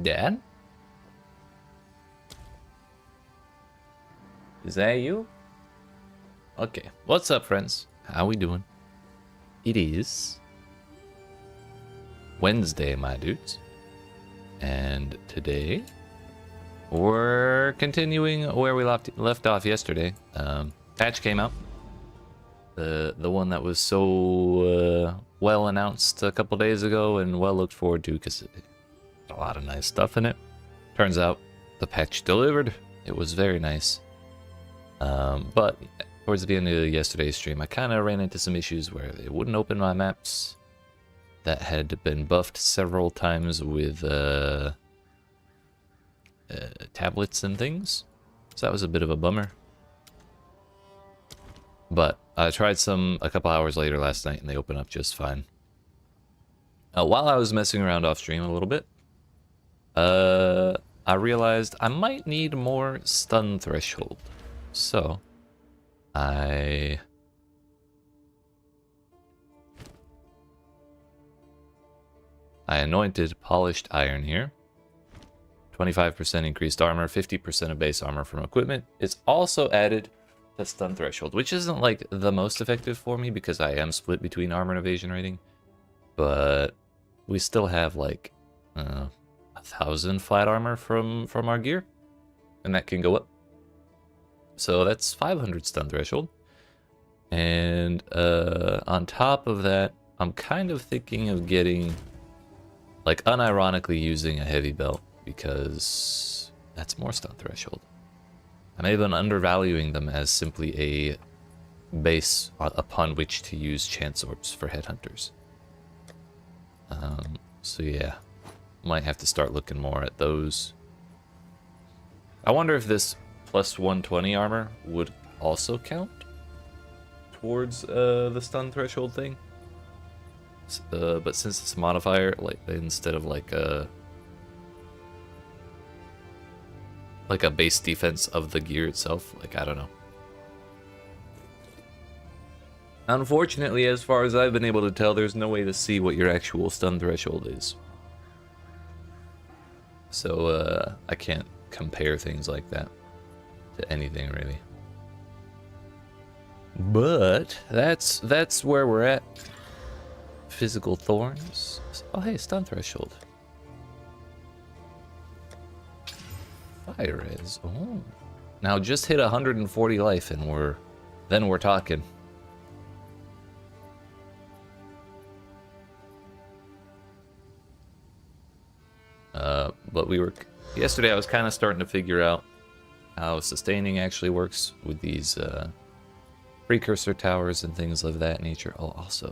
Dad? Is that you? Okay. What's up, friends? How we doing? It is Wednesday, my dudes. And today, we're continuing where we left off yesterday. Patch came out. The one that was so well announced a couple days ago and well looked forward to because it had a lot of nice stuff in it. Turns out the patch delivered. It was very nice. But towards the end of yesterday's stream, I kind of ran into some issues where it wouldn't open my maps that had been buffed several times with tablets and things. So that was a bit of a bummer. But I tried some a couple hours later last night and they opened up just fine. While I was messing around off stream a little bit, I realized I might need more stun threshold. So I anointed polished iron here. 25% increased armor, 50% of base armor from equipment. It's also added the stun threshold, which isn't like the most effective for me because I am split between armor and evasion rating. But we still have like 1,000 flat armor from our gear, and that can go up. So that's 500 stun threshold. And on top of that, I'm kind of thinking of getting, like, unironically using a heavy belt because that's more stun threshold. I may have been undervaluing them as simply a base upon which to use chance orbs for headhunters. So yeah, might have to start looking more at those. I wonder if this plus 120 armor would also count towards the stun threshold thing. But since it's a modifier, like instead of like a base defense of the gear itself, like I don't know. Unfortunately, as far as I've been able to tell, there's no way to see what your actual stun threshold is. So I can't compare things like that to anything really. But that's where we're at. Physical thorns. Oh hey, stun threshold. Fire res. Oh. Now just hit 140 life and we're talking. But yesterday I was kind of starting to figure out how sustaining actually works with these precursor towers and things of that nature. Oh, also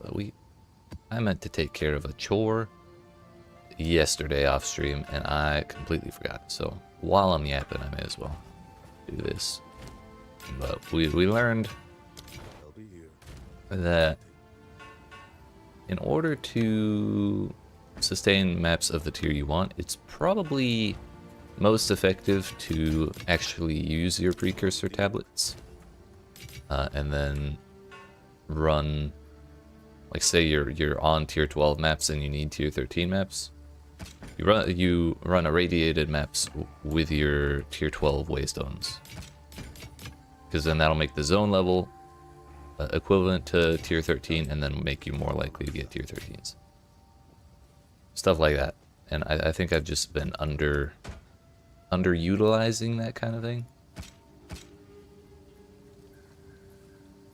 I meant to take care of a chore yesterday off stream and I completely forgot. So while I'm yapping, I may as well do this. But we learned that in order to sustain maps of the tier you want, it's probably most effective to actually use your precursor tablets and then run, like say you're on tier 12 maps and you need tier 13 maps, you run irradiated maps with your tier 12 waystones, because then that'll make the zone level equivalent to tier 13 and then make you more likely to get tier 13s. Stuff like that. And I think I've just been underutilizing that kind of thing.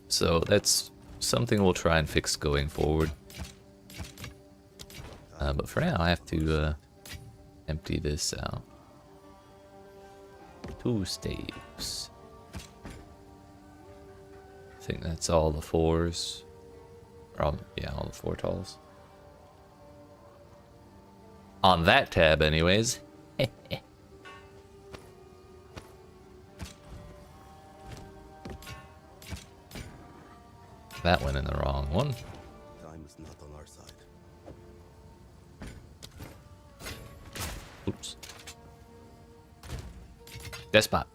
So that's something we'll try and fix going forward. But for now, I have to empty this out. 2 staves. I think that's all the 4s. Yeah, all the 4 talls. On that tab, anyways. That went in the wrong one. Time is not on our side. Oops. Despot.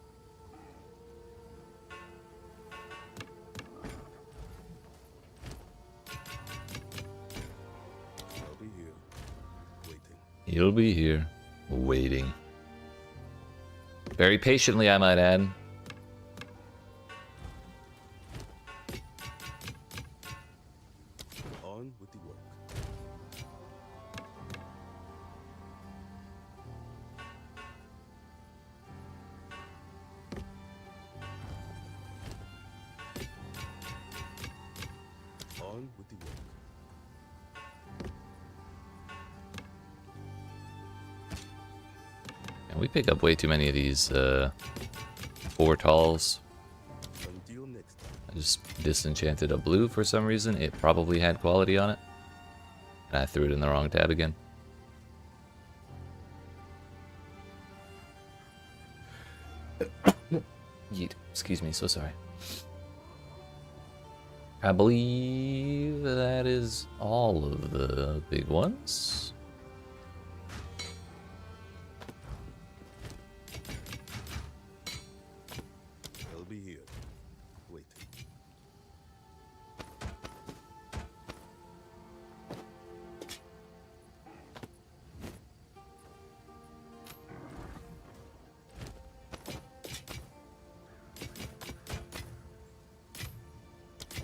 I'll be here, waiting. You'll be here, Waiting. Very patiently, I might add. On with the work. On with the work. And we pick up way too many of these portals. Until next time. I just disenchanted a blue for some reason. It probably had quality on it. And I threw it in the wrong tab again. Yeet. Excuse me, so sorry. I believe that is all of the big ones. I'll be here, waiting.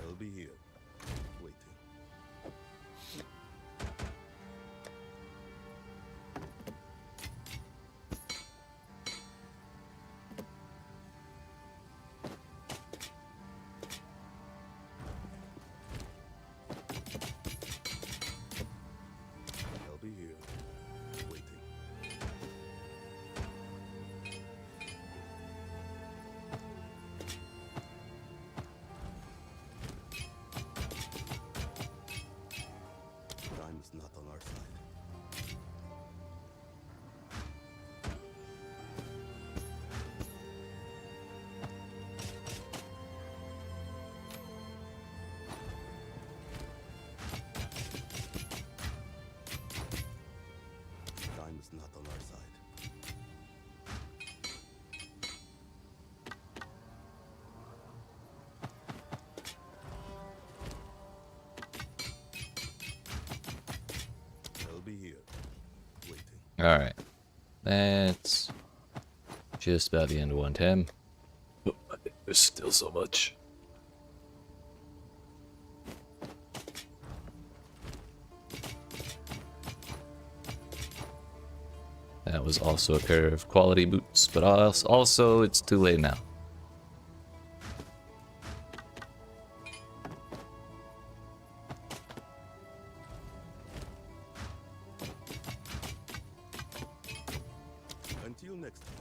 I'll be here, waiting. I'll be here, waiting. Time is not on our side. Time is not on our side. I'll be here, waiting. Alright. That's just about the end of 110. Oh, there's still so much. That was also a pair of quality boots, but also it's too late now. Until next time.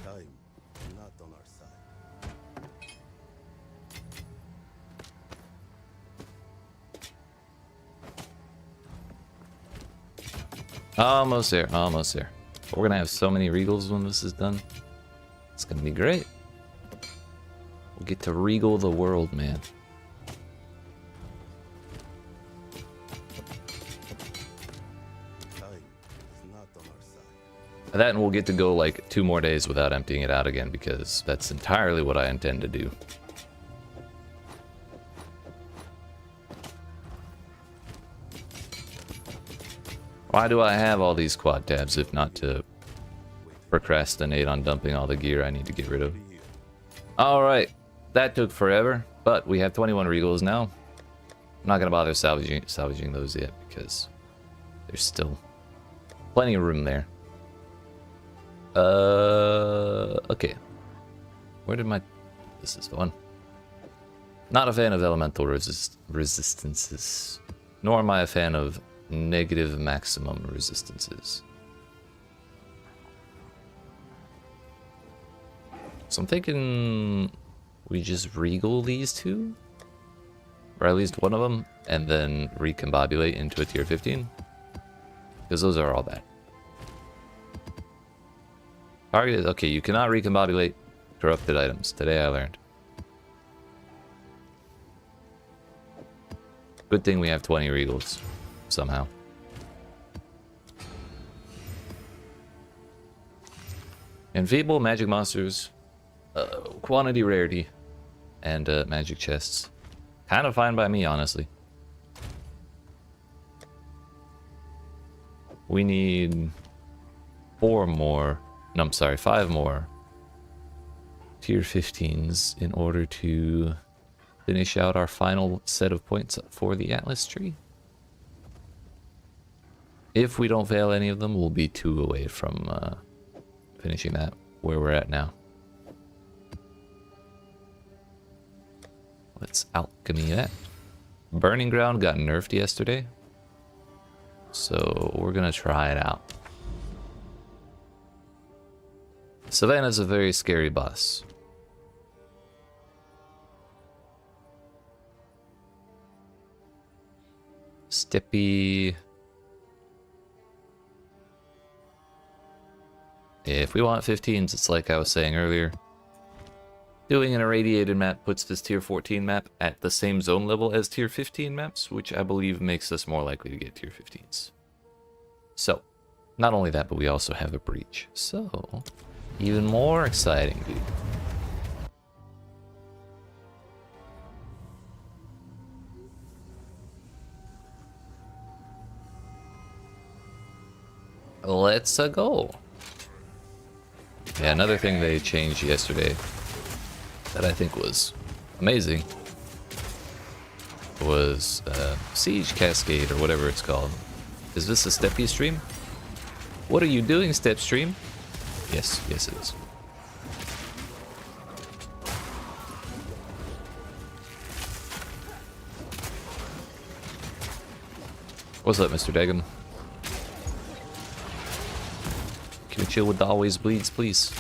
Time not on our side. Almost there, almost there. We're gonna have so many regals when this is done. It's gonna be great. We'll get to regal the world, man. Time is not on our side. That and we'll get to go like 2 more days without emptying it out again because that's entirely what I intend to do. Why do I have all these quad tabs if not to procrastinate on dumping all the gear I need to get rid of? Be here. Alright, that took forever, but we have 21 regals now. I'm not gonna bother salvaging those yet because there's still plenty of room there. Okay. Where did my... This is the one. Not a fan of elemental resistances, nor am I a fan of negative maximum resistances. So I'm thinking we just regal these two, or at least one of them, and then recombobulate into a tier 15, because those are all bad. Target is okay. You cannot recombobulate corrupted items. Today I learned. Good thing we have 20 Regals, somehow. Enfeeble, magic monsters, quantity, rarity, and magic chests. Kind of fine by me, honestly. We need 4 more, no, I'm sorry, 5 more tier 15s in order to finish out our final set of points for the Atlas tree. If we don't fail any of them, we'll be 2 away from finishing that where we're at now. Let's alchemy that. Burning Ground got nerfed yesterday, so we're gonna try it out. Savannah's a very scary boss. Steppy. If we want 15s, it's like I was saying earlier. Doing an irradiated map puts this tier 14 map at the same zone level as tier 15 maps, which I believe makes us more likely to get tier 15s. So, not only that, but we also have a breach. So, even more exciting, dude. Let's go. Yeah, another thing they changed yesterday that I think was amazing was Siege Cascade, or whatever it's called. Is this a Steppy stream? What are you doing, Step stream? Yes, yes it is. What's up, Mr. Daggum? Can we chill with the always bleeds, please?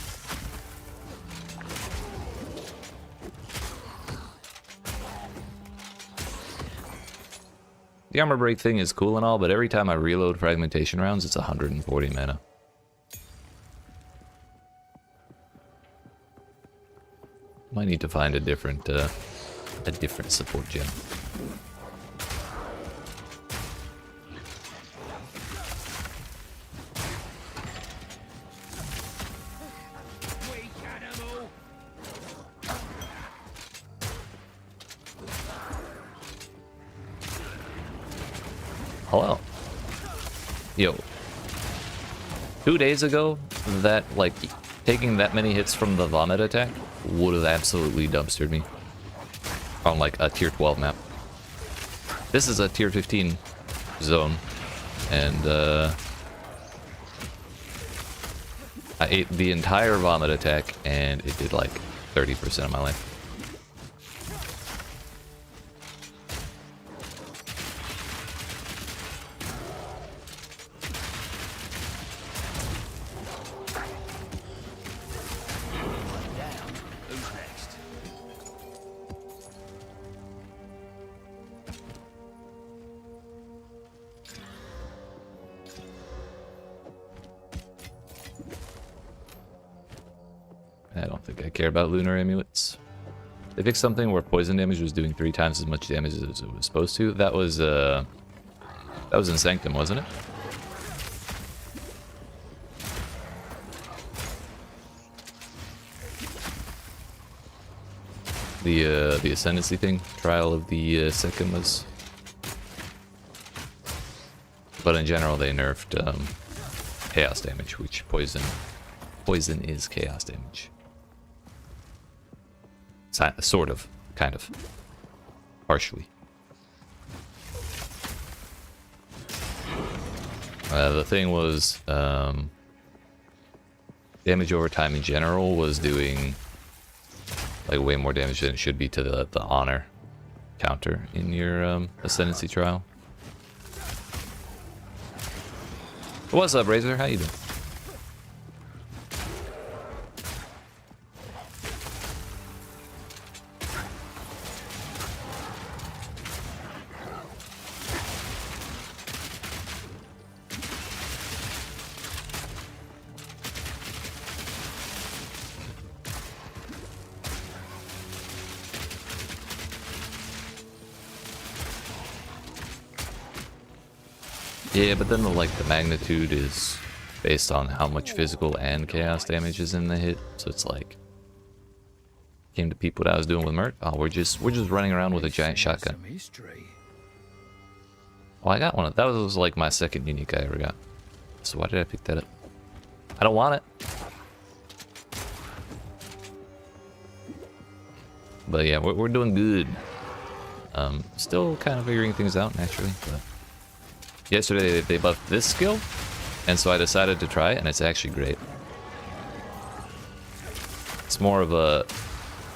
The armor break thing is cool and all, but every time I reload fragmentation rounds, it's 140 mana. Might need to find a different support gem. Hello. Yo. 2 days ago, that, like, taking that many hits from the vomit attack would have absolutely dumpstered me on, like, a tier 12 map. This is a tier 15 zone, and, I ate the entire vomit attack, and it did, like, 30% of my life. I don't think I care about lunar amulets. They fixed something where poison damage was doing 3 times as much damage as it was supposed to. That was in Sanctum, wasn't it? The ascendancy thing, trial of the second was. But in general, they nerfed chaos damage, which poison is chaos damage. Sort of, kind of, partially. The thing was, damage over time in general was doing like way more damage than it should be to the honor counter in your ascendancy trial. What's up, Razor? How you doing? Yeah, but then the magnitude is based on how much physical and chaos damage is in the hit. So it's like came to peep what I was doing with Mert. Oh, we're just running around with a giant shotgun. Oh, I got one. That was like my second unique I ever got. So why did I pick that up? I don't want it. But yeah, we're doing good. Still kind of figuring things out naturally. But yesterday they buffed this skill, and so I decided to try it, and it's actually great. It's more of a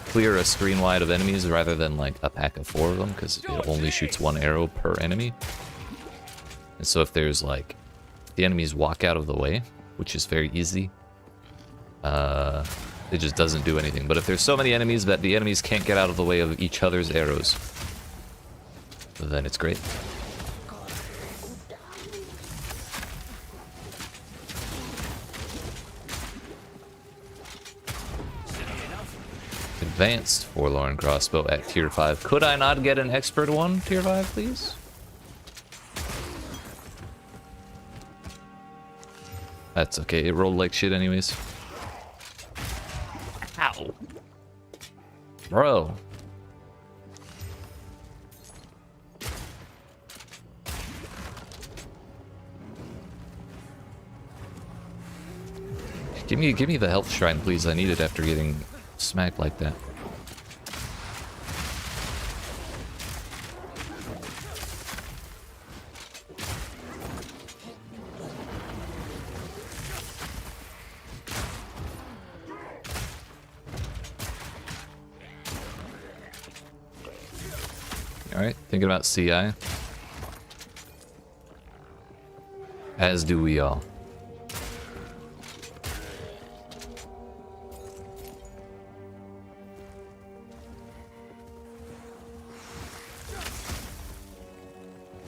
clear a screen wide of enemies rather than like a pack of 4 of them, because it only shoots 1 arrow per enemy. And so if there's like the enemies walk out of the way, which is very easy, it just doesn't do anything. But if there's so many enemies that the enemies can't get out of the way of each other's arrows, then it's great. Advanced Forlorn Crossbow at tier 5. Could I not get an expert one tier 5, please? That's okay, it rolled like shit anyways. Ow. Bro. Give me the health shrine, please. I need it after getting smacked like that. Alright, thinking about CI. As do we all.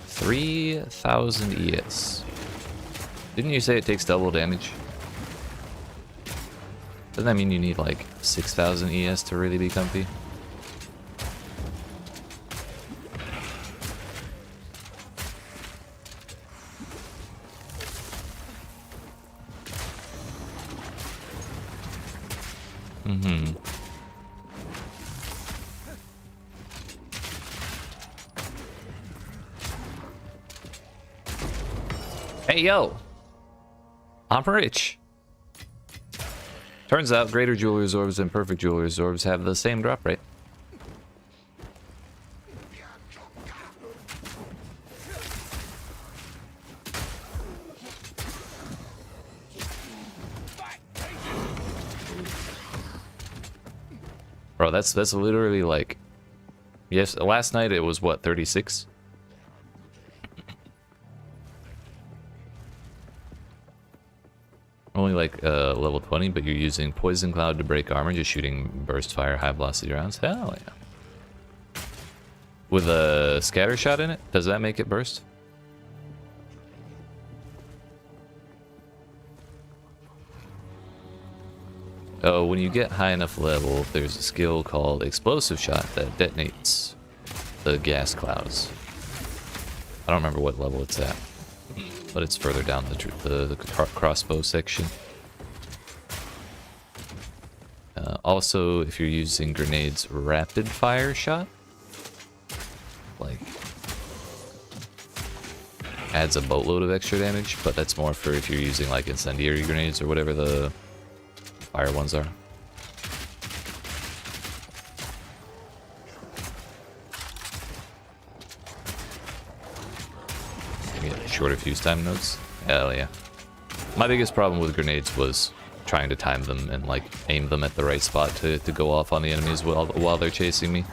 $3,000 ES. Didn't you say it takes double damage? Doesn't that mean you need like 6,000 ES to really be comfy? Hey yo! I'm rich! Turns out greater jeweler's orbs and perfect jeweler's orbs have the same drop rate. Bro, that's literally like, yes, last night it was what, 36? Only like level 20, but you're using Poison Cloud to break armor, just shooting burst fire, high velocity rounds. Hell yeah. With a scatter shot in it, does that make it burst? Oh, when you get high enough level, there's a skill called Explosive Shot that detonates the gas clouds. I don't remember what level it's at, but it's further down the crossbow section. Also, if you're using grenades, rapid fire shot, like, adds a boatload of extra damage, but that's more for if you're using like incendiary grenades or whatever the fire ones are. Shorter fuse time nodes. Hell yeah. My biggest problem with grenades was trying to time them and like aim them at the right spot to go off on the enemies while they're chasing me.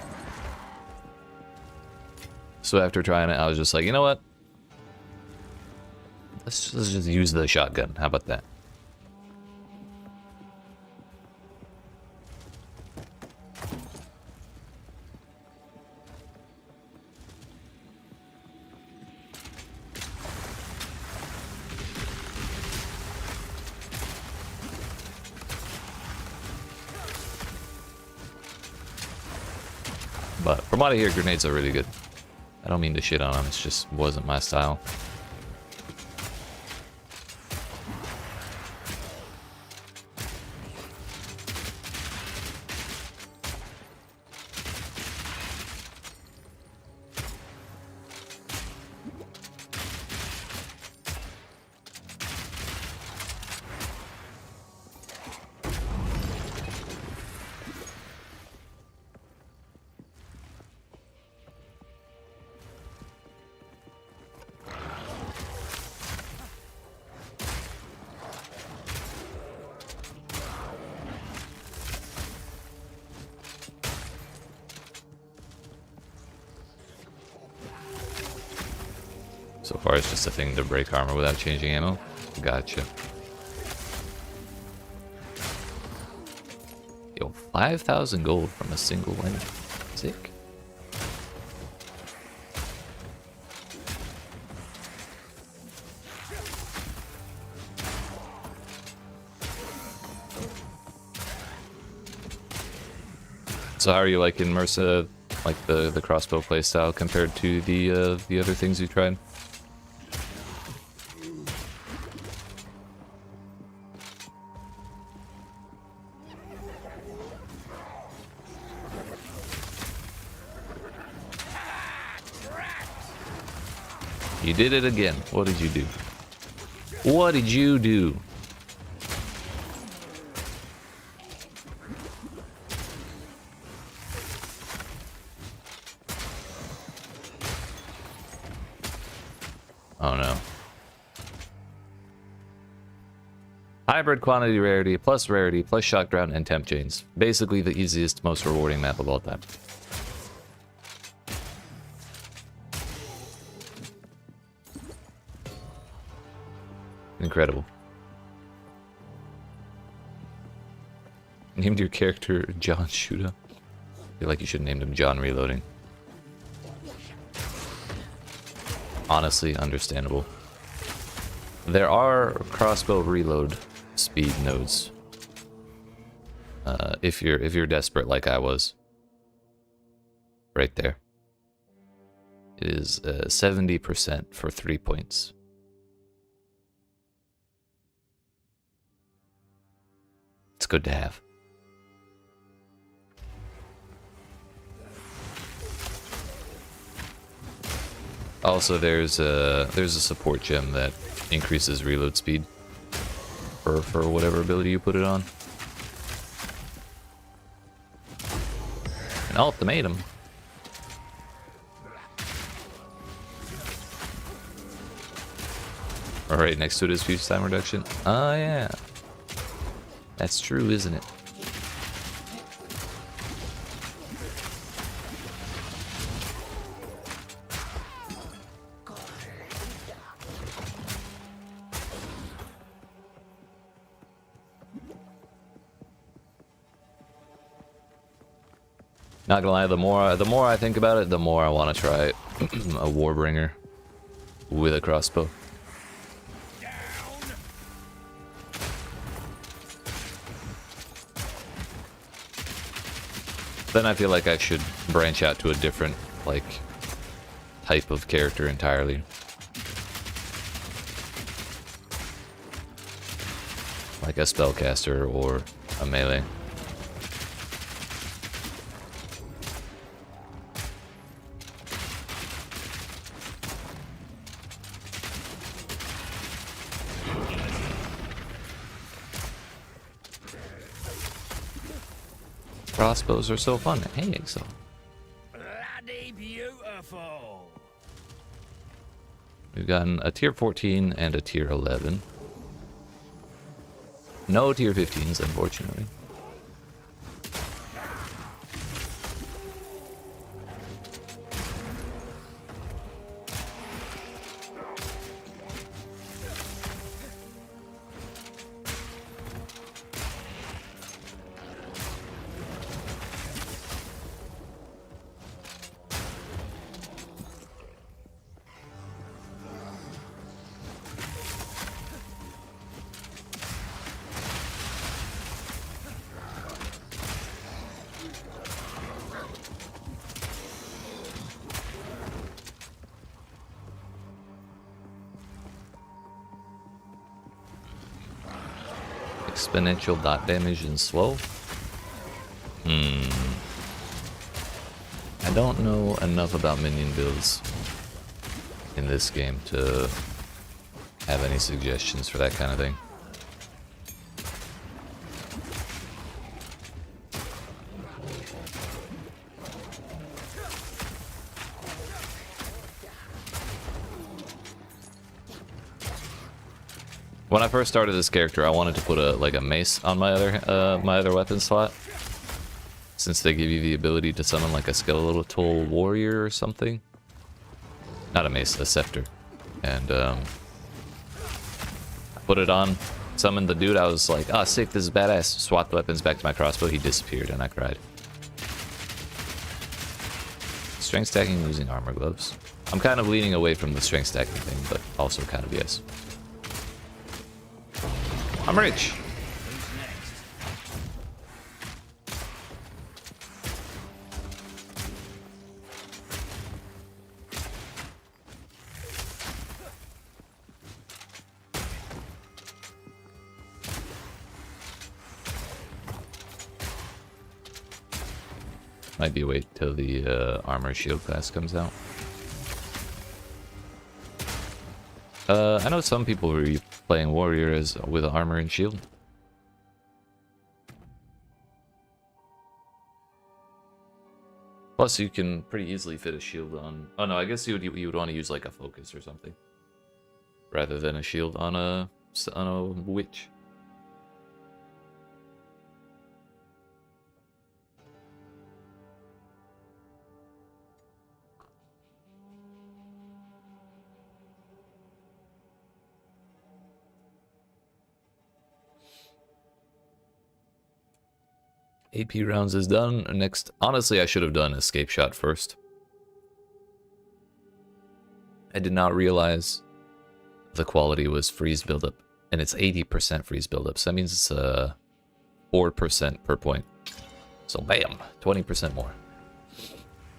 So after trying it, I was just like, you know what? Let's just use the shotgun. How about that? But from what I hear, grenades are really good. I don't mean to shit on them, it just wasn't my style. So far, it's just a thing to break armor without changing ammo. Gotcha. Yo, 5,000 gold from a single win. Sick. So how are you liking MRSA, like the crossbow playstyle compared to the other things you tried? You did it again. What did you do? What did you do? Oh no. Hybrid quantity rarity, plus shock ground, and temp chains. Basically the easiest, most rewarding map of all time. Incredible. Named your character John Shuda? I feel like you should have named him John Reloading. Honestly, understandable. There are crossbow reload speed nodes. If you're desperate like I was. Right there. It is 70% for 3 points. It's good to have. Also, there's a support gem that increases reload speed for whatever ability you put it on. An ultimatum. Alright, next to it is fuse time reduction. Oh yeah. That's true, isn't it? Not gonna lie, the more I think about it, the more I want to try a Warbringer with a crossbow. Then I feel like I should branch out to a different, like, type of character entirely. Like a spellcaster or a melee. Crossbows are so fun. Hey, Exile. Bloody beautiful. We've gotten a tier 14 and a tier 11. No tier 15s, unfortunately. Exponential dot damage and slow. I don't know enough about minion builds in this game to have any suggestions for that kind of thing. When I first started this character, I wanted to put a mace on my other weapon slot, since they give you the ability to summon like a skeletal warrior or something. Not a mace, a scepter. And I put it on, summoned the dude. I was like, oh, sick, this is badass. Swapped weapons back to my crossbow. He disappeared and I cried. Strength stacking using armor gloves. I'm kind of leaning away from the strength stacking thing, but also kind of yes. I'm rich. Might be a wait till the armor shield class comes out. I know some people were playing warrior as with armor and shield. Plus, you can pretty easily fit a shield on. Oh no, I guess you would want to use like a focus or something, rather than a shield on a witch. AP rounds is done. Next, honestly, I should have done escape shot first. I did not realize the quality was freeze buildup, and it's 80% freeze buildup, so that means it's 4% per point. So bam, 20% more.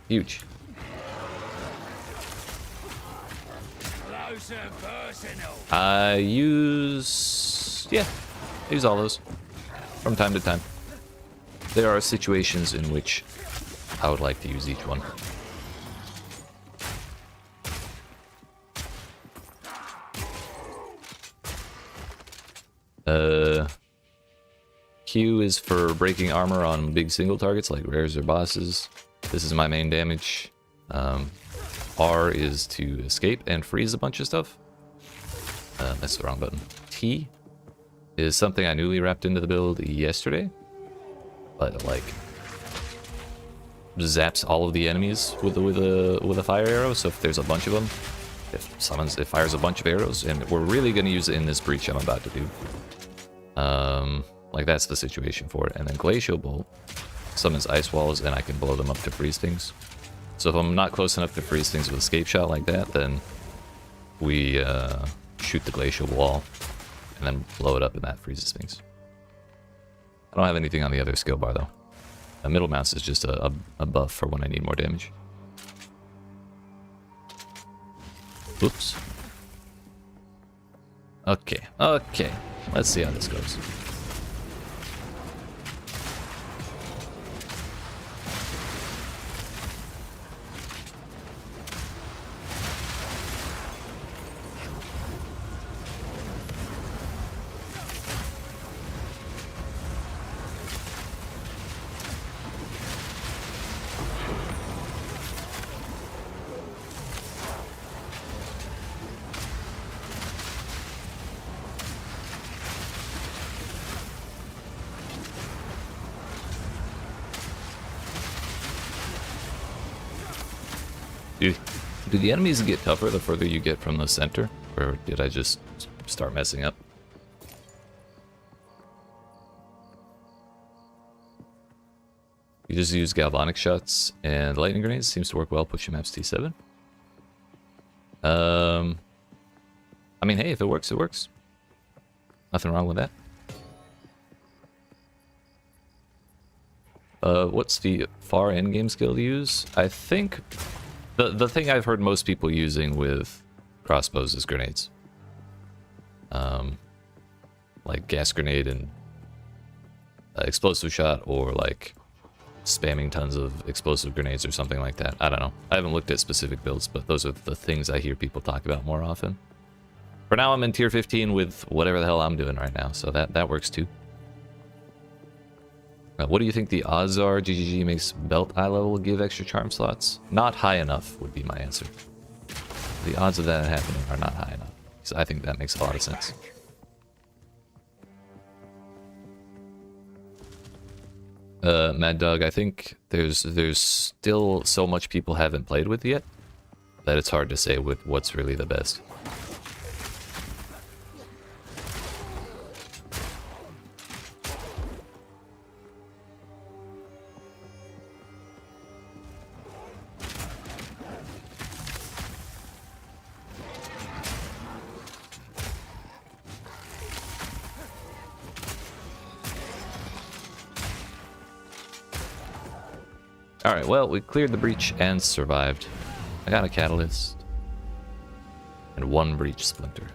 Huge. I use all those from time to time. There are situations in which I would like to use each one. Q is for breaking armor on big single targets like rares or bosses. This is my main damage. R is to escape and freeze a bunch of stuff. That's the wrong button. T is something I newly wrapped into the build yesterday. But like zaps all of the enemies with a fire arrow. So if there's a bunch of them, it fires a bunch of arrows, and we're really gonna use it in this breach I'm about to do. Like that's the situation for it. And then Glacial Bolt summons ice walls, and I can blow them up to freeze things. So if I'm not close enough to freeze things with escape shot like that, then we shoot the glacial wall and then blow it up, and that freezes things. I don't have anything on the other skill bar though. A middle mouse is just a buff for when I need more damage. Oops. Okay. Let's see how this goes. Do the enemies get tougher the further you get from the center? Or did I just start messing up? You just use galvanic shots and lightning grenades. Seems to work well pushing maps T7. I mean, hey, if it works, it works. Nothing wrong with that. What's the far endgame skill to use? I think the thing I've heard most people using with crossbows is grenades. Like gas grenade and explosive shot, or like spamming tons of explosive grenades or something like that. I don't know. I haven't looked at specific builds, but those are the things I hear people talk about more often. For now, I'm in tier 15 with whatever the hell I'm doing right now, so that works too. What do you think the odds are GGG makes belt eye level give extra charm slots? Not high enough would be my answer. The odds of that happening are not high enough, because I think that makes a lot of sense. Mad Dog, I think there's still so much people haven't played with yet that it's hard to say what's really the best. Alright, well, we cleared the breach and survived. I got a catalyst. And 1 breach splinter.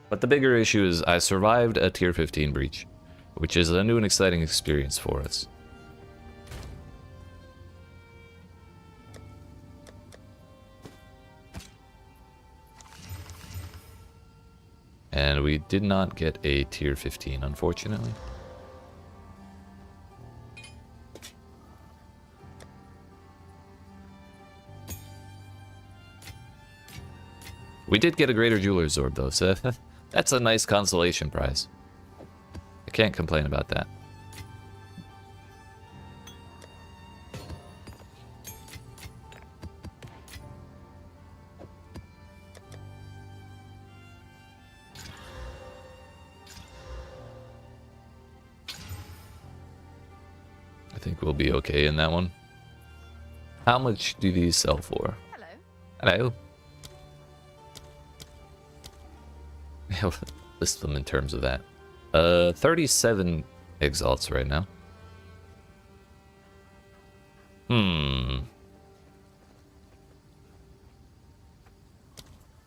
But the bigger issue is I survived a tier 15 breach, which is a new and exciting experience for us. And we did not get a tier 15, unfortunately. We did get a Greater Jeweler's Orb, though, so that's a nice consolation prize. I can't complain about that. I think we'll be okay in that one. How much do these sell for? Hello. Hello. List them in terms of that. 37 exalts right now.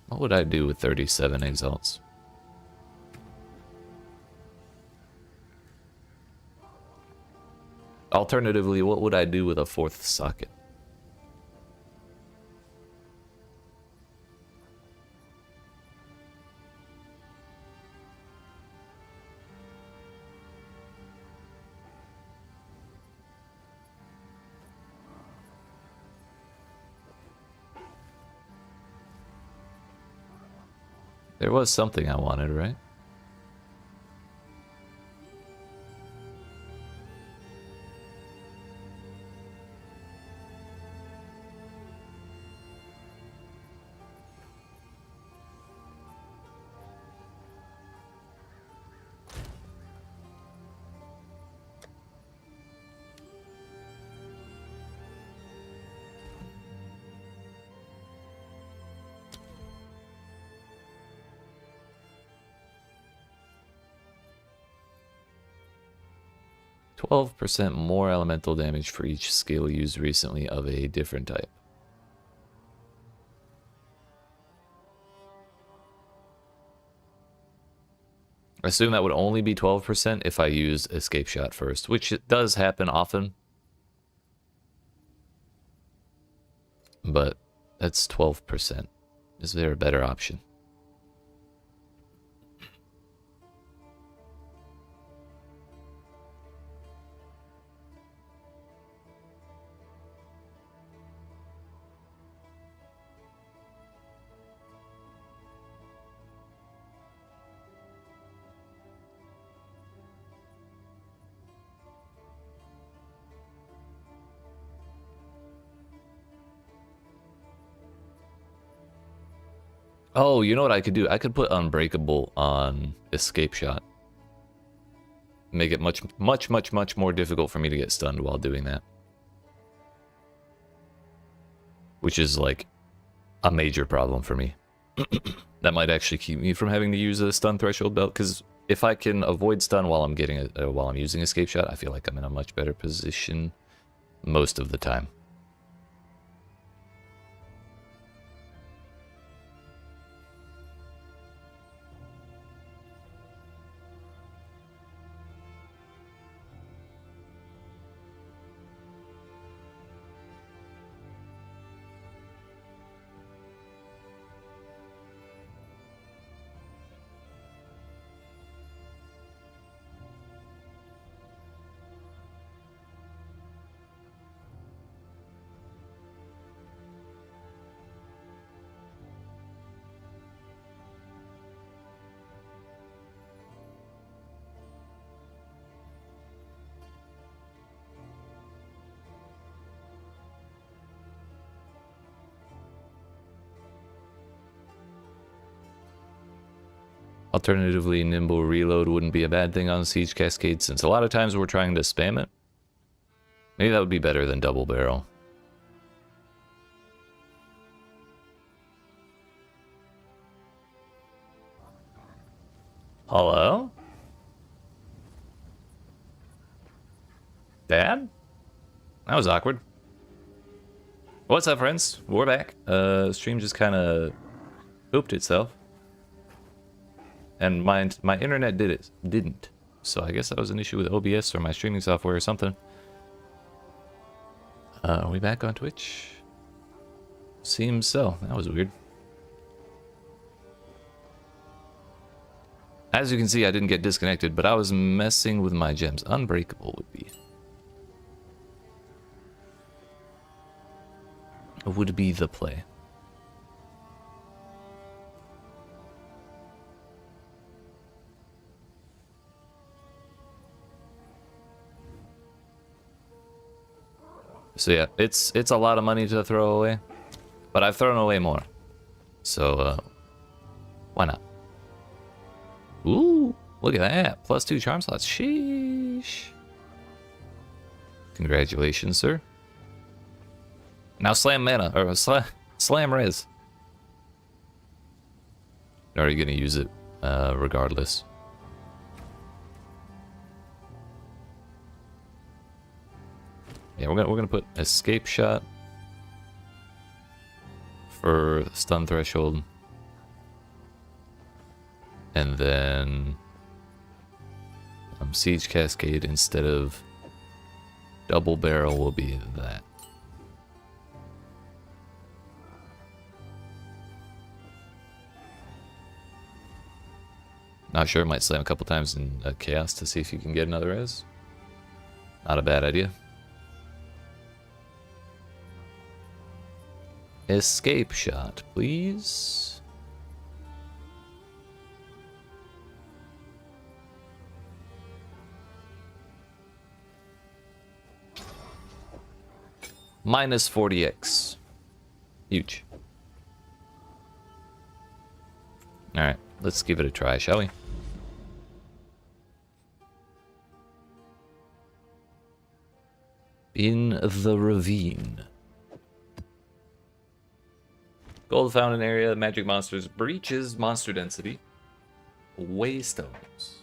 What would I do with 37 exalts? Alternatively, what would I do with a 4th socket? There was something I wanted, right? %, more elemental damage for each skill used recently of a different type. I assume that would only be 12% if I use Escape Shot first, which it does happen often. But that's 12%. Is there a better option? Oh, you know what I could do? I could put Unbreakable on Escape Shot. Make it much more difficult for me to get stunned while doing that. Which is like a major problem for me. That might actually keep me from having to use a stun threshold belt, because if I can avoid stun while I'm while I'm using Escape Shot, I feel like I'm in a much better position most of the time. Alternatively, Nimble Reload wouldn't be a bad thing on Siege Cascade, since a lot of times we're trying to spam it. Maybe that would be better than Double Barrel. Hello? Dad? That was awkward. What's up, friends? We're back. Stream just kind of pooped itself. And my internet didn't. So I guess that was an issue with OBS or my streaming software or something. Are we back on Twitch? Seems so. That was weird. As you can see, I didn't get disconnected, but I was messing with my gems. Unbreakable would be the play. So yeah, it's a lot of money to throw away, but I've thrown away more. So why not? Ooh, look at that. +2 charm slots. Sheesh. Congratulations, sir. Now slam mana, or slam res. Or are you gonna use it regardless? Yeah, we're gonna put escape shot for stun threshold. And then siege cascade instead of double barrel will be that. Not sure, might slam a couple times in chaos to see if you can get another res. Not a bad idea. Escape shot, please. Minus 40x. Huge. Alright, let's give it a try, shall we? In the ravine. Gold fountain area, magic monsters, breaches, monster density, waystones.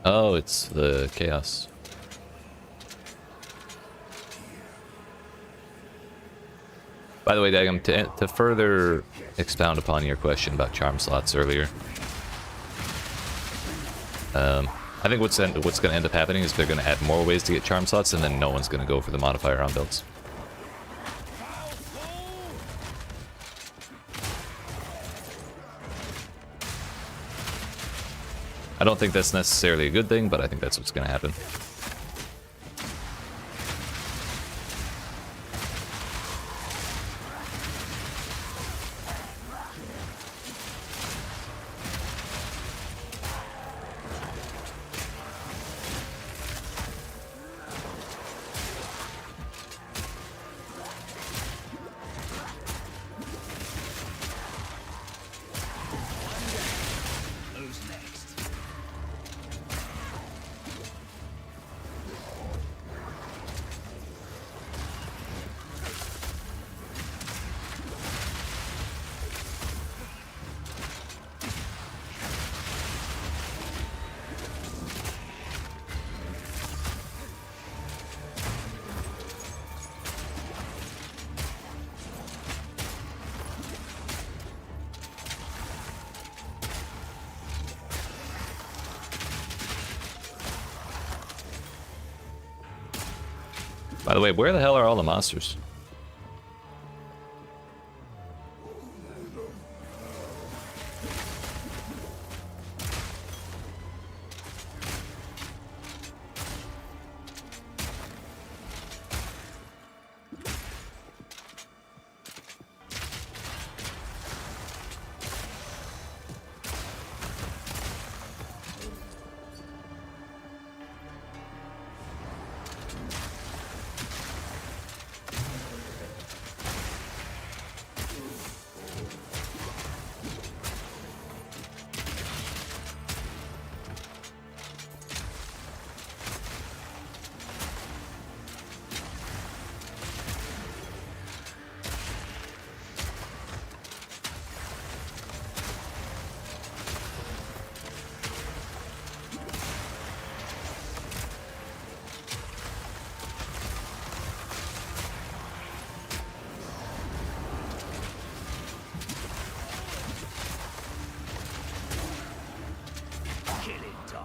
Oh, it's the chaos. By the way, Dagam, to further expound upon your question about charm slots earlier, I think what's going to end up happening is they're going to add more ways to get charm slots, and then no one's going to go for the modifier on builds. I don't think that's necessarily a good thing, but I think that's what's going to happen. By the way, where the hell are all the monsters? Killing time.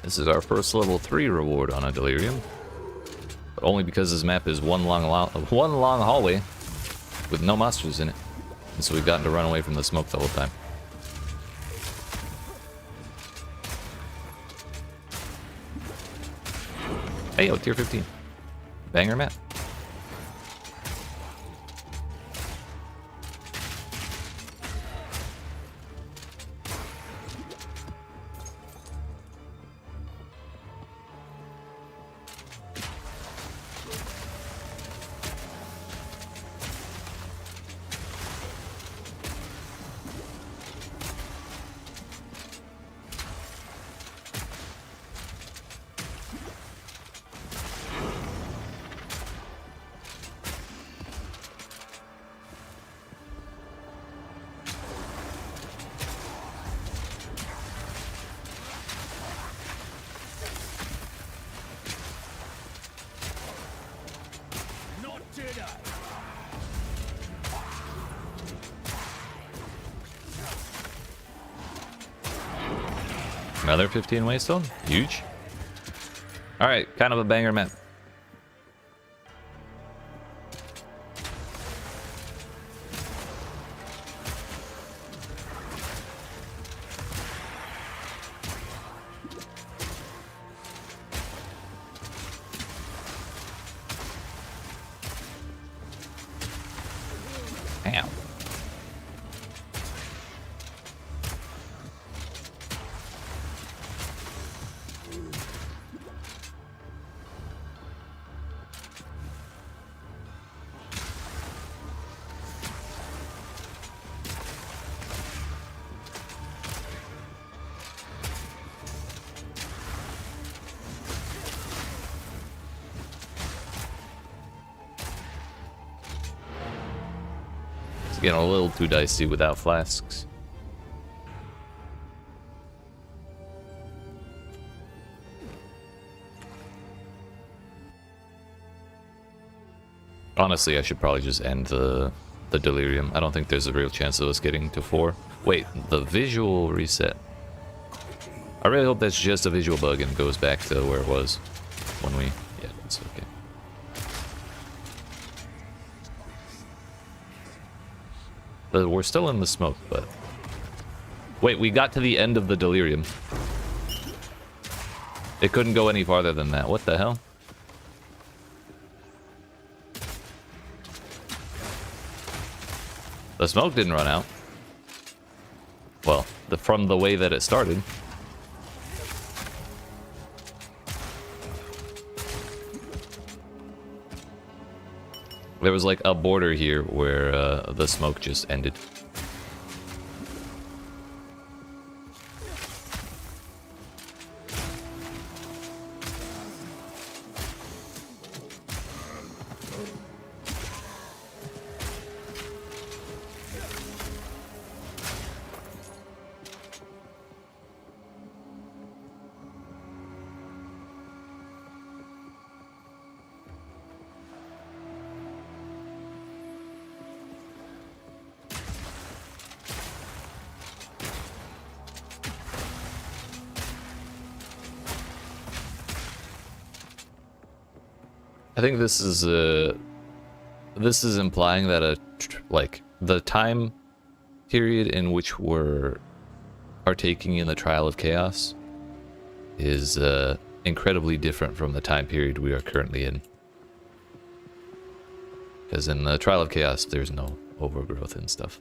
This is our first level 3 reward on a Delirium. But only because this map is one long hallway with no monsters in it. And so we've gotten to run away from the smoke the whole time. Hey, yo, tier 15. Banger map. Not today. Another 15 waystone. Huge. Alright, kind of a banger map. Damn. It's getting a little too dicey without flasks. Honestly, I should probably just end the Delirium. I don't think there's a real chance of us getting to 4. Wait, the visual reset. I really hope that's just a visual bug and goes back to where it was when we... Yeah, it's okay. But we're still in the smoke, but... Wait, we got to the end of the Delirium. It couldn't go any farther than that. What the hell? The smoke didn't run out. Well, from the way that it started. There was like a border here where the smoke just ended. I think this is implying that like the time period in which we're partaking in the Trial of Chaos is incredibly different from the time period we are currently in. Because in the Trial of Chaos, there's no overgrowth and stuff.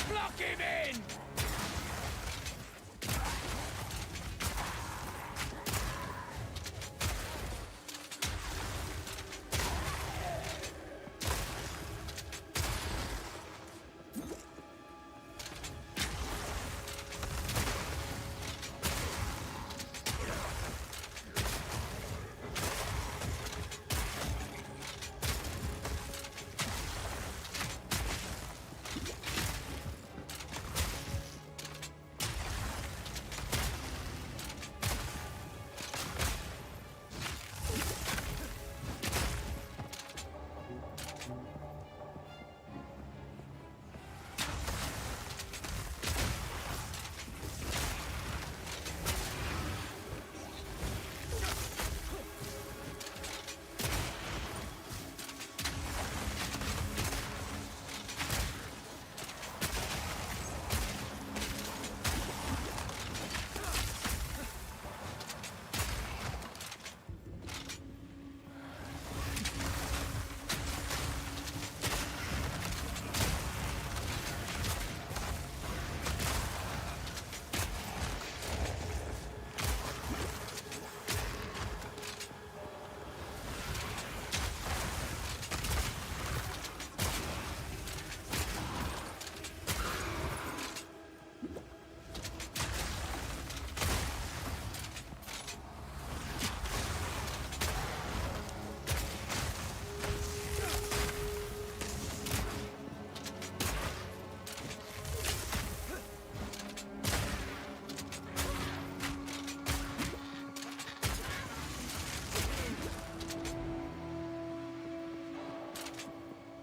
Block him in.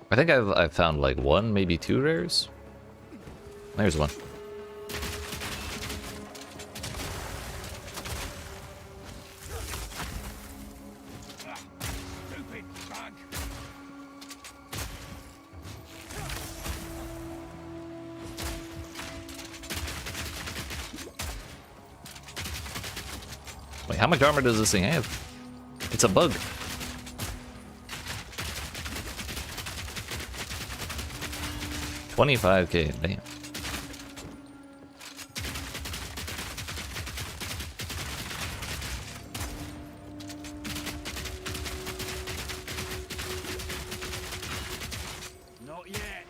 I think I've found like one, maybe two rares. There's one. Stupid bug. Wait, how much armor does this thing have? It's a bug. $25K, damn. Not yet.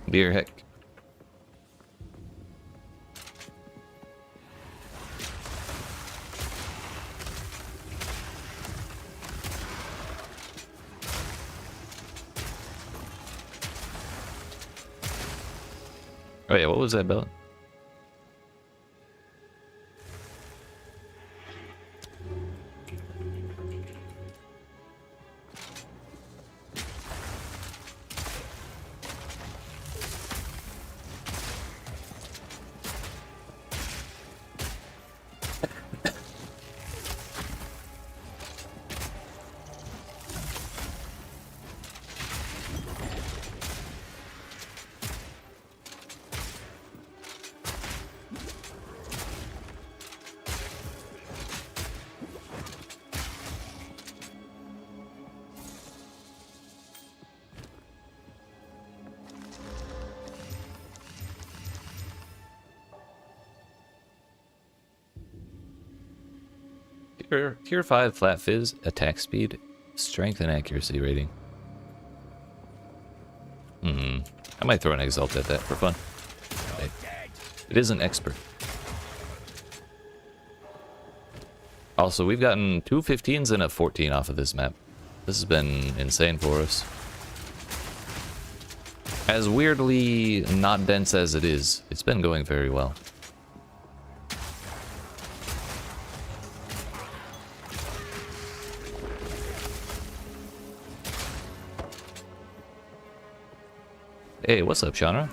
Dear heck. Oh yeah, what was that belt? Tier 5 flat fizz, attack speed, strength and accuracy rating. I might throw an exalt at that for fun. It is an expert. Also, we've gotten 2 15s and a 14 off of this map. This has been insane for us. As weirdly not dense as it is, it's been going very well. Hey, what's up, Shauna?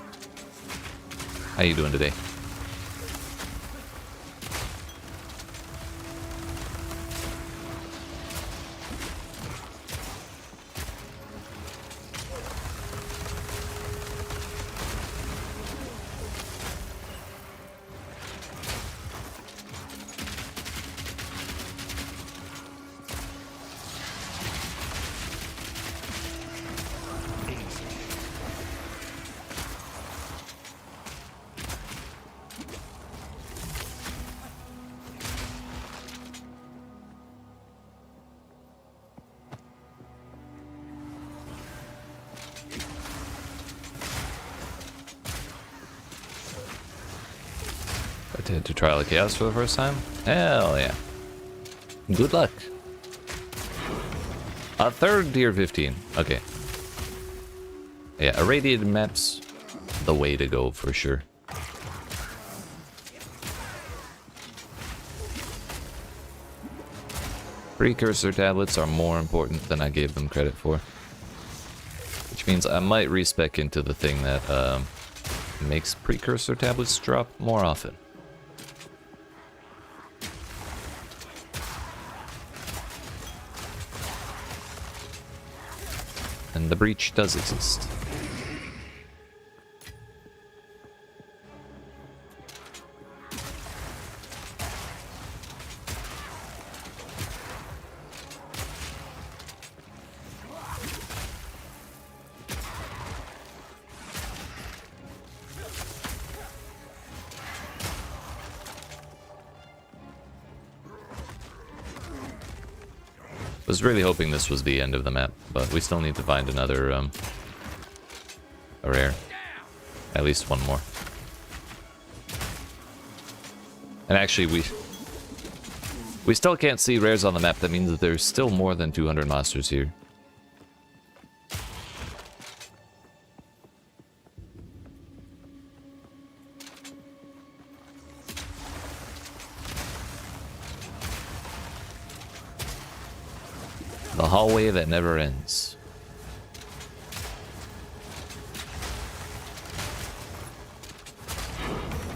How you doing today? To Trial of Chaos for the first time? Hell yeah. Good luck. A third tier 15. Okay. Yeah, irradiated maps, the way to go for sure. Precursor tablets are more important than I gave them credit for. Which means I might respec into the thing that makes precursor tablets drop more often. And the breach does exist. Was really hoping this was the end of the map, but we still need to find another a rare. At least one more. And actually we still can't see rares on the map. That means that there's still more than 200 monsters here. The hallway that never ends.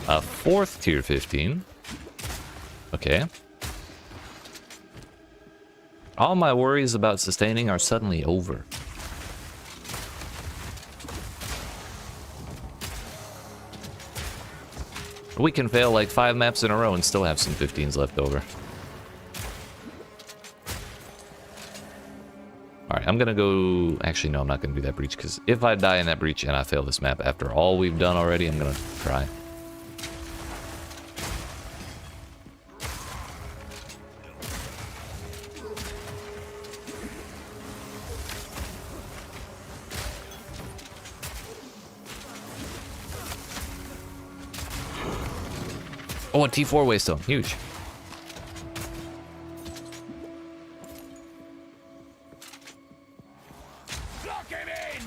A 4th tier 15. Okay. All my worries about sustaining are suddenly over. We can fail like 5 maps in a row and still have some 15s left over. Alright, I'm gonna go... Actually, no, I'm not gonna do that breach, because if I die in that breach and I fail this map after all we've done already, I'm gonna try. Oh, a T4 waystone. Huge. Lock him in!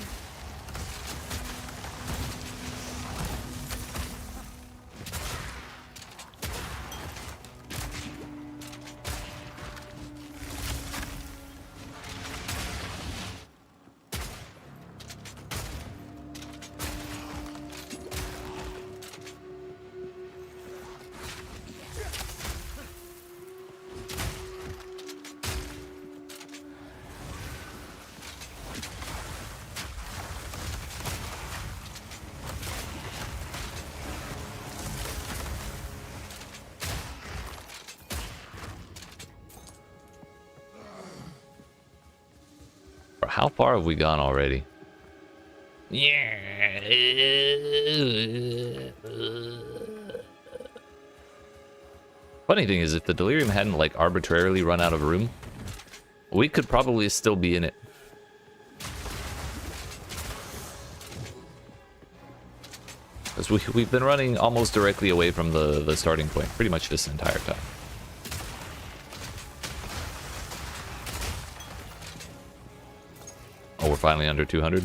How far have we gone already? Yeah. Funny thing is, if the delirium hadn't like arbitrarily run out of room, we could probably still be in it. Because we've been running almost directly away from the starting point pretty much this entire time. Oh, we're finally under 200.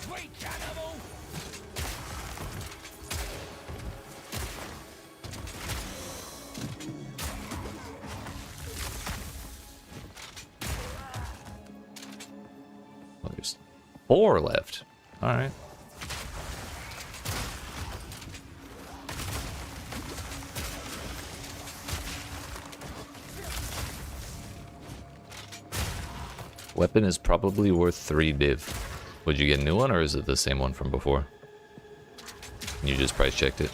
Sweet cannibal! Well, there's 4 left. All right. Weapon is probably worth 3 div. Would you get a new one, or is it the same one from before? You just price checked it.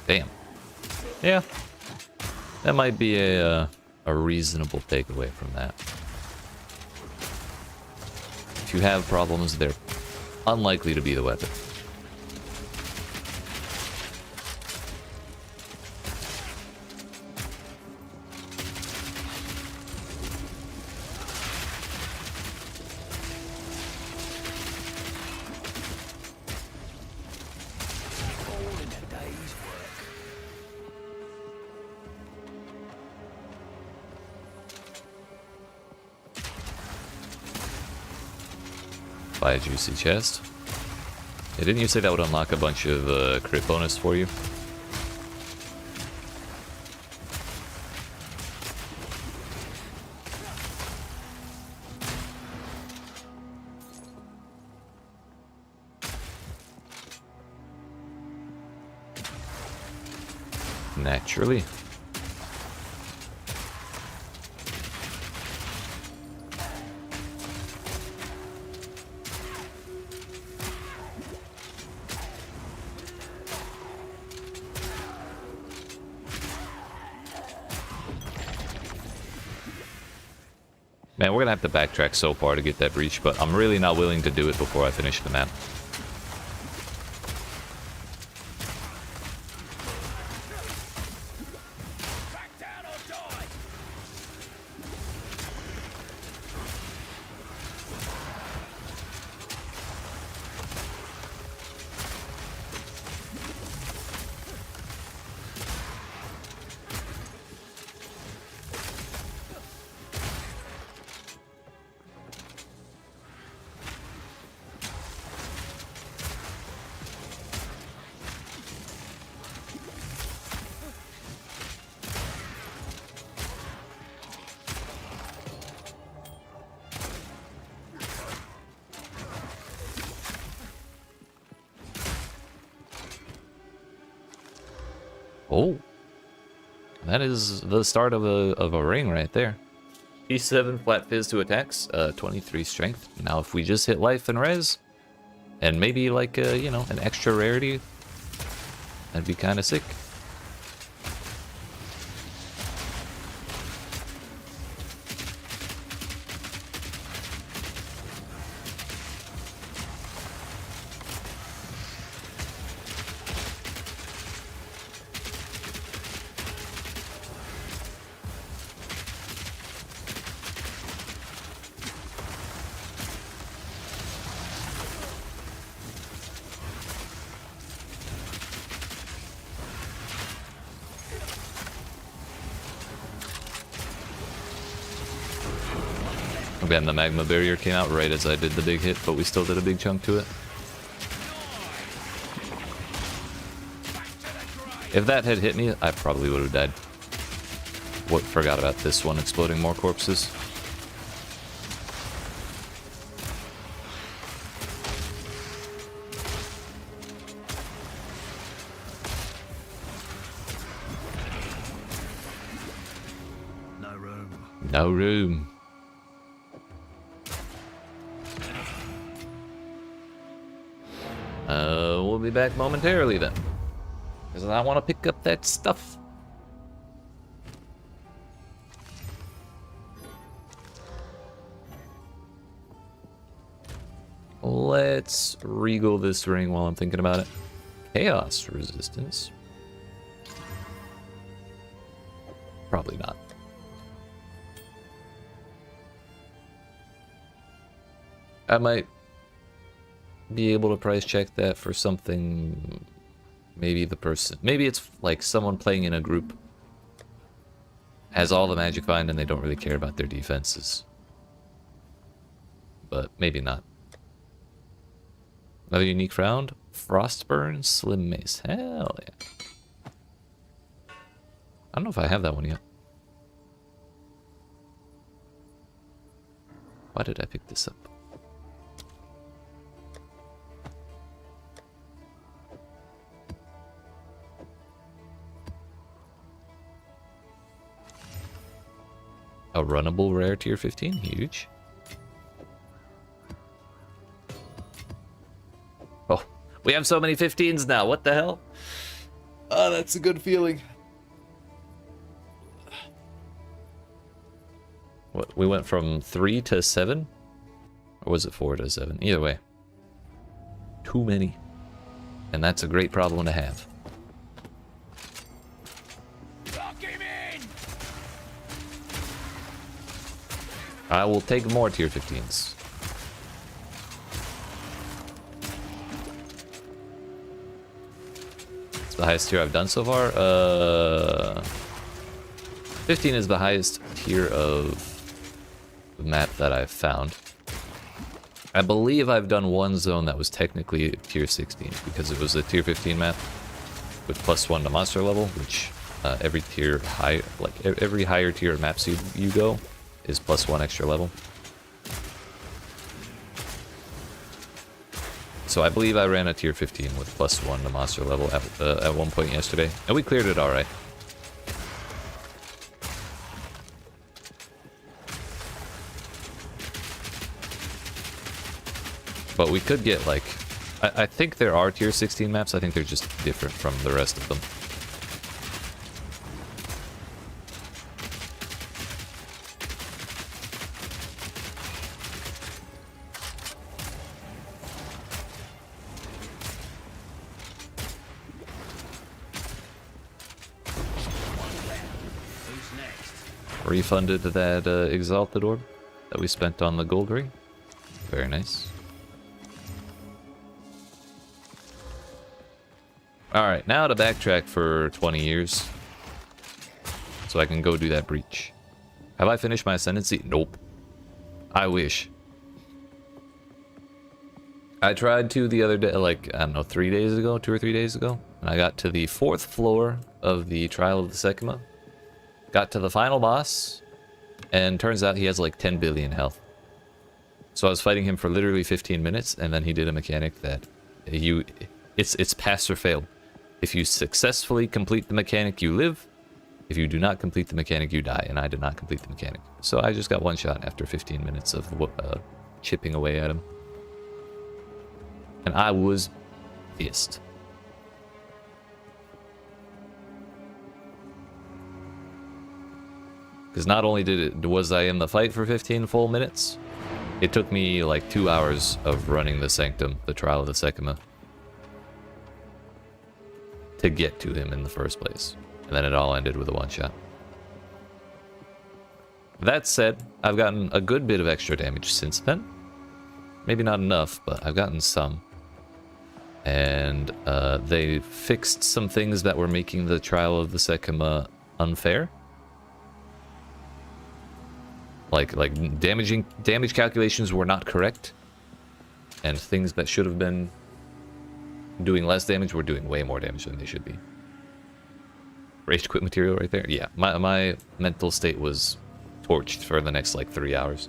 Damn. Yeah. That might be a reasonable takeaway from that. If you have problems, they're unlikely to be the weapon. All in a day's work. Buy a juicy chest. Yeah, didn't you say that would unlock a bunch of crit bonus for you? Naturally. Man, we're gonna have to backtrack so far to get that breach, but I'm really not willing to do it before I finish the map. Back down or die! Oh. That is the start of a ring right there. E7 flat fizz to attacks, 23 strength. Now if we just hit life and res, and maybe like, you know, an extra rarity, that'd be kind of sick. Again, the magma barrier came out right as I did the big hit, but we still did a big chunk to it. If that had hit me, I probably would have died. What? Forgot about this one exploding more corpses. No room. No room. We'll be back momentarily then. Because I want to pick up that stuff. Let's regal this ring while I'm thinking about it. Chaos resistance. Probably not. I might be able to price check that for something. Maybe it's like someone playing in a group has all the magic find and they don't really care about their defenses. But maybe not. Another unique round. Frostburn Slim Mace. Hell yeah. I don't know if I have that one yet. Why did I pick this up? A runnable rare tier 15, huge. Oh, we have so many 15s now, what the hell? Oh, that's a good feeling. What, we went from 3 to 7? Or was it 4 to 7? Either way. Too many. And that's a great problem to have. I will take more tier 15s. It's the highest tier I've done so far. 15 is the highest tier of the map that I've found. I believe I've done one zone that was technically tier 16 because it was a tier 15 map with +1 to monster level, which every tier high, like every higher tier maps you go is +1 extra level. So I believe I ran a tier 15 with +1 to monster level at one point yesterday, and we cleared it alright. But we could get like, I think there are tier 16 maps, I think they're just different from the rest of them. Refunded that Exalted Orb that we spent on the gold ring. Very nice. Alright, now to backtrack for 20 years. So I can go do that breach. Have I finished my ascendancy? Nope. I wish. I tried to the other day, like, I don't know, 3 days ago, 2 or 3 days ago. And I got to the 4th floor of the Trial of the Sekima. Got to the final boss, and turns out he has like 10 billion health. So I was fighting him for literally 15 minutes, and then he did a mechanic that it's pass or fail. If you successfully complete the mechanic, you live. If you do not complete the mechanic, you die. And I did not complete the mechanic. So I just got one shot after 15 minutes of chipping away at him. And I was pissed. Because not only was I in the fight for 15 full minutes, it took me like 2 hours of running the Sanctum, the Trial of the Secima, to get to him in the first place. And then it all ended with a one-shot. That said, I've gotten a good bit of extra damage since then. Maybe not enough, but I've gotten some. And they fixed some things that were making the Trial of the Secima unfair. Like damage calculations were not correct. And things that should have been doing less damage were doing way more damage than they should be. Rage quit material right there? Yeah, my mental state was torched for the next like 3 hours.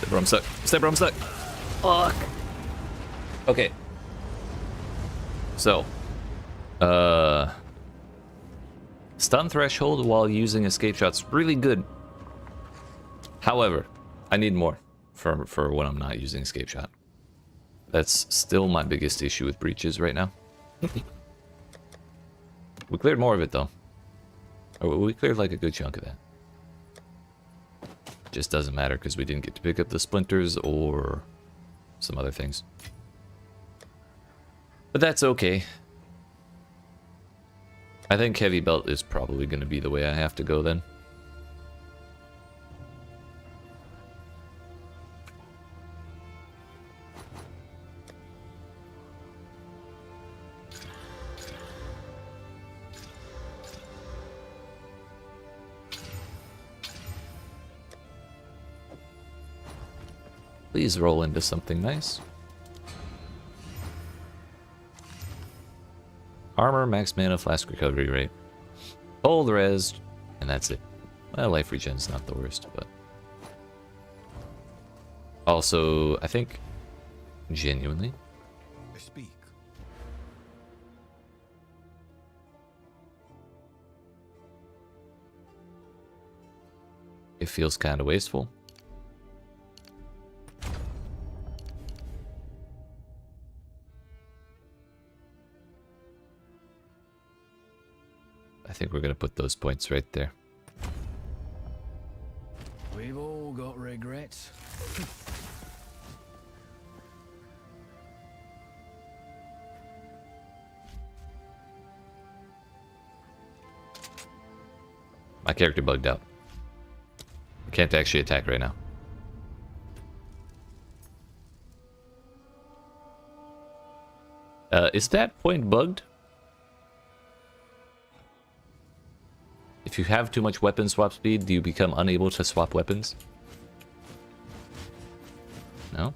Step where I'm stuck. Step where I'm stuck. Fuck. Okay. So. Stun threshold while using escape shots really good. However, I need more for when I'm not using escape shot. That's still my biggest issue with breaches right now. We cleared more of it though. Or we cleared like a good chunk of that. Just doesn't matter because we didn't get to pick up the splinters or some other things. But that's okay. I think heavy belt is probably going to be the way I have to go then. Please roll into something nice. Armor, max mana, flask recovery rate. Hold res, and that's it. Well, life regen's not the worst, but... Also, I think, genuinely... I speak. It feels kind of wasteful. I think we're gonna put those points right there. We've all got regrets. My character bugged out. I can't actually attack right now. Is that point bugged? If you have too much weapon swap speed, do you become unable to swap weapons? No?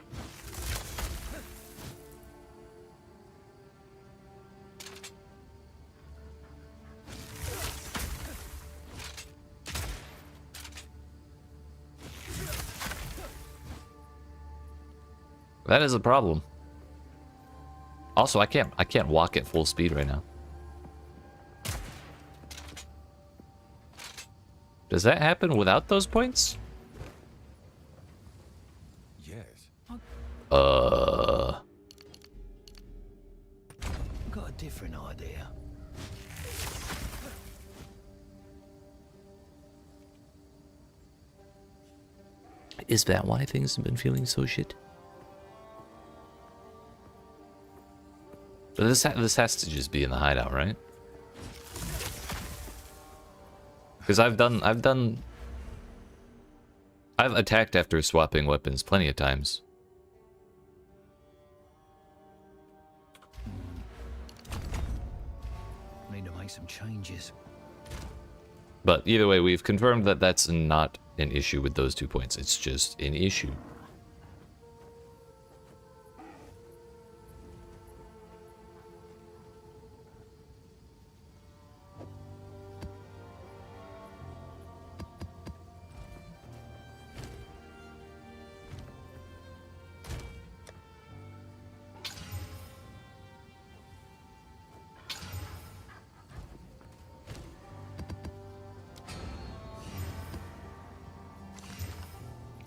That is a problem. Also, I can't walk at full speed right now. Does that happen without those points? Yes. I've got a different idea. Is that why things have been feeling so shit? But this has to just be in the hideout, right? Because I've I've attacked after swapping weapons plenty of times. Need to make some changes. But either way, we've confirmed that that's not an issue with those 2 points. It's just an issue.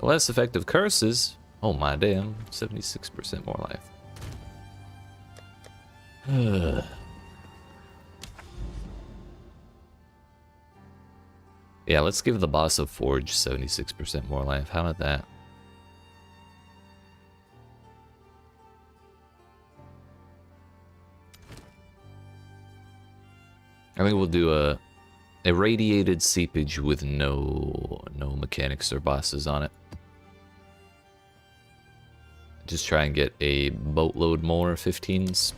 Less effective curses. Oh my damn, 76% more life. Yeah, let's give the boss of Forge 76% more life. How about that? I think we'll do a irradiated seepage with no mechanics or bosses on it. Just try and get a boatload more 15s.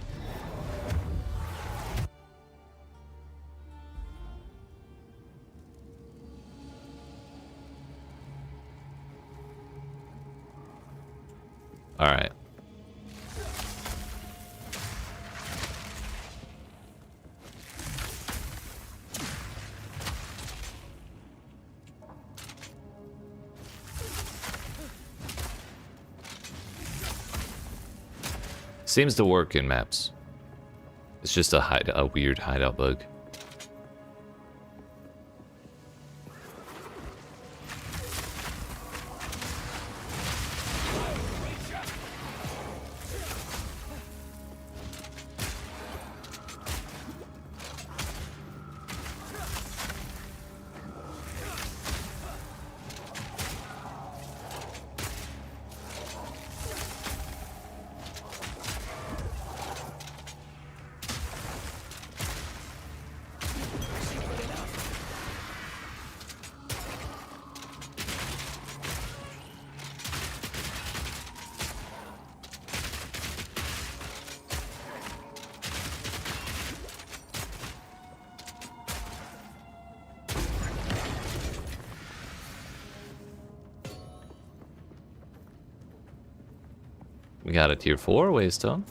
All right. Seems to work in maps. It's just a weird hideout bug. We got a tier 4 Waystone.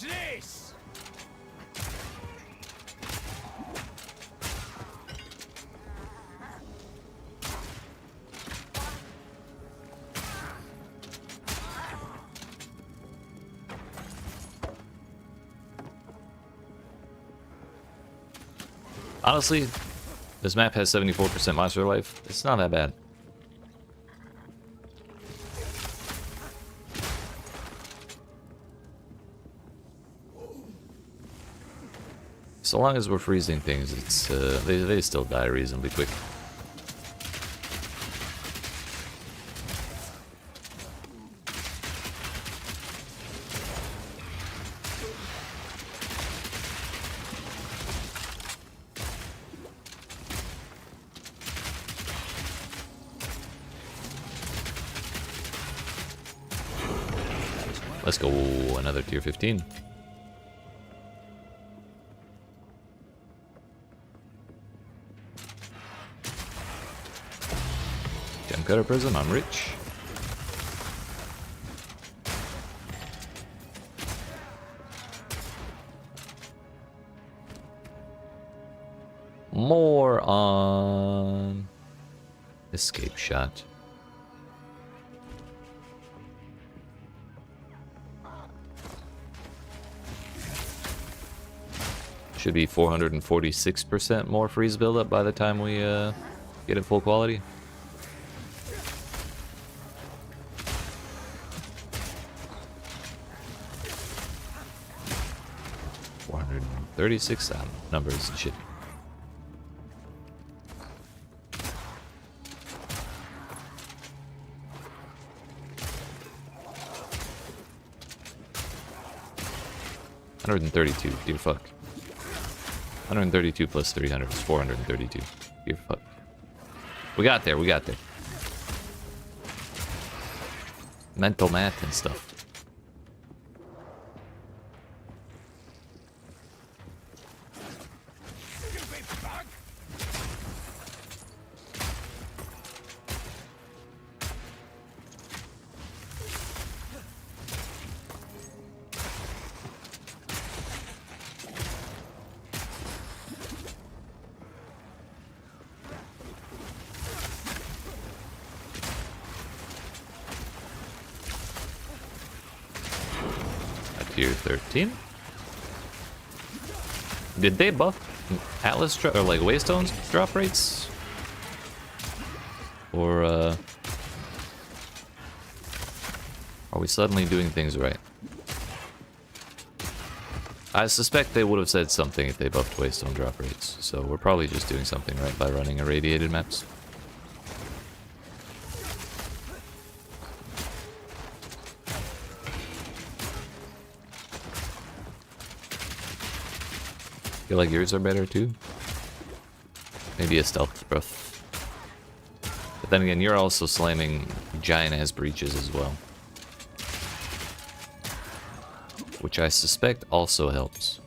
This! Honestly, this map has 74% monster life. It's not that bad. So long as we're freezing things, it's they still die reasonably quick. Let's go, another tier 15. Gem Cutter Prism, I'm rich. More on Escape Shot. Should be 446% more freeze buildup by the time we get it full quality. $436 numbers and shit. $132, dear fuck. 132 plus 300 is 432. Dear fuck. We got there, we got there. Mental math and stuff. Tier 13. Did they buff Atlas or like Waystone's drop rates? Or are we suddenly doing things right? I suspect they would have said something if they buffed Waystone drop rates, so we're probably just doing something right by running irradiated maps. Feel like yours are better too. Maybe a stealth breath. But then again, you're also slamming giant ass breaches as well, which I suspect also helps.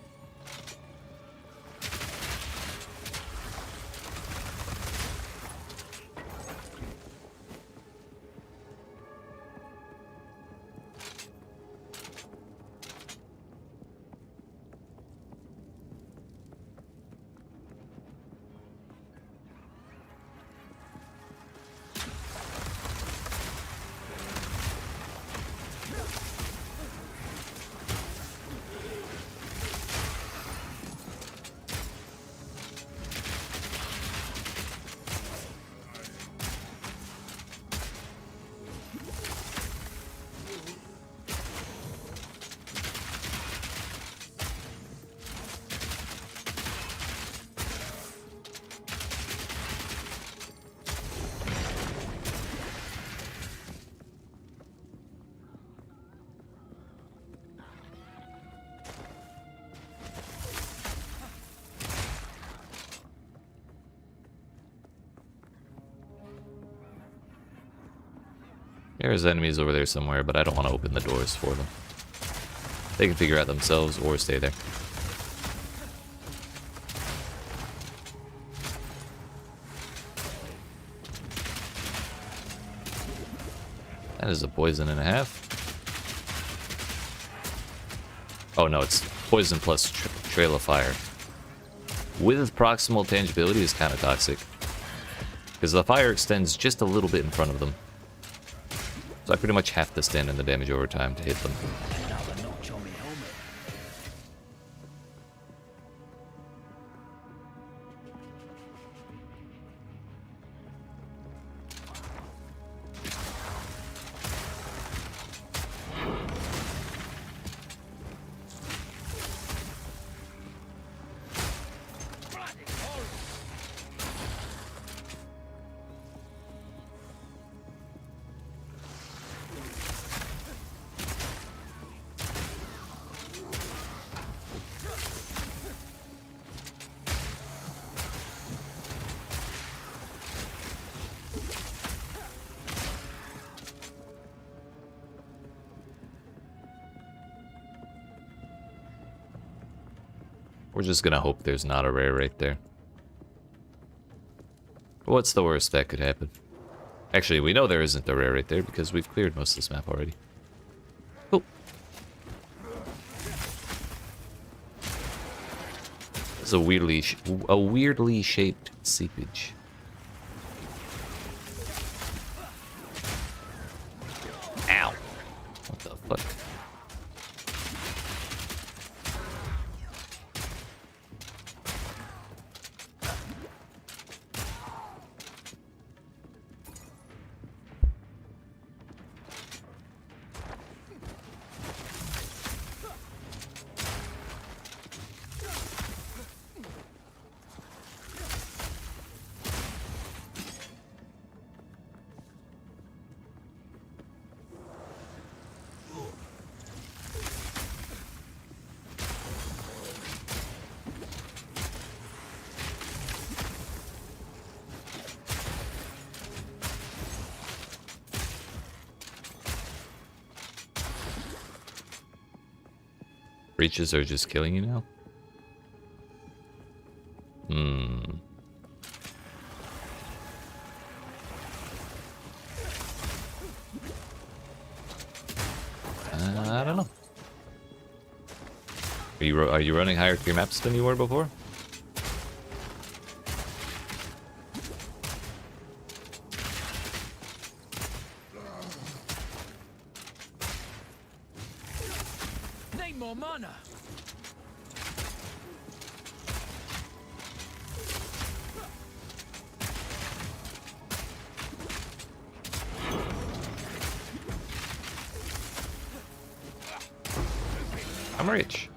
There's enemies over there somewhere, but I don't want to open the doors for them. They can figure out themselves or stay there. That is a poison and a half. Oh no, it's poison plus trail of fire. With proximal tangibility is kind of toxic, because the fire extends just a little bit in front of them. So I pretty much have to stand in the damage over time to hit them. We're just gonna hope there's not a rare right there. What's the worst that could happen? Actually, we know there isn't a rare right there because we've cleared most of this map already. Cool. This is a weirdly shaped seepage. Ow. What the fuck? Breaches are just killing you now? I don't know. Are you running higher tier maps than you were before? Need more mana. I'm rich.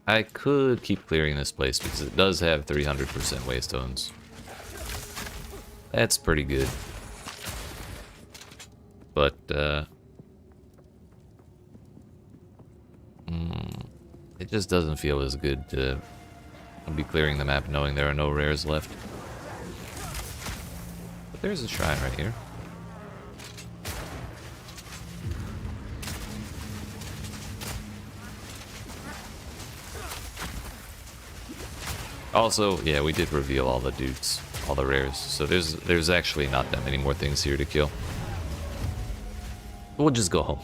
I could keep clearing this place because it does have 300% waystones. That's pretty good. But, it just doesn't feel as good to be clearing the map knowing there are no rares left. But there's a shrine right here. Also, yeah, we did reveal all the dudes, all the rares, so there's actually not that many more things here to kill. We'll just go home.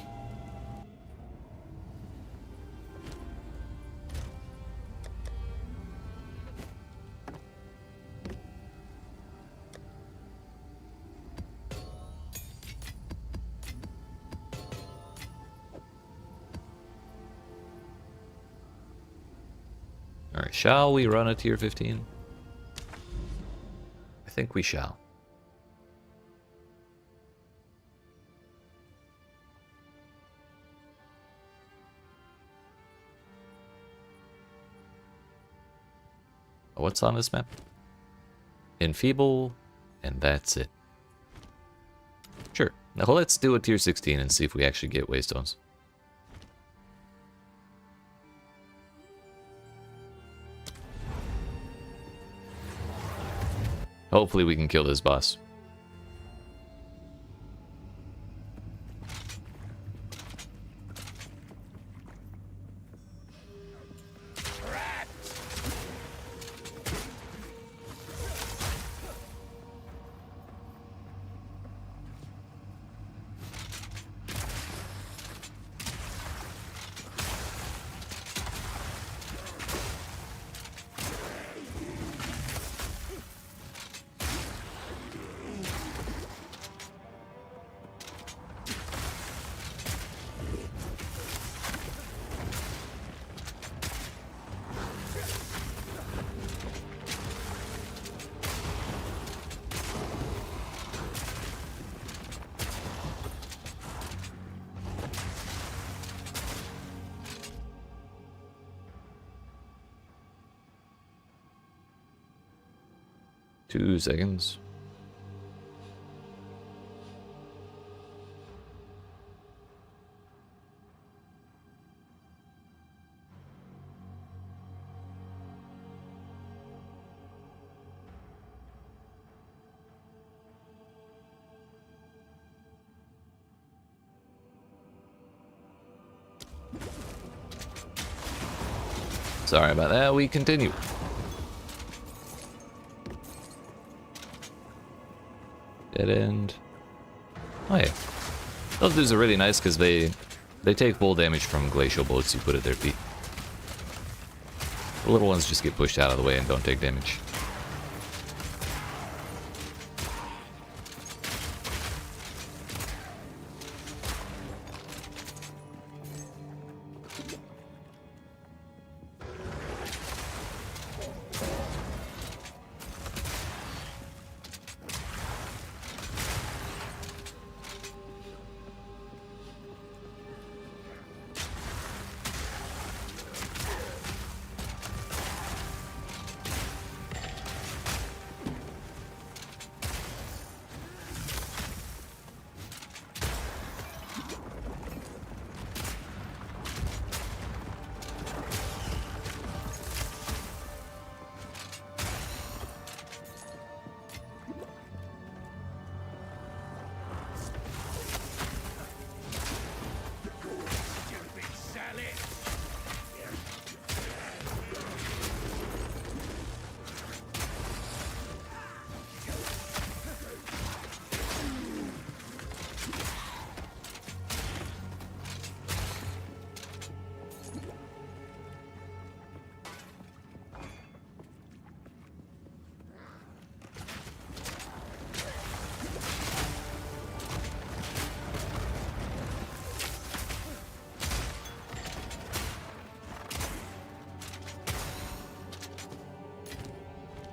Alright, shall we run a tier 15? I think we shall. What's on this map? Enfeeble, and that's it. Sure. Now let's do a tier 16 and see if we actually get waystones. Hopefully we can kill this boss. Two seconds. Sorry about that. We continue. Dead end. Oh yeah. Those dudes are really nice because they take full damage from glacial bullets you put at their feet. The little ones just get pushed out of the way and don't take damage.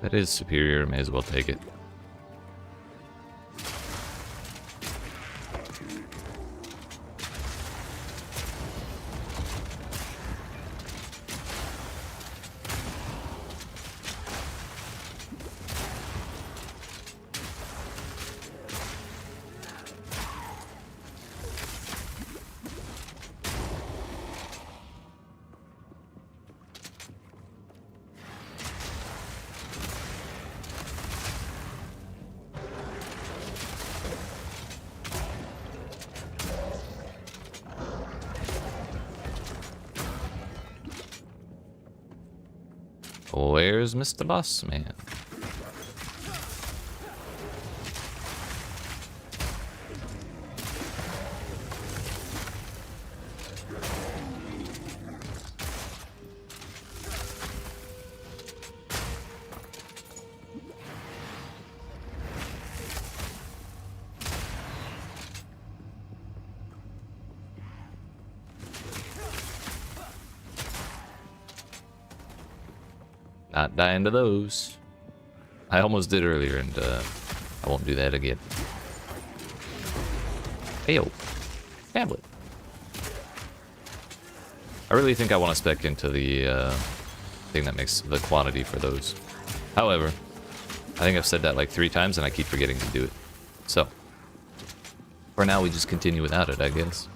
That is superior, may as well take it. Where's Mr. Boss Man? Not dying to those. I almost did earlier, and I won't do that again. Heyo. Tablet. I really think I want to spec into the thing that makes the quantity for those. However, I think I've said that like 3 times, and I keep forgetting to do it. So, for now, we just continue without it, I guess.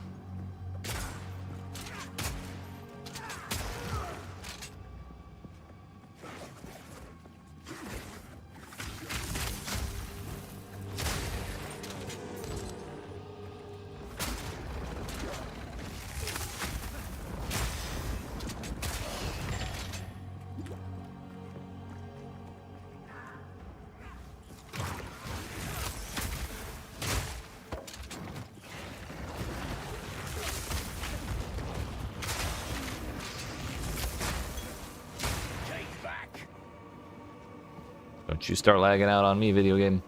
Don't you start lagging out on me, video game.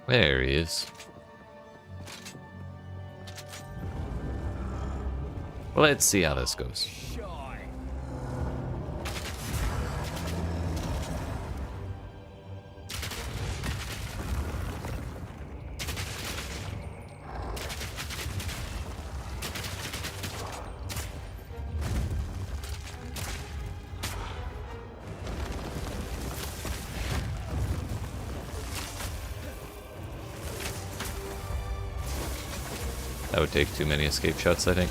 There he is. Well, let's see how this goes. That would take too many escape shots, I think.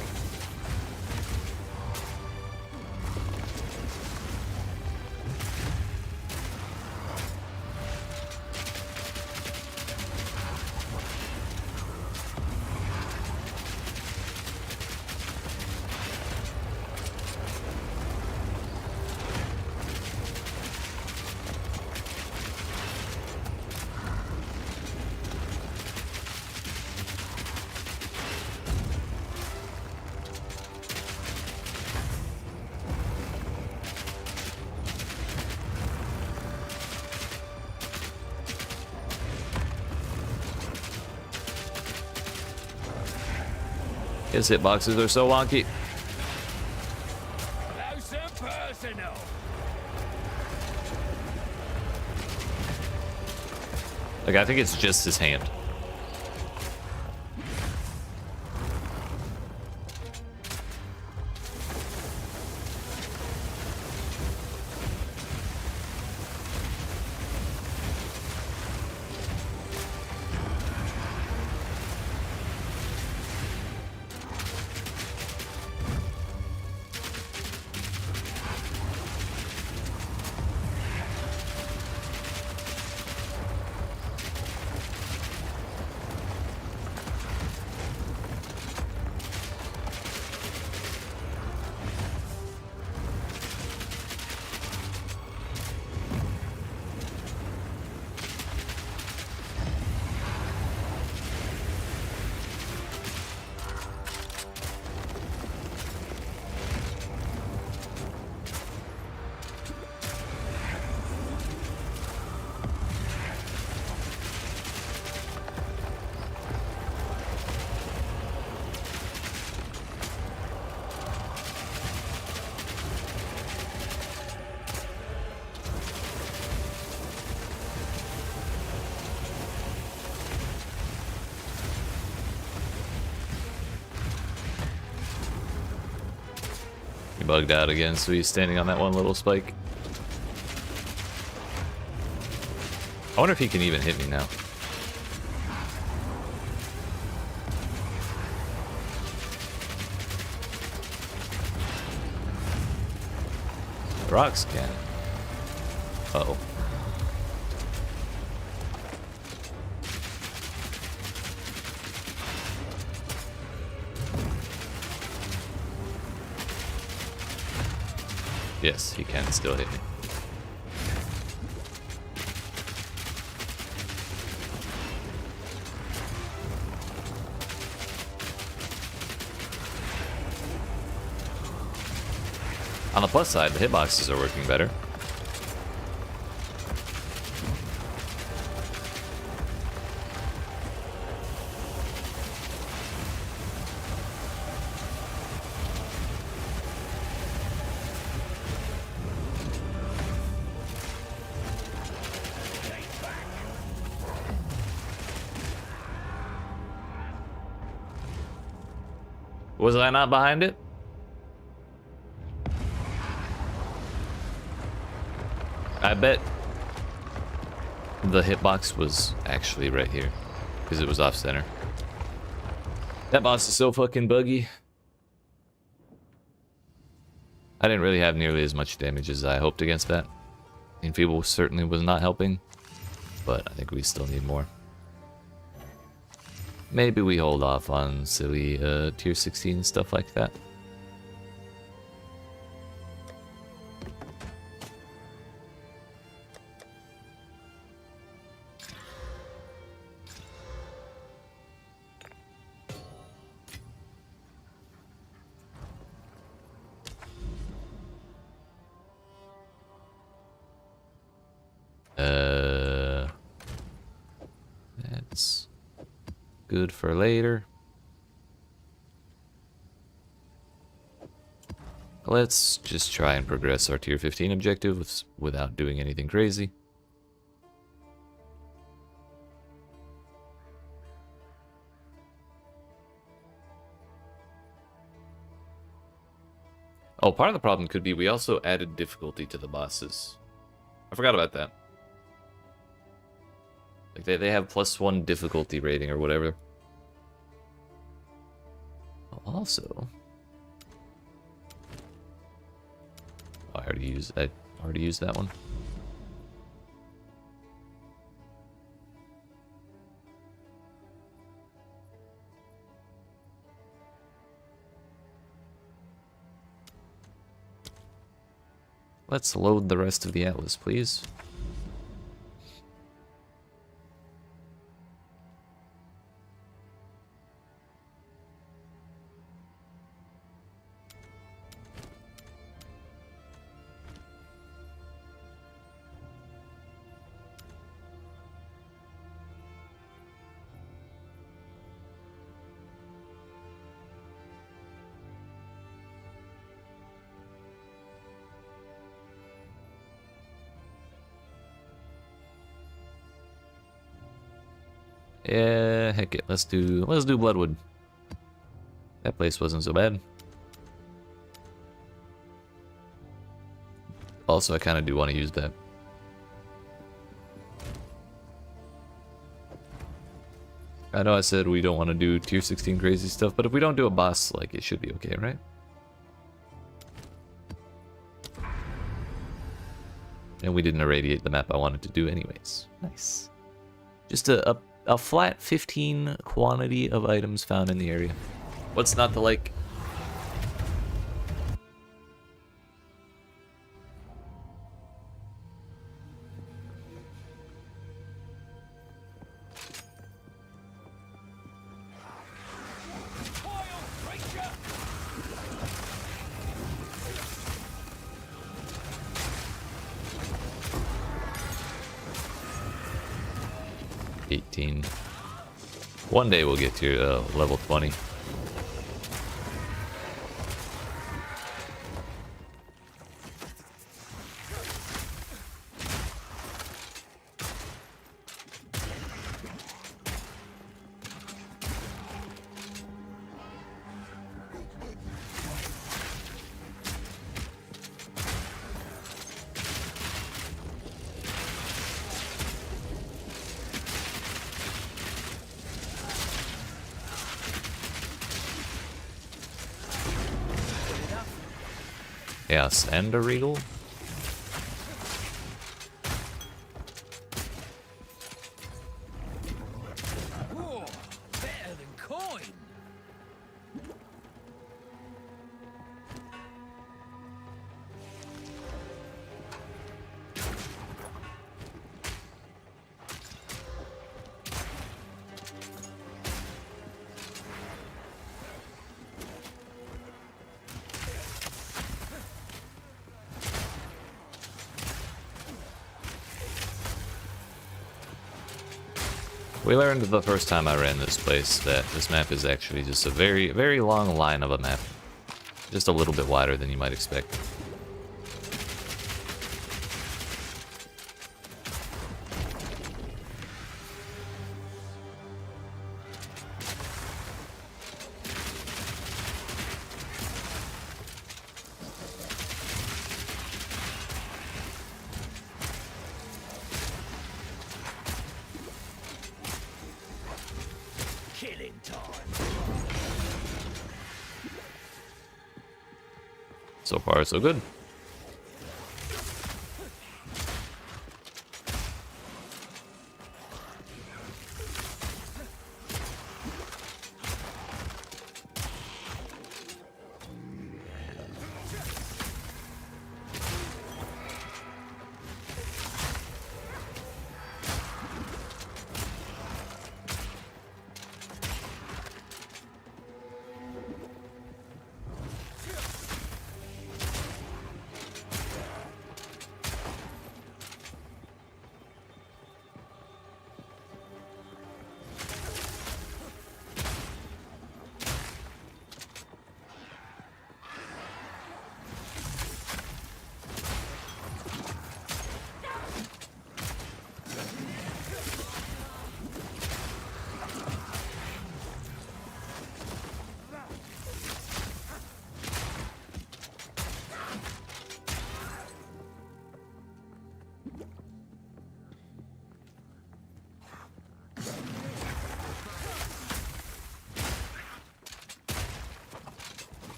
His hitboxes are so wonky. Close and personal. Like, I think it's just his hand. He bugged out again, so he's standing on that one little spike. I wonder if he can even hit me now. The rocks can. Uh-oh. Yes, he can still hit me. On the plus side, the hitboxes are working better. Was I not behind it? I bet the hitbox was actually right here because it was off center. That boss is so fucking buggy. I didn't really have nearly as much damage as I hoped against that. Enfeeble certainly was not helping, but I think we still need more. Maybe we hold off on silly tier 16 stuff like that. good for later. Let's just try and progress our tier 15 objective without doing anything crazy. Oh, part of the problem could be we also added difficulty to the bosses. I forgot about that. Like they have +1 difficulty rating or whatever. Also, I already used that one. Let's load the rest of the atlas, please. Yeah, heck it. Let's do Bloodwood. That place wasn't so bad. Also, I kind of do want to use that. I know I said we don't want to do tier 16 crazy stuff, but if we don't do a boss, like, it should be okay, right? And we didn't irradiate the map I wanted to do anyways. Nice. Just a flat 15 quantity of items found in the area. What's not to like? One day we'll get to level 20. Yes, and a regal. Whoa, better than coin. We learned the first time I ran this place that this map is actually just a very, very long line of a map. Just a little bit wider than you might expect. Killing time. So far, so good.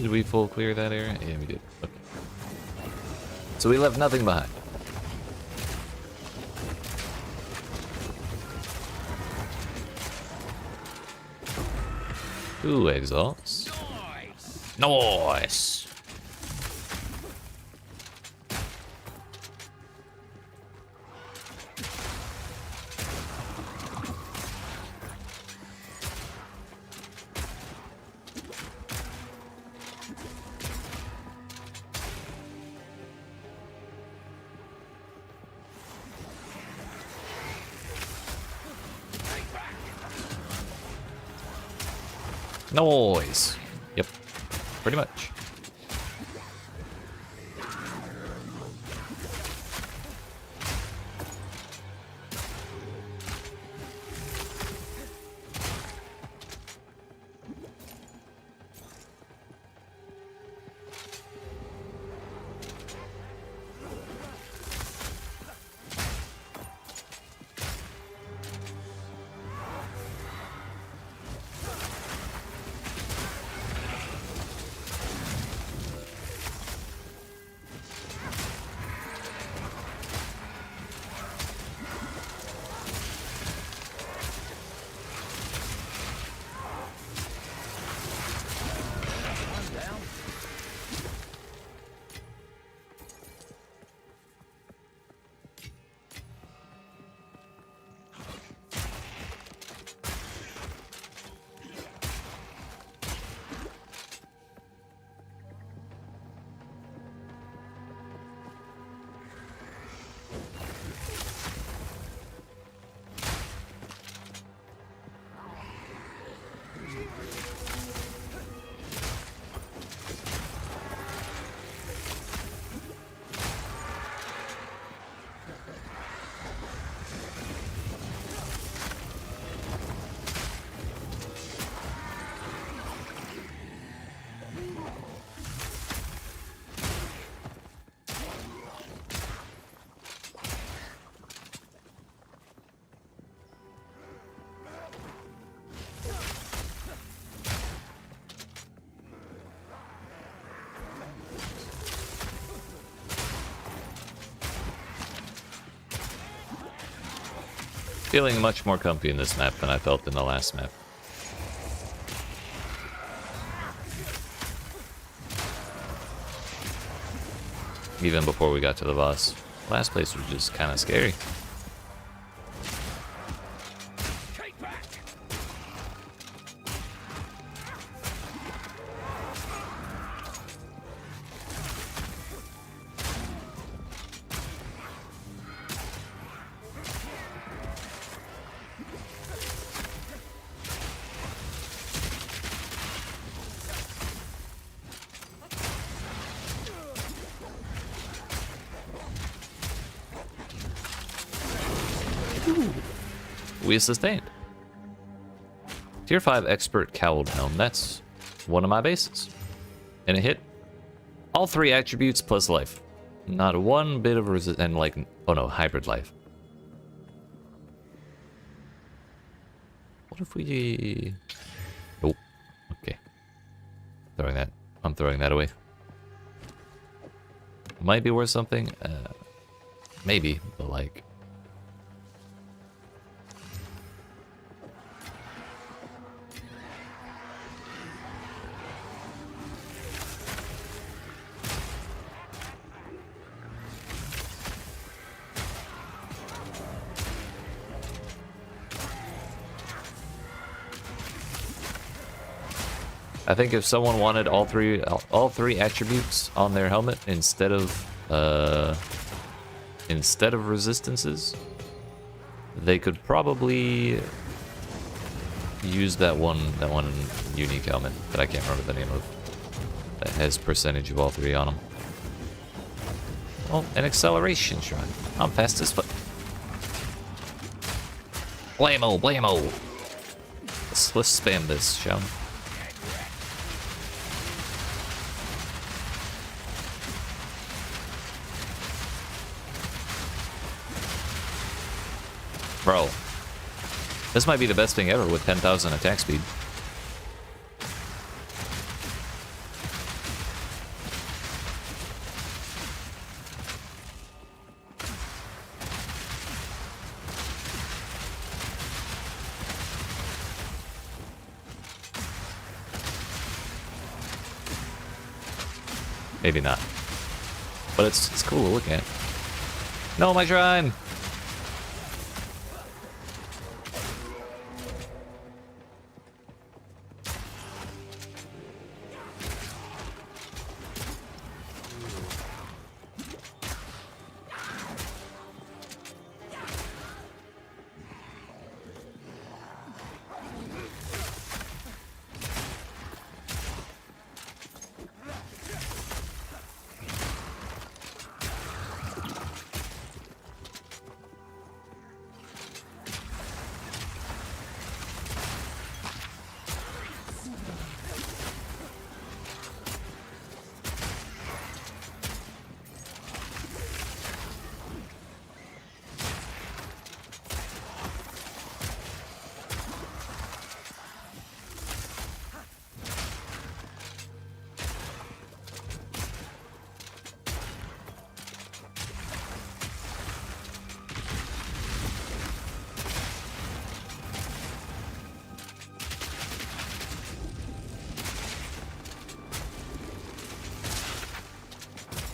Did we full clear that area? Yeah, we did. Okay. So we left nothing behind. Two exiles. Nice! Noise. Yep. Pretty much. Feeling much more comfy in this map than I felt in the last map. Even before we got to the boss. Last place was just kind of scary. We sustained. Tier 5 Expert Cowled Helm. That's one of my bases. And it hit all 3 attributes plus life. Not one bit of resist, and like, oh no, hybrid life. What if we... Nope. Okay. I'm throwing that away. Might be worth something. Maybe, but like... I think if someone wanted all three attributes on their helmet instead of resistances, they could probably use that one unique helmet that I can't remember the name of, that has percentage of all 3 on them. Oh, an acceleration shrine. I'm fast as fuck. Blammo, blammo. Let's spam this, shall we? Bro, this might be the best thing ever with 10,000 attack speed. Maybe not. But it's cool to look at. No, my shrine!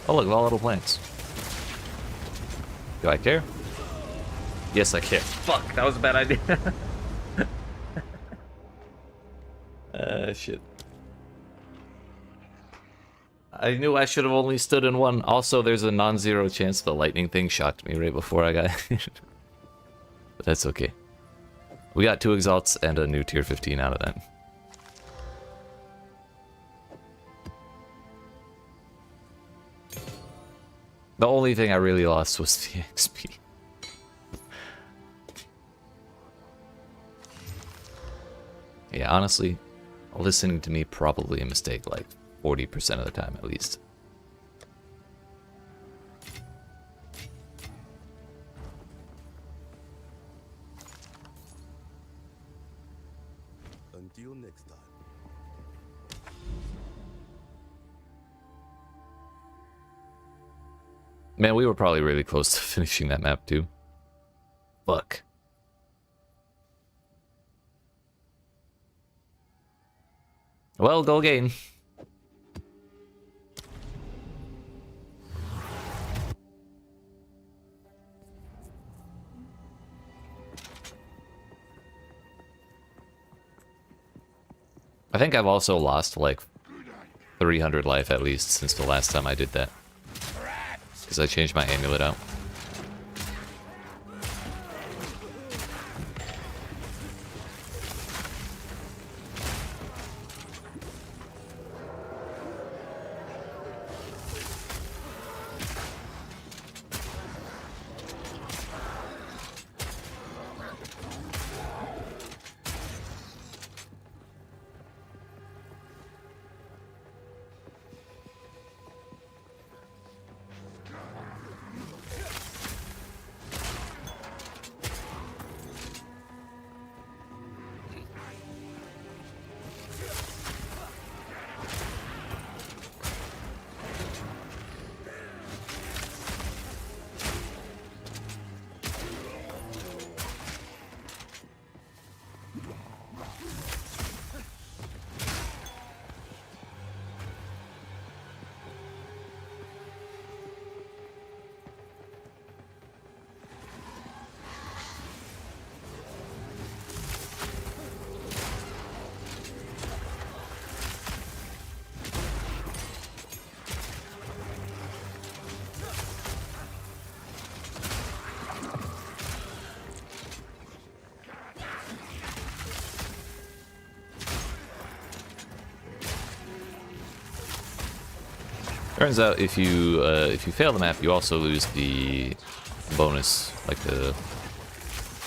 Oh look, volatile plants. Do I care? Yes, I care. Fuck, that was a bad idea. Shit. I knew I should have only stood in one. Also, there's a non-zero chance the lightning thing shocked me right before I got hit. But that's okay. We got 2 exalts and a new tier 15 out of that. The only thing I really lost was the XP. Yeah, honestly, listening to me probably a mistake like 40% of the time at least. Until next time. Man, we were probably really close to finishing that map too. Fuck. Well, go again. I think I've also lost like 300 life at least since the last time I did that. Because I changed my amulet out. Turns out if you fail the map, you also lose the bonus, like the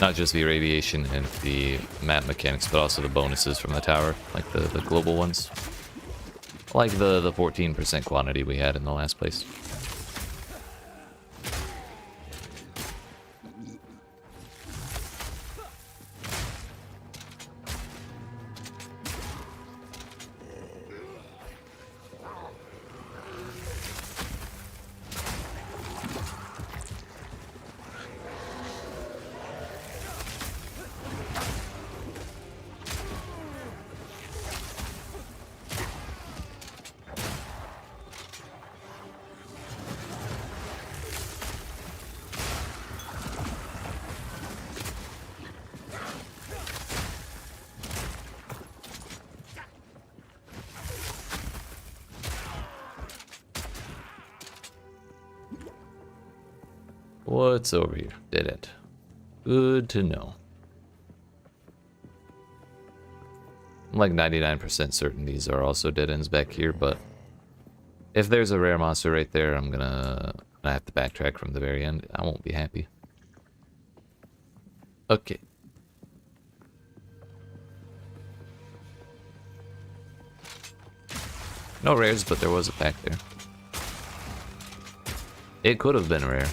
not just the irradiation and the map mechanics, but also the bonuses from the tower, like the global ones, like the 14% quantity we had in the last place. What's over here? Dead end. Good to know. I'm like 99% certain these are also dead ends back here, but if there's a rare monster right there, I'm gonna have to backtrack from the very end. I won't be happy. Okay. No rares, but there was a pack there. It could have been rare.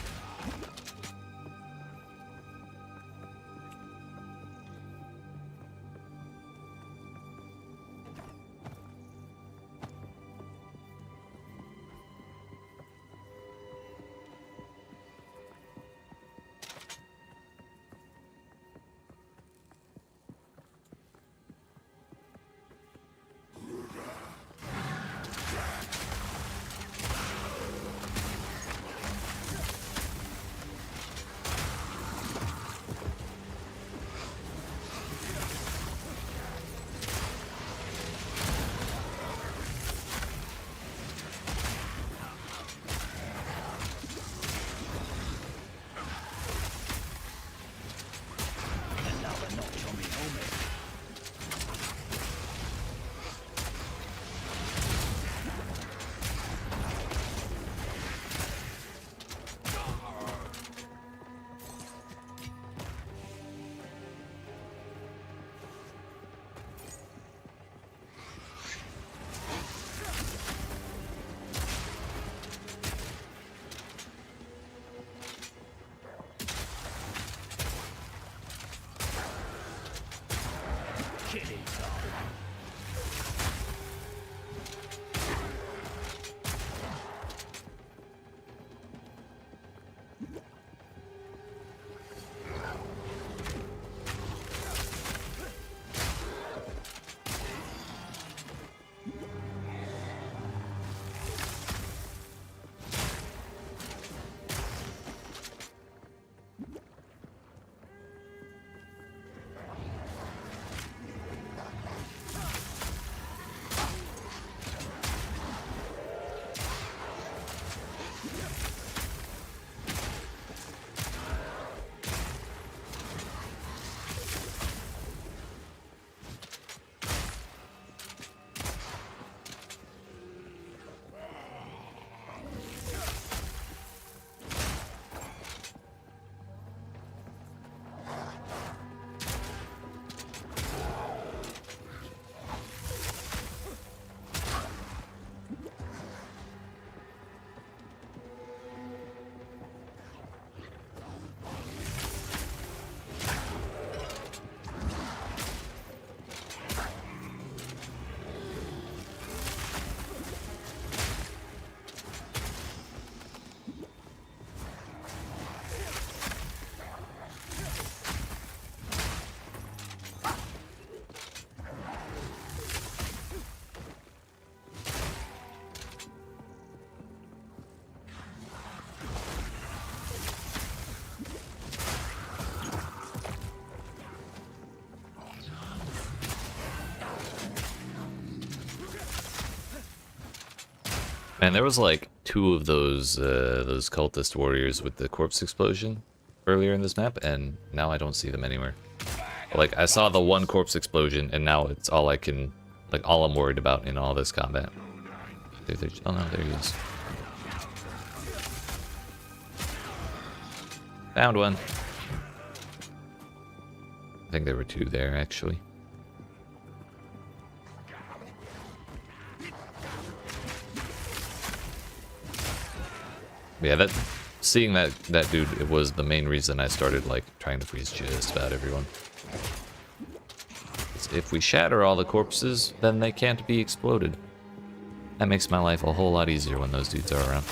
Man, there was like two of those cultist warriors with the corpse explosion earlier in this map, and now I don't see them anywhere. Like, I saw the one corpse explosion, and now it's all I can, like, all I'm worried about in all this combat. Oh no, there he is. Found one. I think there were two there, actually. Yeah, seeing that dude, it was the main reason I started, like, trying to freeze just about everyone. If we shatter all the corpses, then they can't be exploded. That makes my life a whole lot easier when those dudes are around.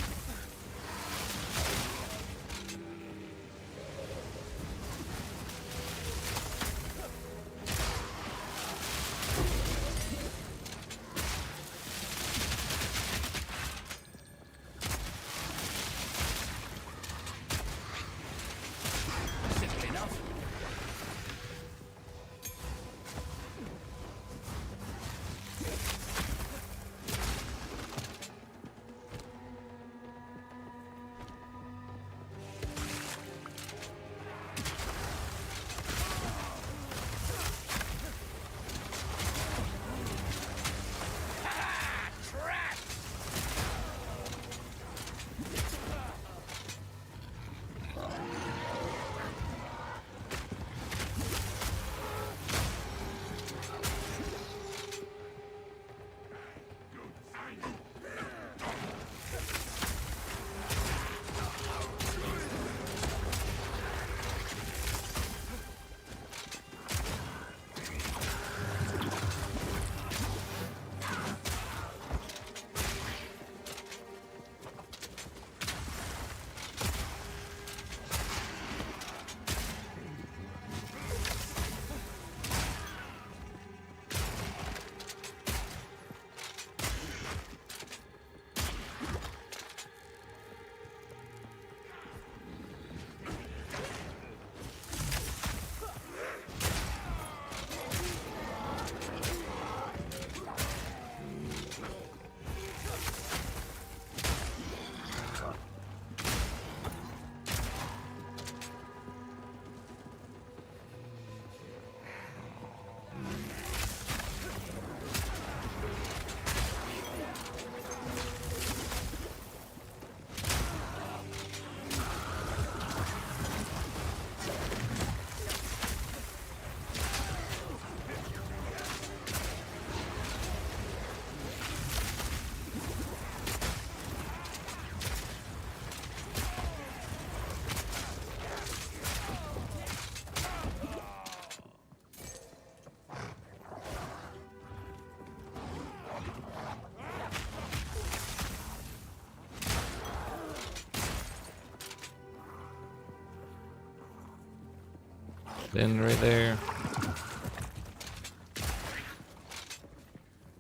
in right there.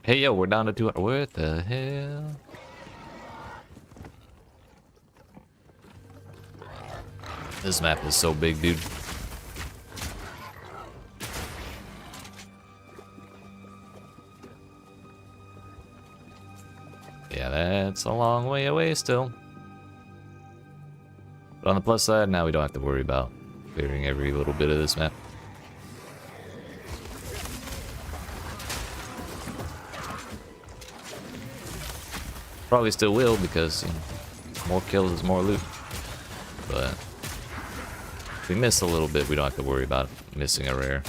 Hey, yo, we're down to 200. What the hell? This map is so big, dude. Yeah, that's a long way away still. But on the plus side, now we don't have to worry about clearing every little bit of this map. Probably still will because, you know, more kills is more loot. But if we miss a little bit, we don't have to worry about missing a rare.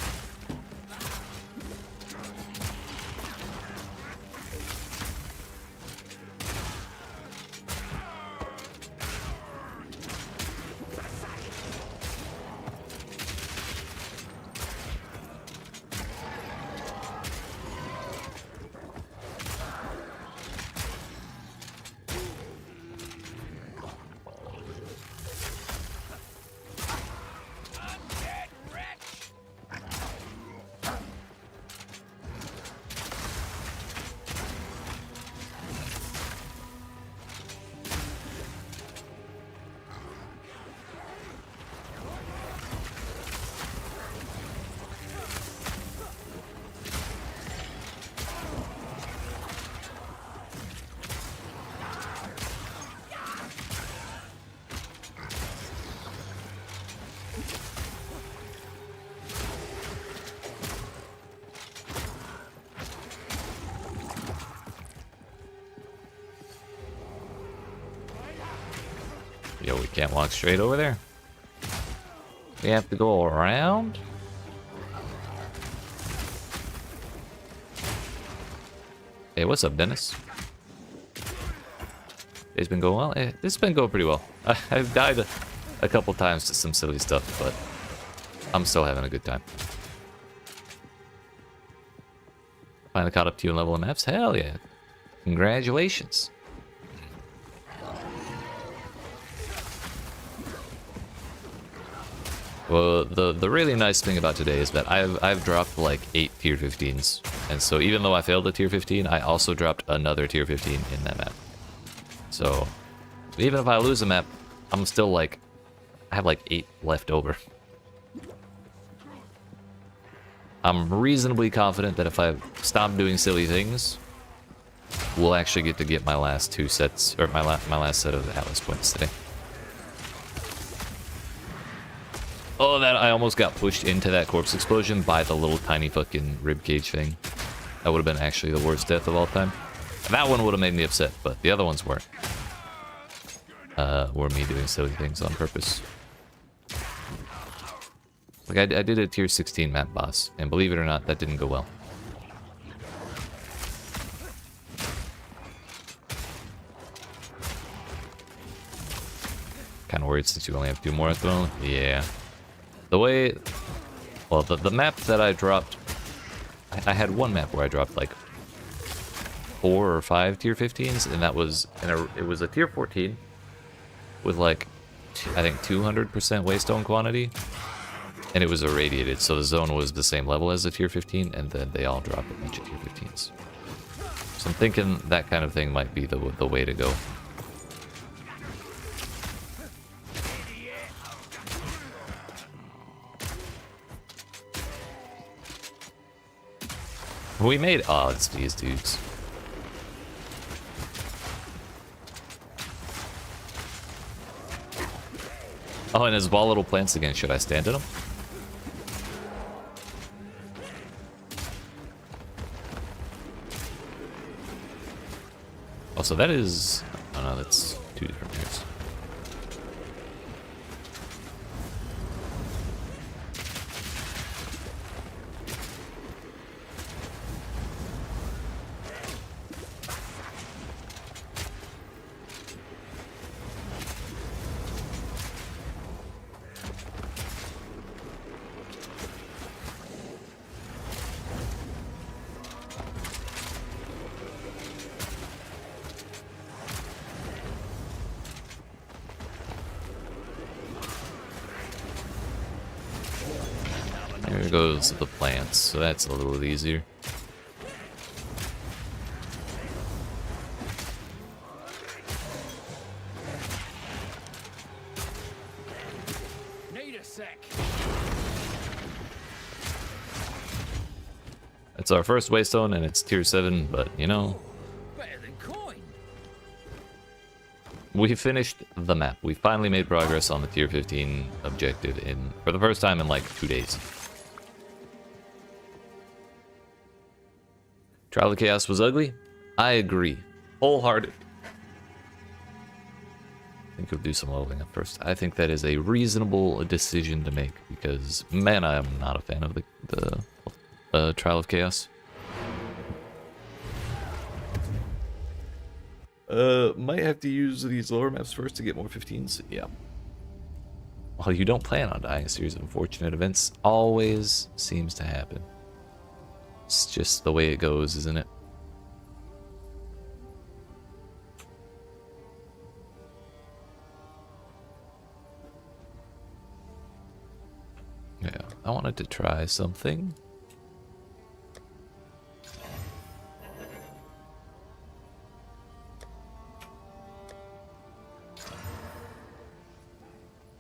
Yo, we can't walk straight over there. We have to go around? Hey, what's up, Dennis? It's been going well? It's been going pretty well. I've died a couple times to some silly stuff, but I'm still having a good time. Finally caught up to you in level of maps? Hell yeah. Congratulations. Well, the really nice thing about today is that I've dropped like 8 tier 15s, and so even though I failed a tier 15, I also dropped another tier 15 in that map. So even if I lose a map, I'm still like, I have like 8 left over. I'm reasonably confident that if I stop doing silly things, we'll actually get my last 2 sets, or my last set of Atlas points today. Oh, that I almost got pushed into that corpse explosion by the little tiny fucking ribcage thing. That would have been actually the worst death of all time. That one would have made me upset, but the other ones weren't. Were me doing silly things on purpose. Like, I did a tier 16 map boss, and believe it or not, that didn't go well. Kind of worried since you only have 2 more at the moment. Yeah. The way, well, the map that I dropped, I had one map where I dropped like 4 or 5 tier 15s, and that was, it was a tier 14 with like, I think 200% waystone quantity, and it was irradiated, so the zone was the same level as the tier 15, and then they all dropped a bunch of tier 15s. So I'm thinking that kind of thing might be the way to go. We made odds, these dudes. Oh, and there's volatile plants again. Should I stand in them? Oh, so that is... Oh no, that's 2 different pairs. goes the plants, so that's a little easier. Need a sec. It's our first waystone and it's tier 7, but you know, Better than coin. we finished the map. We finally made progress on the tier 15 objective for the first time in like 2 days. Trial of Chaos was ugly. I agree. Wholehearted. I think we'll do some leveling up first. I think that is a reasonable decision to make because, man, I am not a fan of the Trial of Chaos. Might have to use these lower maps first to get more 15s. Yeah. Well, you don't plan on dying. A series of unfortunate events always seems to happen. It's just the way it goes, isn't it? Yeah, I wanted to try something.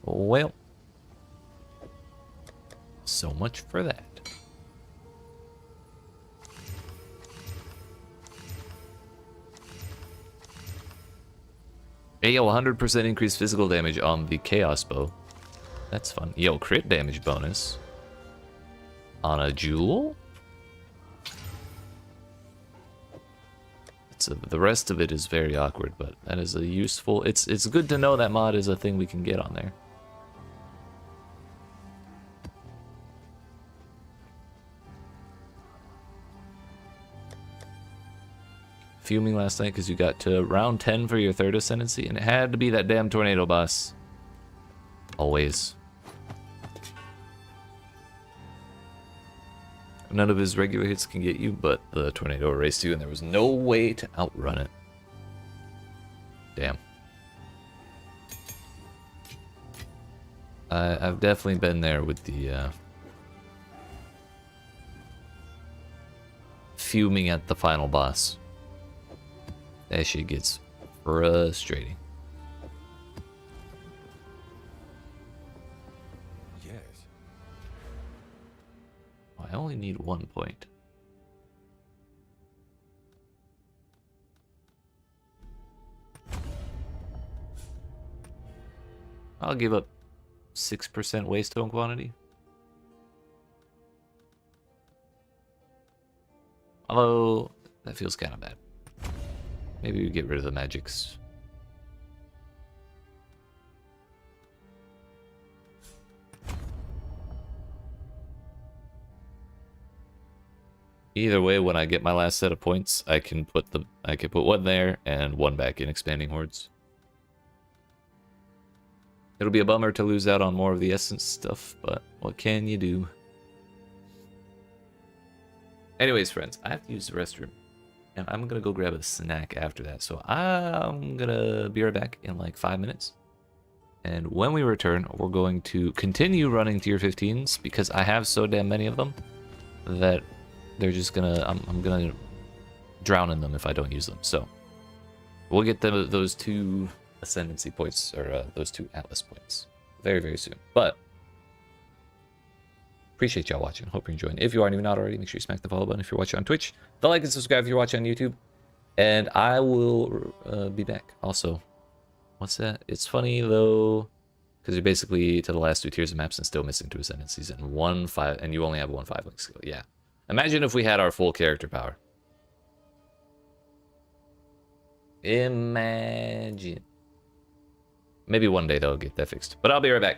Well, so much for that. Yo, 100% increased physical damage on the Chaos Bow. That's fun. Yo, crit damage bonus on a jewel? The rest of it is very awkward, but that is a useful... It's good to know that mod is a thing we can get on there. Fuming last night because you got to round 10 for your third ascendancy, and it had to be that damn tornado boss. Always. None of his regular hits can get you, but the tornado erased you, and there was no way to outrun it. Damn. I've definitely been there with the fuming at the final boss. That shit gets frustrating. Yes. I only need 1 point. I'll give up 6% waystone quantity. Although, that feels kind of bad. Maybe we get rid of the magics. Either way, when I get my last set of points, I can put one there and one back in expanding hordes. It'll be a bummer to lose out on more of the essence stuff, but what can you do? Anyways, friends, I have to use the restroom, and I'm gonna go grab a snack after that. So I'm gonna be right back in like 5 minutes. And when we return, we're going to continue running tier 15s because I have so damn many of them that they're just gonna, I'm gonna drown in them if I don't use them. So we'll get those 2 ascendancy points, or those 2 atlas points very, very soon. But appreciate y'all watching. Hope you're enjoying. If you aren't even out already, make sure you smack the follow button if you're watching on Twitch. The like and subscribe if you're watching on YouTube. And I will be back. Also, what's that? It's funny though, because you're basically to the last 2 tiers of maps and still missing 2 ascendancies and you only have 1 5-link skill. Yeah. Imagine if we had our full character power. Imagine. Maybe one day they'll get that fixed. But I'll be right back.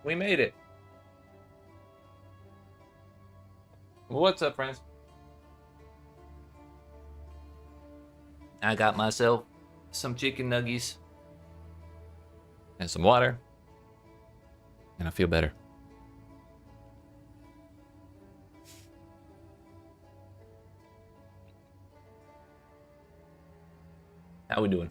We made it. What's up, friends? I got myself some chicken nuggies and some water, and I feel better. How we doing?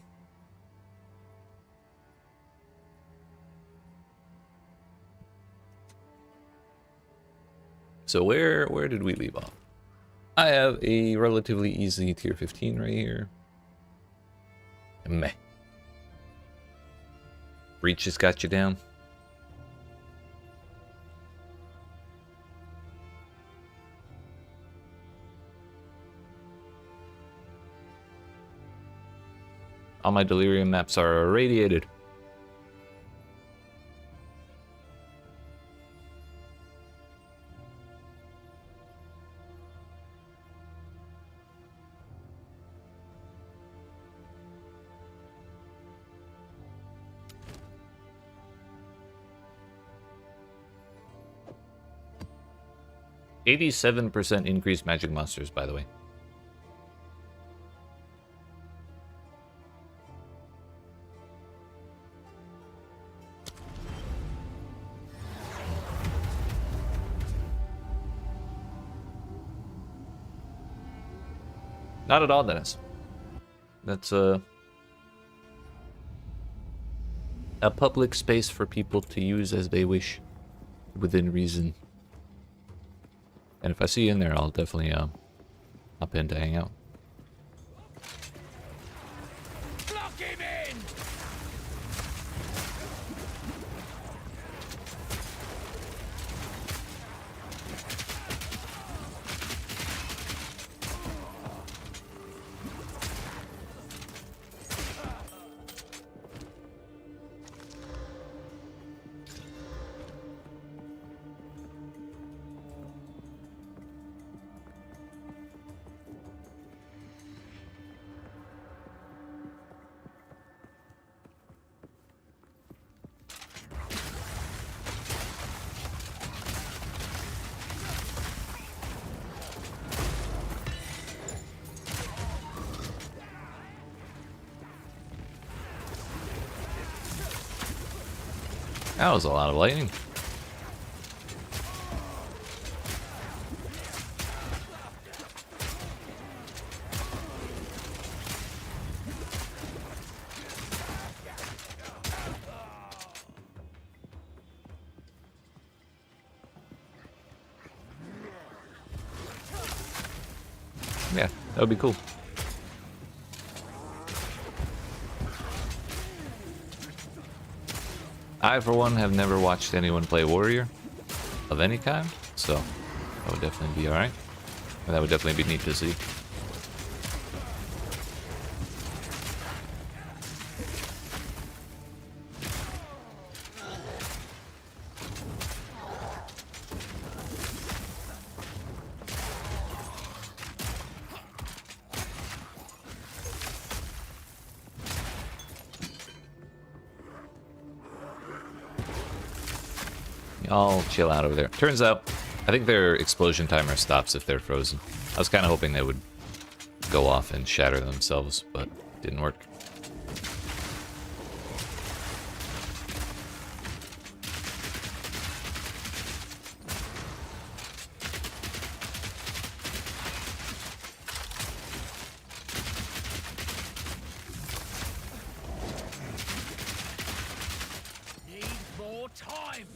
So where did we leave off? I have a relatively easy tier 15 right here. Meh. Reach has got you down. All my delirium maps are irradiated. %87 increased magic monsters, by the way. Not at all, Dennis. That's a public space for people to use as they wish, within reason. And if I see you in there, I'll definitely hop in to hang out. Block him in! That was a lot of lightning. Yeah, that would be cool. I, for one, have never watched anyone play Warrior of any kind, so that would definitely be alright. And that would definitely be neat to see. I'll chill out over there. Turns out, I think their explosion timer stops if they're frozen. I was kind of hoping they would go off and shatter themselves, but it didn't work. Need more time!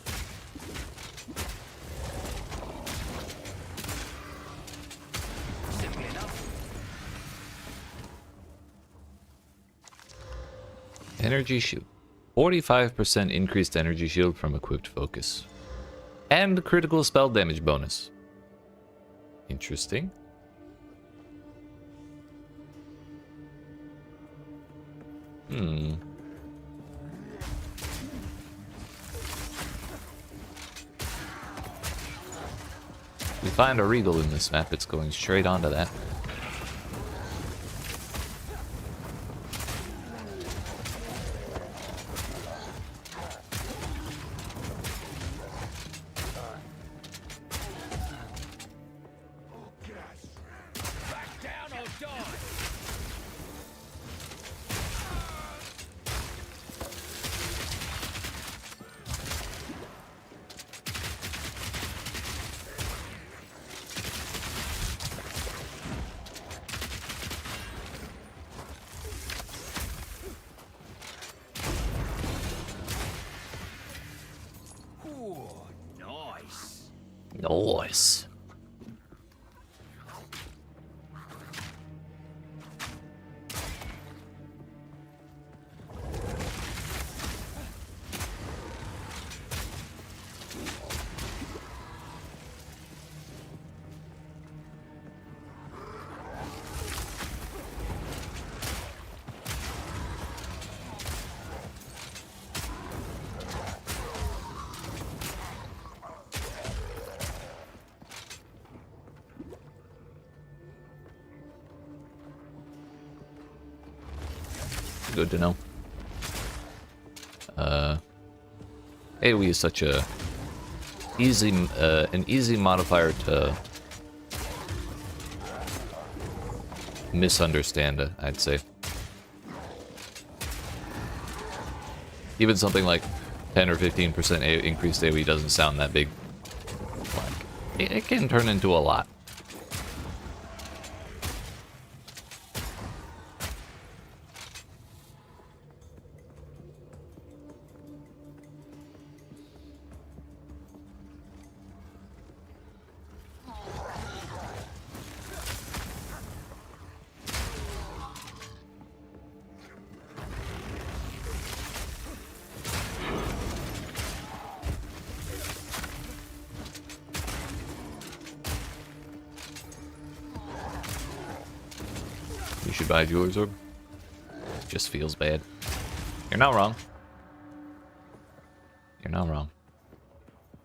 Simply enough. Energy shield. 45% increased energy shield from equipped focus. And critical spell damage bonus. Interesting. We find a Regal in this map, it's going straight onto that. Nice. Good to know. AoE is such a easy, an easy modifier to misunderstand, I'd say. Even something like 10 or 15% increased AoE doesn't sound that big. Like, it can turn into a lot. You should buy Jeweler's Orb. Just feels bad. You're not wrong. You're not wrong.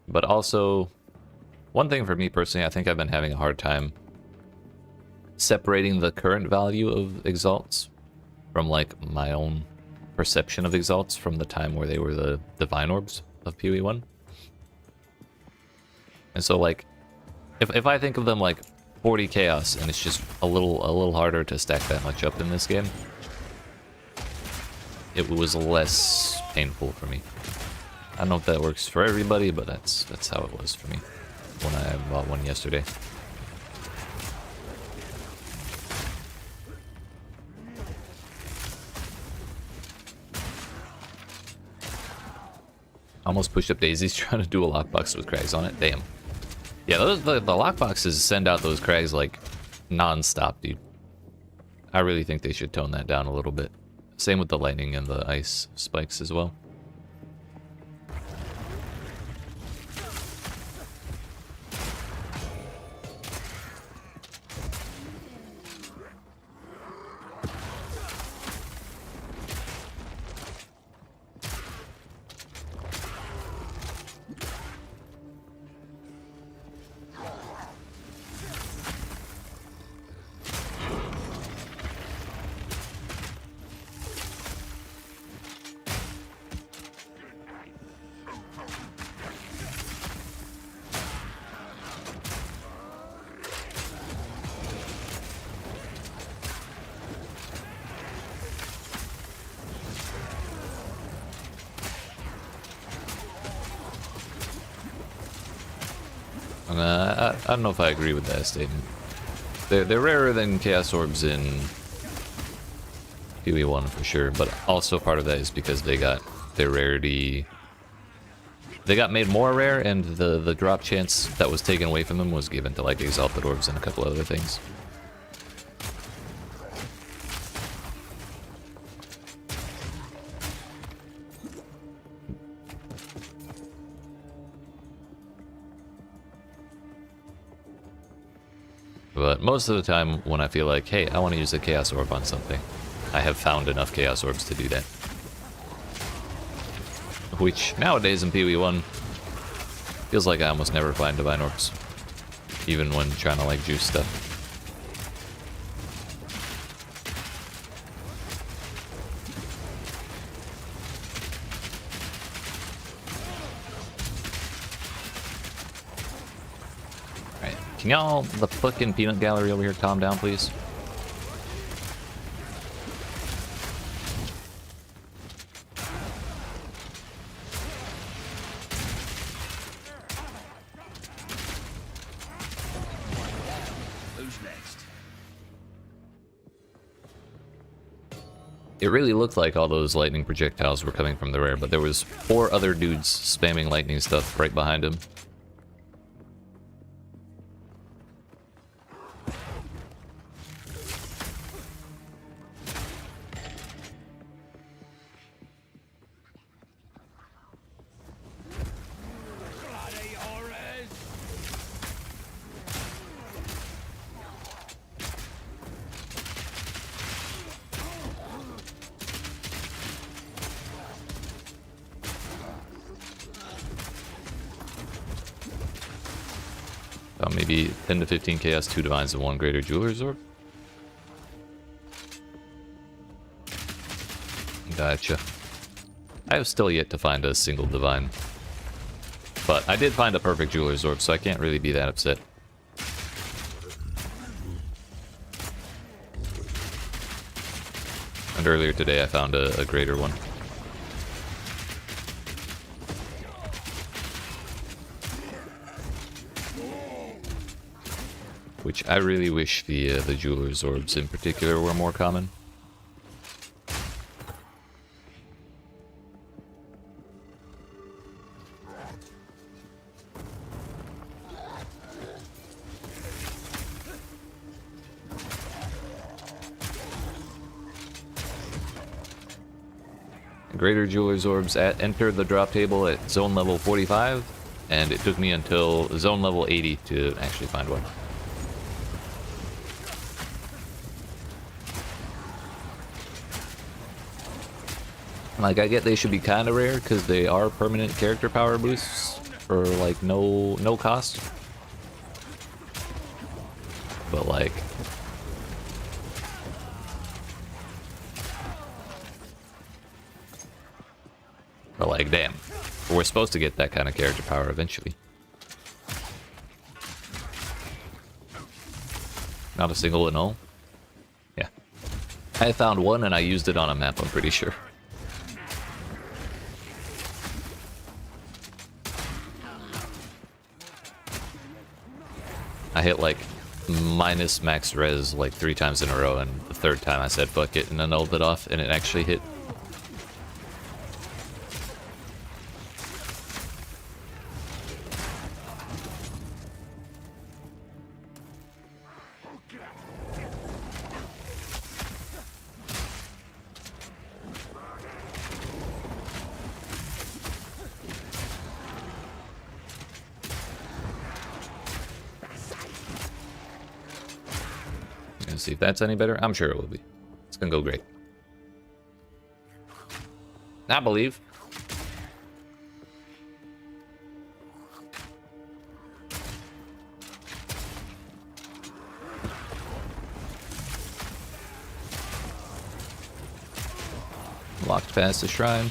But also, one thing for me personally, I think I've been having a hard time separating the current value of Exalts from like my own perception of Exalts from the time where they were the Divine Orbs of PoE1. And so like, if I think of them like 40 chaos, and it's just a little harder to stack that much up in this game, it was less painful for me. I don't know if that works for everybody, but that's how it was for me when I bought one yesterday. Almost pushed up daisies trying to do a lockbox with crags on it. Damn. Yeah, the lockboxes send out those crags like non-stop, dude. I really think they should tone that down a little bit. Same with the lightning and the ice spikes as well. I don't know if I agree with that statement. They're rarer than Chaos Orbs in PoE1 for sure, but also part of that is because they got their rarity. They got made more rare, and the drop chance that was taken away from them was given to like Exalted Orbs and a couple other things. But most of the time, when I feel like, hey, I want to use a Chaos Orb on something, I have found enough Chaos Orbs to do that. Which, nowadays in PoE1, feels like I almost never find Divine Orbs. Even when trying to, like, juice stuff. Can y'all, the fucking peanut gallery over here, calm down, please? Who's next? It really looked like all those lightning projectiles were coming from the rear, but there was 4 other dudes spamming lightning stuff right behind him. Maybe 10 to 15 chaos, 2 divines, and 1 greater jeweler's orb. Gotcha. I have still yet to find a single divine. But I did find a perfect jeweler's orb, so I can't really be that upset. And earlier today I found a greater one. Which I really wish the jeweler's orbs in particular were more common. Greater jeweler's orbs entered the drop table at zone level 45, and it took me until zone level 80 to actually find one. Like, I get they should be kind of rare because they are permanent character power boosts for like no cost. But like, damn, we're supposed to get that kind of character power eventually. Not a single and all. Yeah, I found one and I used it on a map, I'm pretty sure. I hit like minus max res like 3 times in a row, and the 3rd time I said fuck it and annulled it off, and it actually hit. See if that's any better. I'm sure it will be. It's gonna go great. I believe. Walked past the shrine.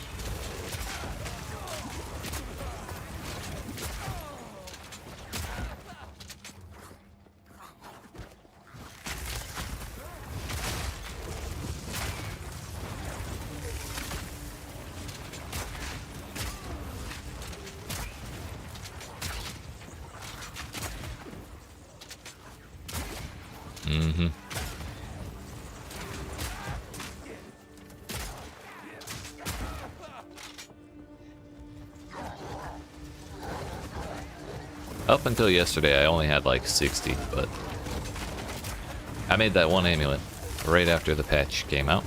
Up until yesterday, I only had like 60, but I made that one amulet right after the patch came out.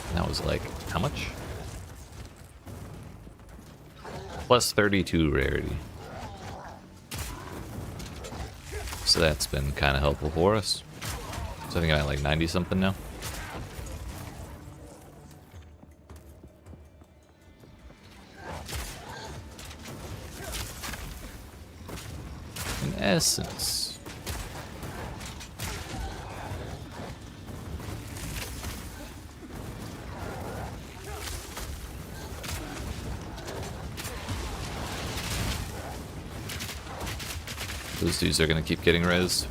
And that was like, how much? Plus 32 rarity. So that's been kind of helpful for us. So I think I'm at like 90 something now. Essence. Those dudes are gonna keep getting res.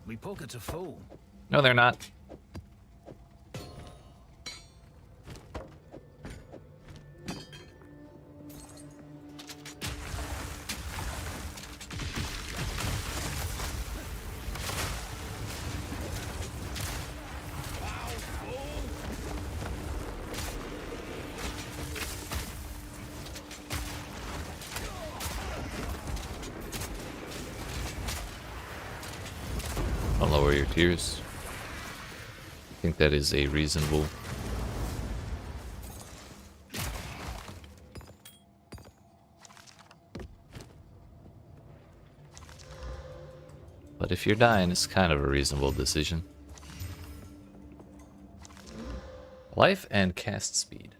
We pockets are full. No, they're not. Warrior tiers. I think that is a reasonable. But if you're dying, it's kind of a reasonable decision. Life and cast speed.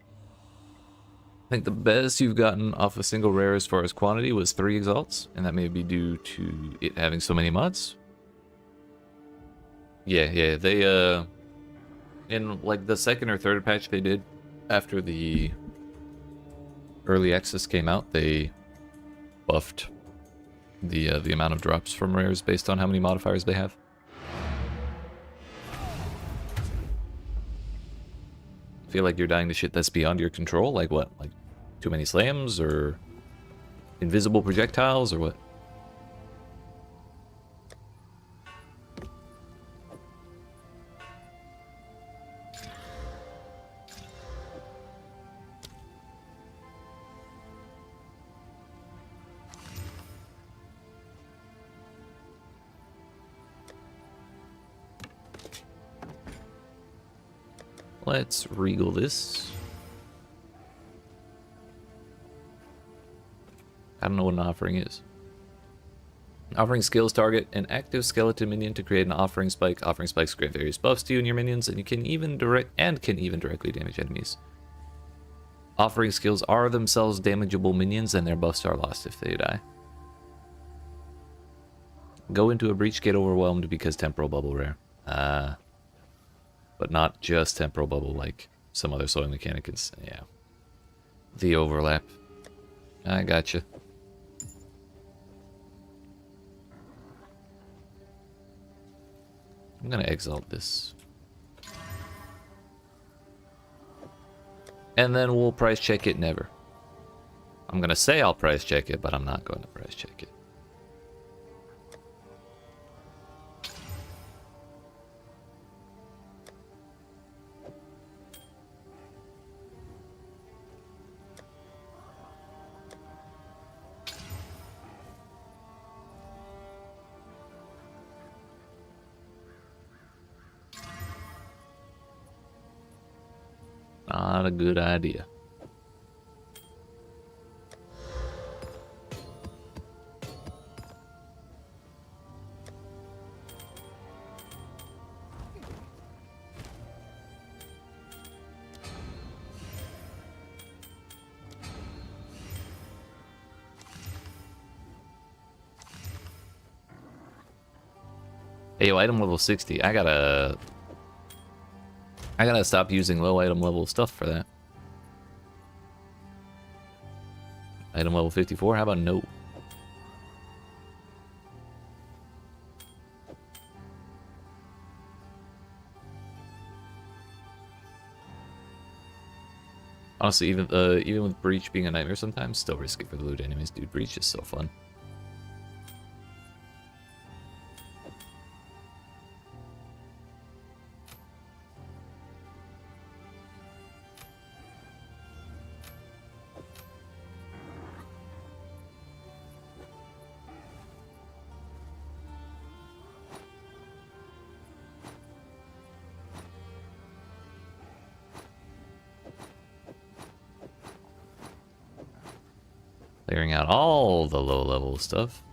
I think the best you've gotten off a single rare as far as quantity was 3 exalts, and that may be due to it having so many mods. Yeah, they in like the second or third patch they did after the early access came out, they buffed the amount of drops from rares based on how many modifiers they have. Feel like you're dying to shit that's beyond your control? Like what? Like too many slams or invisible projectiles or what? Let's regal this. I don't know what an offering is. Offering skills target an active skeleton minion to create an offering spike. Offering spikes grant various buffs to you and your minions, and you can even directly damage enemies. Offering skills are themselves damageable minions, and their buffs are lost if they die. Go into a breach, get overwhelmed because temporal bubble rare. But not just temporal bubble like some other sewing mechanic is. Yeah. The overlap. I gotcha. I'm gonna exalt this. And then we'll price check it never. I'm gonna say I'll price check it, but I'm not going to price check it. Not a good idea. Hey, yo, item level 60. I gotta stop using low item level stuff for that. Item level 54, how about no? Honestly, even with Breach being a nightmare sometimes, still risky for the loot enemies. Dude, Breach is so fun. Clearing out all the low level stuff.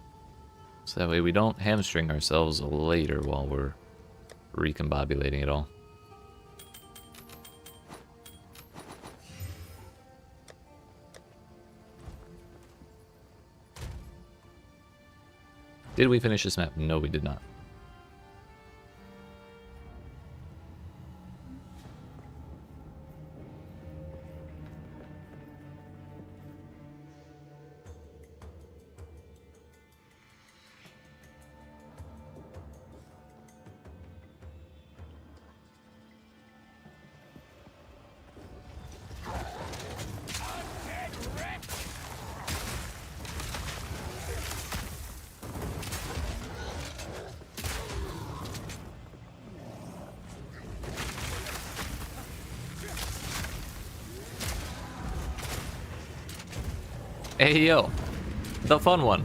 So that way we don't hamstring ourselves later while we're recombobulating it all. Did we finish this map? No, we did not. Hey yo, the fun one.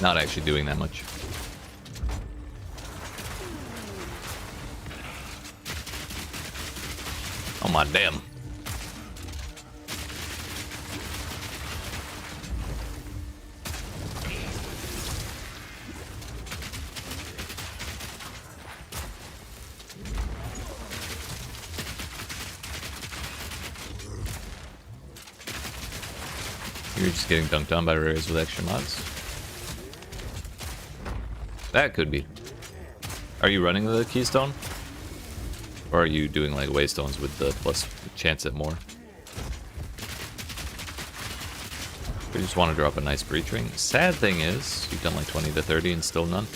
Not actually doing that much. Oh my damn. You're just getting dunked on by rares with extra mods. That could be. Are you running the keystone? Or are you doing like waystones with the plus chance at more? We just want to drop a nice breach ring. Sad thing is, you've done like 20 to 30 and still none.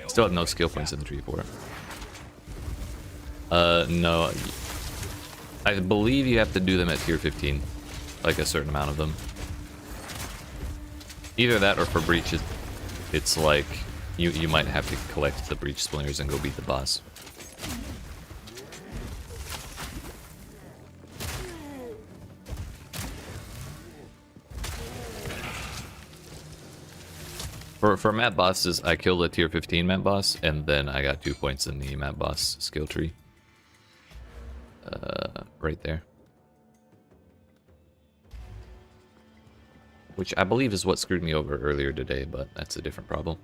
Still have no skill points in the tree for it. No. I believe you have to do them at tier 15. Like a certain amount of them. Either that or for breaches, it's like you might have to collect the breach splinters and go beat the boss. For map bosses, I killed a tier 15 map boss, and then I got 2 points in the map boss skill tree. Right there. Which I believe is what screwed me over earlier today, but that's a different problem.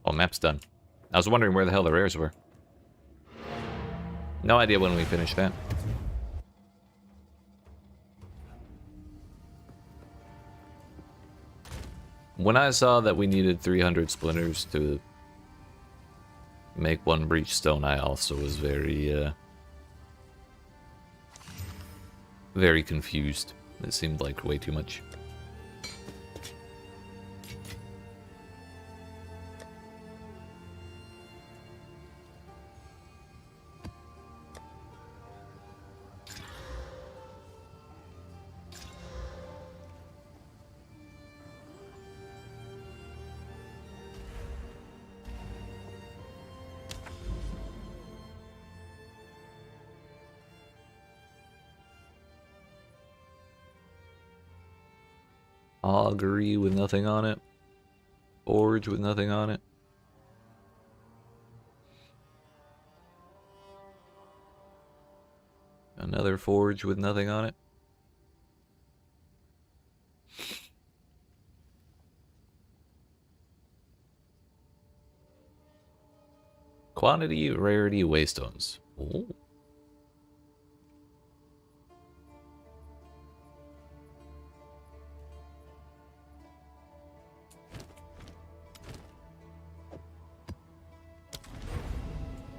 Oh, map's done. I was wondering where the hell the rares were. No idea when we finish that. When I saw that we needed 300 splinters to make one breach stone, I also was very confused. It seemed like way too much. Augury with nothing on it. Forge with nothing on it. Another forge with nothing on it. Quantity, rarity, waystones. Ooh.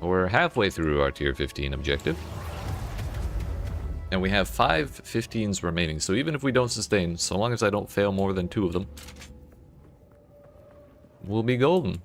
We're halfway through our tier 15 objective. And we have 5 15s remaining, so even if we don't sustain, so long as I don't fail more than 2 of them, we'll be golden.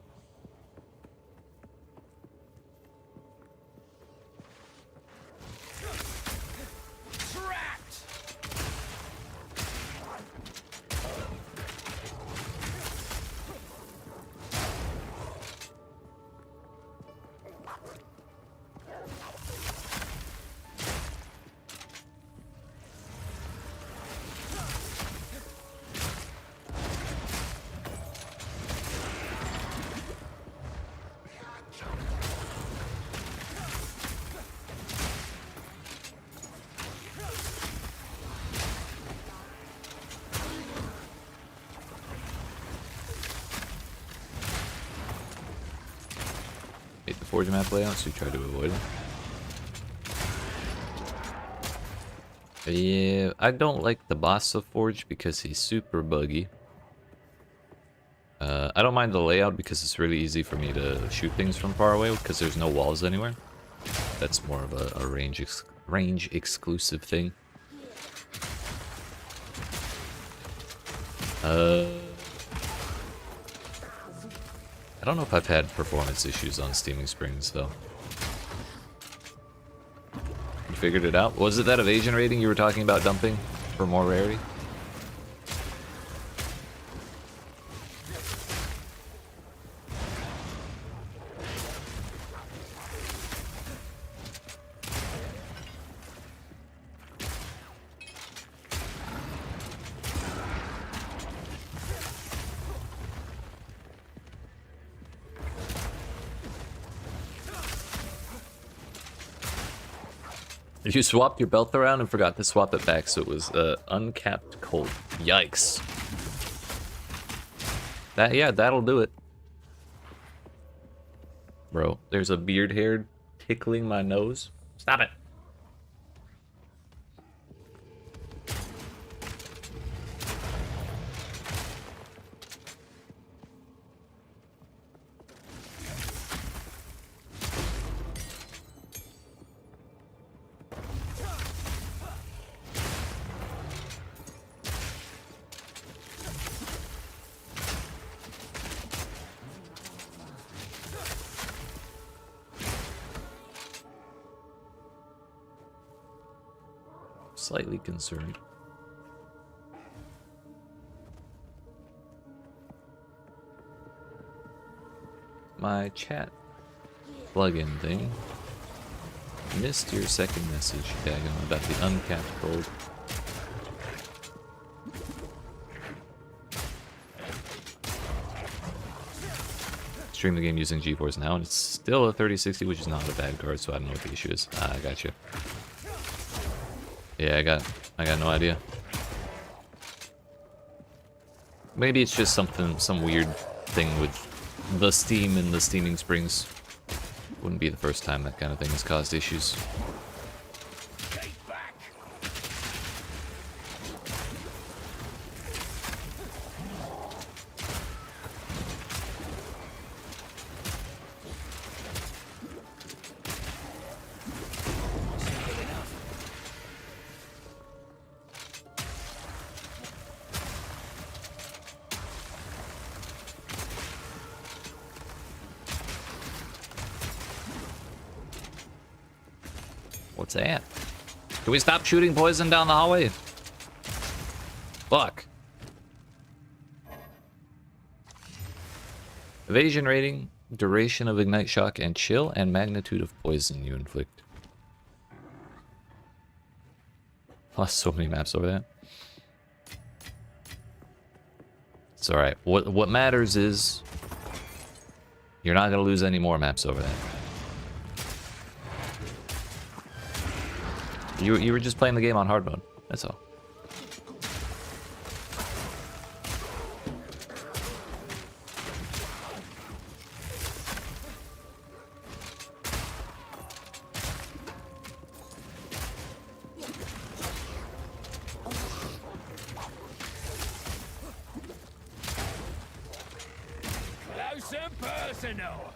Forge map layout, so we try to avoid them. Yeah, I don't like the boss of Forge because he's super buggy. I don't mind the layout because it's really easy for me to shoot things from far away because there's no walls anywhere. That's more of a range exclusive thing. I don't know if I've had performance issues on Steaming Springs though. You figured it out? Was it that evasion rating you were talking about dumping for more rarity? You swapped your belt around and forgot to swap it back, so it was uncapped cold. Yikes. Yeah, that'll do it. Bro, there's a beard hair tickling my nose. Stop it. Slightly concerned. My chat plugin thing missed your second message, Dagon, about the uncapped gold. Stream the game using GeForce Now, and it's still a 3060, which is not a bad card, so I don't know what the issue is. I got you. Yeah, I got no idea. Maybe it's just some weird thing with the Steam and the Steaming Springs. Wouldn't be the first time that kind of thing has caused issues. What's that? Can we stop shooting poison down the hallway? Fuck. Evasion rating, duration of ignite shock and chill, and magnitude of poison you inflict. Lost so many maps over that. It's alright. What matters is you're not gonna lose any more maps over that. You were just playing the game on hard mode. That's all. Close and personal.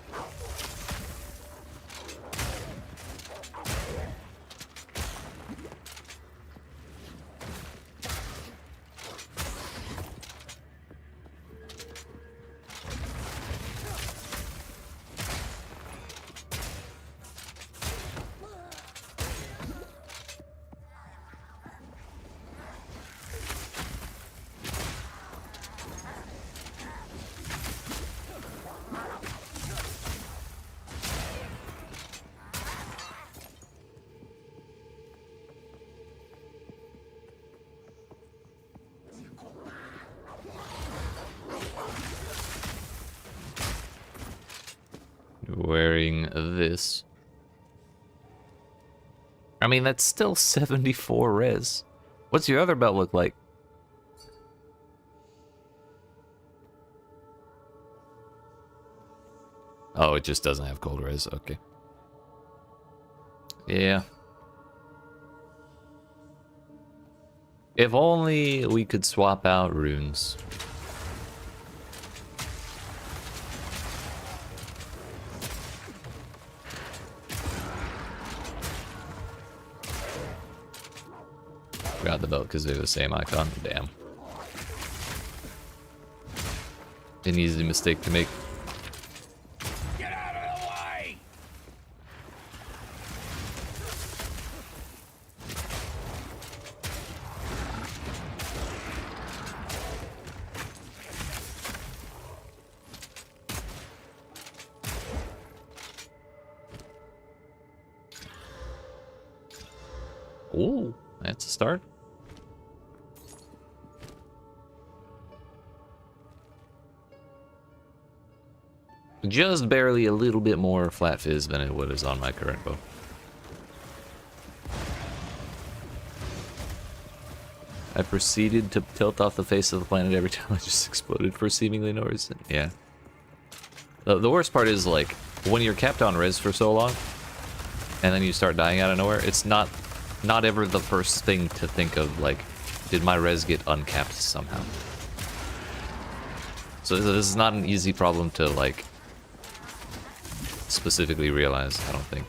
Wearing this. I mean, that's still 74 res. What's your other belt look like? Oh, it just doesn't have cold res. Okay. Yeah. If only we could swap out runes. Got the belt because they're the same icon. Damn. An easy mistake to make. Get out of the way! Ooh, that's a start. Just barely a little bit more flat fizz than it would is on my current bow. I proceeded to tilt off the face of the planet every time I just exploded for seemingly no reason. Yeah. The worst part is, like, when you're capped on res for so long, and then you start dying out of nowhere, it's not ever the first thing to think of, like, did my res get uncapped somehow? So this is not an easy problem to, like, specifically realize, I don't think.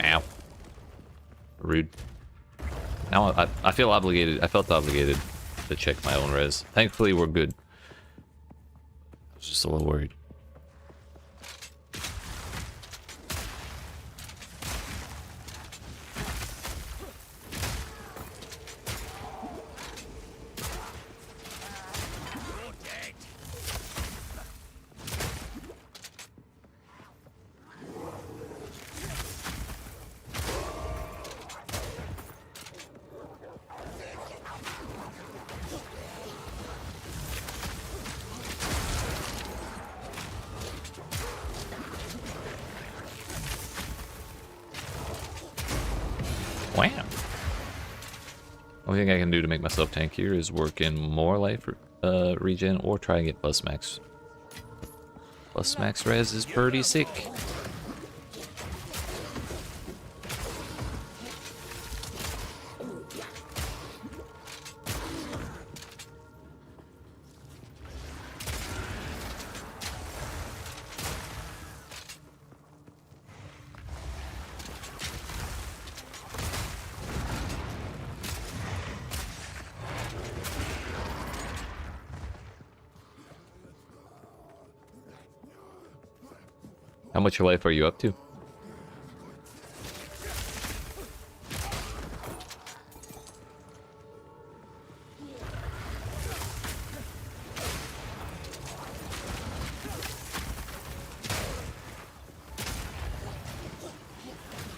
Ow. Rude. Now I feel obligated. I felt obligated to check my own res. Thankfully, we're good. I was just a little worried. Wow. Only thing I can do to make myself tankier is work in more life regen or try and get plus max. Plus max res is pretty sick. How much life are you up to?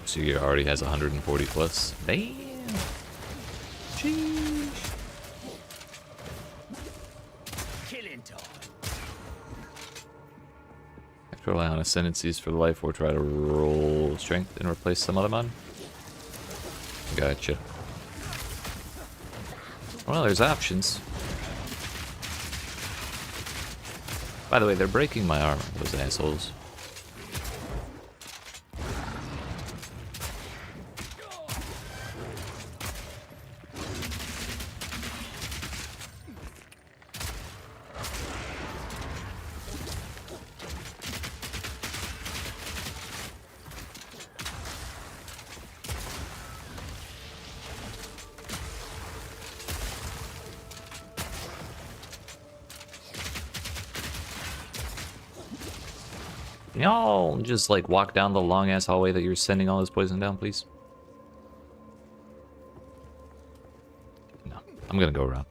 So you already has 140 plus. Damn. Sheesh. Killing time. Have to rely on ascendancies for the life or try to roll strength and replace some other mon. Gotcha. Well, there's options. By the way, they're breaking my armor, those assholes. Can y'all just like walk down the long ass hallway that you're sending all this poison down, please? No, I'm gonna go around.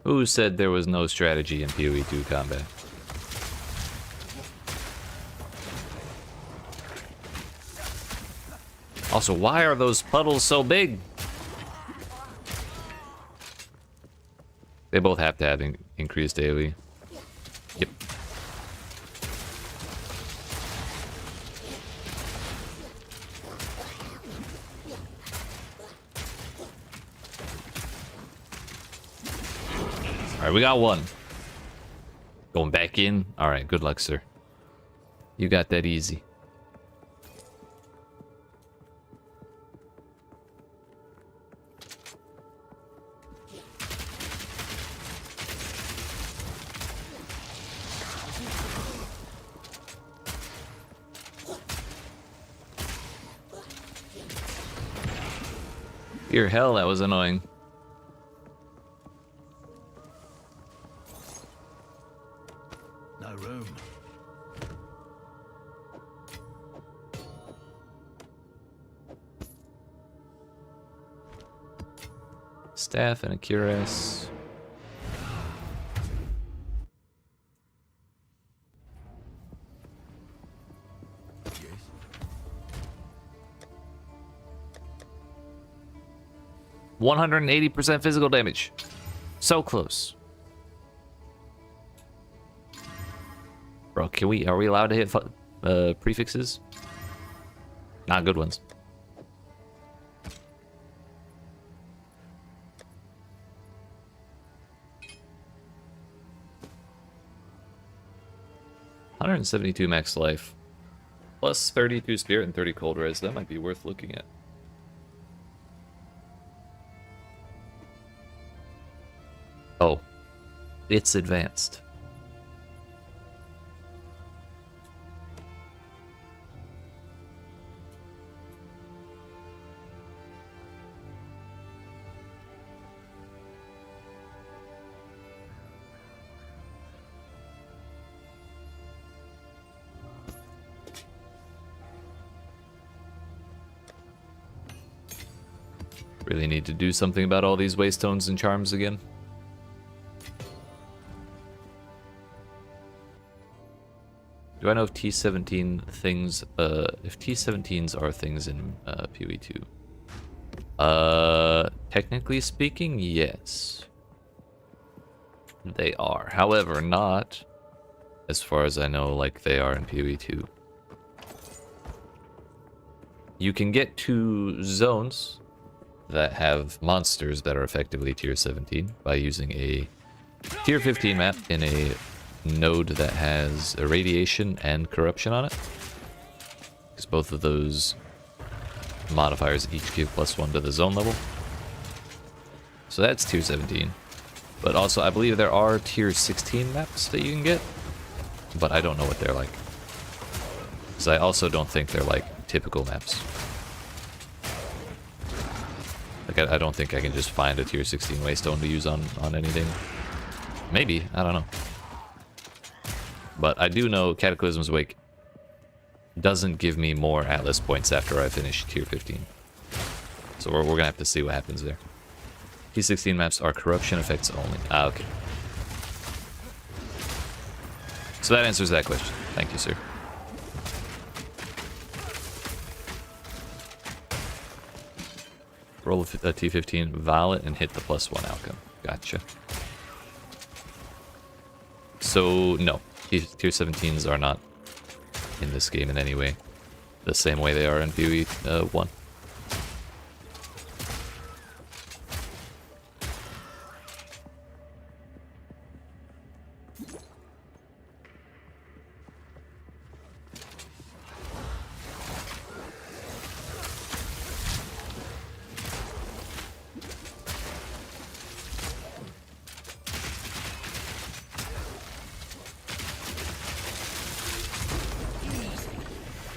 Who said there was no strategy in PoE 2 combat? Also, why are those puddles so big? They both have to have increased AoE. Yep. Alright, we got one. Going back in? Alright, good luck, sir. You got that easy. Dear hell, that was annoying. No room. Staff and a cuirass. Yes. 180% physical damage. So close. Bro, are we allowed to hit prefixes? Not good ones. $172 max life. Plus 32 spirit and 30 cold res. That might be worth looking at. Oh, it's advanced. Really need to do something about all these waste tones and charms again. Do I know if T17 things, if T17s are things in PoE 2? Technically speaking, yes. They are. However, not, as far as I know, like they are in PoE 2. You can get to zones that have monsters that are effectively tier 17 by using a tier 15 map in a node that has irradiation and corruption on it, because both of those modifiers each give +1 to the zone level. So that's tier 17. But also I believe there are tier 16 maps that you can get, but I don't know what they're like, because I also don't think they're like typical maps. Like I don't think I can just find a tier 16 waystone to use on anything. Maybe, I don't know. But I do know Cataclysm's Wake doesn't give me more Atlas points after I finish tier 15. So we're gonna have to see what happens there. T16 maps are corruption effects only. Ah, okay. So that answers that question. Thank you, sir. Roll a T15 Violet and hit the +1 outcome. Gotcha. So, no. Tier 17s are not in this game in any way. The same way they are in PoE 1.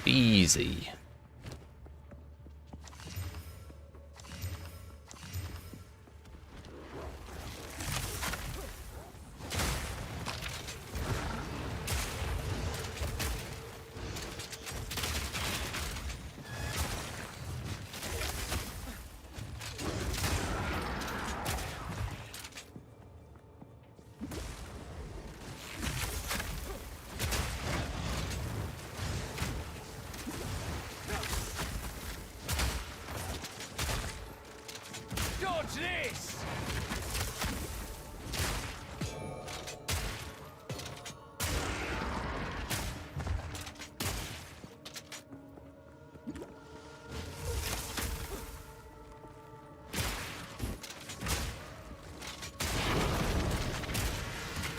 Easy. Dodge this!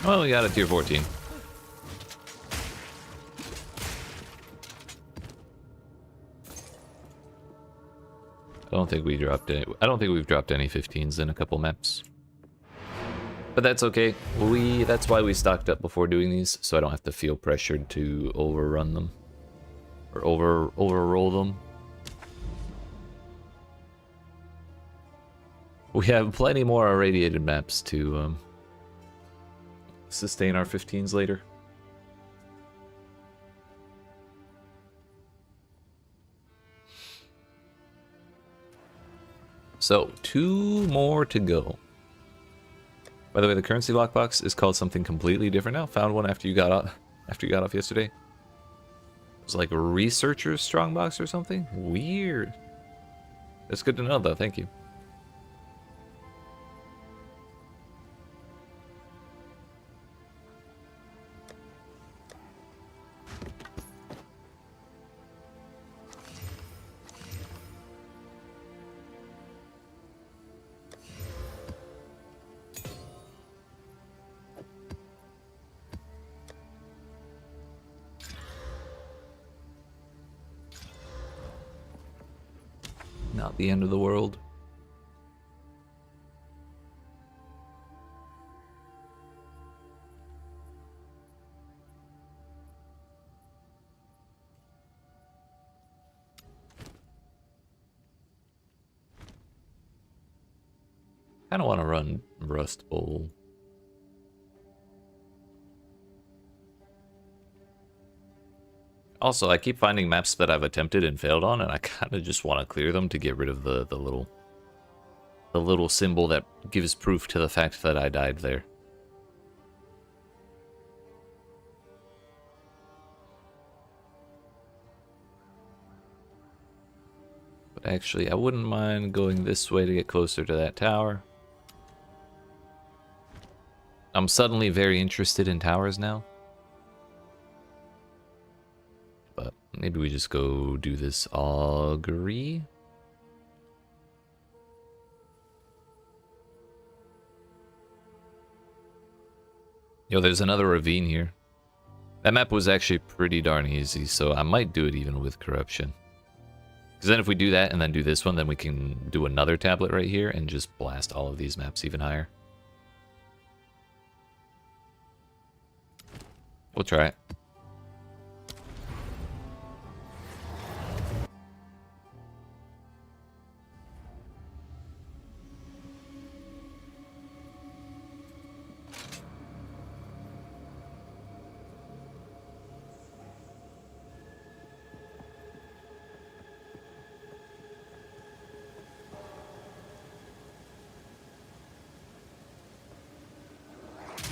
Well, we got a tier 14. I don't think we dropped any. I don't think we've dropped any 15s in a couple maps. But that's okay. That's why we stocked up before doing these, so I don't have to feel pressured to overrun them or overroll them. We have plenty more irradiated maps to sustain our 15s later. So, 2 more to go. By the way, the currency lockbox is called something completely different now. Found one after you got off yesterday. It was like a researcher's strongbox or something. Weird. That's good to know, though. Thank you. Not the end of the world. Kind of want to run Rust Bowl. Also, I keep finding maps that I've attempted and failed on, and I kind of just want to clear them to get rid of the little symbol that gives proof to the fact that I died there. But actually, I wouldn't mind going this way to get closer to that tower. I'm suddenly very interested in towers now. But maybe we just go do this augury. Yo, there's another ravine here. That map was actually pretty darn easy, so I might do it even with corruption. Because then if we do that and then do this one, then we can do another tablet right here and just blast all of these maps even higher. We'll try it.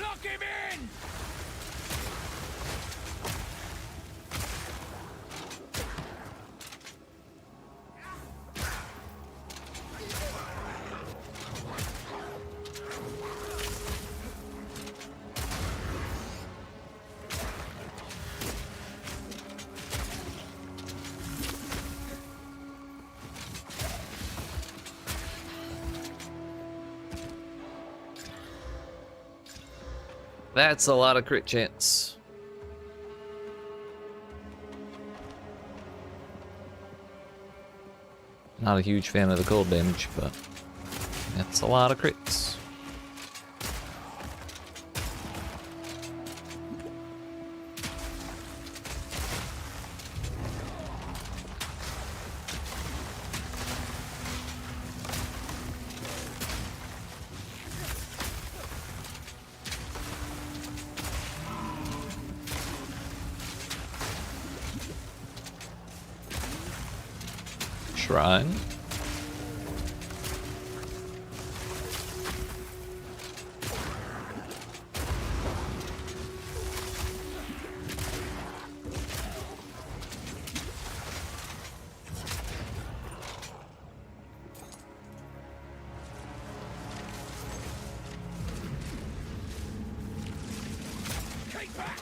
Lock him in! That's a lot of crit chance. Not a huge fan of the cold damage, but that's a lot of crits. shrine. Keep back!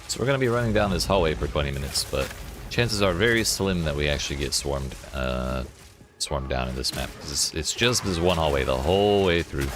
So we're going to be running down this hallway for 20 minutes, but chances are very slim that we actually get swarmed down in this map, because it's just this one hallway the whole way through.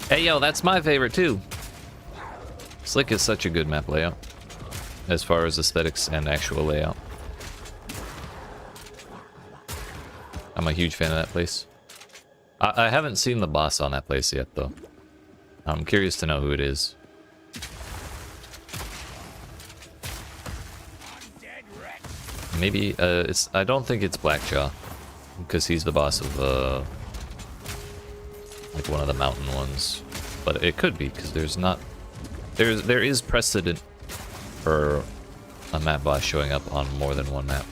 Hey yo, that's my favorite too. Slick is such a good map layout, as far as aesthetics and actual layout. I'm a huge fan of that place. I haven't seen the boss on that place yet though. I'm curious to know who it is. Maybe I don't think it's Blackjaw, because he's the boss of like one of the mountain ones, but it could be, because there is precedent for a map boss showing up on more than one map.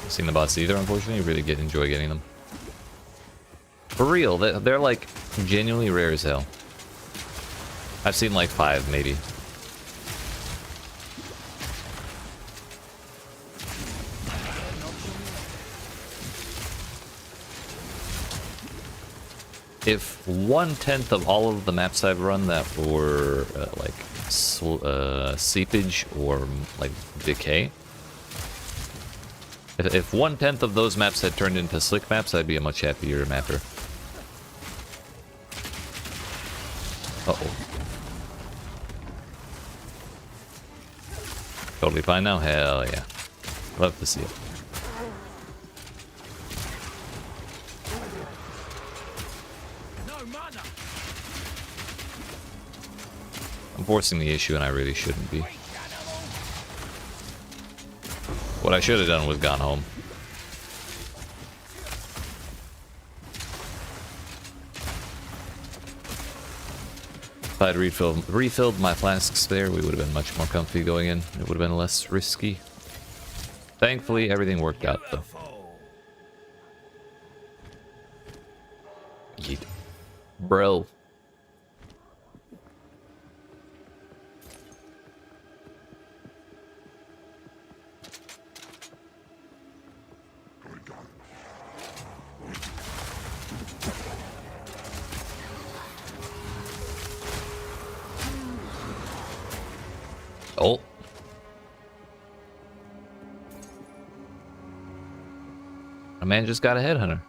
Seen the bots either, unfortunately. Really enjoy getting them. For real, they're like genuinely rare as hell. I've seen like 5 maybe. If 1/10 of all of the maps I've run that were like seepage or like decay, if 1/10 of those maps had turned into slick maps, I'd be a much happier mapper. Uh-oh. Totally fine now? Hell yeah. Love to see it. No mana. I'm forcing the issue and I really shouldn't be. What I should have done was gone home. If I'd refilled my flasks there, we would have been much more comfy going in. It would have been less risky. Thankfully, everything worked out though. Yeet. Bro. Oh. A man just got a headhunter.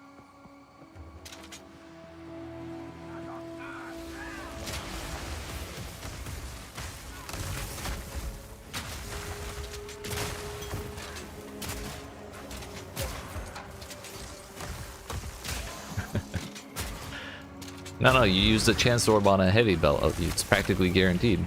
No, you use the chance orb on a heavy belt. It's practically guaranteed.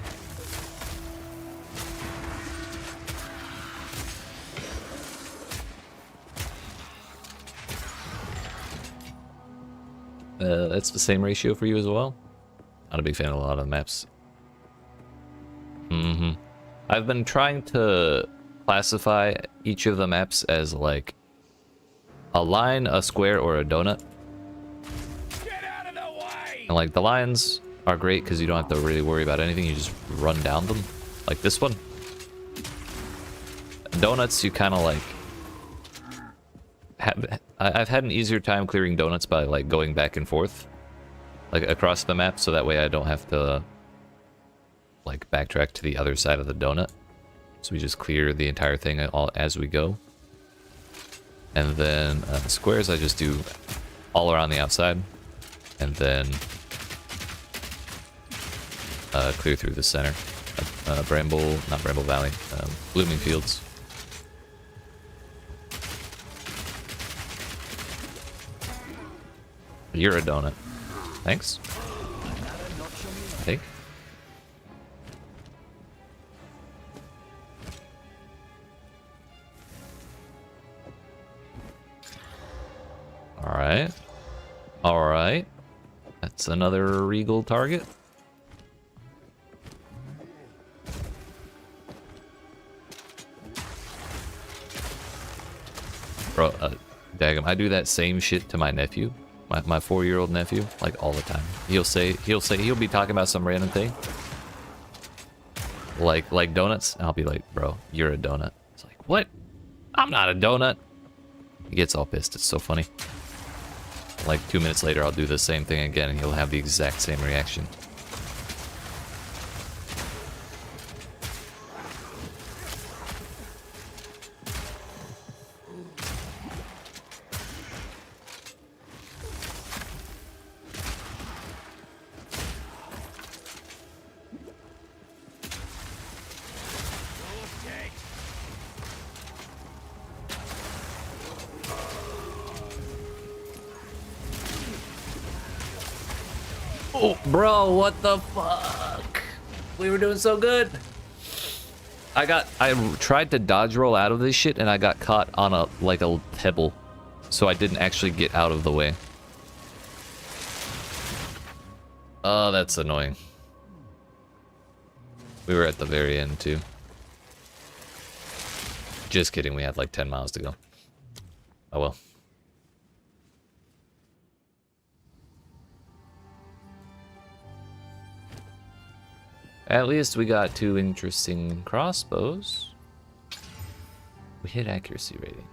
That's the same ratio for you as well? Not a big fan of a lot of the maps. I've been trying to classify each of the maps as like a line, a square, or a donut. Get out of the way! And like the lines are great because you don't have to really worry about anything. You just run down them, like this one. Donuts, you kind of like I've had an easier time clearing donuts by like going back and forth, like across the map, so that way I don't have to like backtrack to the other side of the donut. So we just clear the entire thing all as we go. And then squares I just do all around the outside, and then clear through the center. Not Bramble Valley, Blooming Fields. You're a donut. Thanks. I think. Alright. Alright. That's another regal target. Bro, daggum, I do that same shit to my nephew. My 4-year-old nephew, like all the time. He'll be talking about some random thing. Like donuts. And I'll be like, bro, you're a donut. It's like, what? I'm not a donut. He gets all pissed. It's so funny. Like 2 minutes later, I'll do the same thing again, and he'll have the exact same reaction. Oh, bro, what the fuck? We were doing so good. I tried to dodge roll out of this shit, and I got caught on a pebble, so I didn't actually get out of the way. Oh, that's annoying. We were at the very end too. Just kidding, we had like 10 miles to go. Oh well. At least we got 2 interesting crossbows. We hit accuracy rating.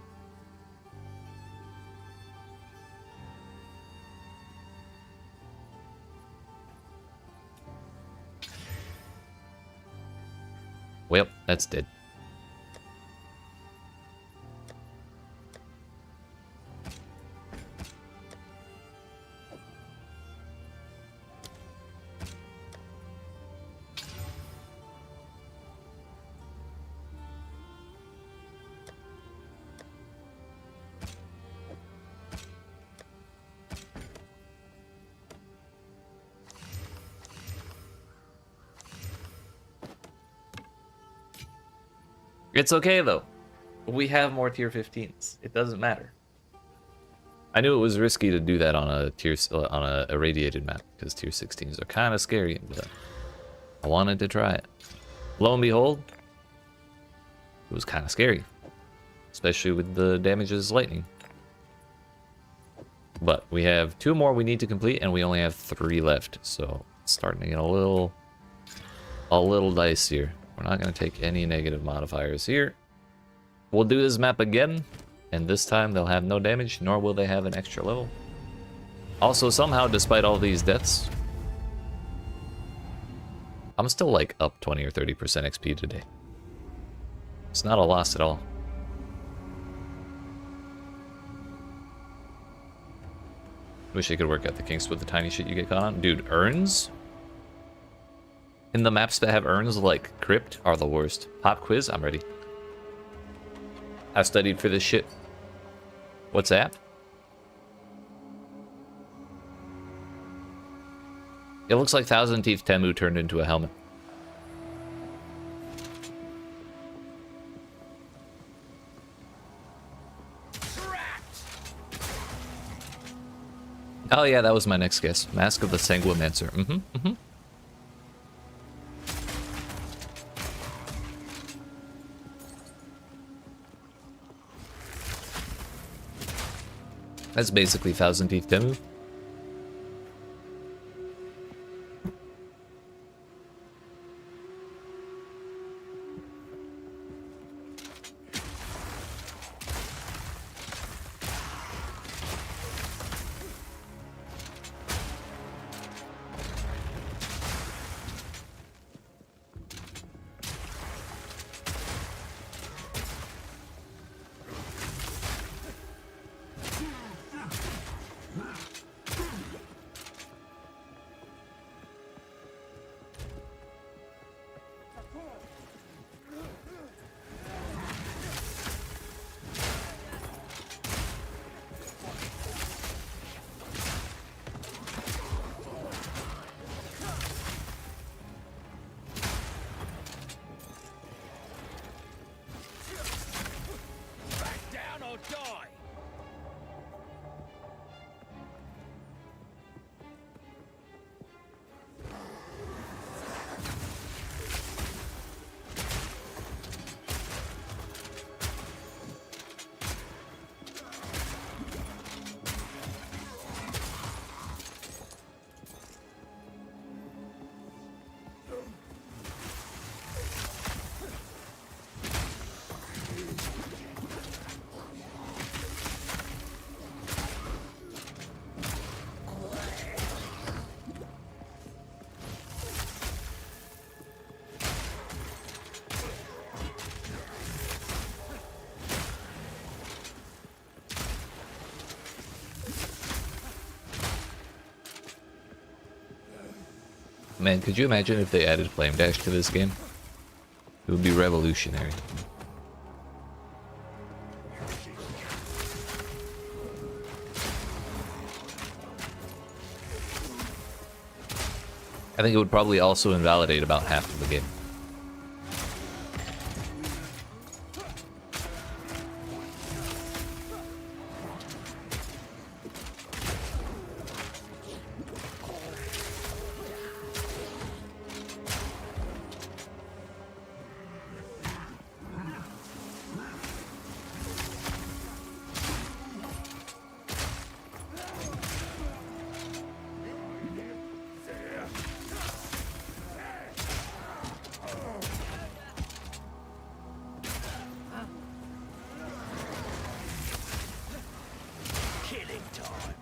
Well, that's dead. It's okay though. We have more tier 15s. It doesn't matter. I knew it was risky to do that on a irradiated map because tier 16s are kind of scary, but I wanted to try it. Lo and behold, it was kind of scary, especially with the damage as lightning. But we have 2 more we need to complete, and we only have 3 left, so it's starting to get a little dicier. We're not going to take any negative modifiers here. We'll do this map again, and this time they'll have no damage, nor will they have an extra level. Also, somehow, despite all these deaths, I'm still like up 20 or 30% XP today. It's not a loss at all. Wish I could work out the kinks with the tiny shit you get caught on. Dude, urns? In the maps that have urns like Crypt are the worst. Pop quiz? I'm ready. I studied for this shit. What's that? It looks like Thousand Teeth Temu turned into a helmet. Oh yeah, that was my next guess. Mask of the Sanguimancer. That's basically Thousand Teeth Temu. Back down or die. Man, could you imagine if they added Flame Dash to this game? It would be revolutionary. I think it would probably also invalidate about half of the game. Killing time.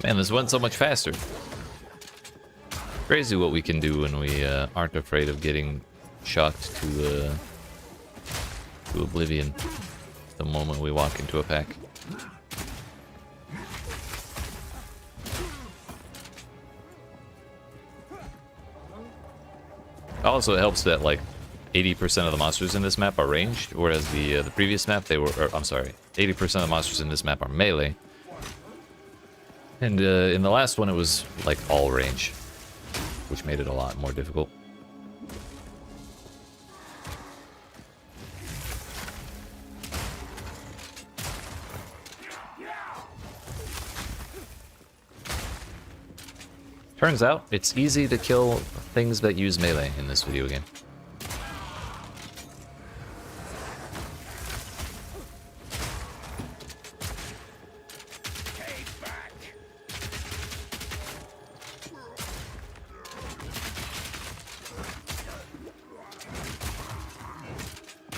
Man, this went so much faster. Crazy what we can do when we aren't afraid of getting shocked to oblivion the moment we walk into a pack. Also, it helps that like 80% of the monsters in this map are ranged, whereas the previous map they were. I'm sorry, 80% of the monsters in this map are melee. And in the last one, it was like all range, which made it a lot more difficult. Turns out, it's easy to kill things that use melee in this video game. Cave back.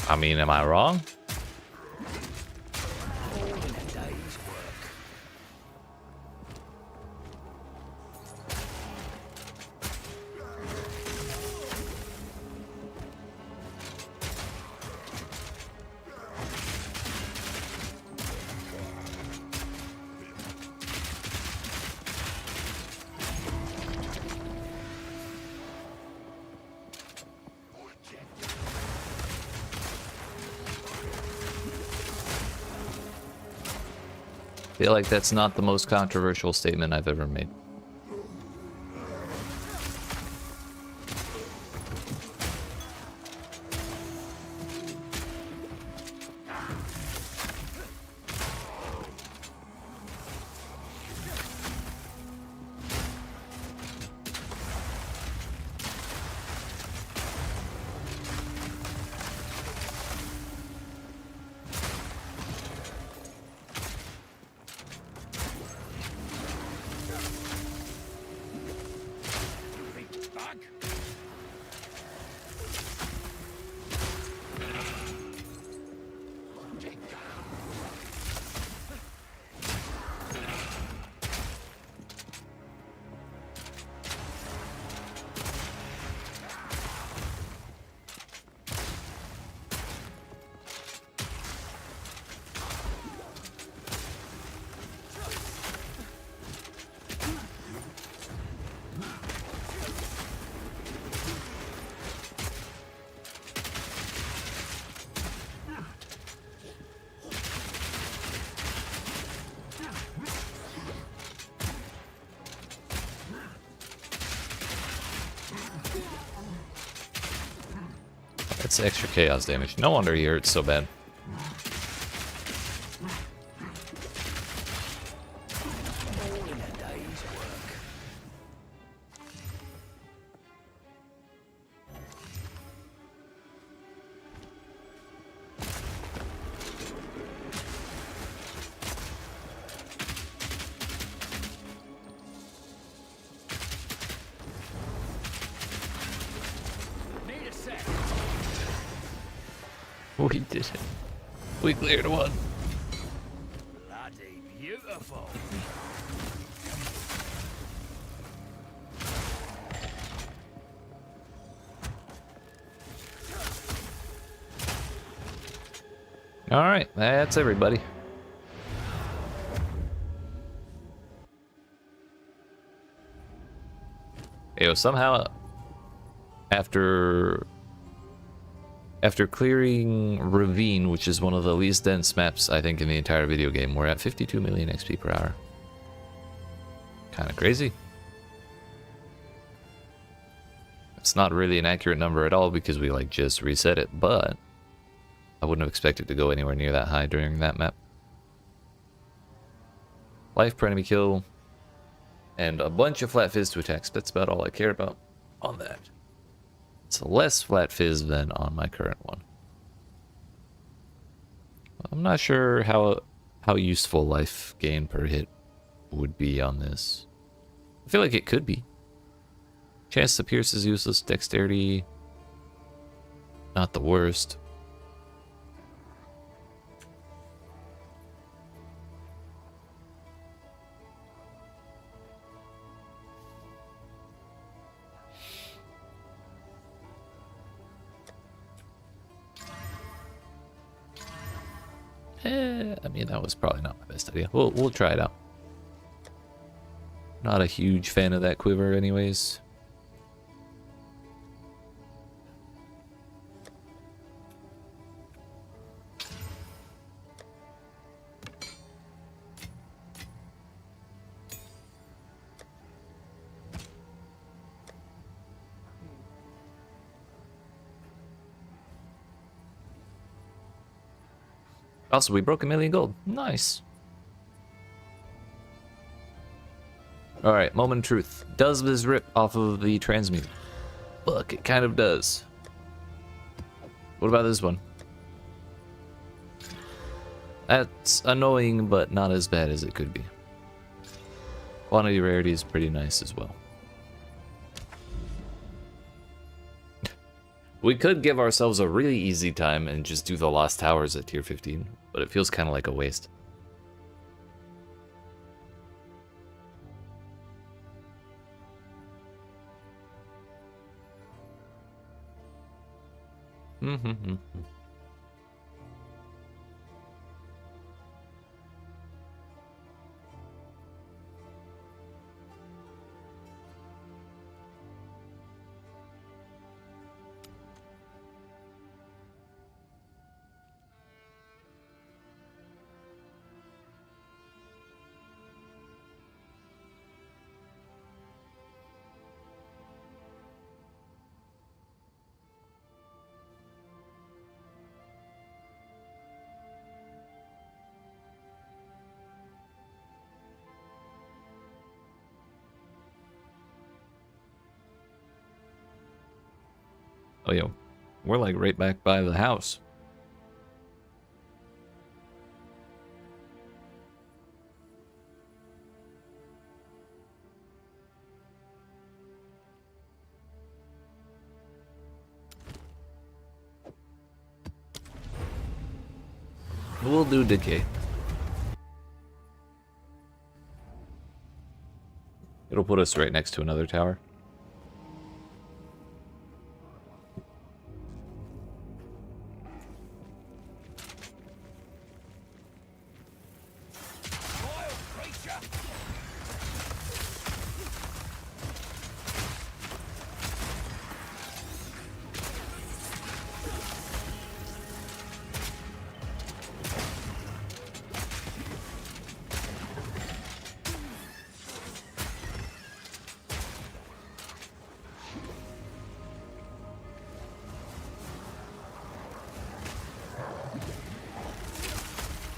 I mean, am I wrong? All in a day's work. I feel like that's not the most controversial statement I've ever made. Big bug. That's extra chaos damage. No wonder he hurts so bad. All in a day's work. Need a sec. We did it. We cleared one. Bloody beautiful. Alright, that's everybody. Yo, somehow after clearing Ravine, which is one of the least dense maps I think in the entire video game, we're at 52 million XP per hour. Kind of crazy. It's not really an accurate number at all because we like just reset it, but I wouldn't have expected to go anywhere near that high during that map. Life per enemy kill, and a bunch of flat fizz to attacks. That's about all I care about on that. It's less flat fizz than on my current one. I'm not sure how useful life gain per hit would be on this. I feel like it could be. Chance to pierce is useless. Dexterity, not the worst. I mean, that was probably not my best idea. We'll try it out. Not a huge fan of that quiver anyways. Also, we broke 1 million gold. Nice. Alright, moment of truth. Does this rip off of the transmute? Look, it kind of does. What about this one? That's annoying, but not as bad as it could be. Quantity rarity is pretty nice as well. We could give ourselves a really easy time and just do the Lost Towers at tier 15, but it feels kind of like a waste. Oh, yo, we're like right back by the house. We'll do decay. It'll put us right next to another tower.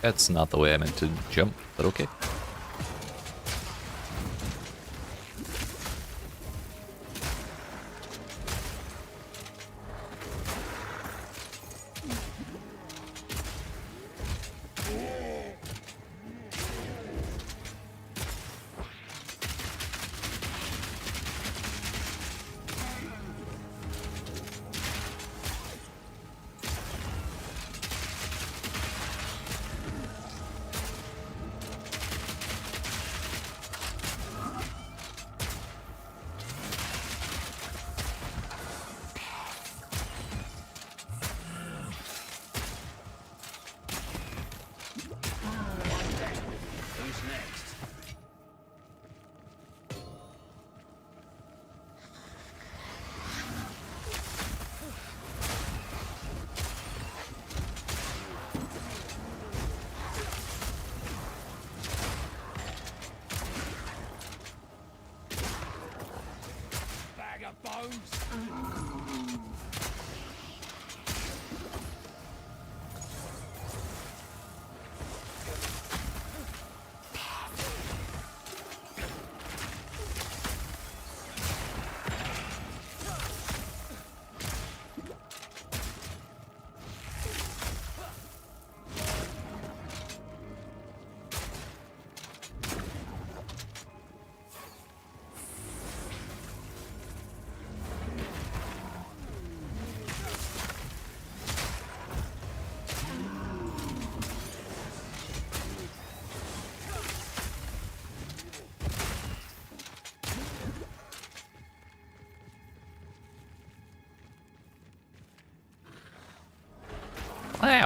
That's not the way I meant to jump, but okay. Who's next? Bag of bones.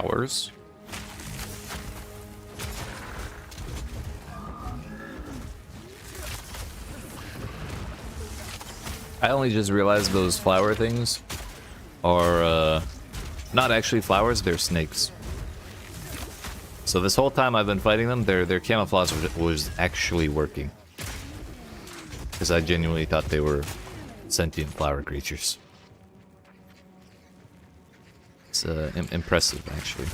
Flowers? I only just realized those flower things are not actually flowers, they're snakes. So this whole time I've been fighting them, their camouflage was actually working. Because I genuinely thought they were sentient flower creatures. It's impressive, actually.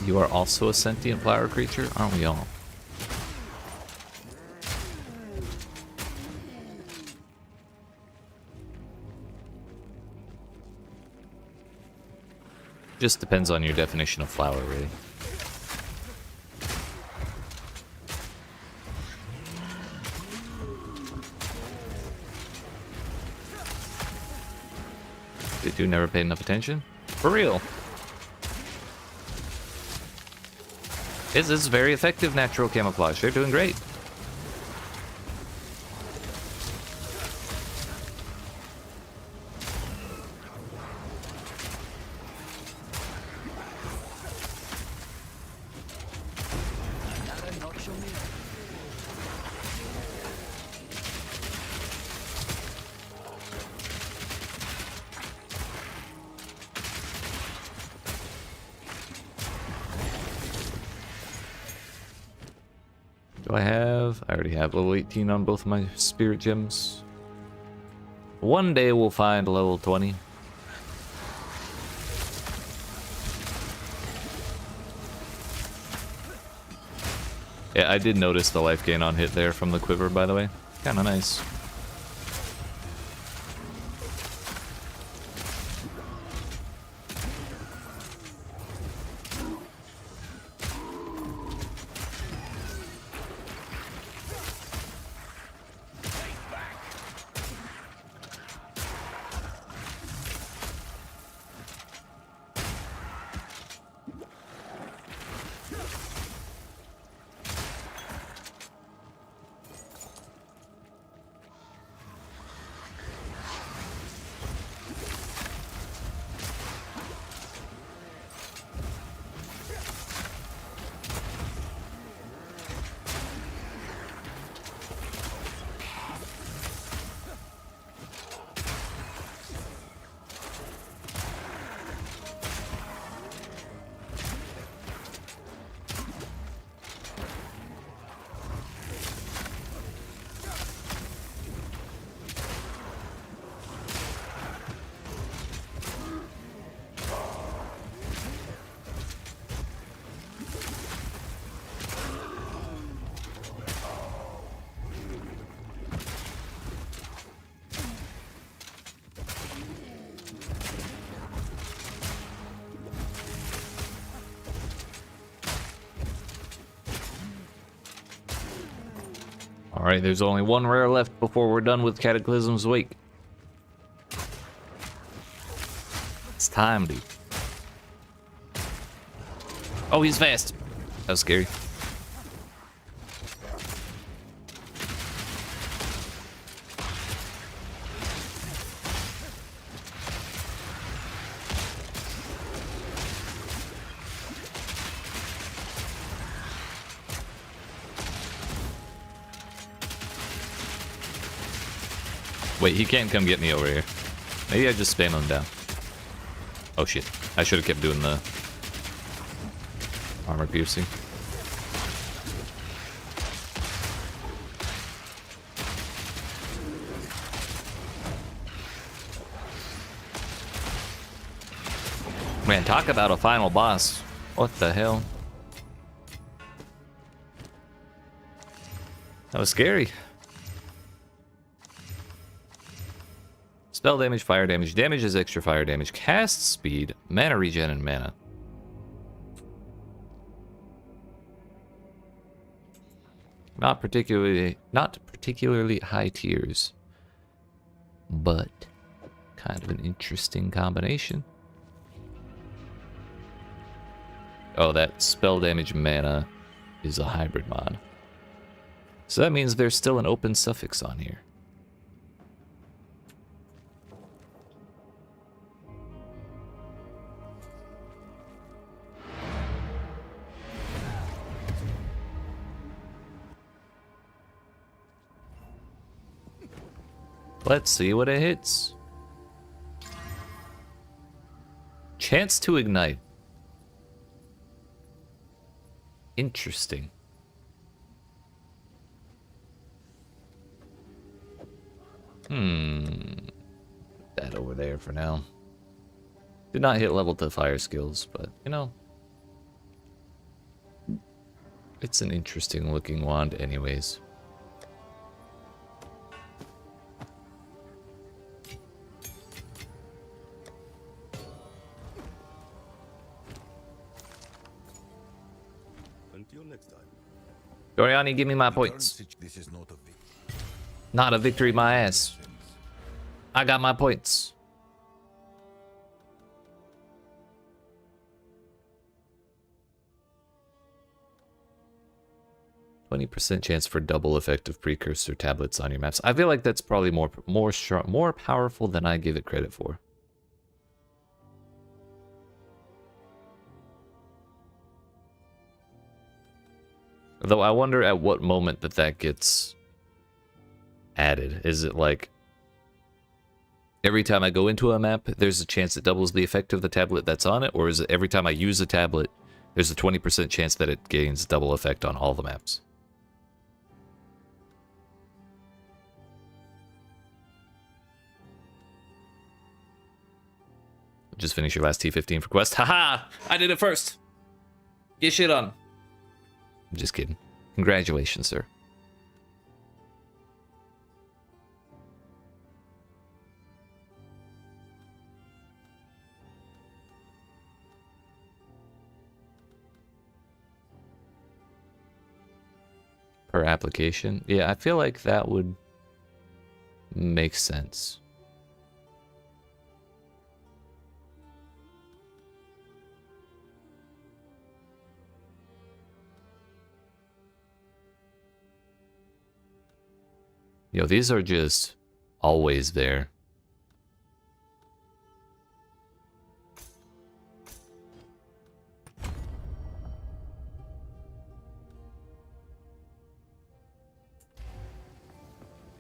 You are also a sentient flower creature, aren't we all? Just depends on your definition of flower, really. Did you never pay enough attention? For real. This is very effective natural camouflage. They're doing great. Do I have? I already have level 18 on both of my spirit gems. One day we'll find level 20. Yeah, I did notice the life gain on hit there from the quiver, by the way. Kinda nice. Alright, there's only one rare left before we're done with Cataclysm's Wake. It's time, dude. Oh, he's fast. That was scary. Wait, he can't come get me over here. Maybe I just spam him down. Oh shit. I should have kept doing the armor piercing. Man, talk about a final boss. What the hell? That was scary. Spell damage, fire damage. Damage is extra fire damage. Cast speed, mana regen, and mana. Not particularly high tiers, but kind of an interesting combination. Oh, that spell damage mana is a hybrid mod. So that means there's still an open suffix on here. Let's see what it hits. Chance to ignite. Interesting. That over there for now. Did not hit level to fire skills, but you know, It's an interesting looking wand anyways. Until next time. Doriani, give me my points. This is not a victory. Not a victory, my ass. I got my points. %20 chance for double effective precursor tablets on your maps. I feel like that's probably more powerful than I give it credit for. Though I wonder at what moment that gets added. Is it like every time I go into a map, there's a chance it doubles the effect of the tablet that's on it? Or is it every time I use a tablet, there's a 20% chance that it gains double effect on all the maps? Just finish your last T15 for quest. Haha! I did it first! Get shit on. I'm just kidding. Congratulations, sir. Per application? Yeah, I feel like that would make sense. Yo, these are just always there.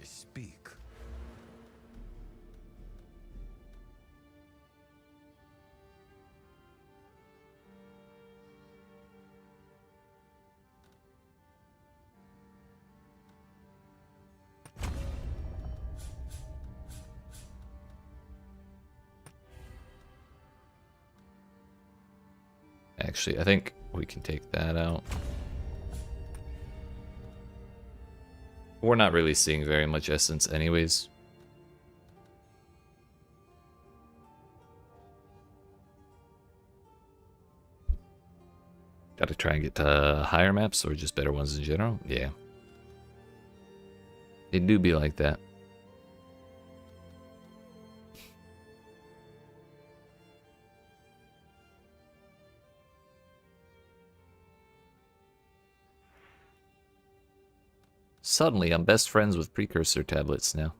Speak. Actually, I think we can take that out. We're not really seeing very much essence anyways. Gotta try and get to higher maps or just better ones in general? Yeah. It do be like that. Suddenly, I'm best friends with precursor tablets now.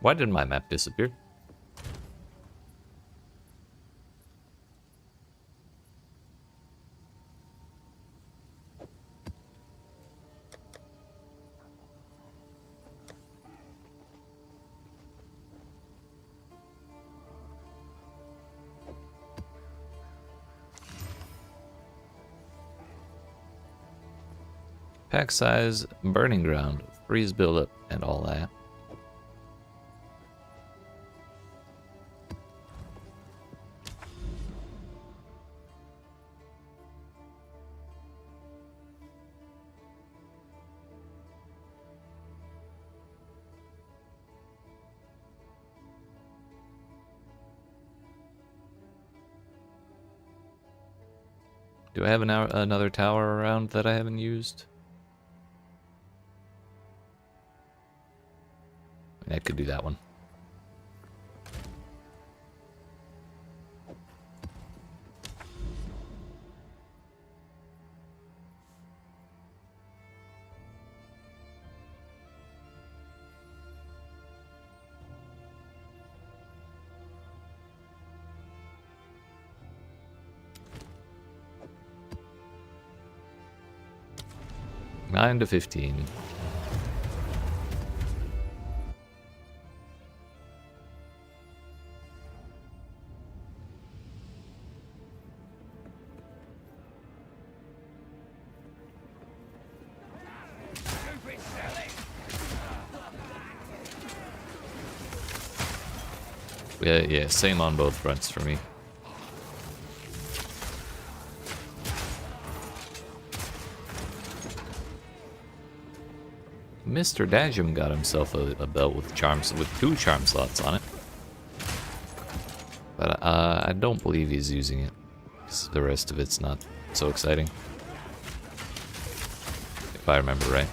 Why did my map disappear? Pack size, burning ground, freeze buildup, and all that. Do I have another tower around that I haven't used? I could do that one. Nine to 15. Yeah, same on both fronts for me. Mr. Dajum got himself a belt with charms, with 2 charm slots on it. But I don't believe he's using it, because the rest of it's not so exciting. If I remember right.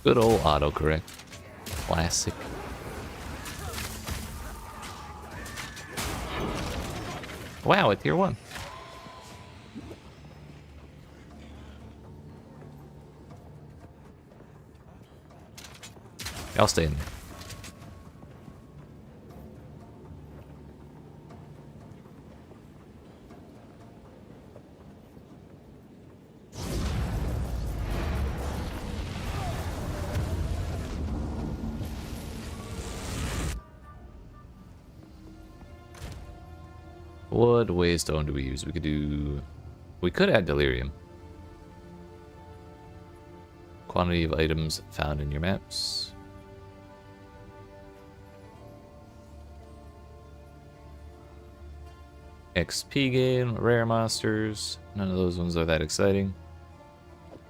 Good old autocorrect. Classic. Wow, at tier 1. I'll stay in there. What waystone do we use? We could add delirium. Quantity of items found in your maps. XP gain, rare monsters. None of those ones are that exciting.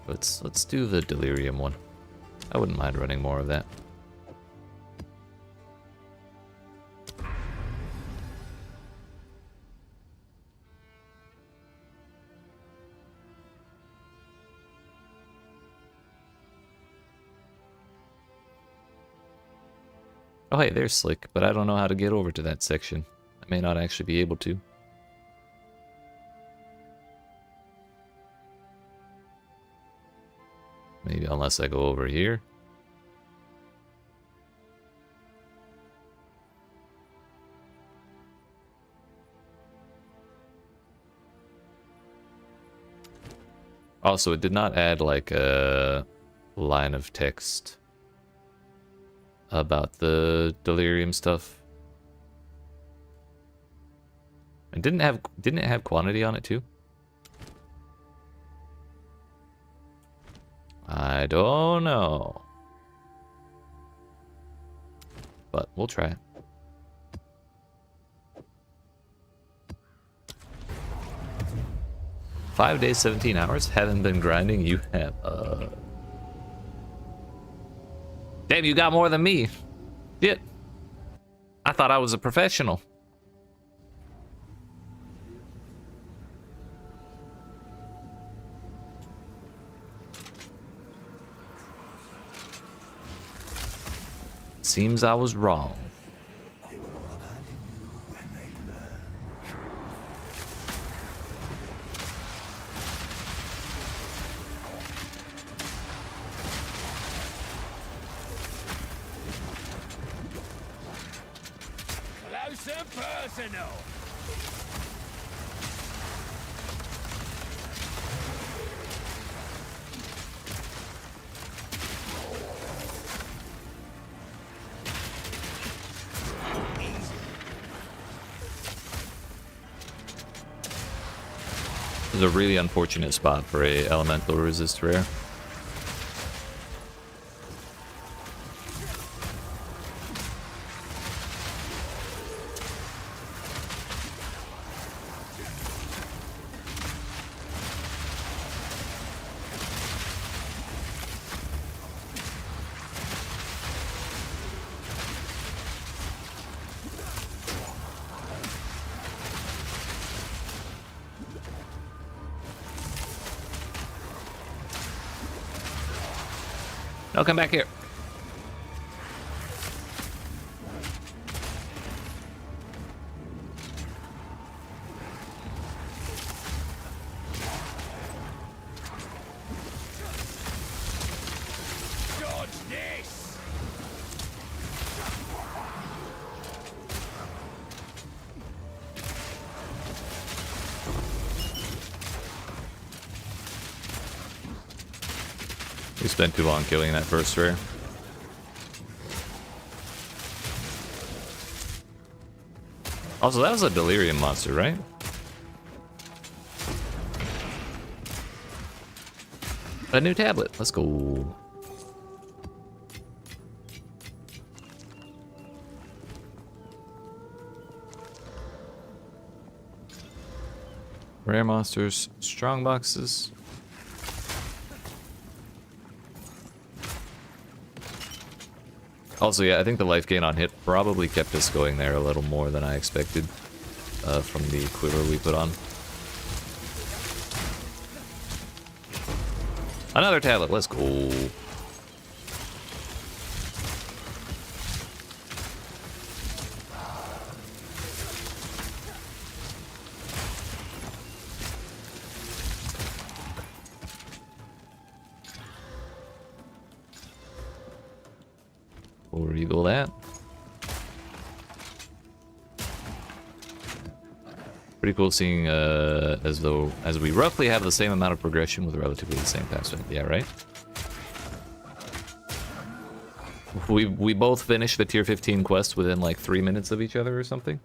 Let's do the delirium one. I wouldn't mind running more of that. Oh hey, there's Slick, but I don't know how to get over to that section. I may not actually be able to. Maybe unless I go over here. Also, it did not add like a line of text about the delirium stuff. And didn't it have quantity on it too? I don't know. But we'll try it. Five days, 17 hours. Haven't been grinding. You have. Damn, you got more than me. Shit. I thought I was a professional. Seems I was wrong. Close and personal. This is a really unfortunate spot for a elemental resist rare. No, come back here. Dodge this. We spent too long killing that first rare. Also, that was a delirium monster, right? A new tablet. Let's go. Rare monsters, strong boxes. Also, yeah, I think the life gain on hit probably kept us going there a little more than I expected from the quiver we put on. Another tablet, let's go. We'll regal that. Pretty cool seeing as we roughly have the same amount of progression with relatively the same time spent. Yeah, right? We both finished the tier 15 quest within like 3 minutes of each other or something.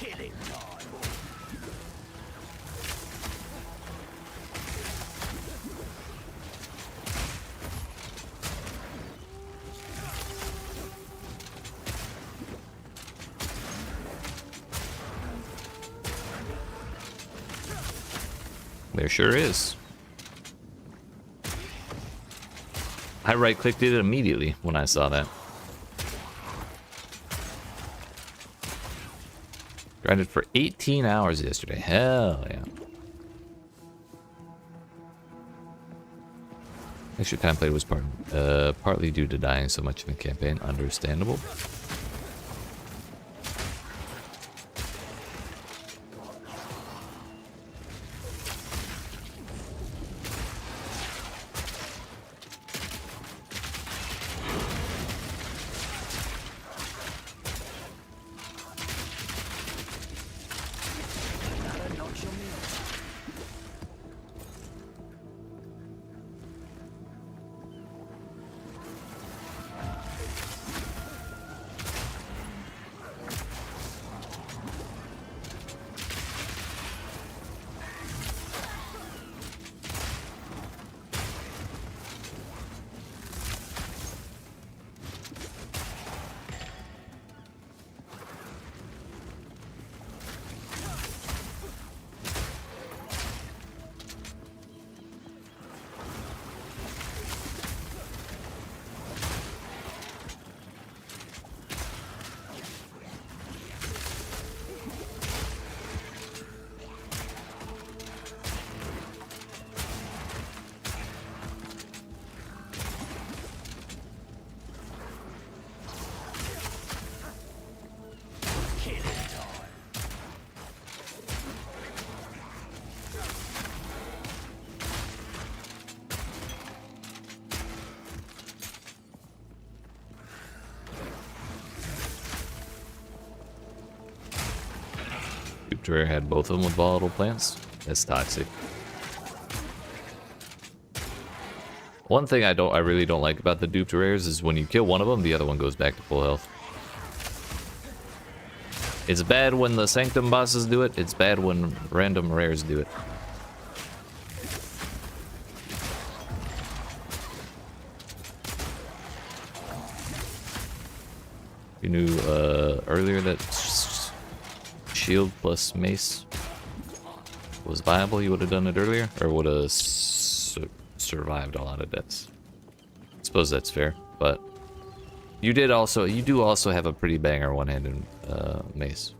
Killing time. There sure is. I right-clicked it immediately when I saw that. Grinded for 18 hours yesterday. Hell yeah. Extra time played was partly due to dying so much in the campaign. Understandable. Rare had both of them with volatile plants. That's toxic. One thing I really don't like about the duped rares is when you kill one of them, the other one goes back to full health. It's bad when the Sanctum bosses do it. It's bad when random rares do it. You knew earlier that shield plus mace was viable, you would have done it earlier, or would have survived a lot of deaths. I suppose that's fair, but you do also have a pretty banger one-handed mace.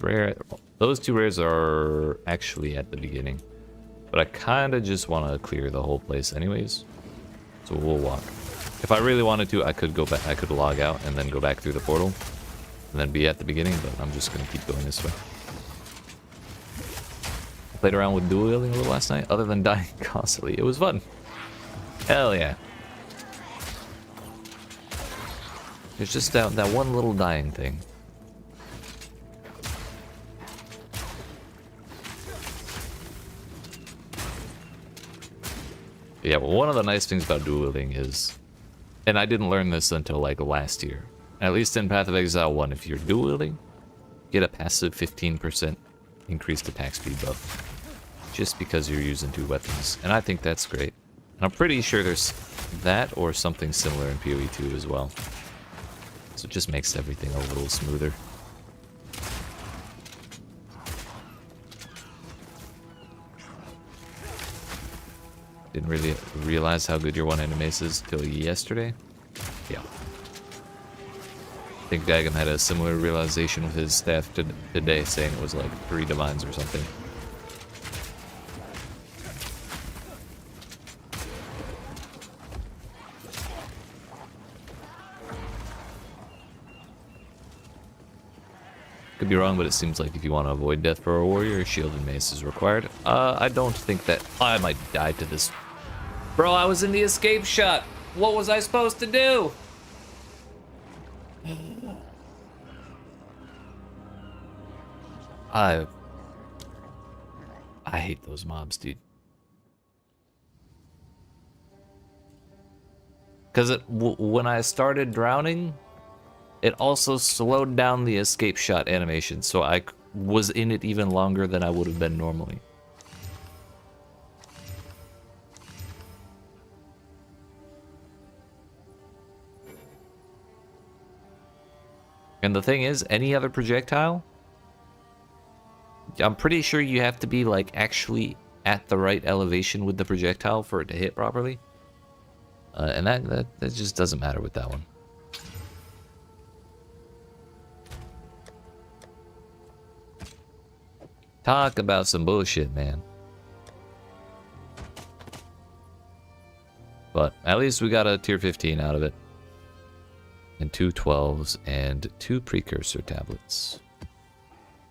Rare. Those two rares are actually at the beginning, but I kind of just want to clear the whole place anyways, so we'll walk. If I really wanted to, I could go back. I could log out and then go back through the portal and then be at the beginning, but I'm just gonna keep going this way. I played around with dual wielding a little last night, other than dying constantly. It was fun. Hell yeah. There's just that one little dying thing. Yeah, well, one of the nice things about dual wielding is, and I didn't learn this until like last year, at least in Path of Exile 1, if you're dual wielding, get a passive 15% increased attack speed buff, just because you're using two weapons, and I think that's great. And I'm pretty sure there's that or something similar in PoE 2 as well, so it just makes everything a little smoother. Didn't really realize how good your one-handed mace is till yesterday. Yeah. I think Dagam had a similar realization with his staff today, saying it was like 3 divines or something. Could be wrong, but it seems like if you want to avoid death for a warrior, shield and mace is required. I don't think that... I might die to this. Bro, I was in the escape shot. What was I supposed to do? I hate those mobs, dude. Because when I started drowning, it also slowed down the escape shot animation, so I was in it even longer than I would have been normally. And the thing is, any other projectile, I'm pretty sure you have to be like actually at the right elevation with the projectile for it to hit properly. And that just doesn't matter with that one. Talk about some bullshit, man. But at least we got a tier 15 out of it. And 2 12s and 2 precursor tablets.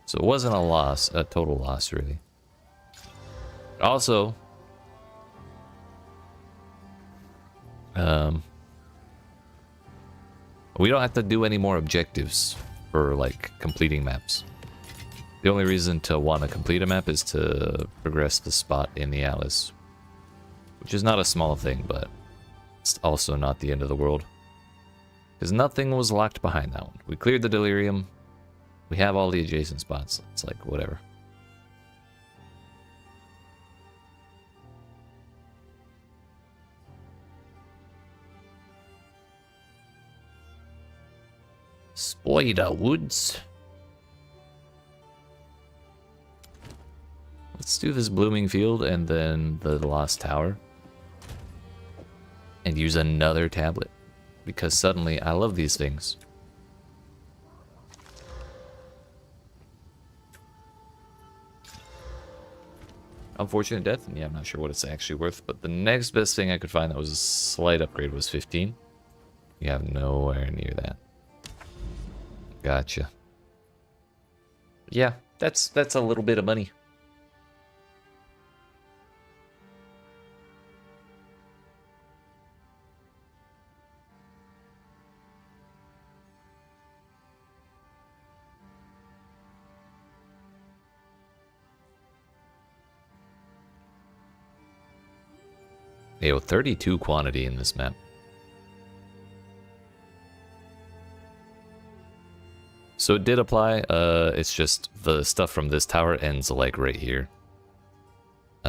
So it wasn't a loss, a total loss really. Also, We don't have to do any more objectives for like completing maps. The only reason to want to complete a map is to progress the spot in the Atlas, which is not a small thing, but it's also not the end of the world. Because nothing was locked behind that one. We cleared the Delirium. We have all the adjacent spots. It's like, whatever. Spider Woods. Let's do this Blooming Field and then the Lost Tower. And use another tablet. Because suddenly, I love these things. Unfortunate death? Yeah, I'm not sure what it's actually worth. But the next best thing I could find that was a slight upgrade was 15. You have nowhere near that. Gotcha. Yeah, that's a little bit of money. Yo, 32 quantity in this map. So it did apply, it's just the stuff from this tower ends like right here.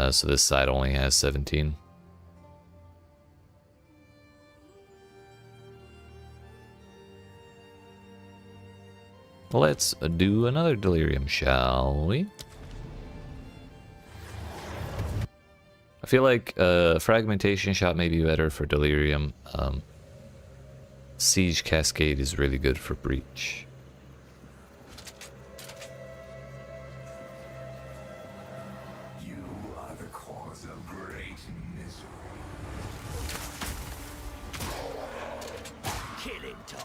So this side only has 17. Let's do another Delirium, shall we? I feel like Fragmentation Shot may be better for Delirium. Siege Cascade is really good for Breach. You are the cause of great misery. Killing time.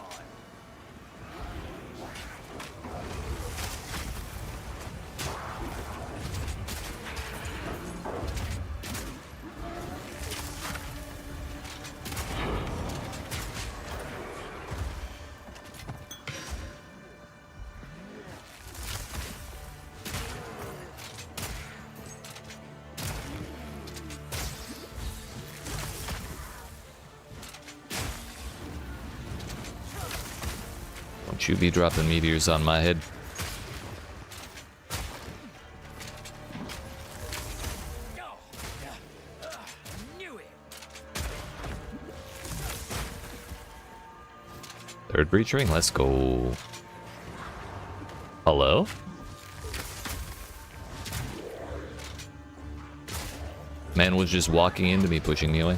Don't you be dropping meteors on my head. Knew it. Third breach ring, let's go. Hello? Man was just walking into me, pushing me away.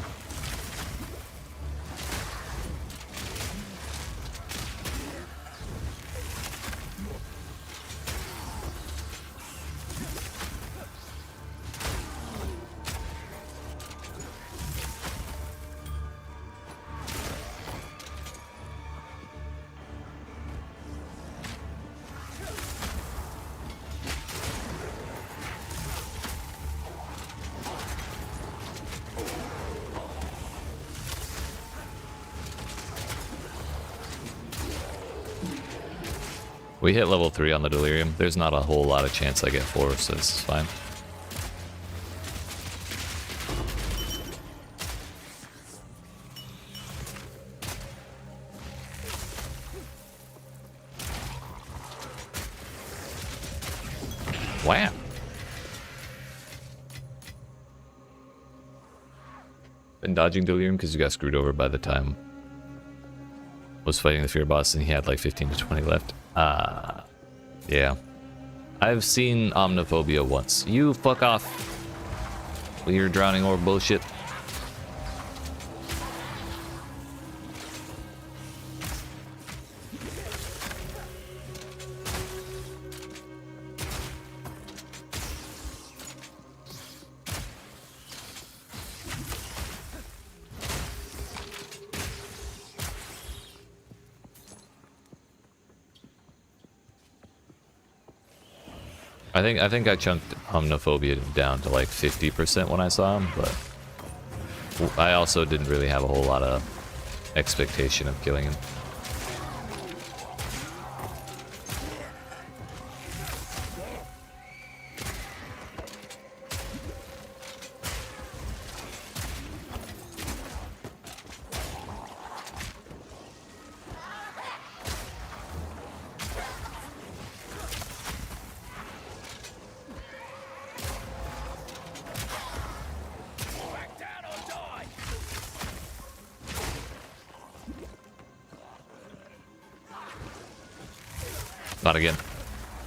We hit level 3 on the Delirium. There's not a whole lot of chance I get 4, so this is fine. Wow. Been dodging Delirium because you got screwed over by the time was fighting the Fear Boss and he had like 15 to 20 left. Yeah. I've seen Omniphobia once. You fuck off with your drowning orb bullshit. I think I chunked Omniphobia down to like 50% when I saw him, but I also didn't really have a whole lot of expectation of killing him. Not again.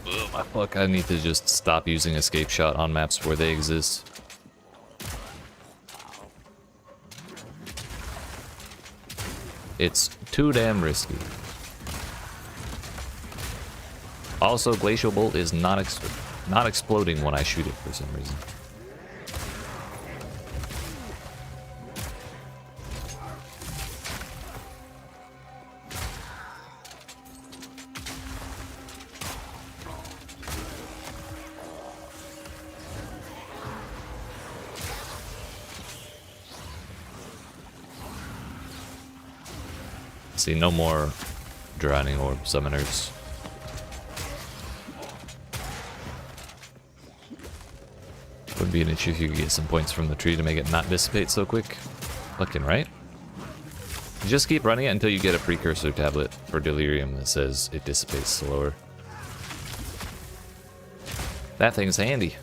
Ugh, my fuck, I need to just stop using escape shot on maps where they exist. It's too damn risky. Also, Glacial Bolt is not exploding when I shoot it for some reason. See, no more Drowning Orb summoners. Would be an issue if you could get some points from the tree to make it not dissipate so quick. Fucking right. You just keep running it until you get a precursor tablet for Delirium that says it dissipates slower. That thing's handy.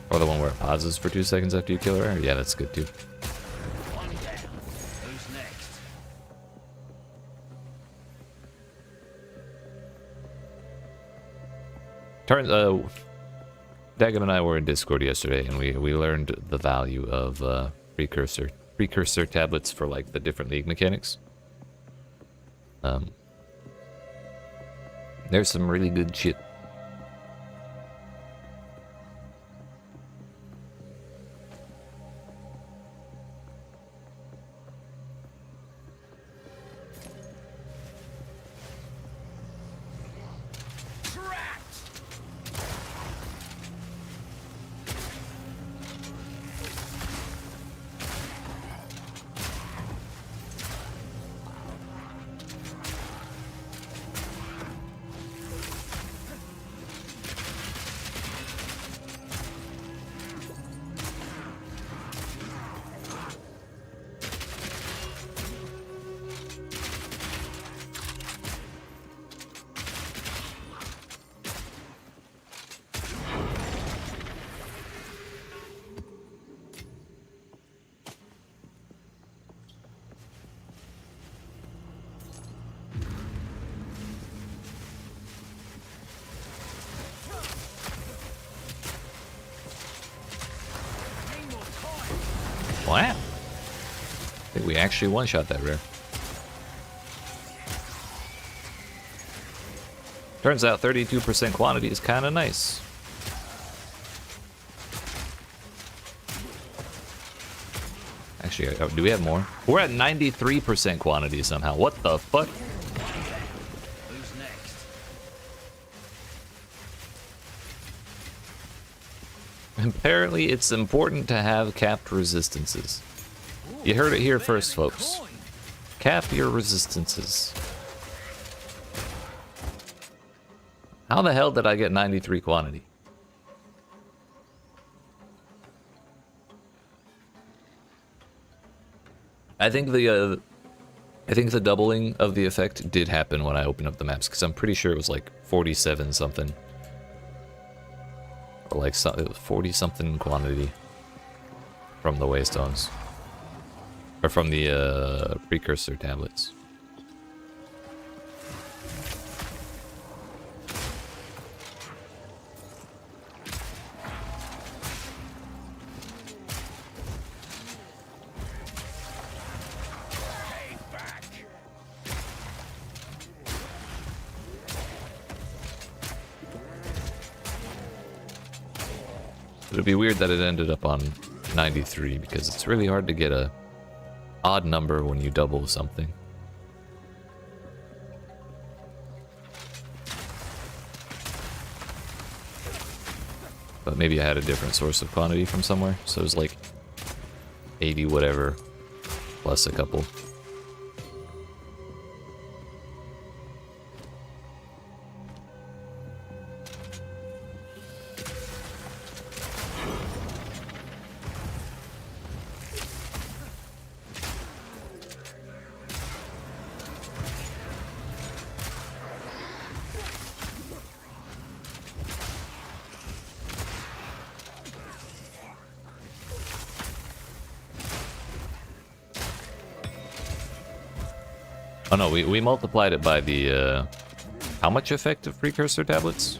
Or the one where it pauses for 2 seconds after you kill her? Yeah, that's good too. One down. Who's next? Turns Dagon and I were in Discord yesterday, and we learned the value of precursor tablets for like the different league mechanics. There's some really good shit. Wow. I think we actually one-shot that rare. Turns out 32% quantity is kind of nice. Actually, do we have more? We're at 93% quantity somehow. What the fuck? Who's next? Apparently, it's important to have capped resistances. You heard it here first, folks. Cap your resistances. How the hell did I get 93 quantity? I think the doubling of the effect did happen when I opened up the maps, because I'm pretty sure it was like 47 something. Or like it was 40 something quantity from the Waystones. Or from the precursor tablets. It'd be weird that it ended up on 93 because it's really hard to get a odd number when you double something. But maybe I had a different source of quantity from somewhere, so it was like 80 whatever plus a couple. Oh no, we multiplied it by the, how much effective precursor tablets?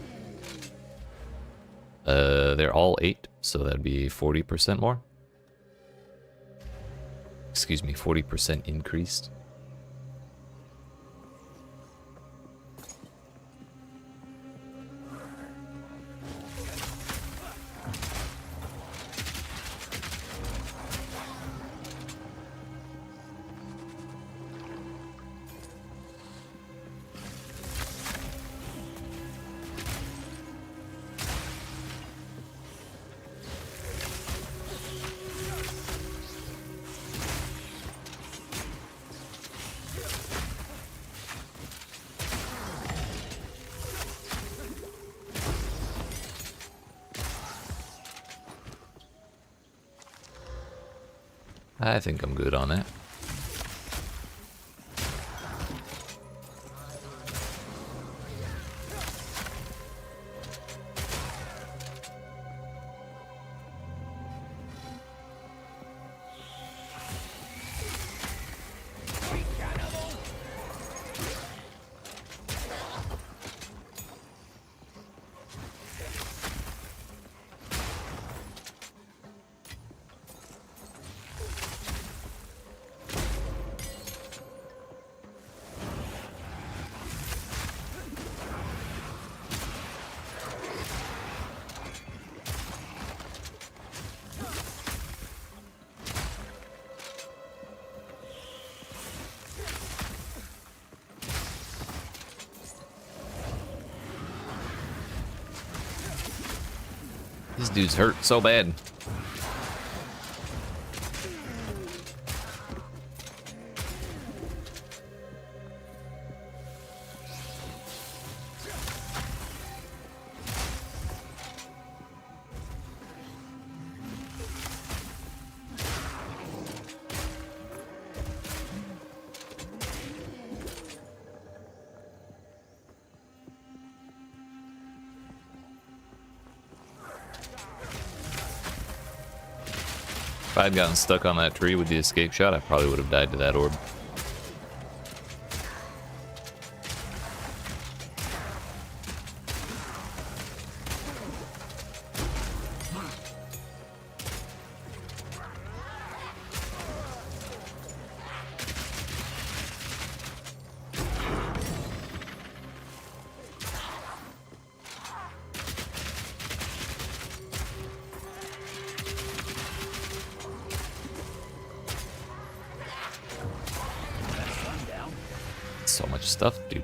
They're all 8, so that'd be 40% more. Excuse me, 40% increased. I think I'm good on that. This dude's hurt so bad. If I had gotten stuck on that tree with the escape shot, I probably would have died to that orb. So much stuff, dude.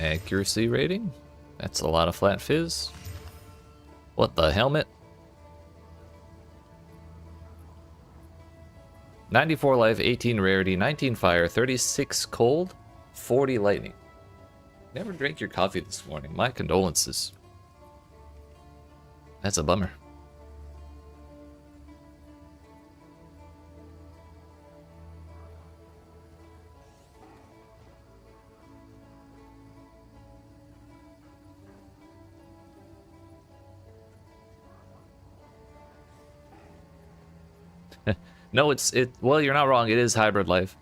Accuracy rating? That's a lot of flat fizz. What the helmet? 94 life, 18 rarity, 19 fire, 36 cold, 40 lightning. Never drank your coffee this morning. My condolences. That's a bummer. No, well, you're not wrong. It is hybrid life,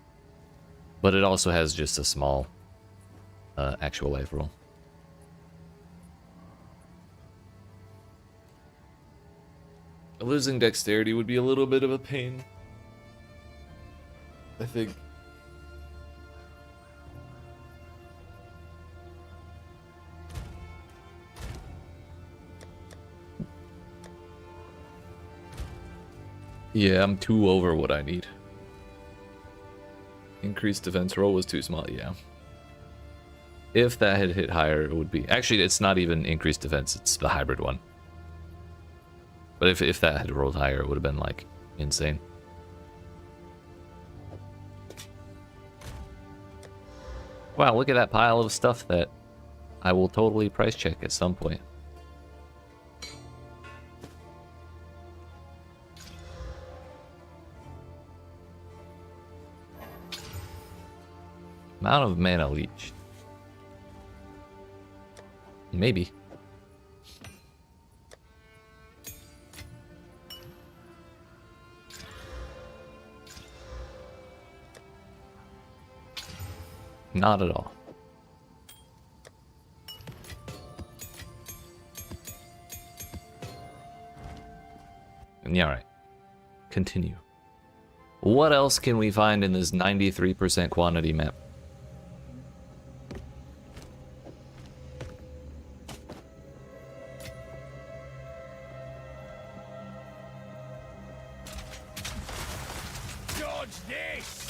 but it also has just a small actual life roll. Losing dexterity would be a little bit of a pain, I think. Yeah, I'm 2 over what I need. Increased defense roll was too small, yeah. If that had hit higher, it would be... Actually, it's not even increased defense, it's the hybrid one. But if that had rolled higher, it would have been, like, insane. Wow, look at that pile of stuff that I will totally price check at some point. Amount of mana leech. Maybe. Not at all. Yeah, alright. Continue. What else can we find in this 93% quantity map? Dodge this!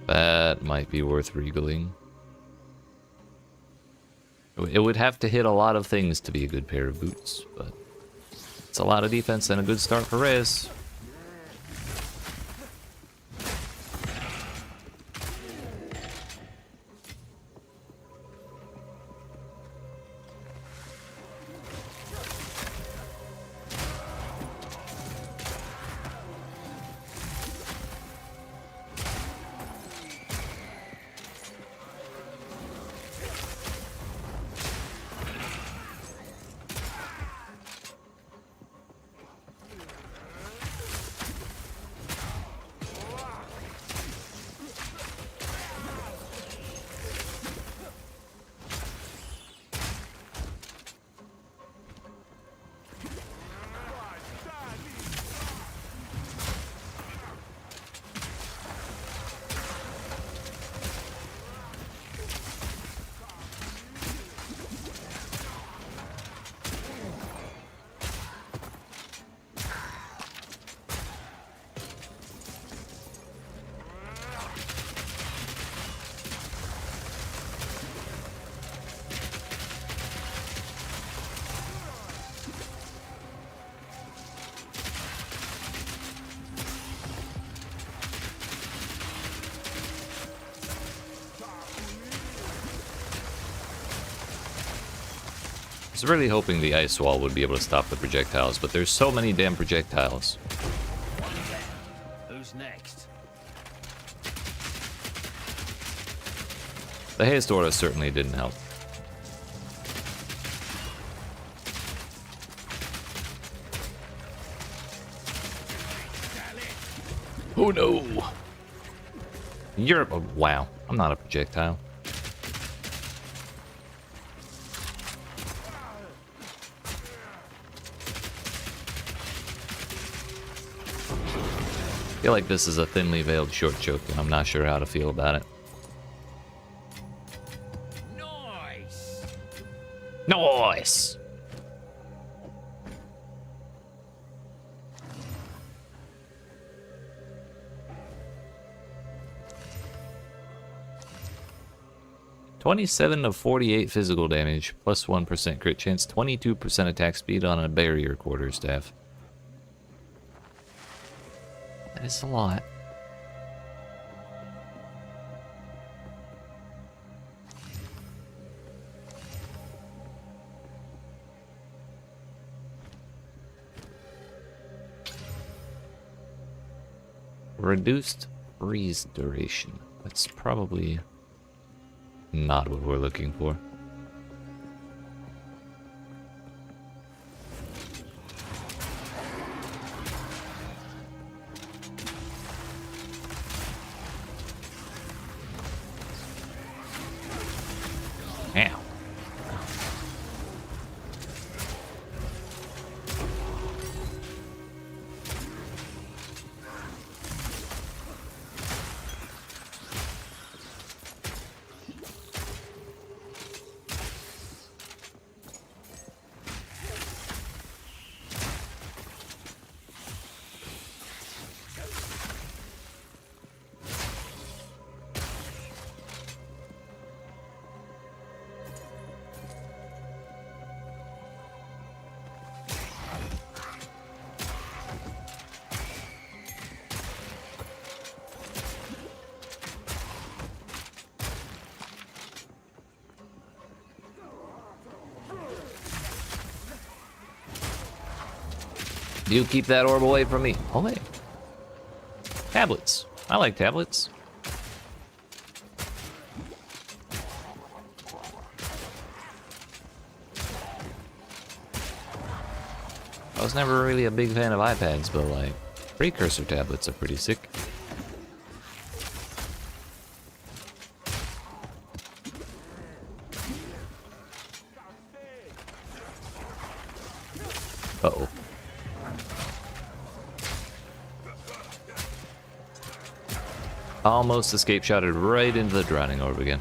That might be worth regaling. It would have to hit a lot of things to be a good pair of boots, but it's a lot of defense and a good start for Reyes. I was really hoping the ice wall would be able to stop the projectiles, but there's so many damn projectiles. Who's next? The haste aura certainly didn't help. Oh no! You're... oh, wow, I'm not a projectile. I feel like this is a thinly veiled short joke, and I'm not sure how to feel about it. Nice! Nice! 27 of 48 physical damage, plus 1% crit chance, 22% attack speed on a barrier quarterstaff. That is a lot. Reduced freeze duration. That's probably not what we're looking for. Ow. You keep that orb away from me. Oh, hey. Tablets. I like tablets. I was never really a big fan of iPads, but like, precursor tablets are pretty sick. Uh-oh. Almost escape shotted right into the drowning orb again.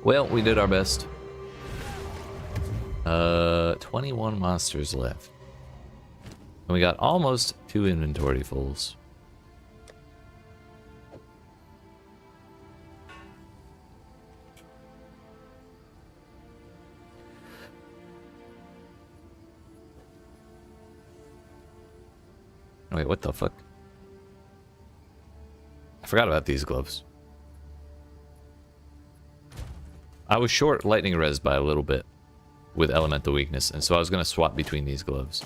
Well, we did our best. 21 monsters left. And we got almost 2 inventory fulls. Wait, what the fuck? I forgot about these gloves. I was short lightning res by a little bit with elemental weakness, and so I was going to swap between these gloves.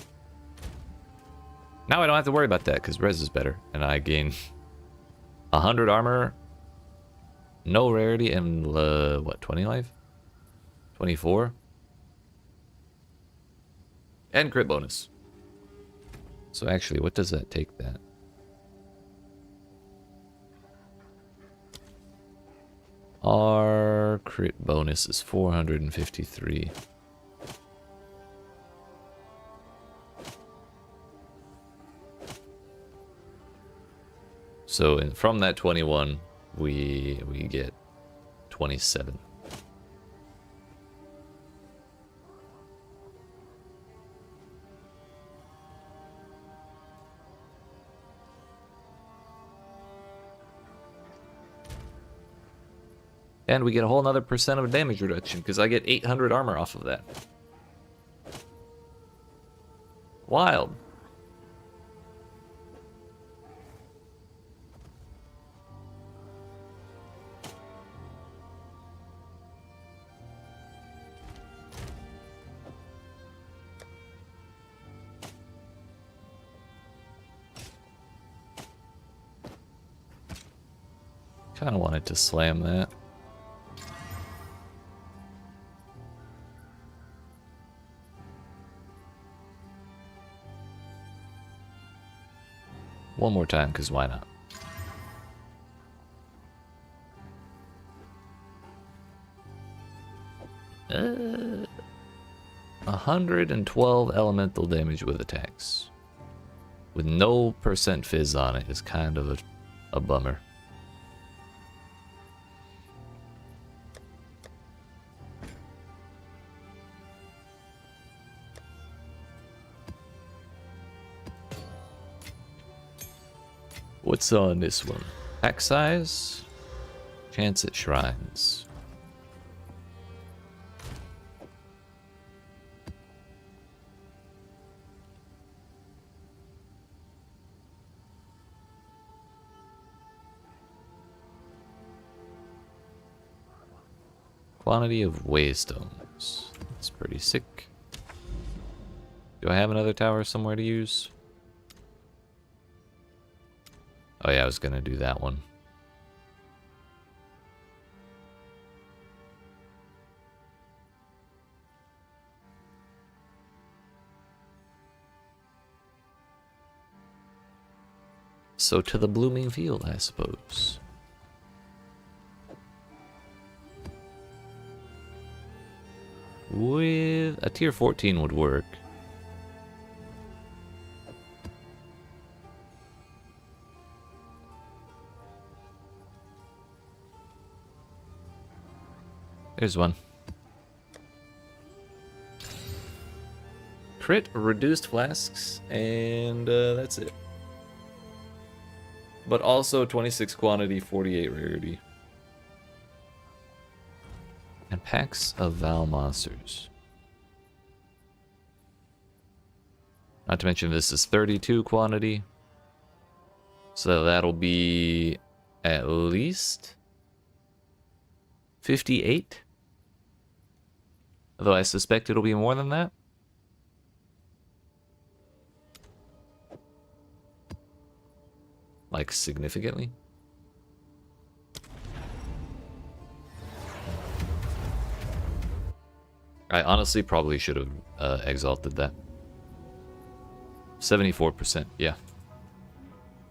Now I don't have to worry about that because res is better, and I gain 100 armor, no rarity, and what, 20 life? 24? And crit bonus. So actually, what does that take that? Our crit bonus is 453. So from that 21, we get 27. And we get a whole nother % of damage reduction because I get 800 armor off of that. Wild. Kind of wanted to slam that. One more time, because why not? Uh, 112 elemental damage with attacks. With no percent fizz on it is kind of a bummer. What's on this one? Pack size? Chance at shrines. Quantity of waystones. That's pretty sick. Do I have another tower somewhere to use? Oh yeah, I was gonna do that one. So to the blooming field, I suppose. With a tier 14 would work. There's one. Crit, reduced flasks, and that's it. But also 26 quantity, 48 rarity. And packs of Val monsters. Not to mention this is 32 quantity. So that'll be at least 58. Although I suspect it'll be more than that. Like significantly. I honestly probably should have exalted that. 74%, yeah.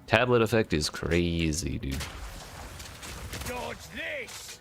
Tablet effect is crazy, dude. Dodge this!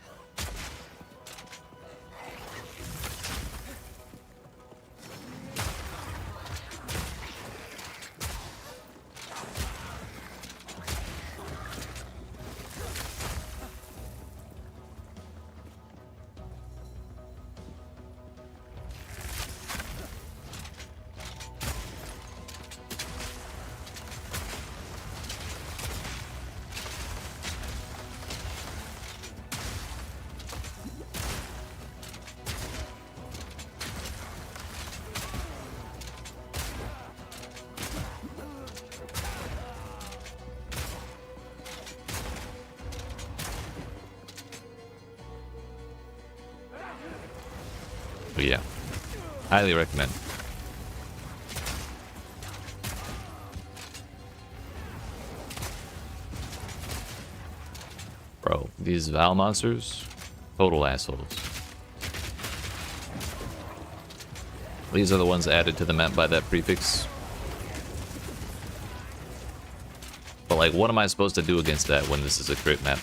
But yeah, highly recommend. Bro, these Val monsters, total assholes. These are the ones added to the map by that prefix. But like, what am I supposed to do against that when this is a crit map?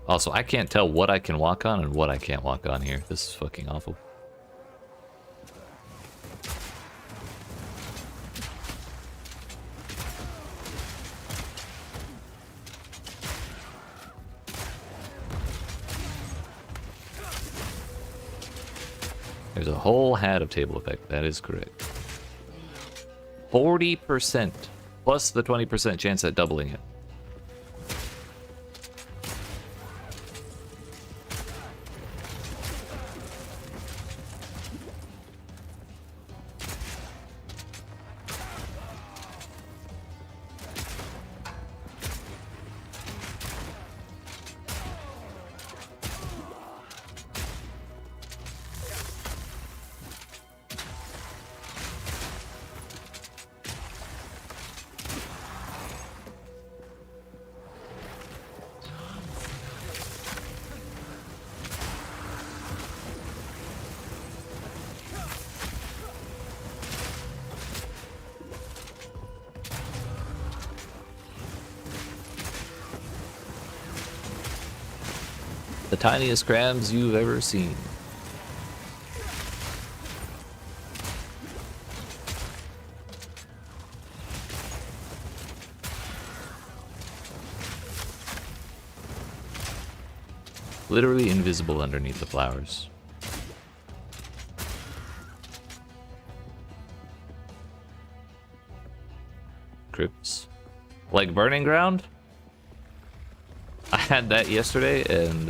Also, I can't tell what I can walk on and what I can't walk on here. This is fucking awful. There's a whole hat of table effect. That is correct. 40% plus the 20% chance at doubling it. tiniest crabs you've ever seen. Literally invisible underneath the flowers. Crypts. Like Burning Ground? I had that yesterday, and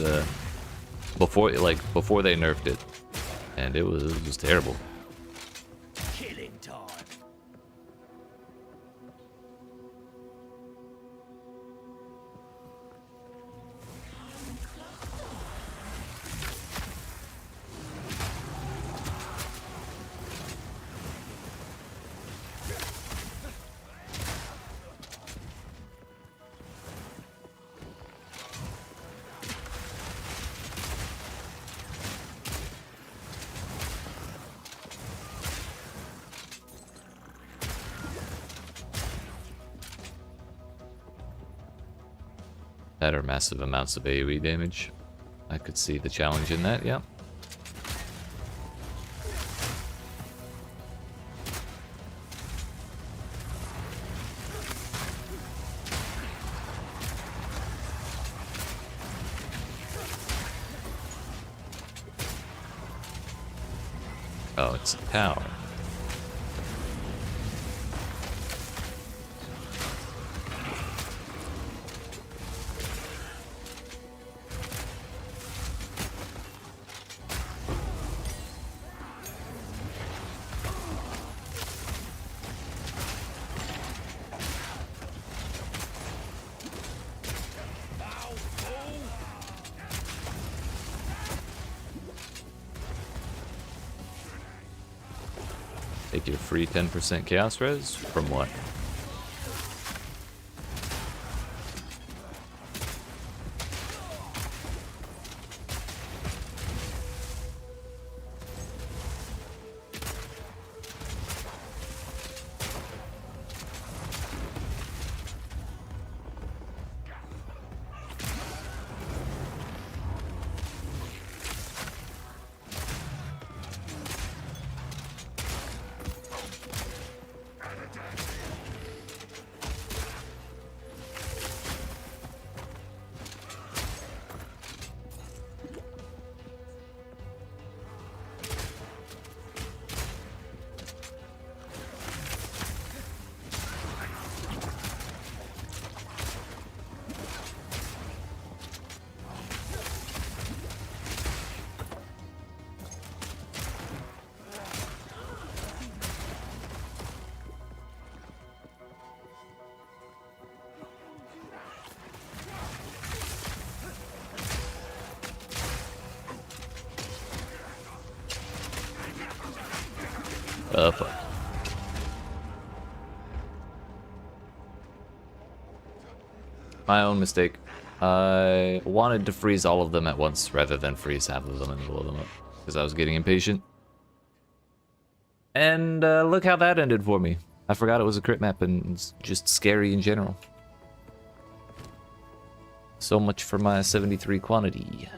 before they nerfed it, and it was terrible. Killing time. That are massive amounts of AoE damage. I could see the challenge in that, yeah. Oh, it's a tower. Take your free 10% chaos res from what? Fuck. My own mistake. I wanted to freeze all of them at once rather than freeze half of them and blow them up because I was getting impatient. And look how that ended for me. I forgot it was a crit map and it's just scary in general. So much for my 73 quantity.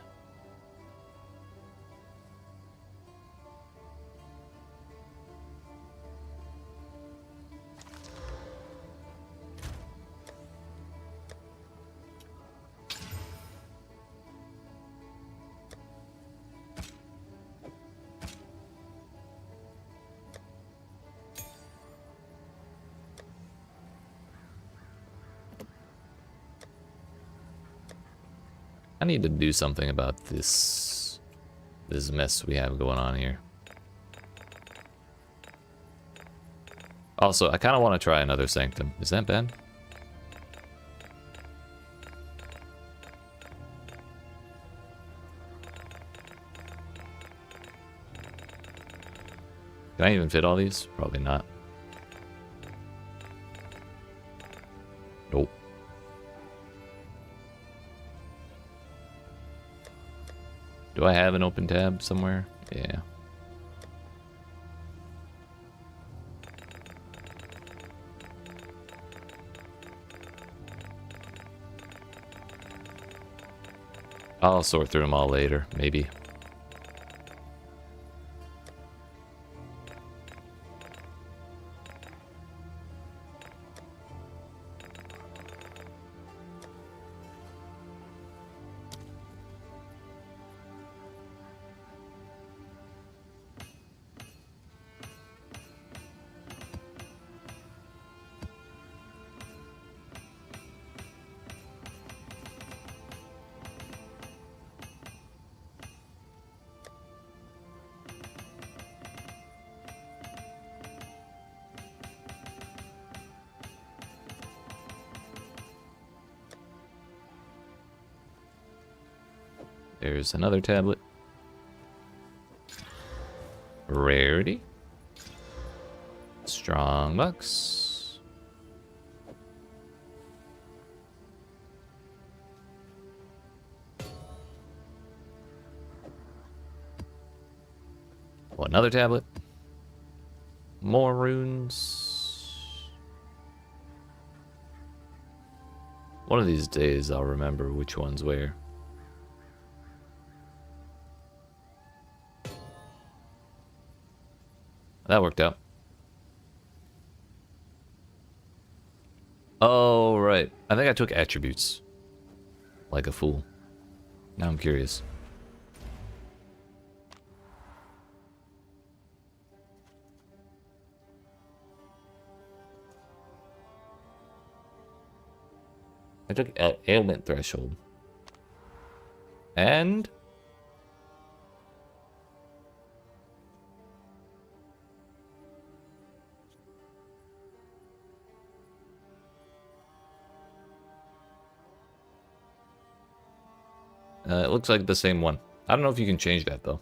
I need to do something about this mess we have going on here. Also, I kind of want to try another Sanctum. Is that bad? Can I even fit all these? Probably not. Nope. Do I have an open tab somewhere? Yeah. I'll sort through them all later, maybe. There's another tablet. Rarity. Strong bucks. Oh, another tablet. More runes. One of these days I'll remember which one's where. That worked out. Oh, right. I think I took attributes. Like a fool. Now I'm curious. I took ailment threshold. And... it looks like the same one. I don't know if you can change that, though.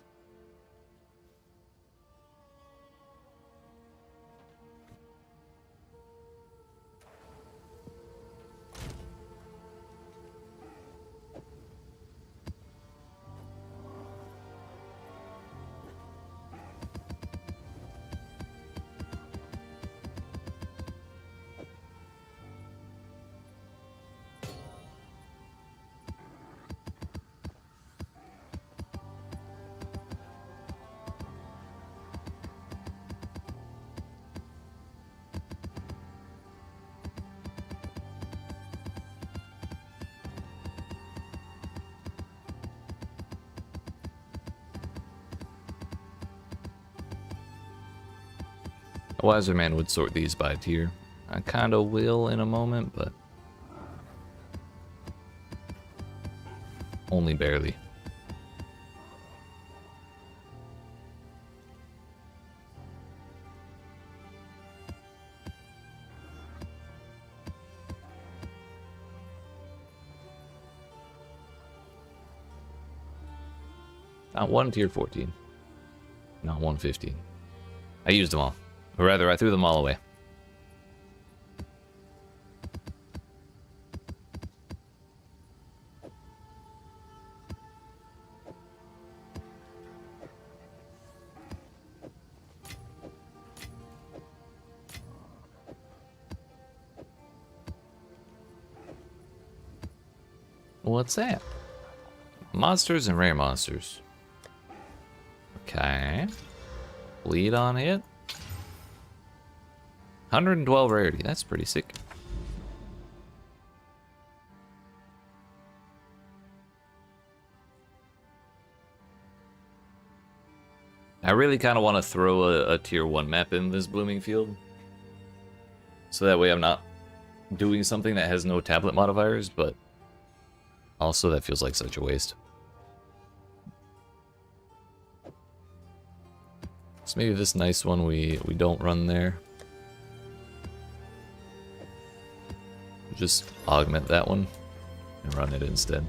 A wiser man would sort these by tier. I kind of will in a moment, but only barely. Not one tier 14. Not 115. I used them all. Or rather, I threw them all away. What's that? Monsters and rare monsters. Okay. Bleed on it. 112 rarity. That's pretty sick. I really kind of want to throw a tier 1 map in this blooming field. So that way I'm not doing something that has no tablet modifiers, but also that feels like such a waste. So maybe this nice one we don't run there. Just augment that one and run it instead.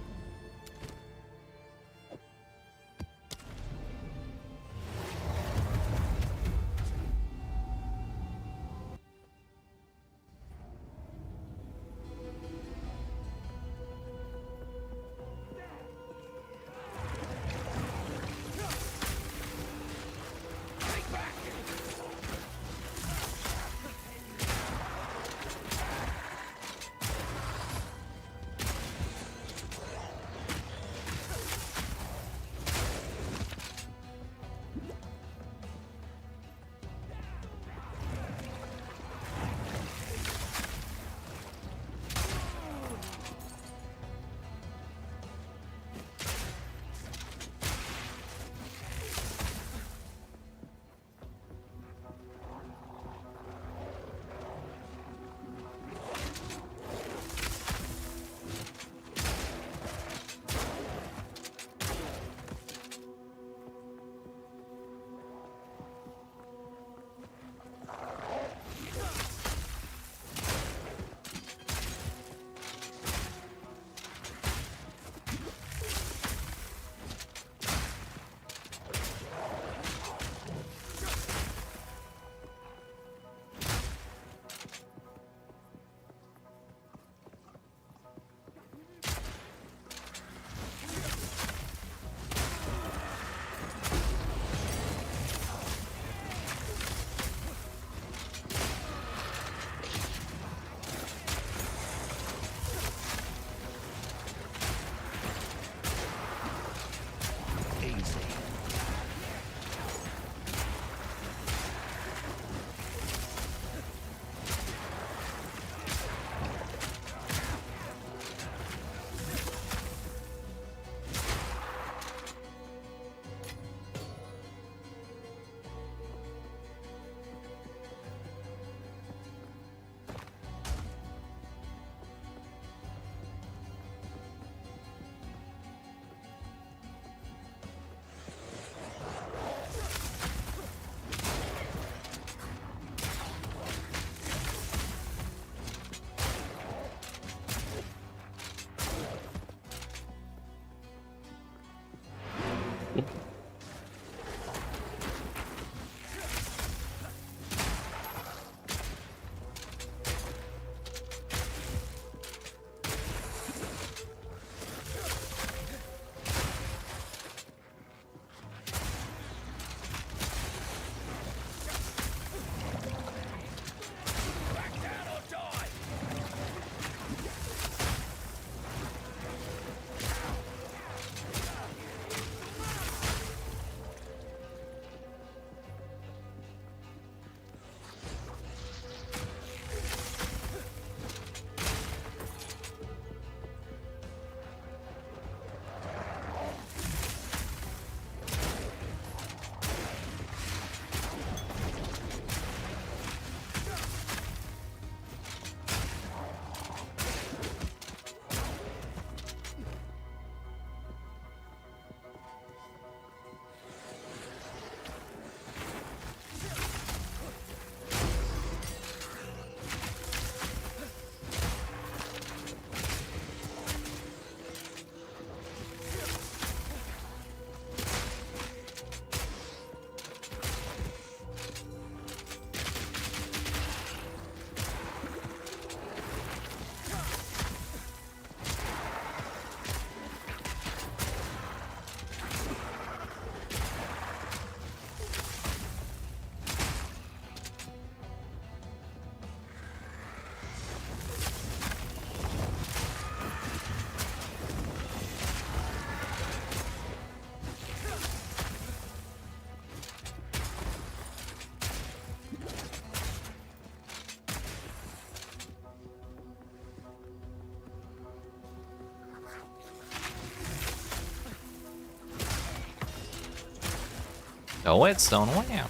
A whetstone, wow.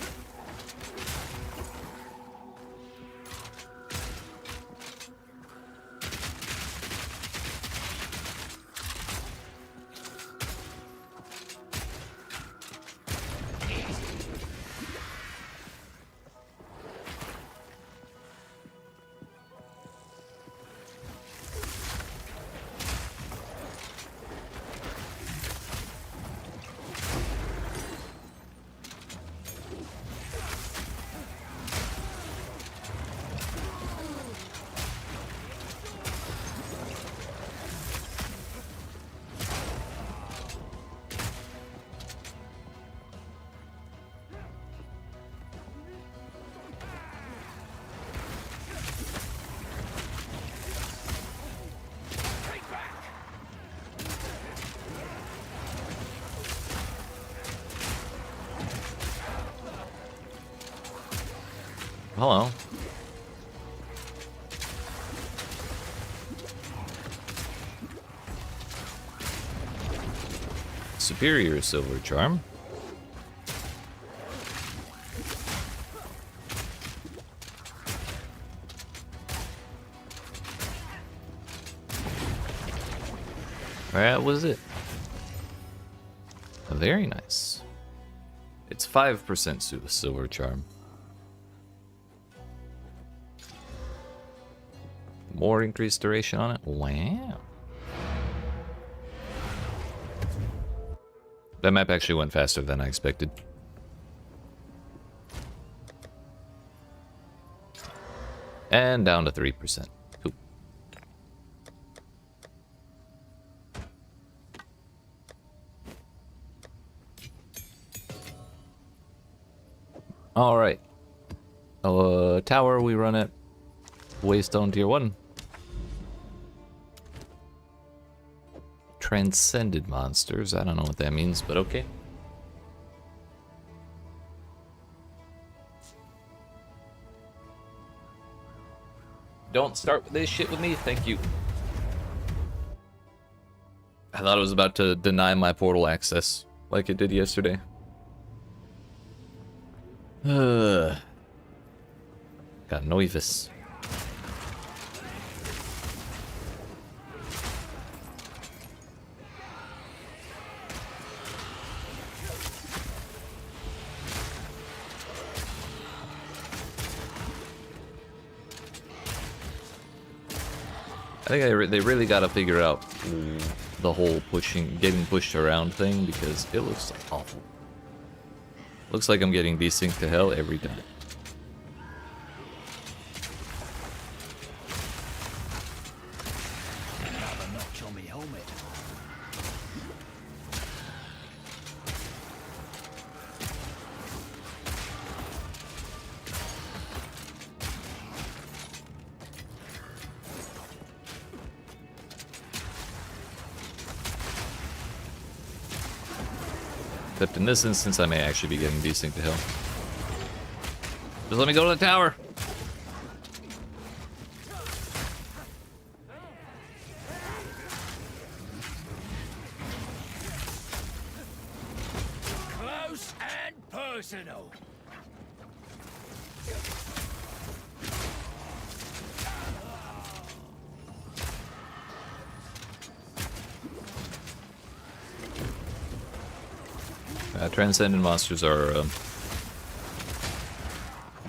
Hello. Superior silver charm. That was it. Very nice. It's 5% silver charm. More increased duration on it. Wow. That map actually went faster than I expected. And down to 3%. Cool. Alright. Tower we run at Waystone Tier 1. Transcended monsters. I don't know what that means, but okay. Don't start this shit with me, thank you. I thought it was about to deny my portal access, like it did yesterday. Got Noivus. I think they really got to figure out the whole getting pushed around thing, because it looks awful. Looks like I'm getting desynced to hell every time. Except in this instance, I may actually be getting desynced to hell. Just let me go to the tower! Close and personal. Transcendent monsters are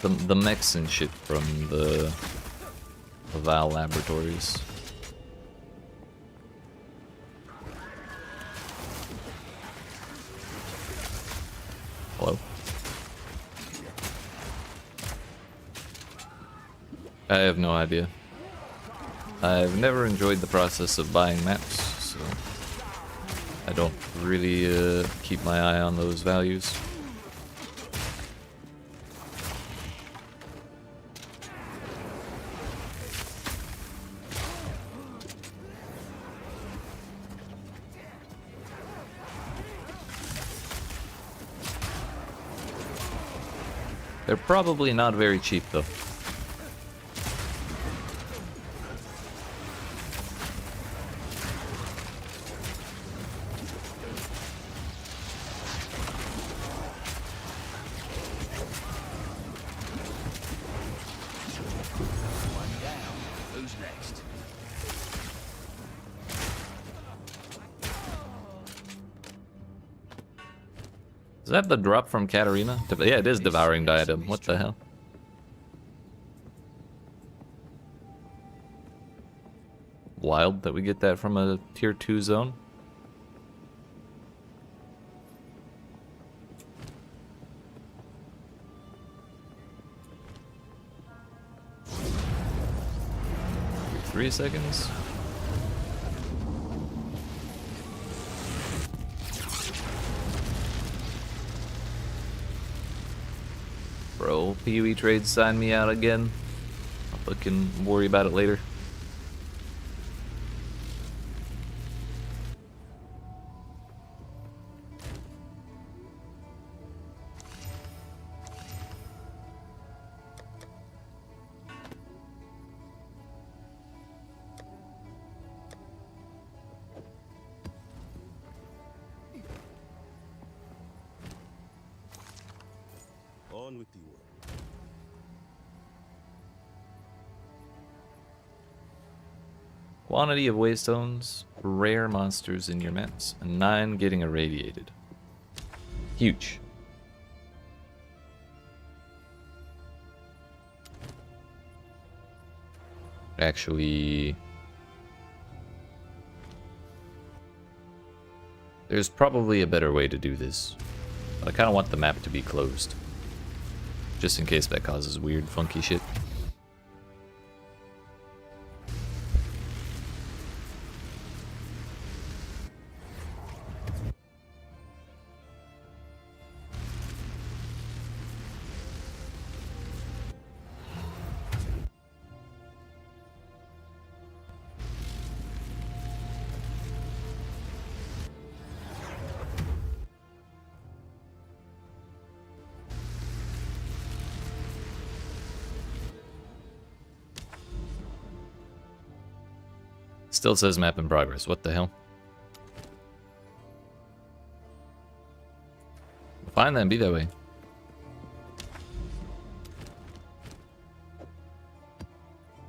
the mechs and shit from the Val laboratories. Hello? I have no idea. I've never enjoyed the process of buying maps, so I don't really keep my eye on those values. They're probably not very cheap though. Is that the drop from Katarina? Yeah, it is Devouring Diadem. What the hell? Wild that we get that from a tier 2 zone. Three seconds. Bro, PoE trades sign me out again. I'll fucking worry about it later. On with the work. Quantity of waystones, rare monsters in your maps, and 9 getting irradiated. Huge. Actually, there's probably a better way to do this. I kind of want the map to be closed, just in case that causes weird, funky shit. Still says map in progress. What the hell? Fine then, be that way.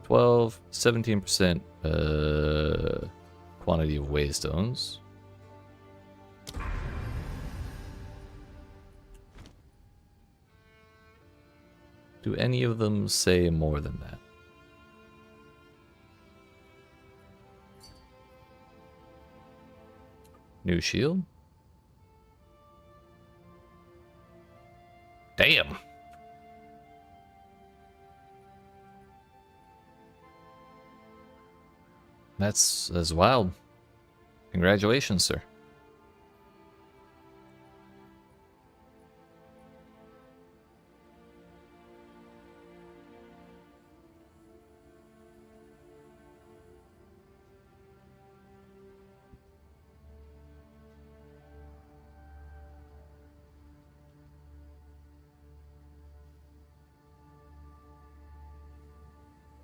$12, 17% quantity of waystones. Do any of them say more than that? New shield? Damn. That's wild. Congratulations, sir.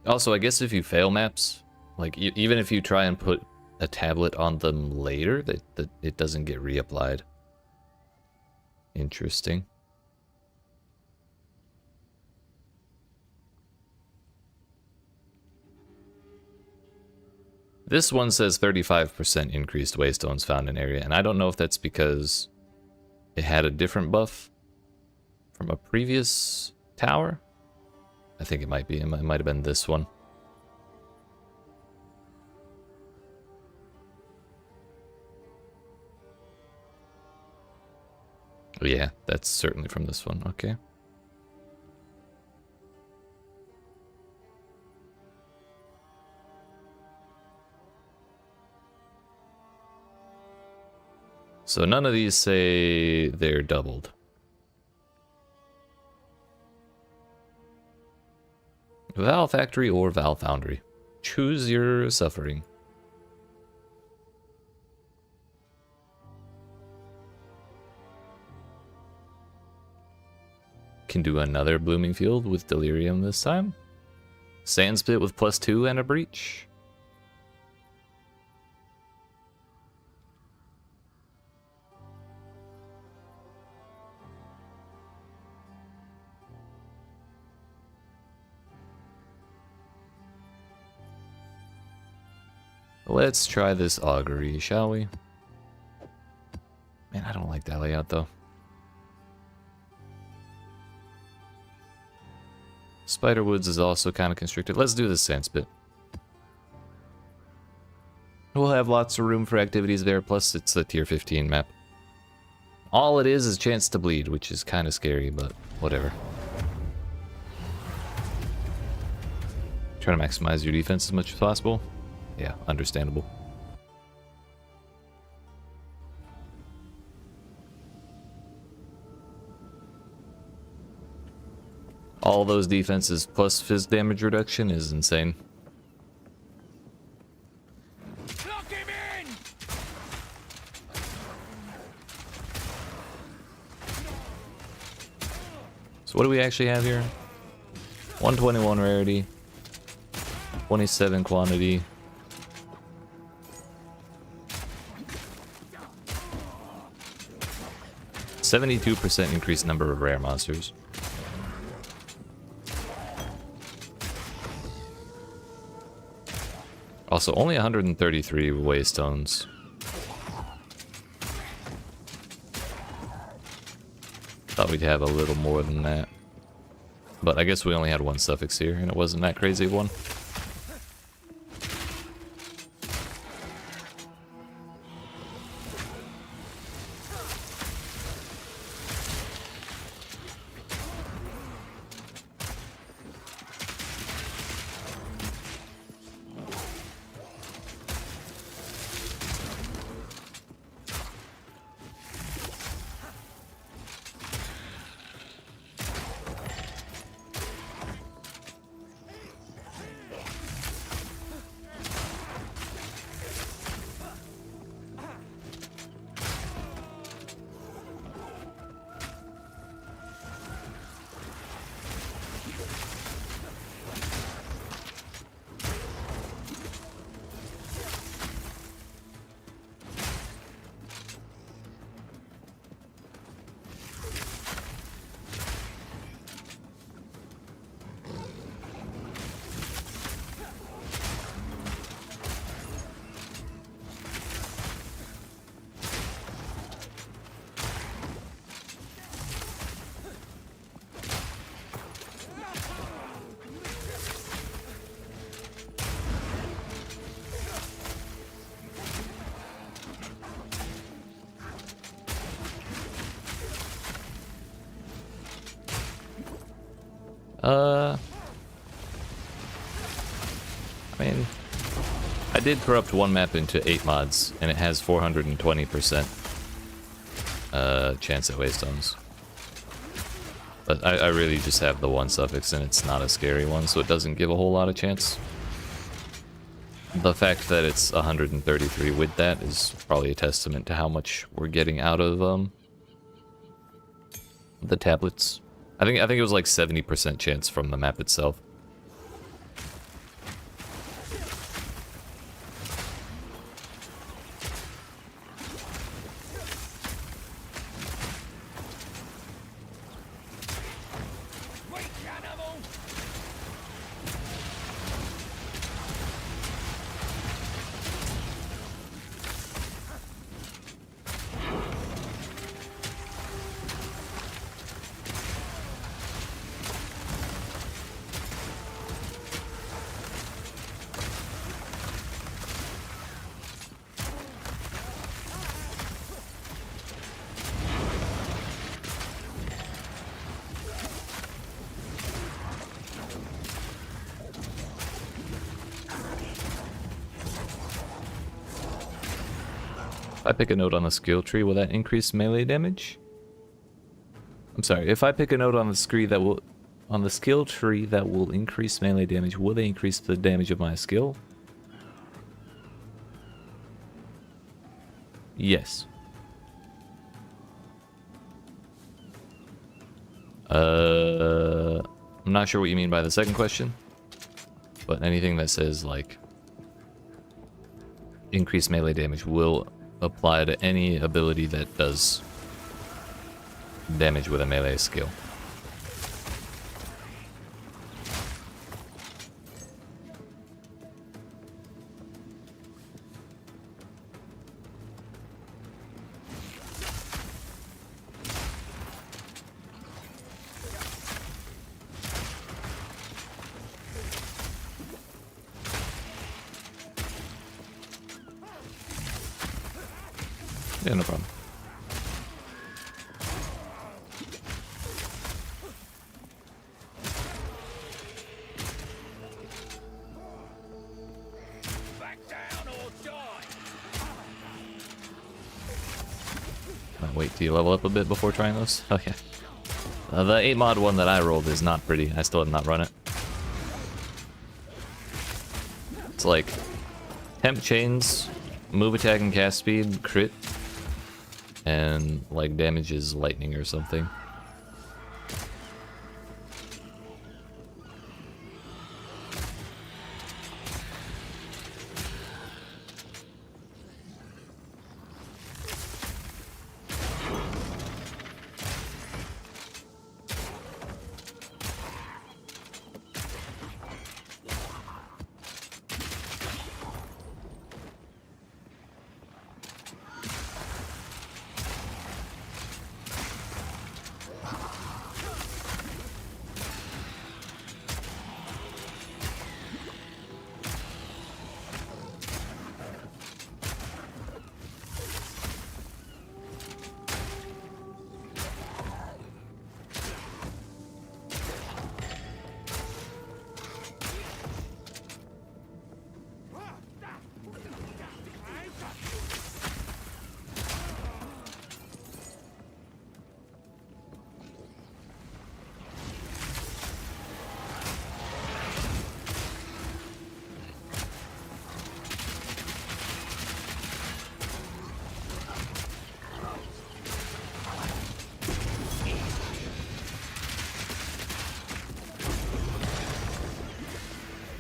Also, I guess if you fail maps, like even if you try and put a tablet on them later, that it doesn't get reapplied. Interesting. This one says 35% increased waystones found in area, and I don't know if that's because it had a different buff from a previous tower. I think it might be. It might have been this one. Yeah, that's certainly from this one. Okay. So none of these say they're doubled. Val Factory or Val Foundry. Choose your suffering. Can do another Blooming Field with Delirium this time. Sandspit with +2 and a Breach. Let's try this augury, shall we? Man, I don't like that layout though. Spiderwoods is also kind of constricted. Let's do the Sandspit. We'll have lots of room for activities there, plus it's a tier 15 map. All it is chance to bleed, which is kind of scary, but whatever. Try to maximize your defense as much as possible. Yeah, understandable. All those defenses plus fizz damage reduction is insane. So what do we actually have here? 121 rarity, 27 quantity. 72% increased number of rare monsters. Also, only 133 waystones. Thought we'd have a little more than that. But I guess we only had one suffix here, and it wasn't that crazy of one. I mean, I did corrupt one map into 8 mods, and it has 420% chance at waystones. But I really just have the one suffix, and it's not a scary one, so it doesn't give a whole lot of chance. The fact that it's 133 with that is probably a testament to how much we're getting out of the tablets. I think it was like 70% chance from the map itself. If I pick a note on the skill tree, will that increase melee damage? I'm sorry, if I pick a note on the skill tree that will increase melee damage, will they increase the damage of my skill? Yes. I'm not sure what you mean by the second question, but anything that says like increased melee damage will apply to any ability that does damage with a melee skill. Yeah, no problem. Wait till you level up a bit before trying those. Oh yeah. The 8 mod one that I rolled is not pretty. I still have not run it. It's like temp chains, move attack and cast speed, crit, and like damages lightning or something.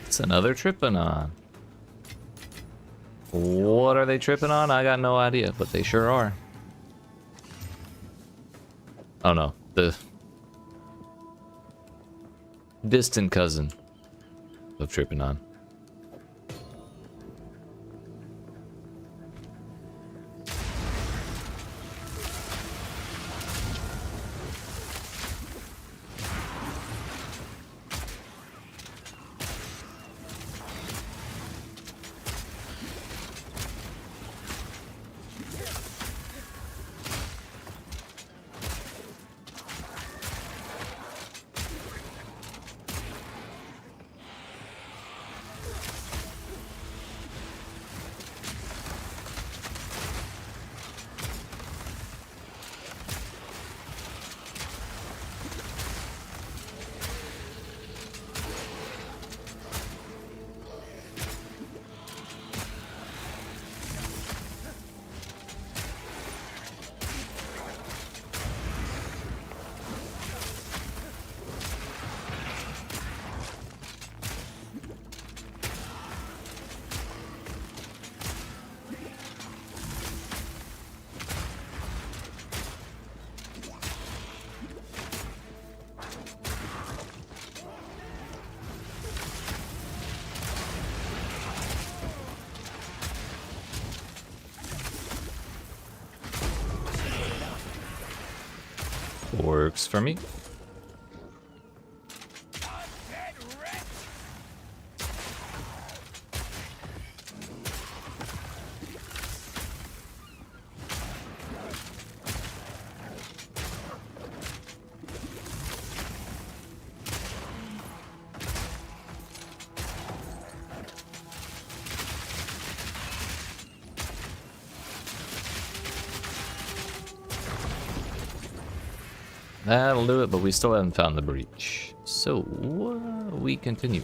It's another tripping on. What are they tripping on? I got no idea, but they sure are. Oh no, the distant cousin of tripping on. Works for me. That'll do it, but we still haven't found the breach. So, we continue.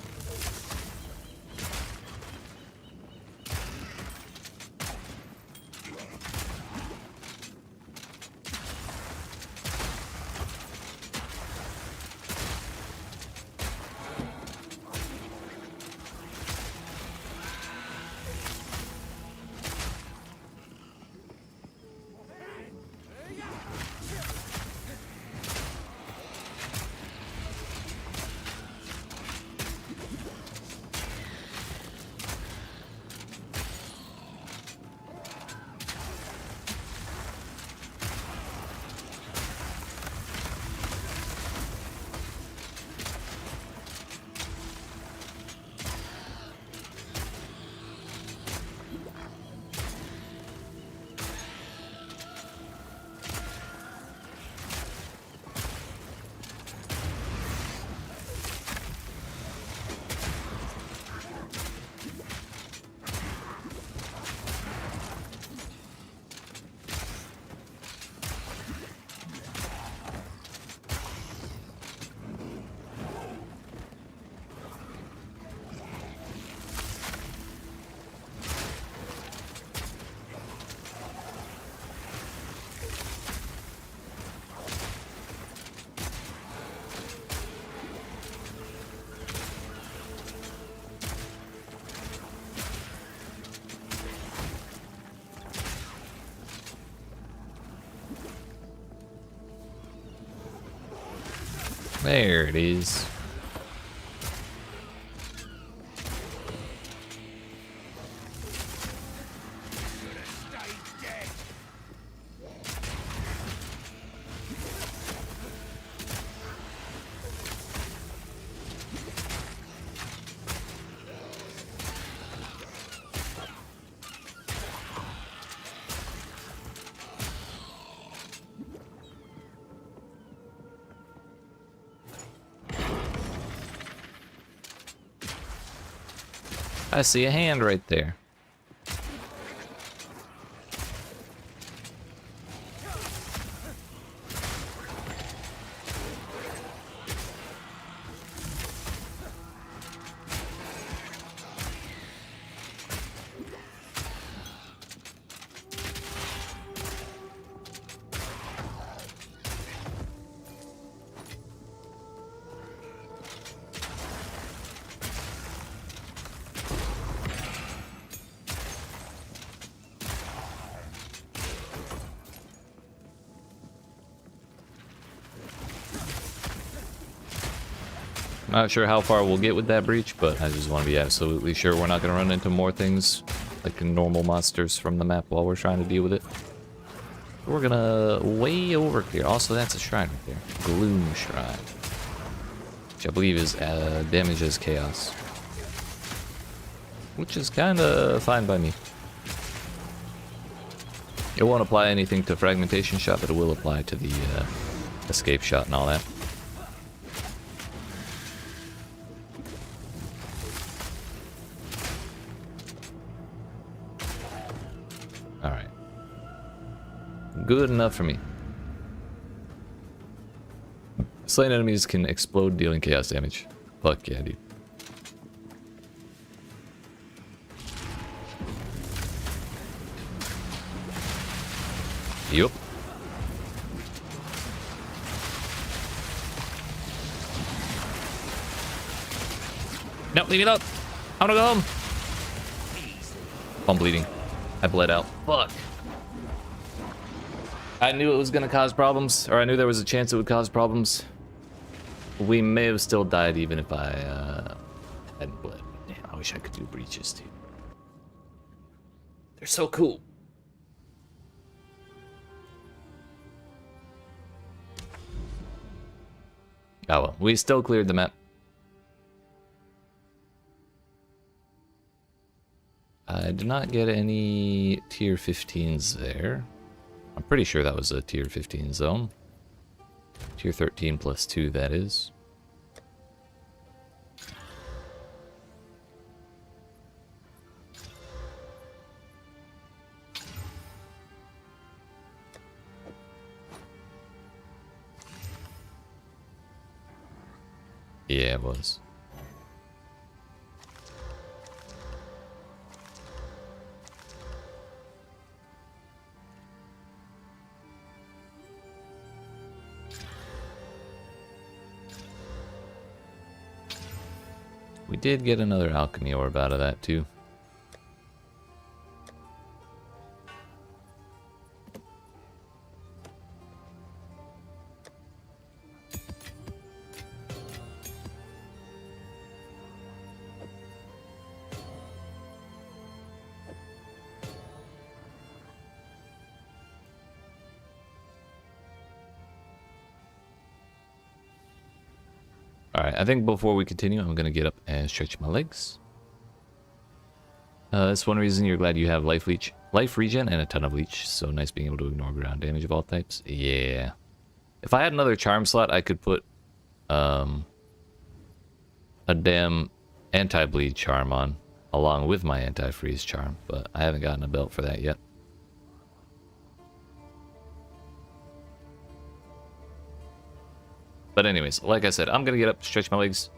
There it is. I see a hand right there. Not sure how far we'll get with that breach, but I just want to be absolutely sure we're not going to run into more things like normal monsters from the map while we're trying to deal with it. We're gonna way over here. Also, that's a shrine right there. Gloom Shrine. Which I believe is damages chaos. Which is kind of fine by me. It won't apply anything to fragmentation shot, but it will apply to the escape shot and all that. Alright. Good enough for me. Slain enemies can explode, dealing chaos damage. Fuck yeah, dude. Yup. No, leave me alone. I wanna go home. I'm bleeding. I bled out. Fuck. I knew it was gonna cause problems, or I knew there was a chance it would cause problems. We may have still died even if I hadn't bled. Damn, I wish I could do breaches too. They're so cool. Oh well, we still cleared the map. I did not get any tier 15s there. I'm pretty sure that was a tier 15 zone. Tier 13 plus 2, that is. Yeah, it was. We did get another alchemy orb out of that too. Alright, I think before we continue, I'm going to get up and stretch my legs. That's one reason you're glad you have life regen, and a ton of leech. So nice being able to ignore ground damage of all types. Yeah. If I had another charm slot, I could put a damn anti-bleed charm on, along with my anti-freeze charm. But I haven't gotten a belt for that yet. But anyways, like I said, I'm going to get up, stretch my legs.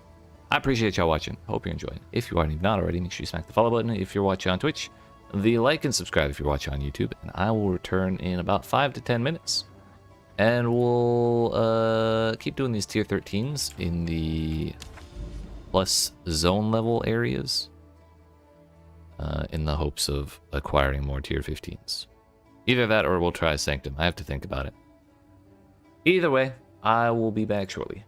I appreciate y'all watching. Hope you're enjoying. If you are, and if not already, make sure you smack the follow button if you're watching on Twitch. The like and subscribe if you're watching on YouTube. And I will return in about 5 to 10 minutes. And we'll keep doing these tier 13s in the plus zone level areas. In the hopes of acquiring more tier 15s. Either that or we'll try Sanctum. I have to think about it. Either way, I will be back shortly.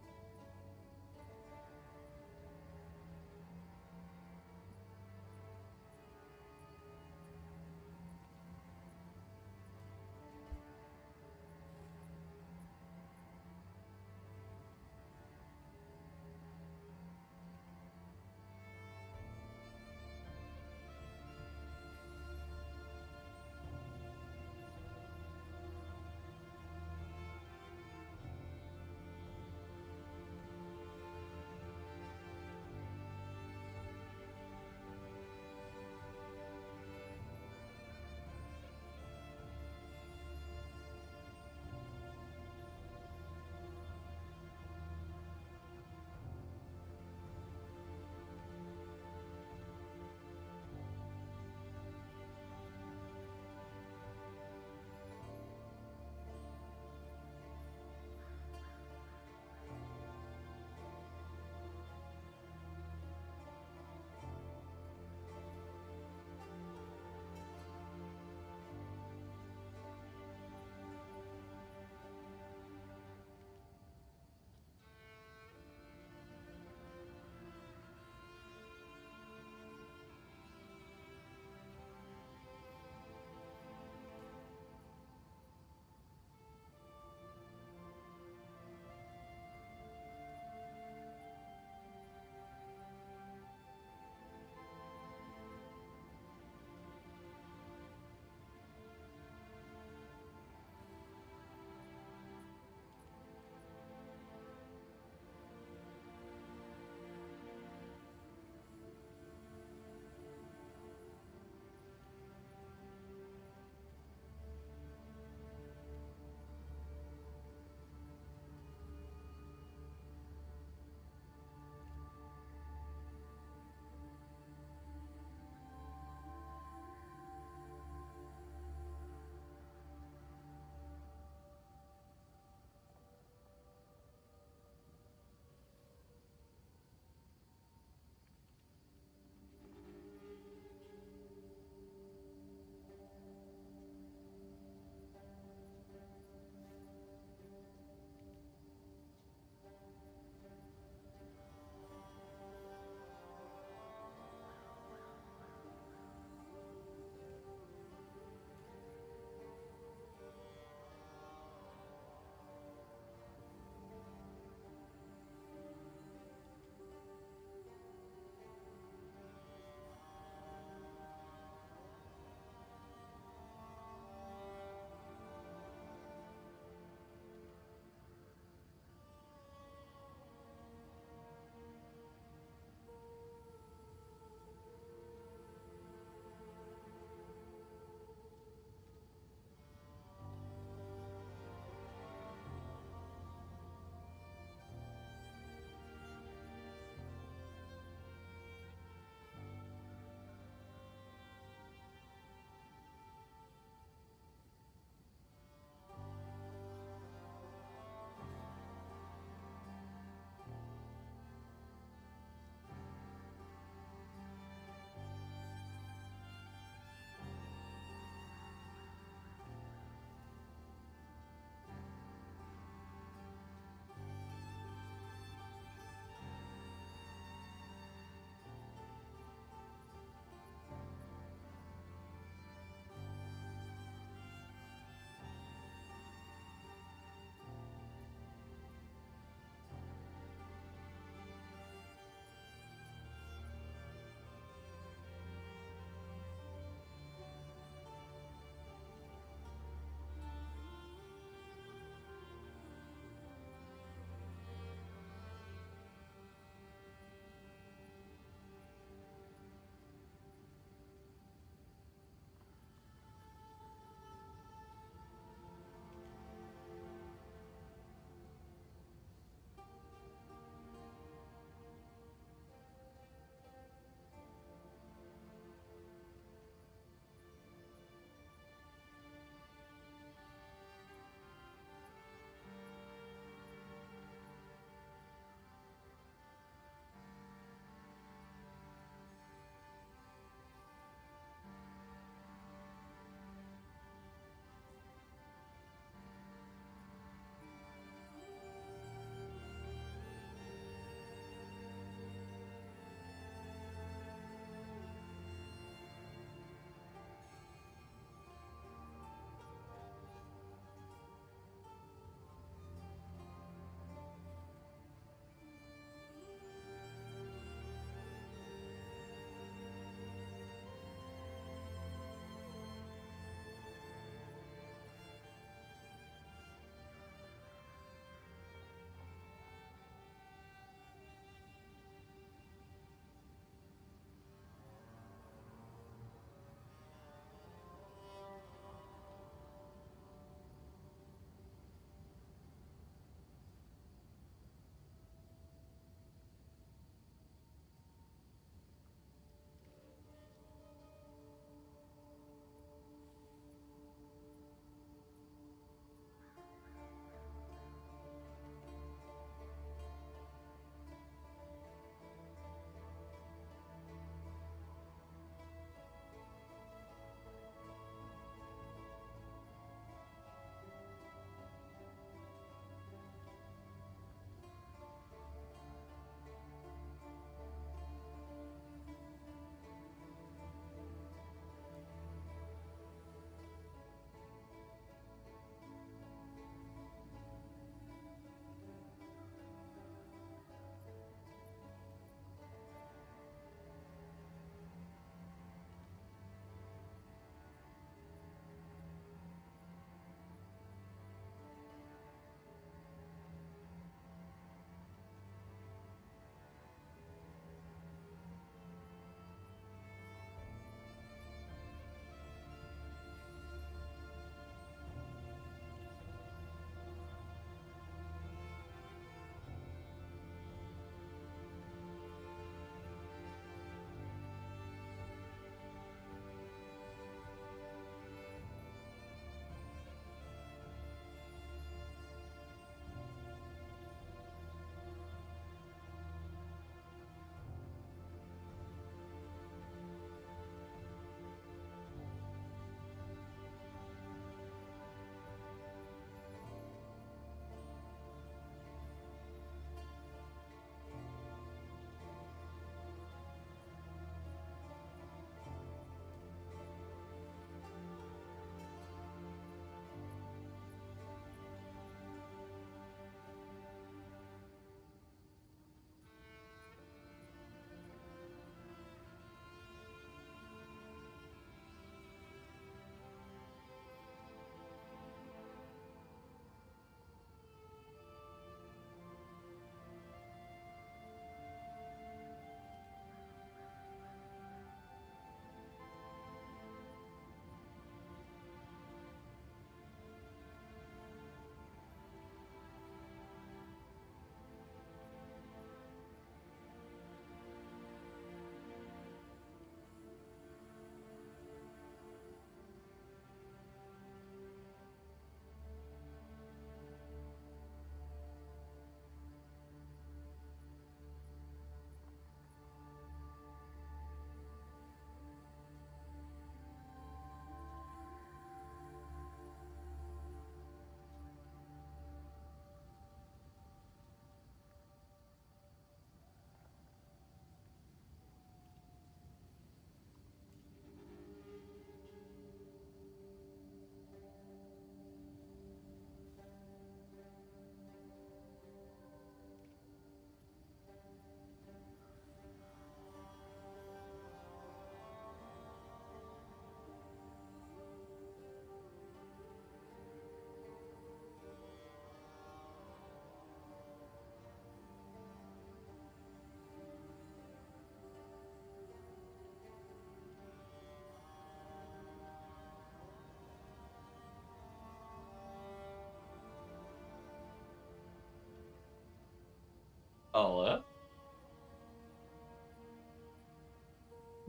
Hello?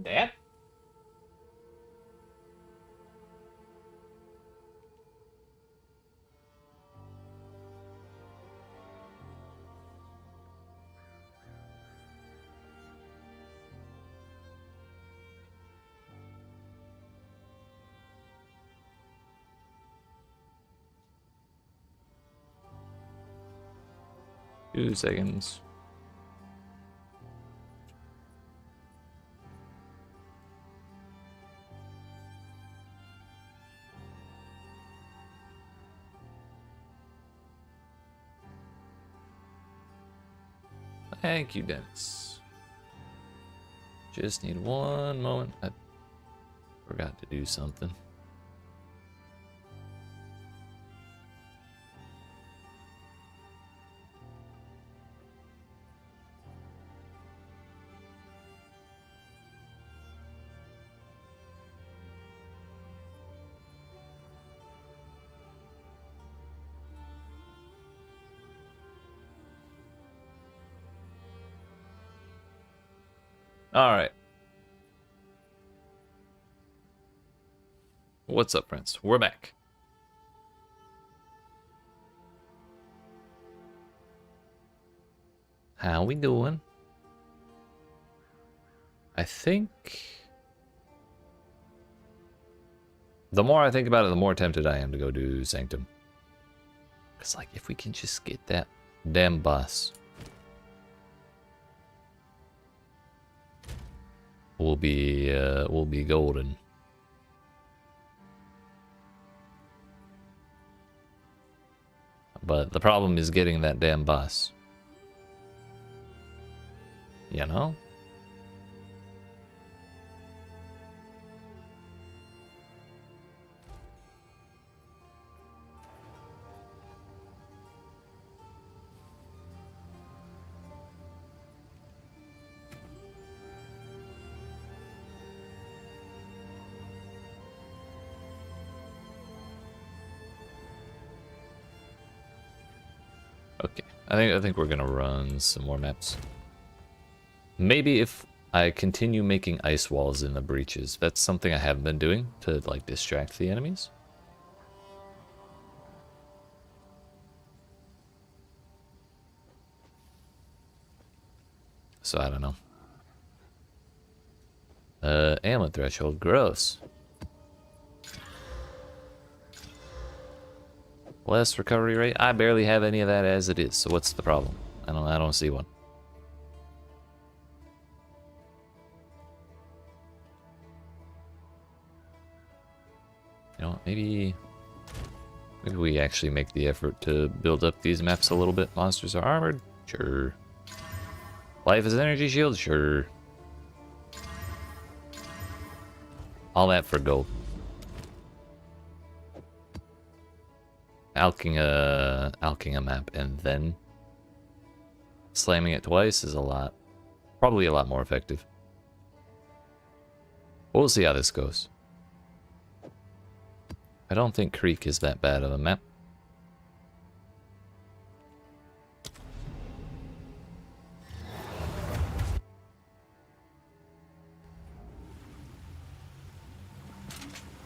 Dad? Two seconds. Thank you, Dennis. Just need one moment. I forgot to do something. All right. What's up, friends? We're back. How we doing? I think the more I think about it, the more tempted I am to go do Sanctum. It's like if we can just get that damn boss, we'll be golden. But the problem is getting that damn boss. You know? Okay, I think we're gonna run some more maps. Maybe if I continue making ice walls in the breaches, that's something I have been doing to like distract the enemies. So I don't know. Ailment threshold, gross. Less recovery rate. I barely have any of that as it is. So what's the problem? I don't see one. You know, maybe we actually make the effort to build up these maps a little bit. Monsters are armored? Sure. Life is energy shield? Sure. All that for gold. Alking a map and then slamming it twice is probably a lot more effective. We'll see how this goes. I don't think Creek is that bad of a map.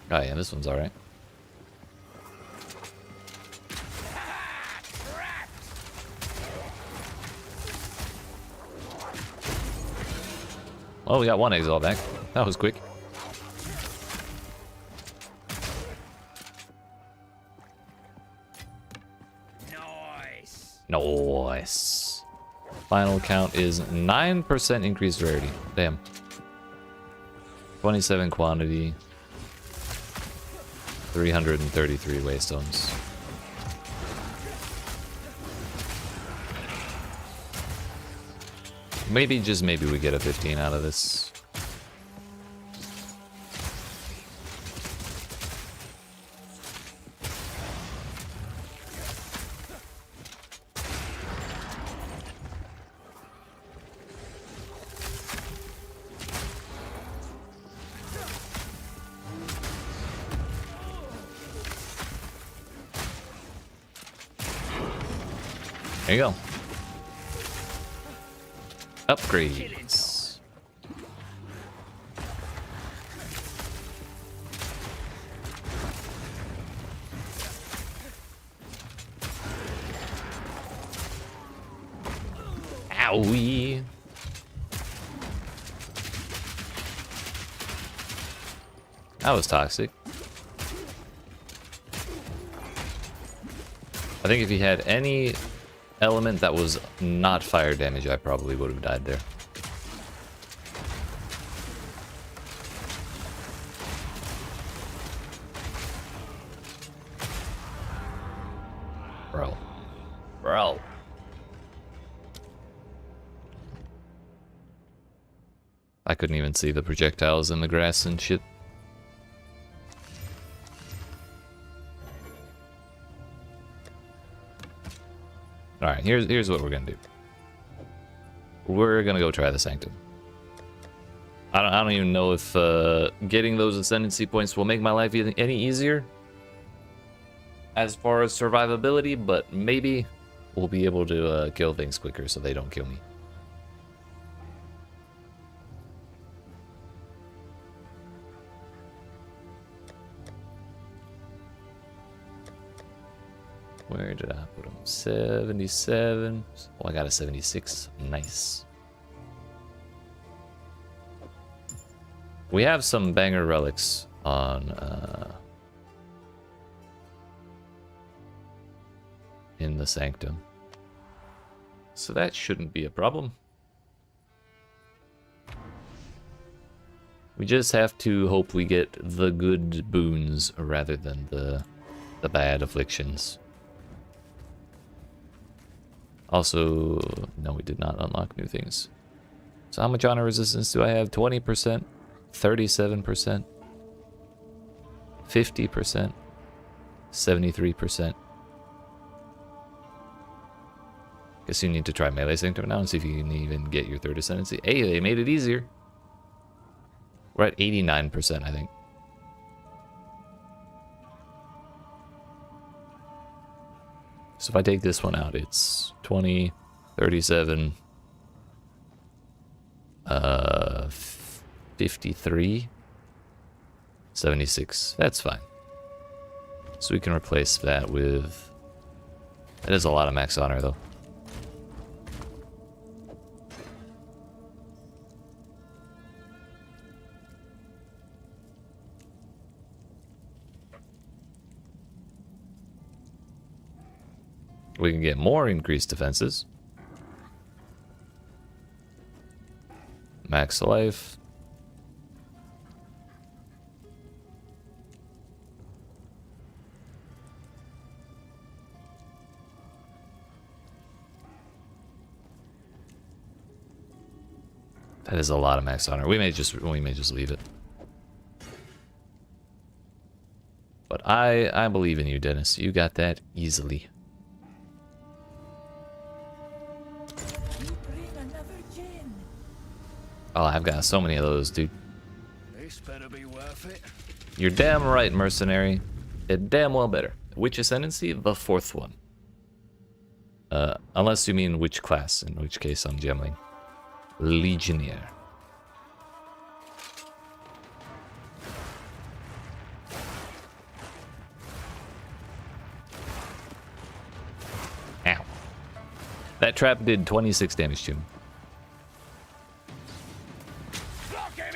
Oh yeah, this one's alright. Oh, we got one Exile back. That was quick. Nice. Final count is 9% increased rarity. Damn. 27 quantity. 333 waystones. Maybe, just maybe we get a 15 out of this. There you go. Upgrades. Owie. That was toxic. I think if he had any element that was not fire damage, I probably would have died there. Bro. I couldn't even see the projectiles in the grass and shit. Alright, here's what we're gonna do. We're gonna go try the Sanctum. I don't even know if getting those ascendancy points will make my life any easier as far as survivability, but maybe we'll be able to kill things quicker so they don't kill me. Where did I put them? 77. Oh, I got a 76. Nice. We have some banger relics on in the Sanctum, so that shouldn't be a problem. We just have to hope we get the good boons rather than the bad afflictions. Also, no, we did not unlock new things. So how much honor resistance do I have? 20%, 37%, 50%, 73%. Guess you need to try melee sanctum now and see if you can even get your third ascendancy. Hey, they made it easier. We're at 89%, I think. So if I take this one out, it's 20, 37, 53, 76. That's fine. So we can replace that with... That is a lot of max honor, though. We can get more increased defenses. Max life. That is a lot of max honor. We may just leave it. But I believe in you, Dennis. You got that easily. Oh, I've got so many of those, dude. This better be worth it. You're damn right, mercenary. It damn well better. Which ascendancy? The fourth one. Unless you mean which class, in which case I'm Gemling Legionnaire. Ow. That trap did 26 damage to me.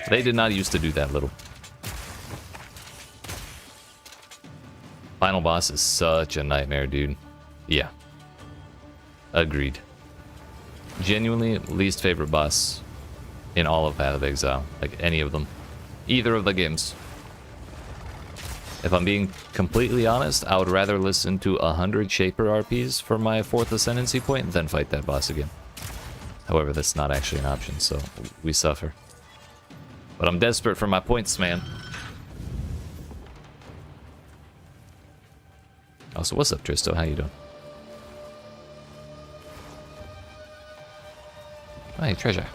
They did not used to do that little. Final boss is such a nightmare, dude. Yeah. Agreed. Genuinely least favorite boss in all of Path of Exile. Like any of them. Either of the games. If I'm being completely honest, I would rather listen to 100 Shaper RPs for my 4th Ascendancy point than fight that boss again. However, that's not actually an option, so we suffer. But I'm desperate for my points, man. Oh, so what's up, Tristo? How you doing? Hey, treasure.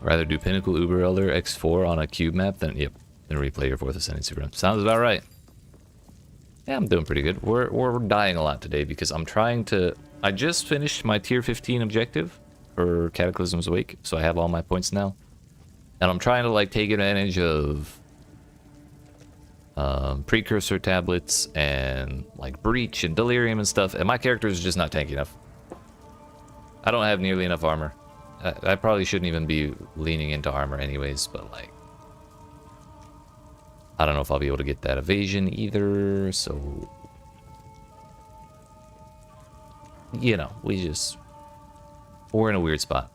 Rather do Pinnacle Uber Elder X4 on a cube map than replay your 4th Ascendancy run. Sounds about right. Yeah, I'm doing pretty good. We're dying a lot today because I'm trying to... I just finished my tier 15 objective for Cataclysm's Wake, so I have all my points now. And I'm trying to like take advantage of precursor tablets and like Breach and Delirium and stuff, and my character is just not tanky enough. I don't have nearly enough armor. I probably shouldn't even be leaning into armor anyways, but like... I don't know if I'll be able to get that evasion either, so... You know, we're in a weird spot.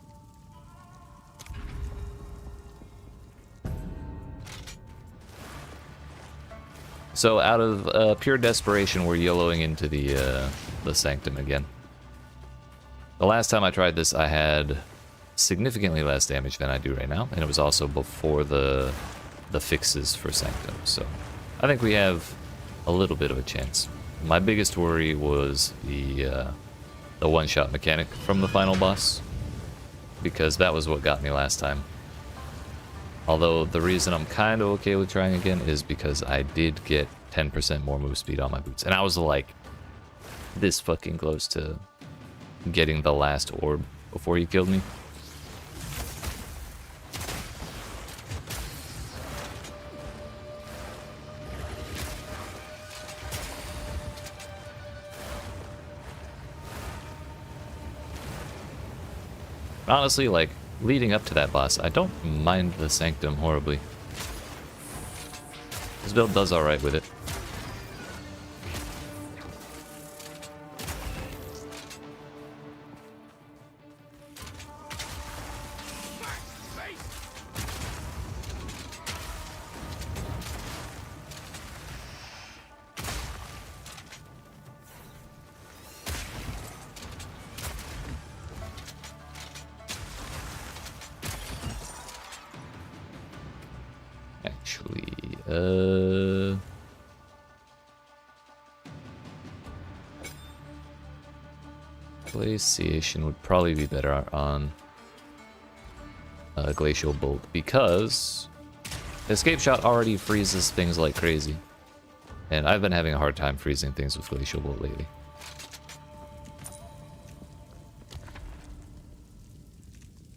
So out of pure desperation, we're YOLOing into the Sanctum again. The last time I tried this, I had significantly less damage than I do right now, and it was also before the fixes for Sanctum, so I think we have a little bit of a chance. My biggest worry was the one-shot mechanic from the final boss, because that was what got me last time. Although the reason I'm kind of okay with trying again is because I did get 10% more move speed on my boots, and I was like this fucking close to getting the last orb before he killed me. Honestly, like, leading up to that boss, I don't mind the Sanctum horribly. This build does alright with it. Glaciation would probably be better on Glacial Bolt, because Escape Shot already freezes things like crazy, and I've been having a hard time freezing things with Glacial Bolt lately.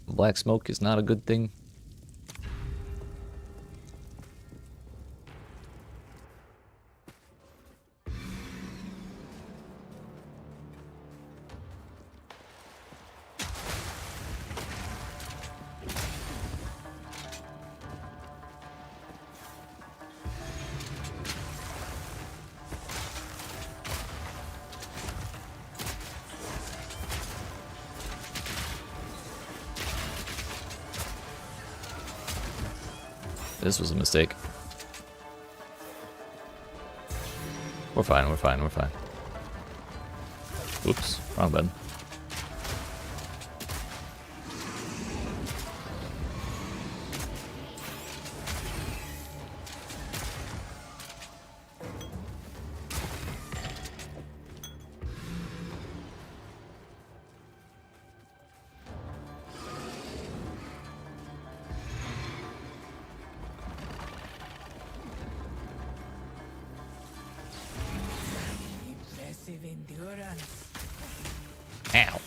Black smoke is not a good thing. This was a mistake. We're fine, we're fine, we're fine. Oops, wrong button. Ow.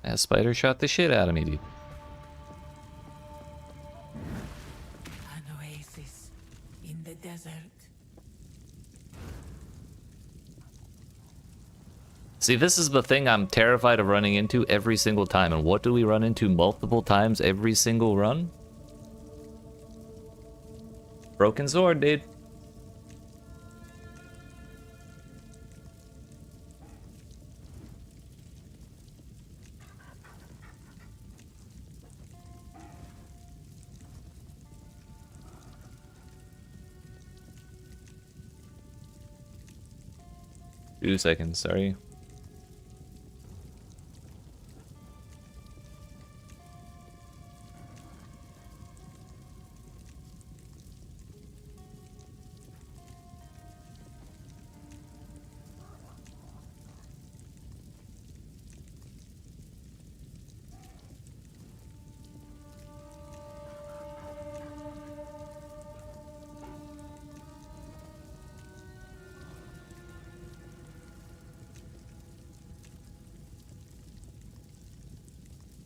That spider shot the shit out of me, dude. An oasis in the desert. See, this is the thing I'm terrified of running into every single time. And what do we run into multiple times every single run? Broken sword, dude. Two seconds, sorry.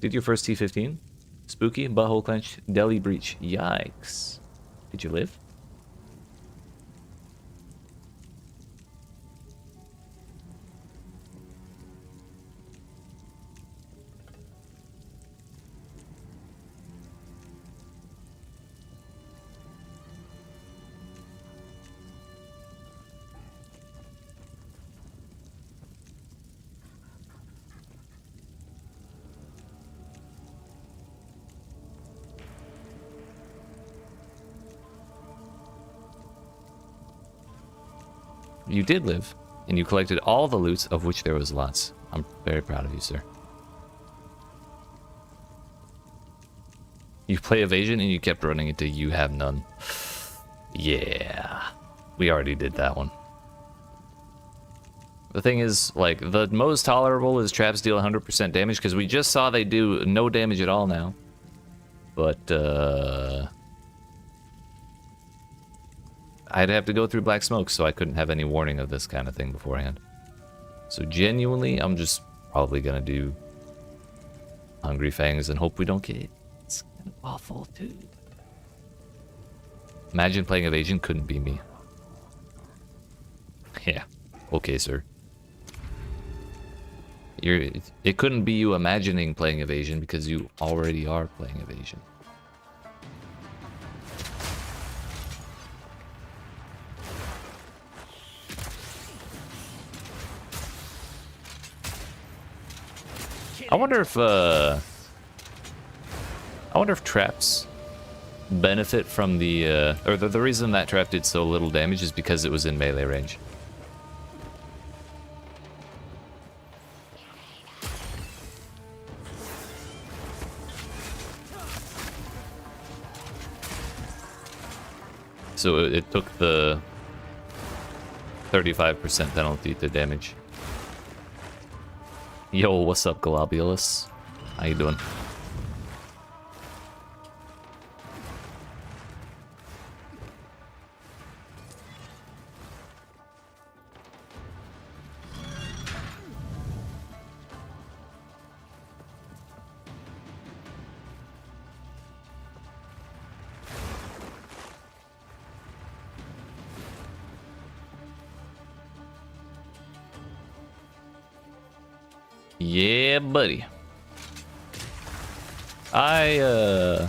Did your first T15? Spooky, butthole clench, deli breach. Yikes. Did you live? You did live, and you collected all the loots, of which there was lots. I'm very proud of you, sir. You play evasion, and you kept running into you have none. Yeah, we already did that one. The thing is, like, the most tolerable is traps deal 100% damage, because we just saw they do no damage at all now. But, I'd have to go through black smoke, so I couldn't have any warning of this kind of thing beforehand. So genuinely, I'm just probably gonna do Hungry Fangs and hope we don't get it. It's kind of awful, too. Imagine playing evasion couldn't be me. Yeah, okay, sir. It couldn't be you imagining playing evasion because you already are playing evasion. I wonder if traps benefit from the or the reason that trap did so little damage is because it was in melee range. So it took the 35% penalty to damage. Yo, what's up, Globulus? How you doing? Yeah, buddy. I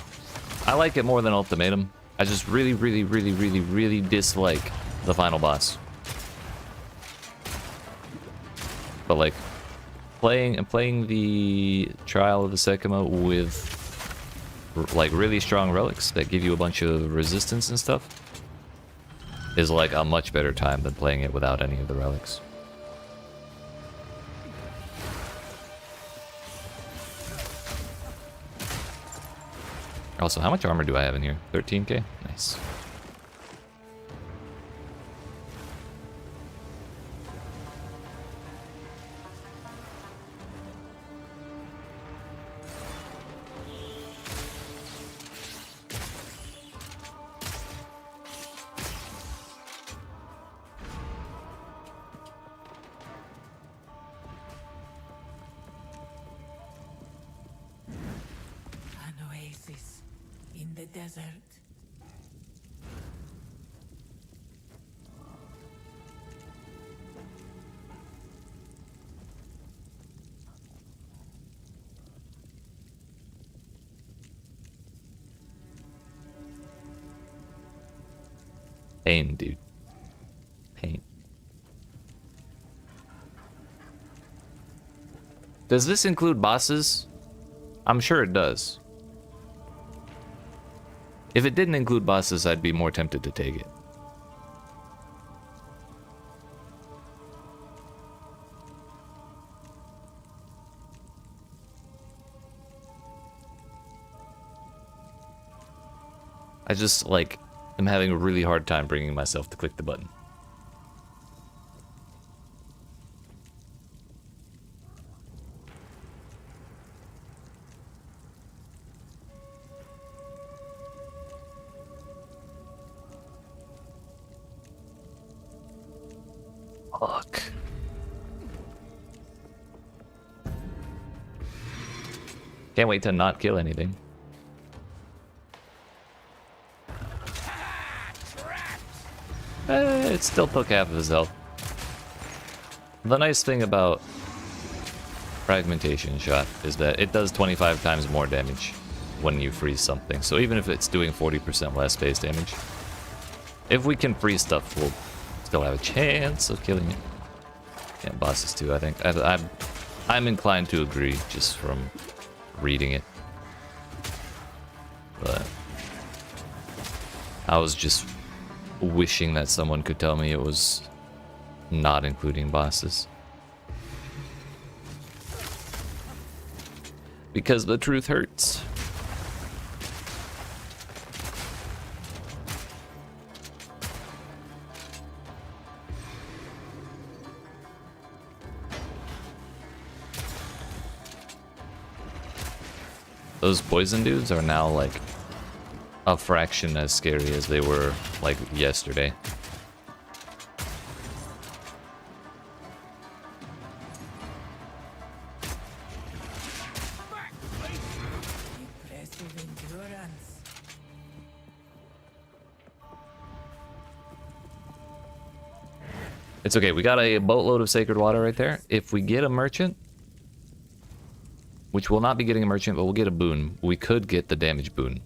like it more than Ultimatum. I just really dislike the final boss. But like playing the Trial of the Sekima with like really strong relics that give you a bunch of resistance and stuff is like a much better time than playing it without any of the relics. Also, how much armor do I have in here? 13k? Nice. An oasis in the desert. Pain, dude. Pain. Does this include bosses? I'm sure it does. If it didn't include bosses, I'd be more tempted to take it. I just, like, am having a really hard time bringing myself to click the button. Fuck. Can't wait to not kill anything. It still took half of his health. The nice thing about Fragmentation Shot is that it does 25 times more damage when you freeze something. So even if it's doing 40% less base damage, if we can freeze stuff, we'll still have a chance of killing it. And bosses too, I think. I'm inclined to agree just from reading it. But I was just wishing that someone could tell me it was not including bosses. Because the truth hurts. Those poison dudes are now like a fraction as scary as they were like yesterday. Impressive endurance. It's okay, we got a boatload of sacred water right there. If we get a merchant, which we'll not be getting a merchant, but we'll get a boon. We could get the damage boon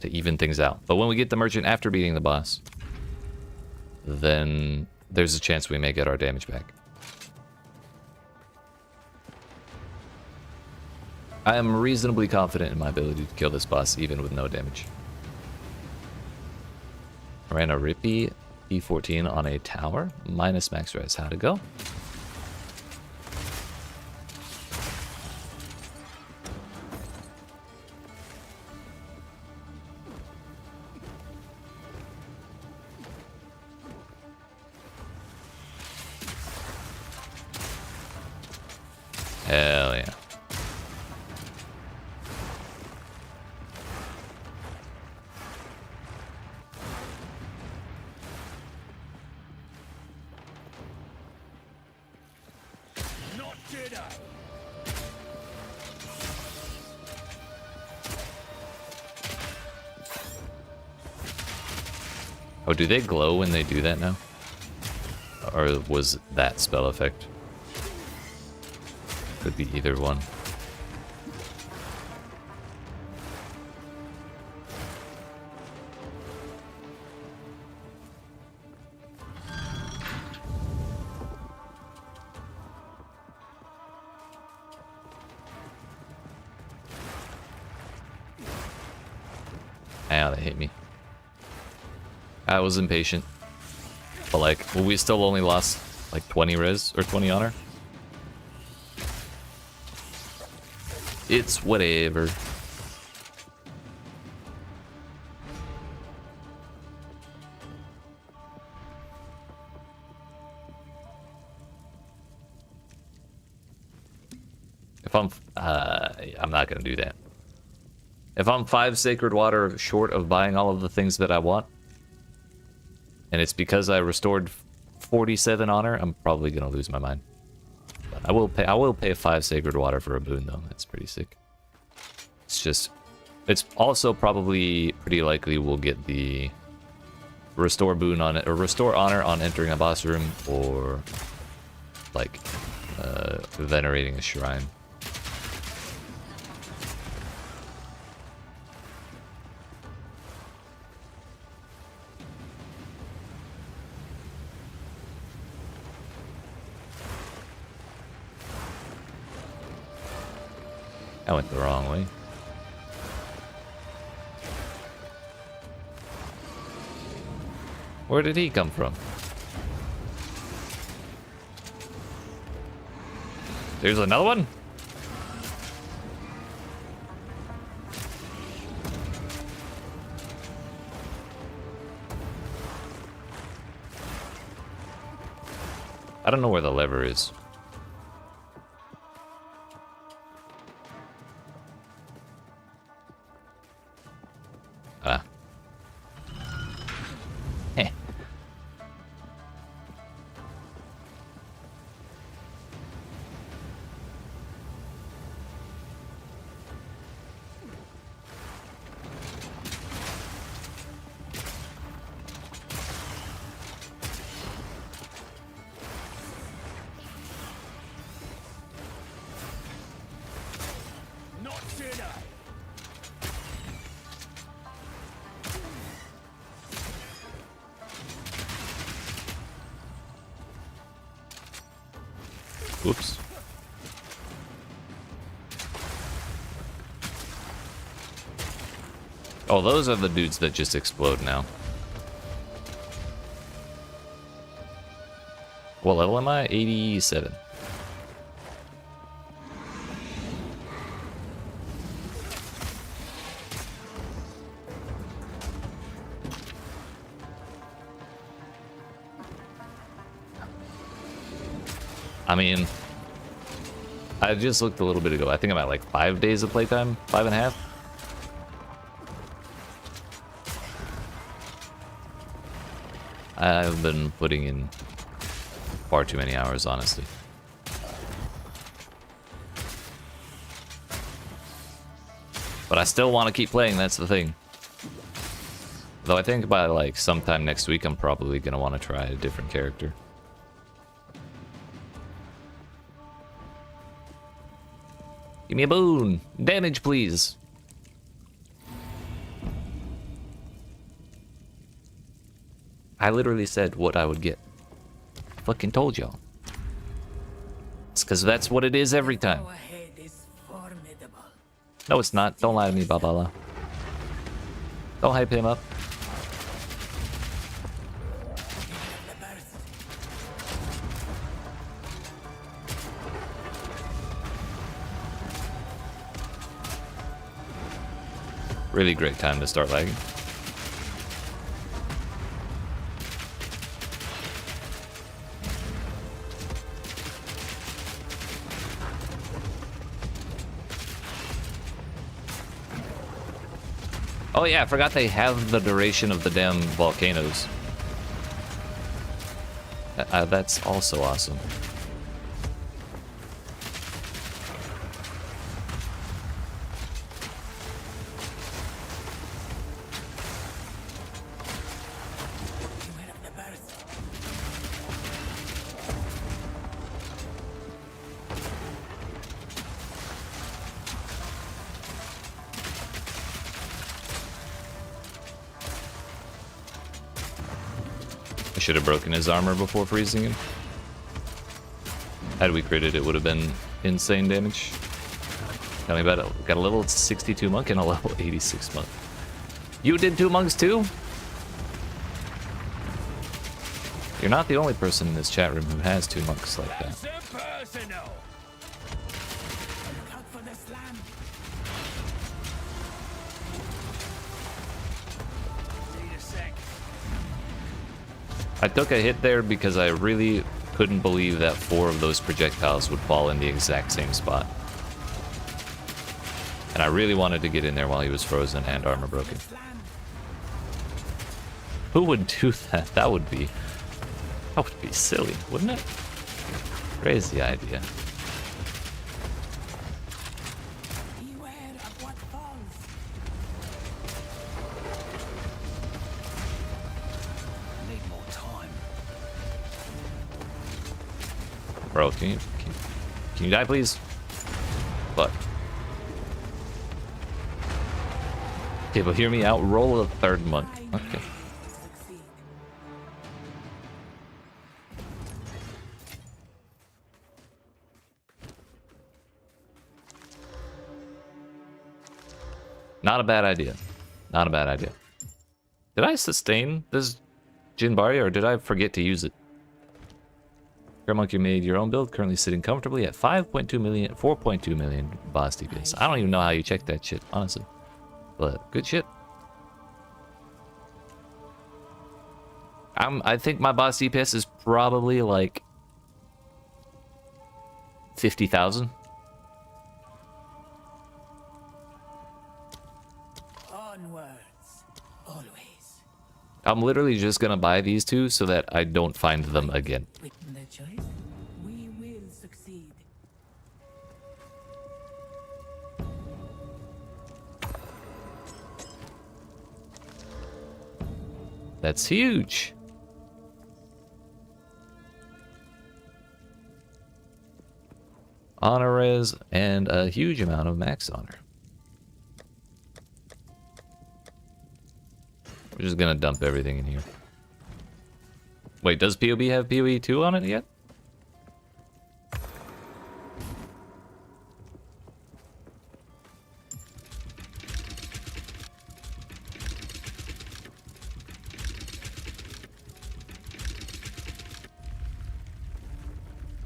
to even things out. But when we get the merchant after beating the boss, then there's a chance we may get our damage back. I am reasonably confident in my ability to kill this boss even with no damage. Ran a Rippy E14 on a tower, minus max res. How'd it go? Hell yeah. Not today. Oh, do they glow when they do that now? Or was that spell effect? Could be either one. Ow, that hit me. I was impatient. But like, well, we still only lost like 20 res or 20 honor. It's whatever. If I'm not gonna do that. If I'm 5 sacred water short of buying all of the things that I want, and it's because I restored 47 honor, I'm probably gonna lose my mind. But I will pay 5 sacred water for a boon though. That's pretty sick. It's also probably pretty likely we'll get the restore boon on it, or restore honor on entering a boss room, or like venerating a shrine. I went the wrong way. Where did he come from? There's another one? I don't know where the lever is. Ah. Heh. Whoops. Oh, those are the dudes that just explode now. What level am I? 87. I mean, I just looked a little bit ago. I think I'm at like 5 days of playtime, 5.5. I've been putting in far too many hours, honestly. But I still want to keep playing, that's the thing. Though I think by like sometime next week, I'm probably going to want to try a different character. Give me a boon. Damage, please. I literally said what I would get. Fucking told y'all. It's because that's what it is every time. Go ahead is formidable. No, it's not. Don't lie to me, Babala. Don't hype him up. The burst. Really great time to start lagging. Oh yeah, I forgot they have the duration of the damn volcanoes. That's also awesome. Beware of the burst. I should have broken his armor before freezing him. Had we critted, it would have been insane damage. Tell me about it. Got a level 62 monk and a level 86 monk. You did 2 monks too? You're not the only person in this chat room who has 2 monks like that. Look out for the slam. I took a hit there because I really couldn't believe that 4 of those projectiles would fall in the exact same spot. And I really wanted to get in there while he was frozen and armor broken. Slam. Who would do that? That would be silly, wouldn't it? Crazy idea. Beware of what falls. Need more time. Bro, can you die, please? Fuck. Okay, but hear me out. Roll a 3rd monk. Okay. Succeed. Not a bad idea. Not a bad idea. Did I sustain this Jinbari or did I forget to use it? Monk, you made your own build, currently sitting comfortably at 5.2 million, 4.2 million boss DPS. I don't even know how you check that shit, honestly. But good shit. I think my boss DPS is probably like 50,000. Onwards. Always. I'm literally just gonna buy these 2 so that I don't find them again. With the choice, we will succeed. That's huge. Honor res and a huge amount of max honor. We're just gonna dump everything in here. Wait, does POB have PoE 2 on it yet?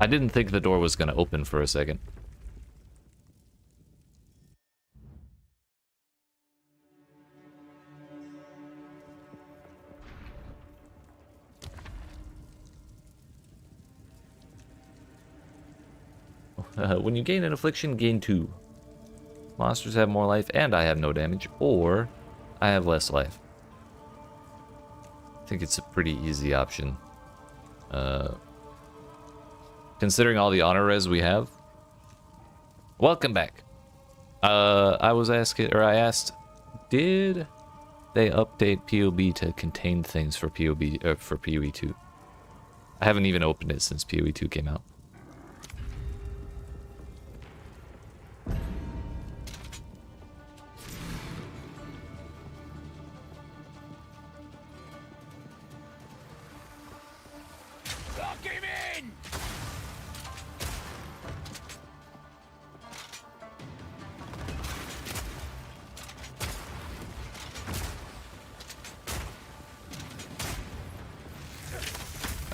I didn't think the door was gonna open for a second. When you gain an affliction, gain 2. Monsters have more life and I have no damage, or I have less life. I think it's a pretty easy option. Considering all the honor res we have. Welcome back. I asked, did they update POB to contain things for POB for PoE 2? I haven't even opened it since PoE 2 came out.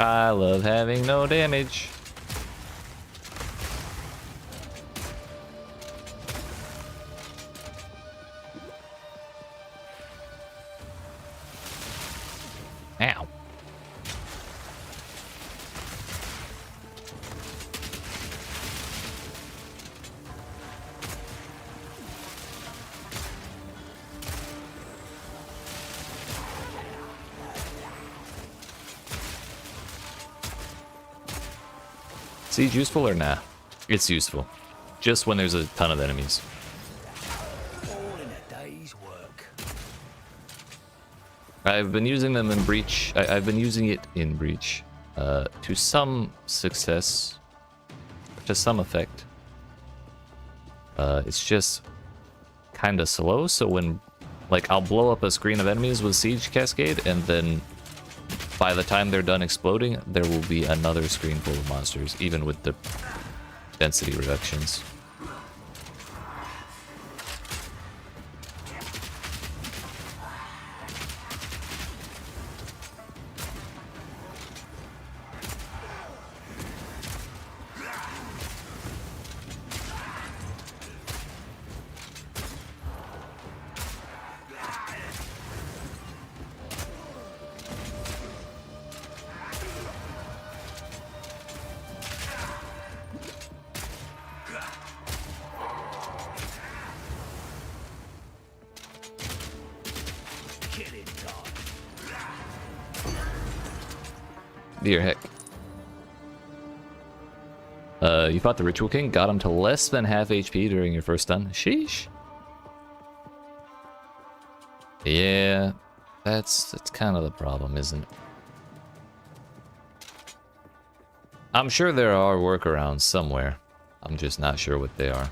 I love having no damage. Ow. Siege useful or nah? It's useful. Just when there's a ton of enemies. All in a day's work. I've been using them in Breach. I've been using it in Breach to some success, to some effect. It's just kind of slow, so when, like, I'll blow up a screen of enemies with Siege Cascade, and then by the time they're done exploding, there will be another screen full of monsters, even with the density reductions. Dear heck. You fought the Ritual King, got him to less than half HP during your first stun. Sheesh. Yeah, that's kind of the problem, isn't it? I'm sure there are workarounds somewhere. I'm just not sure what they are.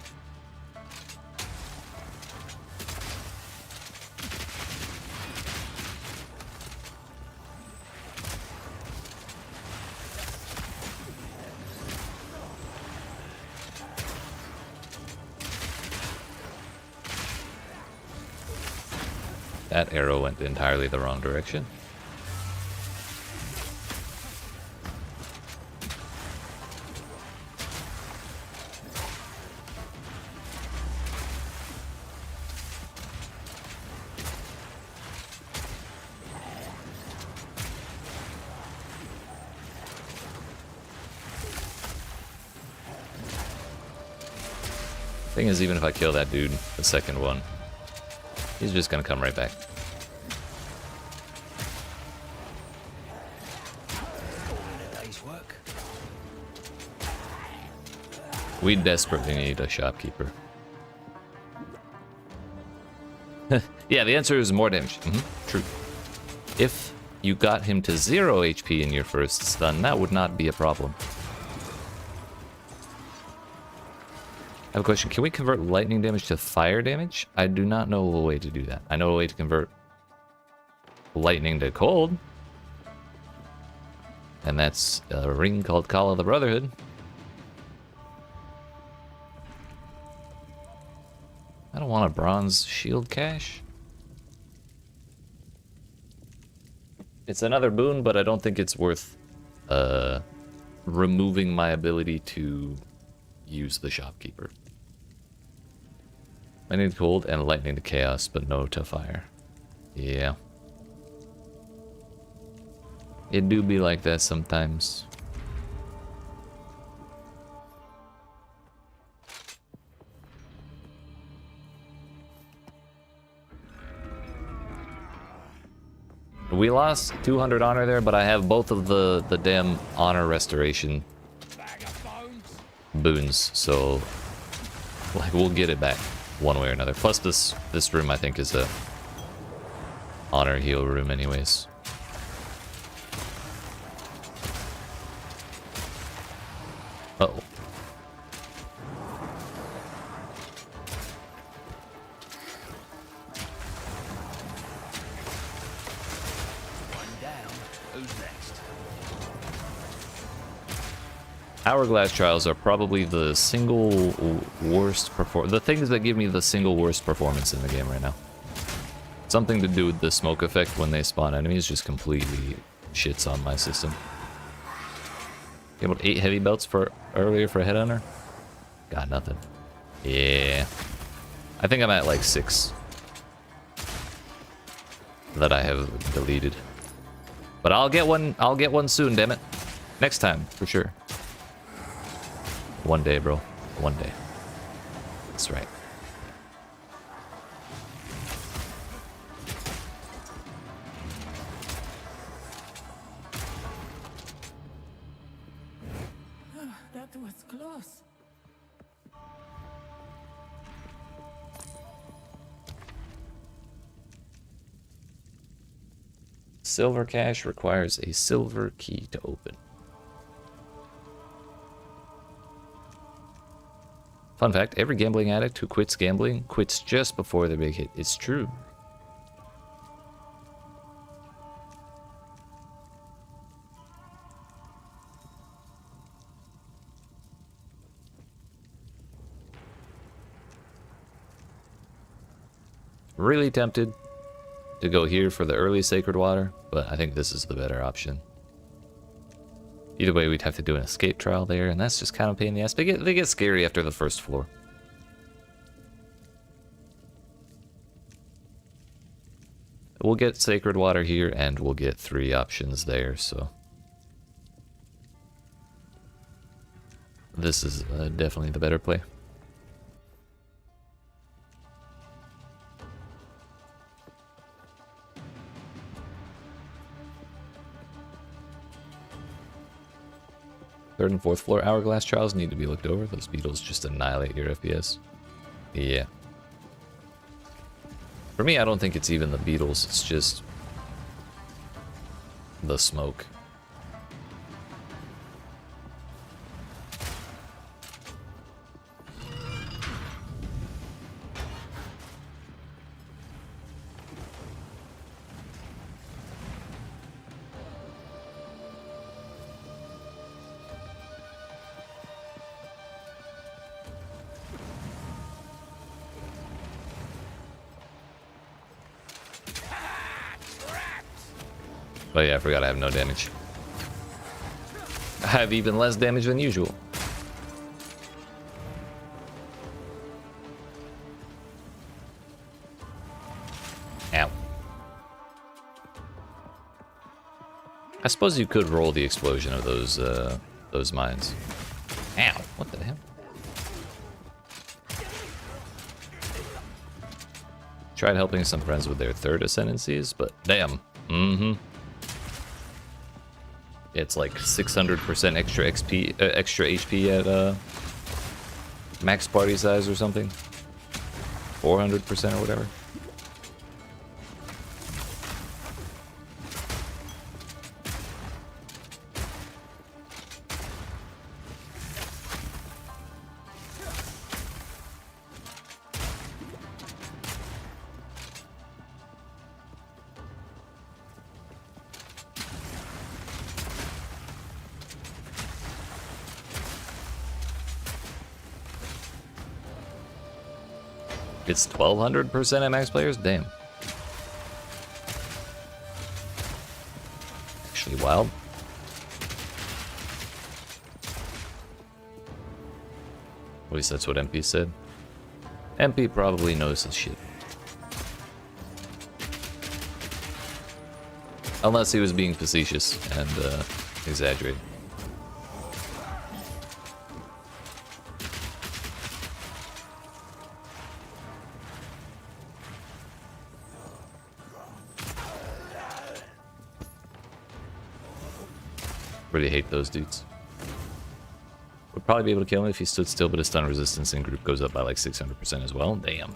That arrow went entirely the wrong direction. Thing is, even if I kill that dude, the second one, he's just gonna come right back. We desperately need a shopkeeper. Yeah, the answer is more damage. True. If you got him to 0 HP in your first stun, that would not be a problem. I have a question. Can we convert lightning damage to fire damage? I do not know a way to do that. I know a way to convert lightning to cold. And that's a ring called Call of the Brotherhood. I don't want a bronze shield cache. It's another boon, but I don't think it's worth removing my ability to use the shopkeeper. Lightning to cold and lightning to chaos, but no to fire. Yeah. It do be like that sometimes. We lost 200 honor there, but I have both of the damn honor restoration boons, so like we'll get it back one way or another. Plus this room I think is a honor heal room anyways. Uh-oh. Hourglass trials are probably the single worst the things that give me the single worst performance in the game right now. Something to do with the smoke effect when they spawn enemies just completely shits on my system. About 8 heavy belts for earlier for a headhunter. Got nothing. Yeah. I think I'm at like 6 that I have deleted. But I'll get one soon, damn it. Next time, for sure. One day, bro. One day. That's right. That was close. Silver cache requires a silver key to open. Fun fact, every gambling addict who quits gambling quits just before the big hit. It's true. Really tempted to go here for the early Sacred Water, but I think this is the better option. Either way, we'd have to do an escape trial there, and that's just kind of a pain in the ass. They get scary after the first floor. We'll get Sacred Water here, and we'll get 3 options there, so... This is definitely the better play. Third and fourth floor hourglass trials need to be looked over. Those beetles just annihilate your FPS. Yeah. For me, I don't think it's even the beetles. It's just the smoke. Oh yeah, I forgot I have no damage. I have even less damage than usual. Ow. I suppose you could roll the explosion of those mines. Ow, what the hell? Tried helping some friends with their third ascendancies, but damn. It's like 600% extra XP, extra HP at max party size or something. 400% or whatever. It's 1200% at max players? Damn. Actually wild. At least that's what MP said. MP probably knows his shit. Unless he was being facetious and exaggerating. Really hate those dudes. Would probably be able to kill him if he stood still, but his stun resistance in group goes up by like 600% as well. Damn.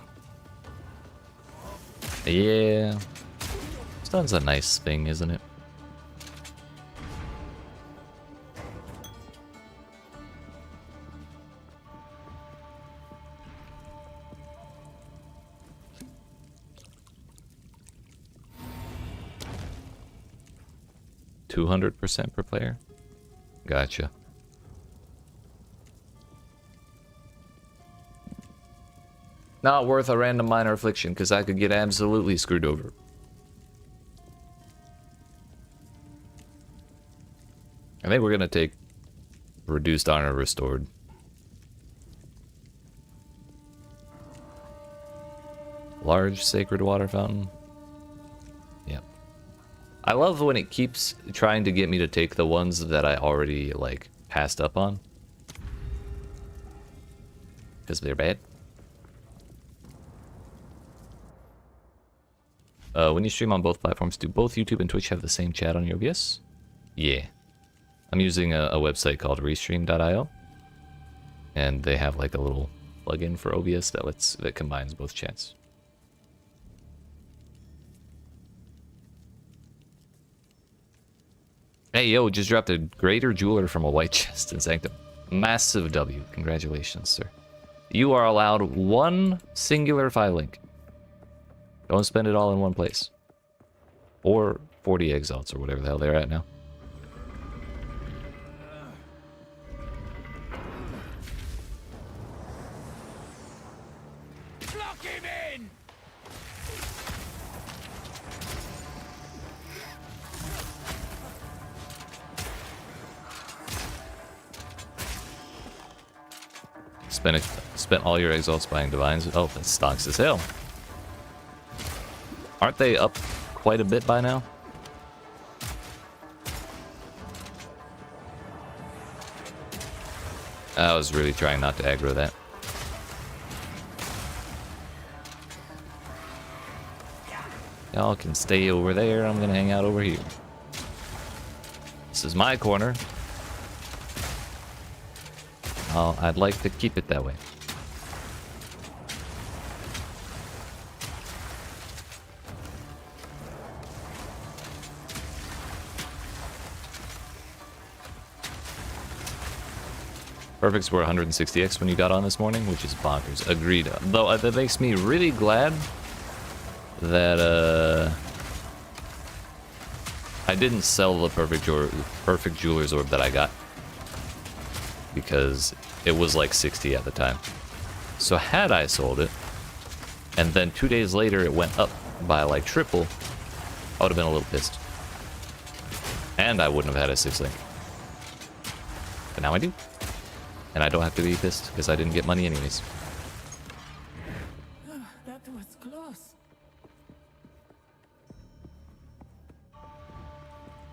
Yeah. Stun's a nice thing, isn't it? $200% per player? Gotcha. Not worth a random minor affliction, because I could get absolutely screwed over. I think we're going to take reduced honor restored. Large sacred water fountain. Yep. I love when it keeps trying to get me to take the ones that I already, like, passed up on. Because they're bad. When you stream on both platforms, do both YouTube and Twitch have the same chat on your OBS? Yeah. I'm using a website called restream.io. And they have like a little plugin for OBS that combines both chats. Hey yo, just dropped a greater jeweler from a white chest in Sanctum. Massive W. Congratulations, sir. You are allowed one singular file link. Don't spend it all in one place. Or 40 exalts or whatever the hell they're at now. Lock him in! Spent all your exalts buying divines. Oh, that stocks as hell. Aren't they up quite a bit by now? I was really trying not to aggro that. Y'all can stay over there. I'm gonna hang out over here. This is my corner. I'd like to keep it that way. Perfects were 160x when you got on this morning, which is bonkers. Agreed. Though that makes me really glad that I didn't sell the perfect jeweler's orb that I got, because it was like 60 at the time. So had I sold it, and then 2 days later it went up by like triple, I would have been a little pissed. And I wouldn't have had a 6-link. But now I do. And I don't have to be pissed because I didn't get money anyways. That was close.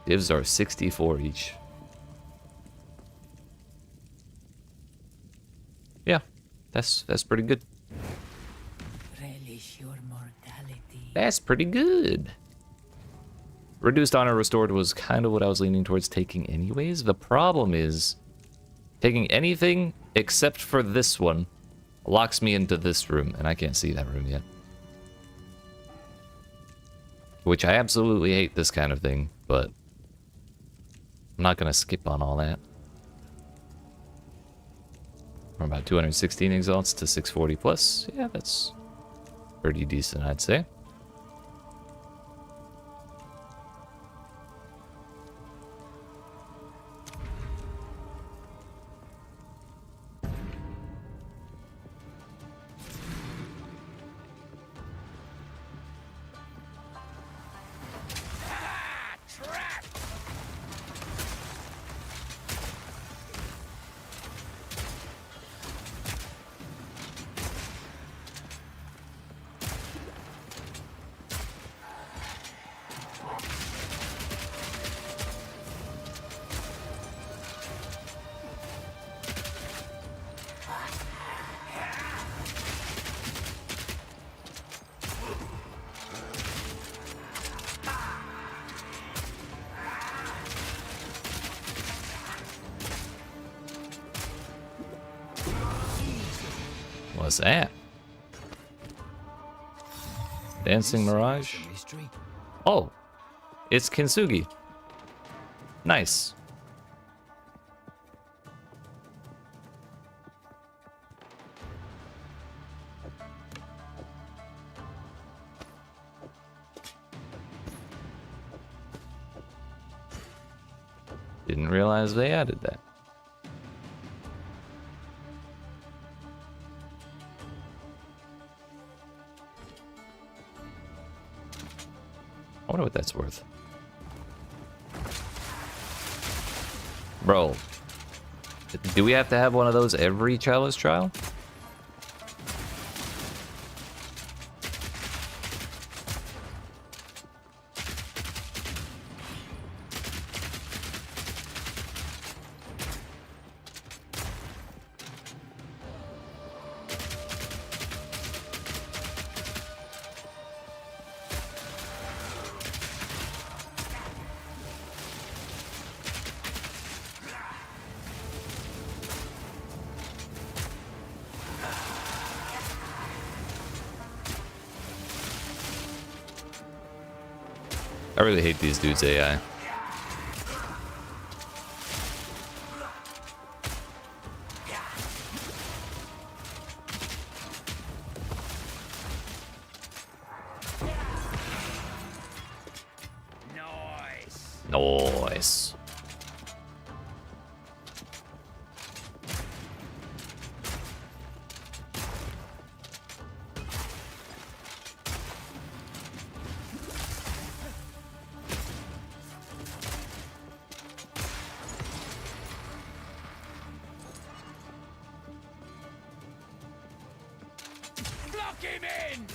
Divs are 64 each. Yeah, that's pretty good. Relish your mortality. That's pretty good. Reduced honor restored was kind of what I was leaning towards taking anyways. The problem is taking anything except for this one locks me into this room, and I can't see that room yet. Which I absolutely hate this kind of thing, but I'm not gonna skip on all that. From about 216 exalts to 640 plus. Yeah, that's pretty decent, I'd say. What's that? Dancing Mirage? Some history. Oh, it's Kintsugi. Nice. Didn't realize they added that. I wonder what that's worth. Bro, do we have to have one of those every Chalice trial? I really hate these dudes' AI. Nice. Lock him in!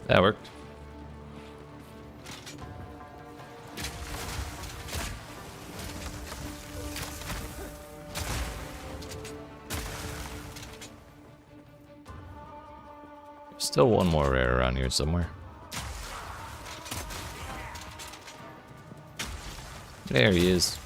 That worked. Still one more rare around here somewhere. There he is.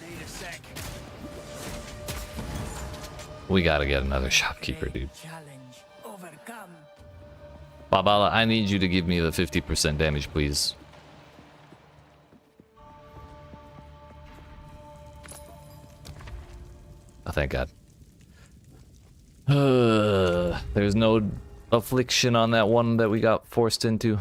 Need a sec. We gotta get another shopkeeper, dude. Challenge overcome. Babala, I need you to give me the 50% damage, please. Oh, thank God. There's no affliction on that one that we got forced into.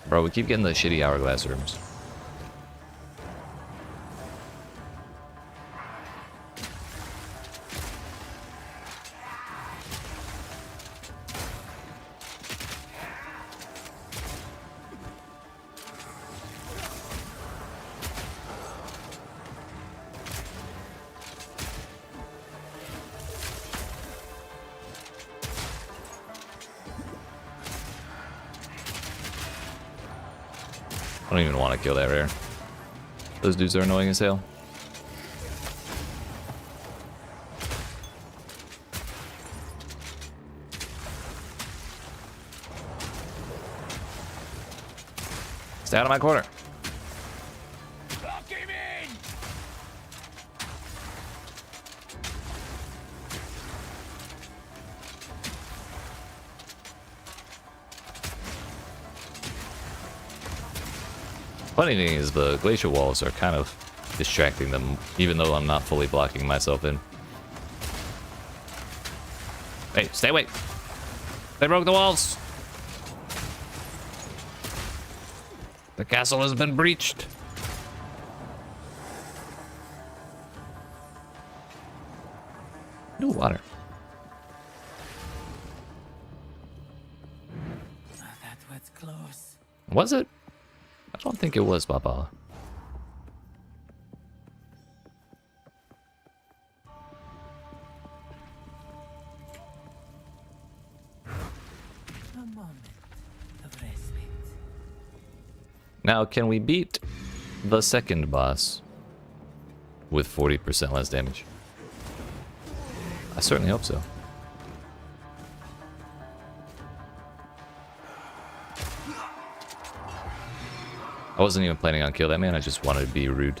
Bro, we keep getting the shitty hourglass rooms. I don't even want to kill that rare. Those dudes are annoying as hell. Stay out of my corner. Lock him in! Funny thing is, the glacial walls are kind of distracting them, even though I'm not fully blocking myself in. Hey, stay away! They broke the walls! The castle has been breached. Ooh, water. That was close. Was it? I don't think it was, Papa. A moment of respite. Now, can we beat the second boss with 40% less damage? I certainly hope so. I wasn't even planning on killing that man, I just wanted to be rude.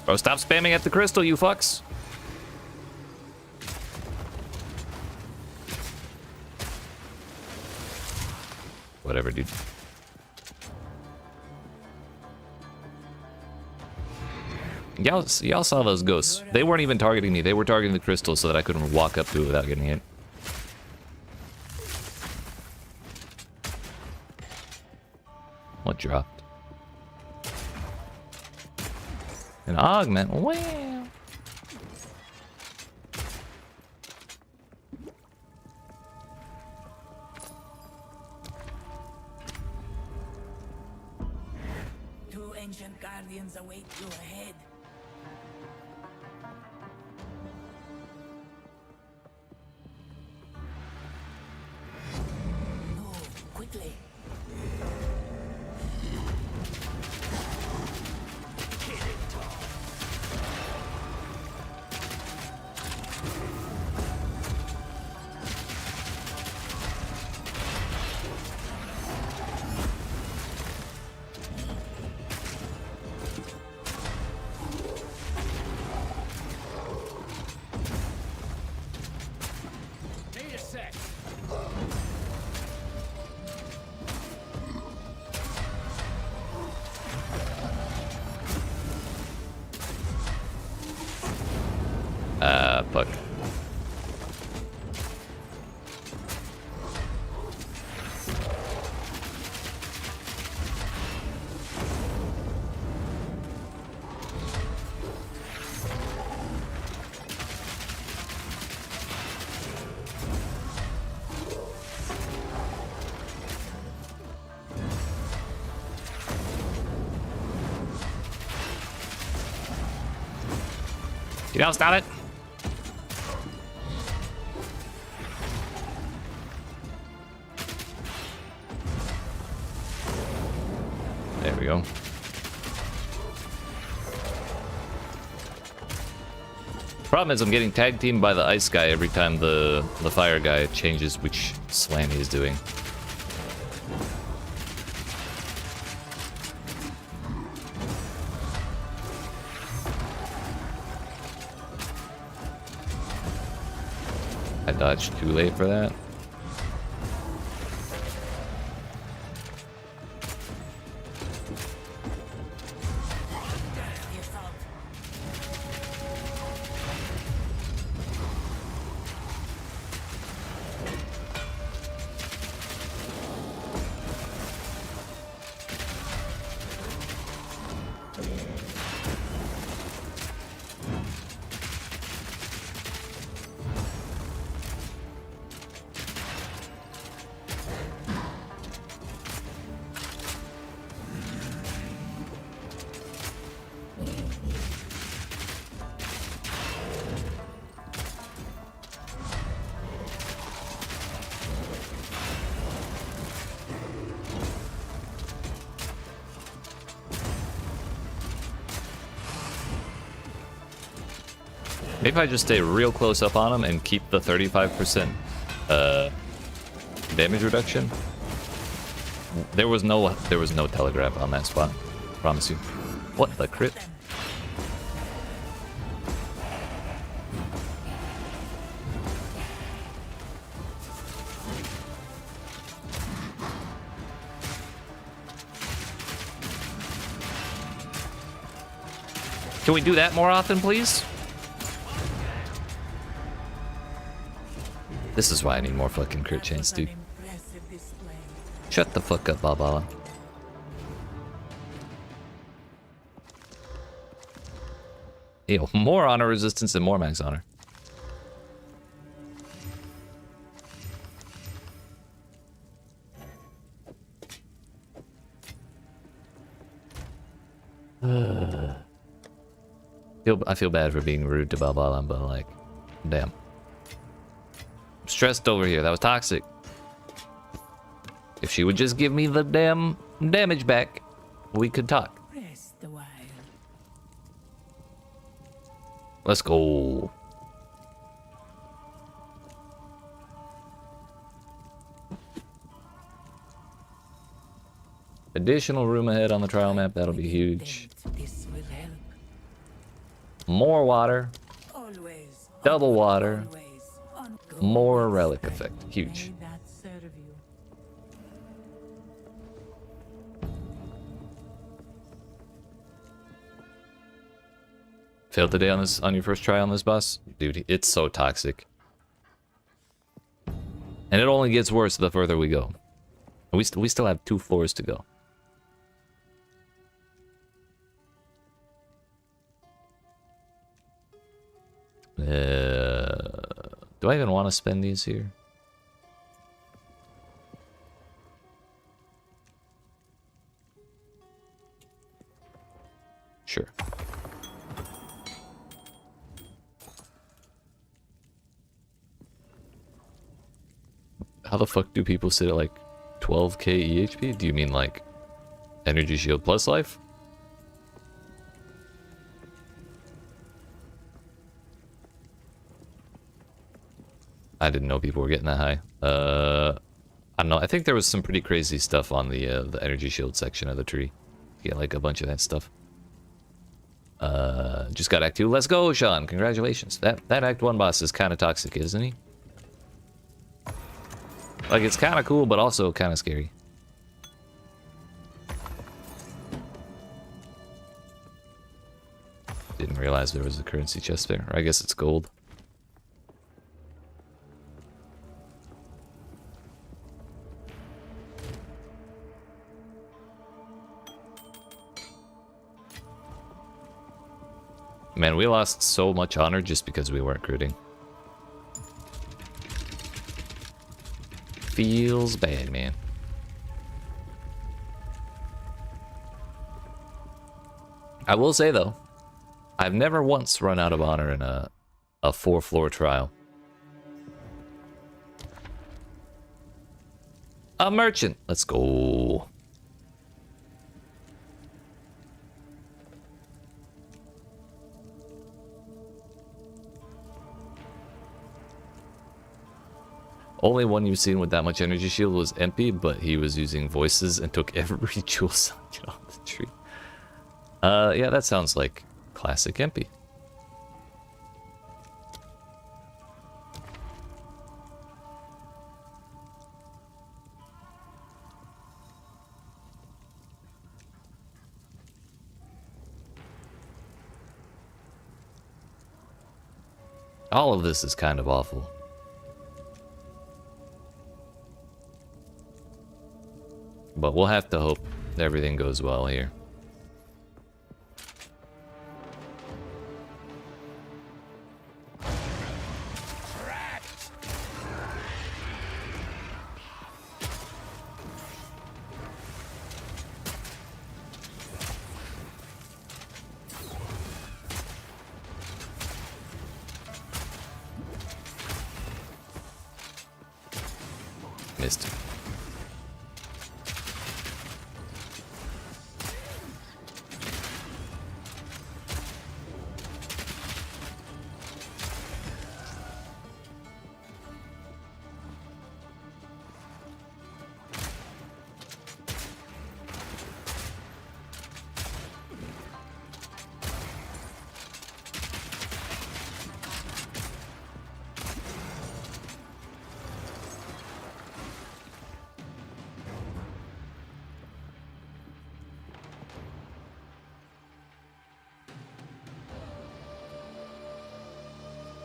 Bro, stop spamming at the crystal, you fucks! Whatever, dude. Y'all saw those ghosts. They weren't even targeting me. They were targeting the crystal so that I couldn't walk up to it without getting hit. What dropped? An augment. Wow. Two ancient guardians await you ahead. Move quickly. Need a sec. Fuck. You know, stop it. There we go. Problem is I'm getting tag teamed by the ice guy every time the fire guy changes which slam he's doing. I dodged too late for that. The assault. Maybe I just stay real close up on him and keep the 35% damage reduction. There was no telegraph on that spot. Promise you. What the crit? Can we do that more often, please? This is why I need more fucking crit chance, dude. Shut the fuck up, Balbala. Ew, more honor resistance and more max honor. I feel bad for being rude to Balbala, but like, damn. I'm stressed over here. That was toxic. If she would just give me the damn damage back, we could talk. Rest a while. Let's go. Additional room ahead on the trial map. That'll be huge. This will help. More water. Always. Double water. Always. More relic effect. Huge. May that serve you. Failed today on your first try on this boss? Dude, it's so toxic. And it only gets worse the further we go. We still have 2 floors to go. Do I even want to spend these here? Sure. How the fuck do people sit at like 12k EHP? Do you mean like energy shield plus life? I didn't know people were getting that high. I don't know. I think there was some pretty crazy stuff on the energy shield section of the tree. Get like a bunch of that stuff. Just got Act 2. Let's go, Sean. Congratulations. That Act 1 boss is kind of toxic, isn't he? Like, it's kind of cool, but also kind of scary. Didn't realize there was a currency chest there. Or I guess it's gold. Man, we lost so much honor just because we weren't critting. Feels bad, man. I will say, though, I've never once run out of honor in a 4-floor trial. A merchant! Let's go. Only one you've seen with that much energy shield was MP, but he was using voices and took every jewel socket off the tree. Yeah, that sounds like classic MP. All of this is kind of awful. But we'll have to hope everything goes well here. Missed.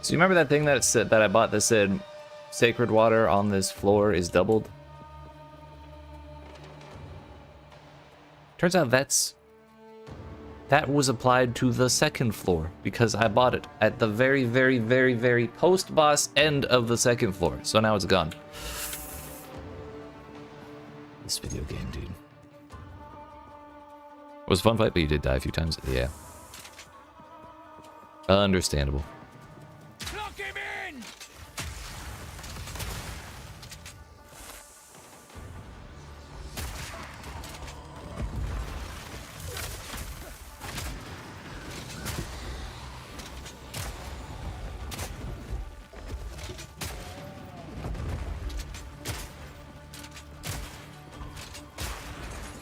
So you remember that thing that said that I bought that said sacred water on this floor is doubled? Turns out that was applied to the second floor because I bought it at the very, very, very, very post-boss end of the second floor. So now it's gone. This video game, dude. It was a fun fight, but you did die a few times. Yeah. Understandable. Lock him in!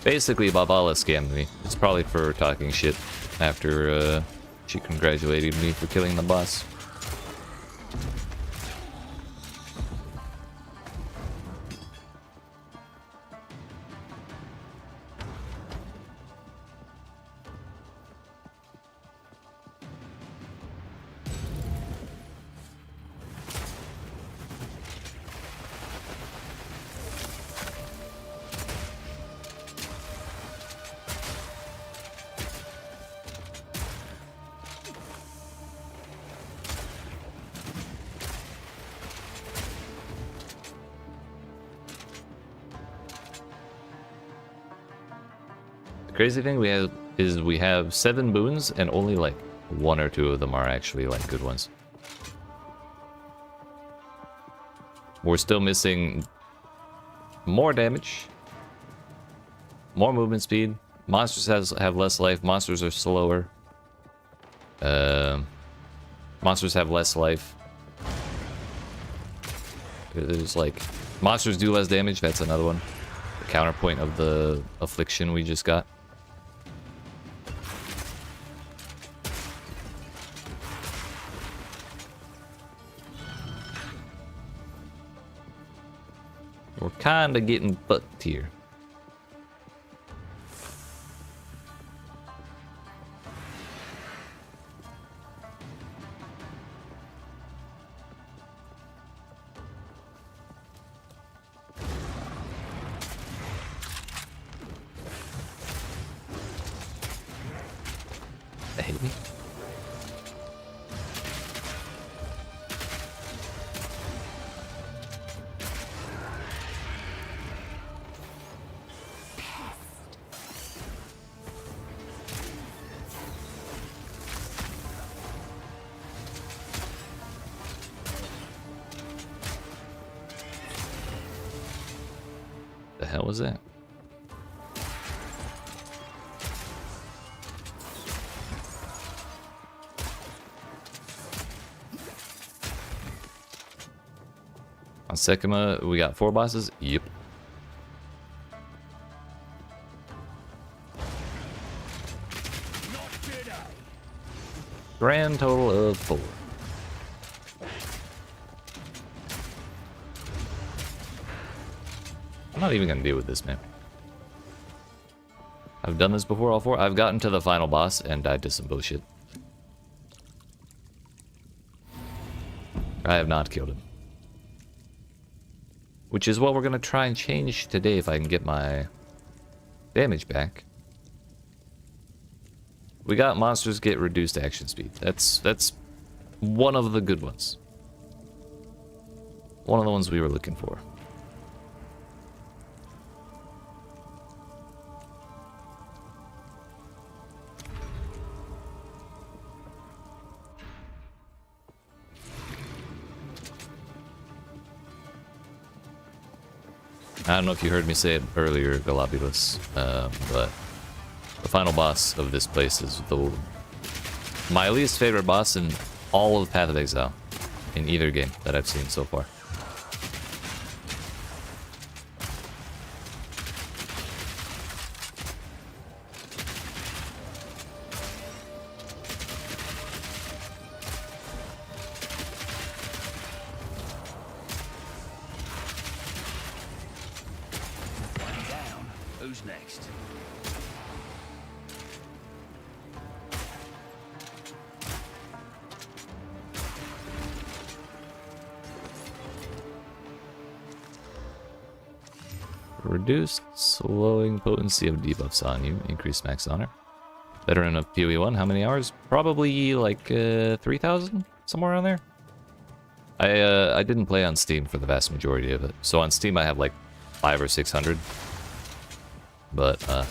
Basically, Babala scammed me. It's probably for talking shit after she congratulated me for killing the boss. Crazy thing we have 7 boons and only like 1 or 2 of them are actually like good ones. We're still missing more damage, more movement speed. Monsters have less life. Monsters are slower. Monsters have less life. There's like monsters do less damage. That's another one. The counterpoint of the affliction we just got. We're kinda getting fucked here. They hate me. The hell was that? On Sekima, we got 4 bosses? Yep. Grand total of 4. I'm not even gonna deal with this, man. I've done this before, all 4. I've gotten to the final boss and died to some bullshit. I have not killed him. Which is what we're gonna try and change today if I can get my damage back. We got monsters get reduced action speed. That's one of the good ones. One of the ones we were looking for. I don't know if you heard me say it earlier, Galabulus, but the final boss of this place is my least favorite boss in all of Path of Exile, in either game that I've seen so far. Who's next? Reduced slowing potency of debuffs on you. Increased max honor. Veteran of PoE 1, how many hours? Probably like 3,000? Somewhere around there. I didn't play on Steam for the vast majority of it. So on Steam I have like 500 or 600. But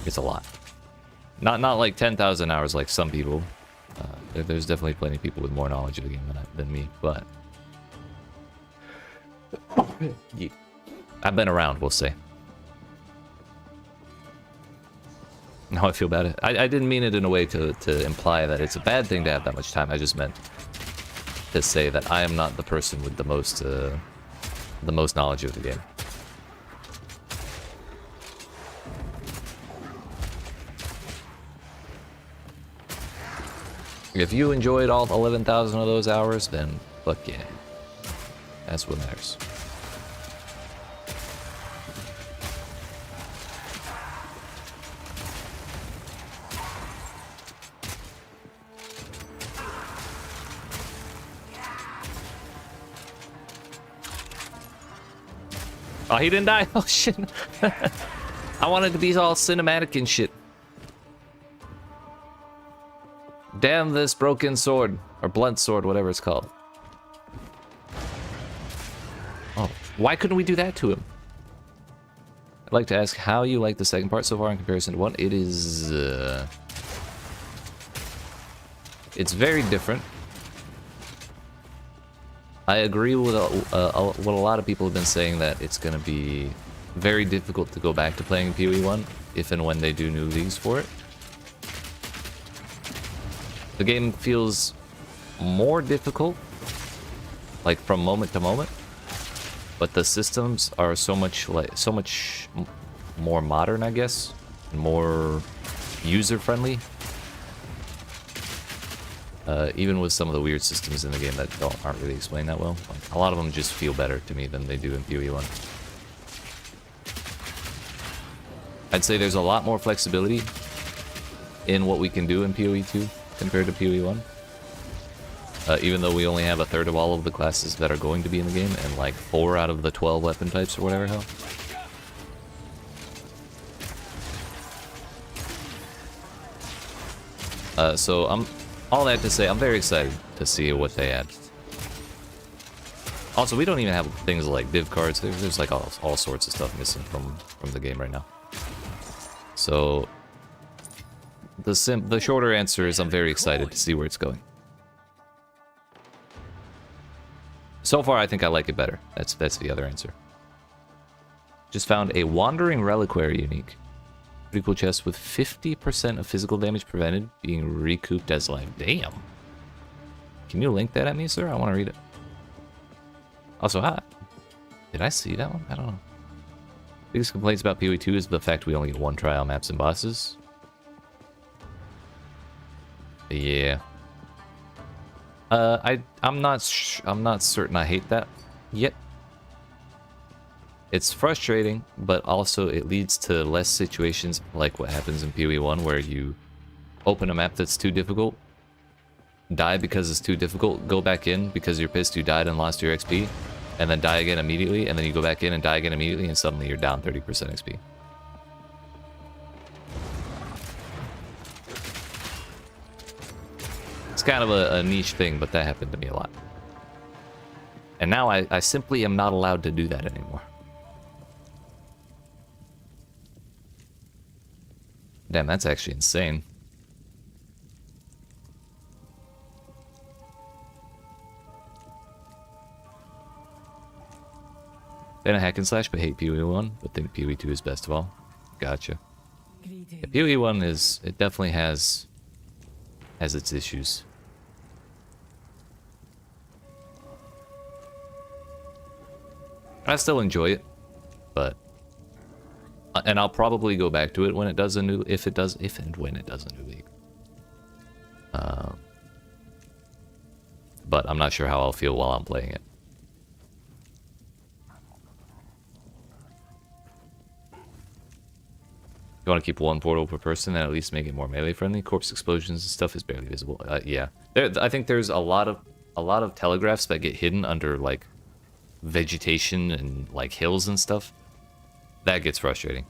it's a lot. Not like 10,000 hours like some people. There's definitely plenty of people with more knowledge of the game than me, but yeah. I've been around, we'll say. Now I feel bad. I didn't mean it in a way to imply that it's a bad thing to have that much time. I just meant to say that I am not the person with the most knowledge of the game. If you enjoyed all 11,000 of those hours, then fuck yeah. That's what matters. Oh, he didn't die? Oh, shit. I wanted to be all cinematic and shit. Damn this broken sword. Or blunt sword, whatever it's called. Oh, why couldn't we do that to him? I'd like to ask how you like the second part so far in comparison to one. It is... it's very different. I agree with what a lot of people have been saying, that it's going to be very difficult to go back to playing PoE 1 if and when they do new leagues for it. The game feels more difficult, like from moment to moment, but the systems are so much more modern, I guess, and more user-friendly. Even with some of the weird systems in the game that aren't really explained that well. A lot of them just feel better to me than they do in PoE 1. I'd say there's a lot more flexibility in what we can do in PoE 2 compared to PoE 1. Even though we only have a third of all of the classes that are going to be in the game, and like 4 out of the 12 weapon types or whatever hell. So all that to say, I'm very excited to see what they add. Also, we don't even have things like div cards. There's like all sorts of stuff missing from the game right now. So the shorter answer is I'm very excited to see where it's going. So far, I think I like it better. That's the other answer. Just found a Wandering Reliquary unique. Pretty cool chest with 50% of physical damage prevented being recouped as life. Damn. Can you link that at me, sir? I want to read it. Also, hi. Did I see that one? I don't know. Biggest complaints about PoE 2 is the fact we only get one try on maps and bosses. Yeah. I'm not certain I hate that yet. It's frustrating, but also it leads to less situations like what happens in PoE 1, where you open a map that's too difficult, die because it's too difficult, go back in because you're pissed you died and lost your XP, and then die again immediately, and then you go back in and die again immediately, and suddenly you're down 30% XP. It's kind of a niche thing, but that happened to me a lot. And now I simply am not allowed to do that anymore. Damn, that's actually insane. Then a hack and slash, but hate PoE 1, but think PoE 2 is best of all. Gotcha. Yeah, PoE 1 it definitely has its issues. I still enjoy it, but and I'll probably go back to it when it does if and when it does a new league. But I'm not sure how I'll feel while I'm playing it. You want to keep one portal per person and at least make it more melee friendly. Corpse explosions and stuff is barely visible. Yeah, I think there's a lot of telegraphs that get hidden under like vegetation and like hills and stuff, that gets frustrating.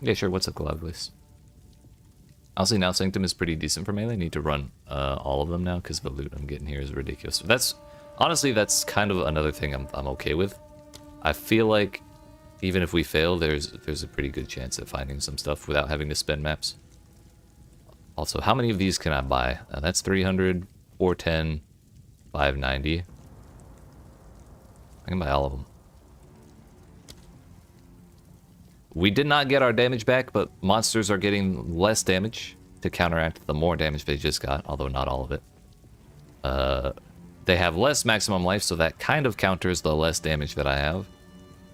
Yeah, sure. What's up, Galablis? Honestly, now Sanctum is pretty decent for melee. I need to run all of them now because the loot I'm getting here is ridiculous. That's honestly, that's kind of another thing I'm okay with. I feel like even if we fail, there's a pretty good chance at finding some stuff without having to spend maps. Also, how many of these can I buy? That's 300, 410, 590. I can buy all of them. We did not get our damage back, but monsters are getting less damage to counteract the more damage they just got, although not all of it. They have less maximum life, so that kind of counters the less damage that I have.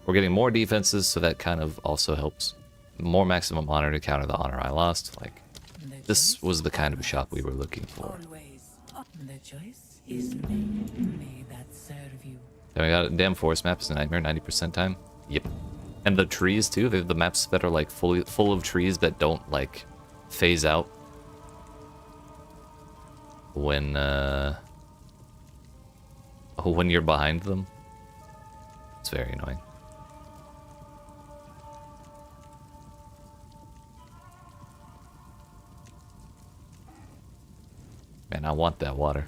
We're getting more defenses, so that kind of also helps. More maximum honor to counter the honor I lost. Like, this was the kind of shop we were looking for. Always. The choice is made. May that serve you. Then we got a damn forest map. Is a nightmare 90% time. Yep. And the trees too. They're the maps that are like full of trees that don't like phase out when you're behind them. It's very annoying. Man, I want that water.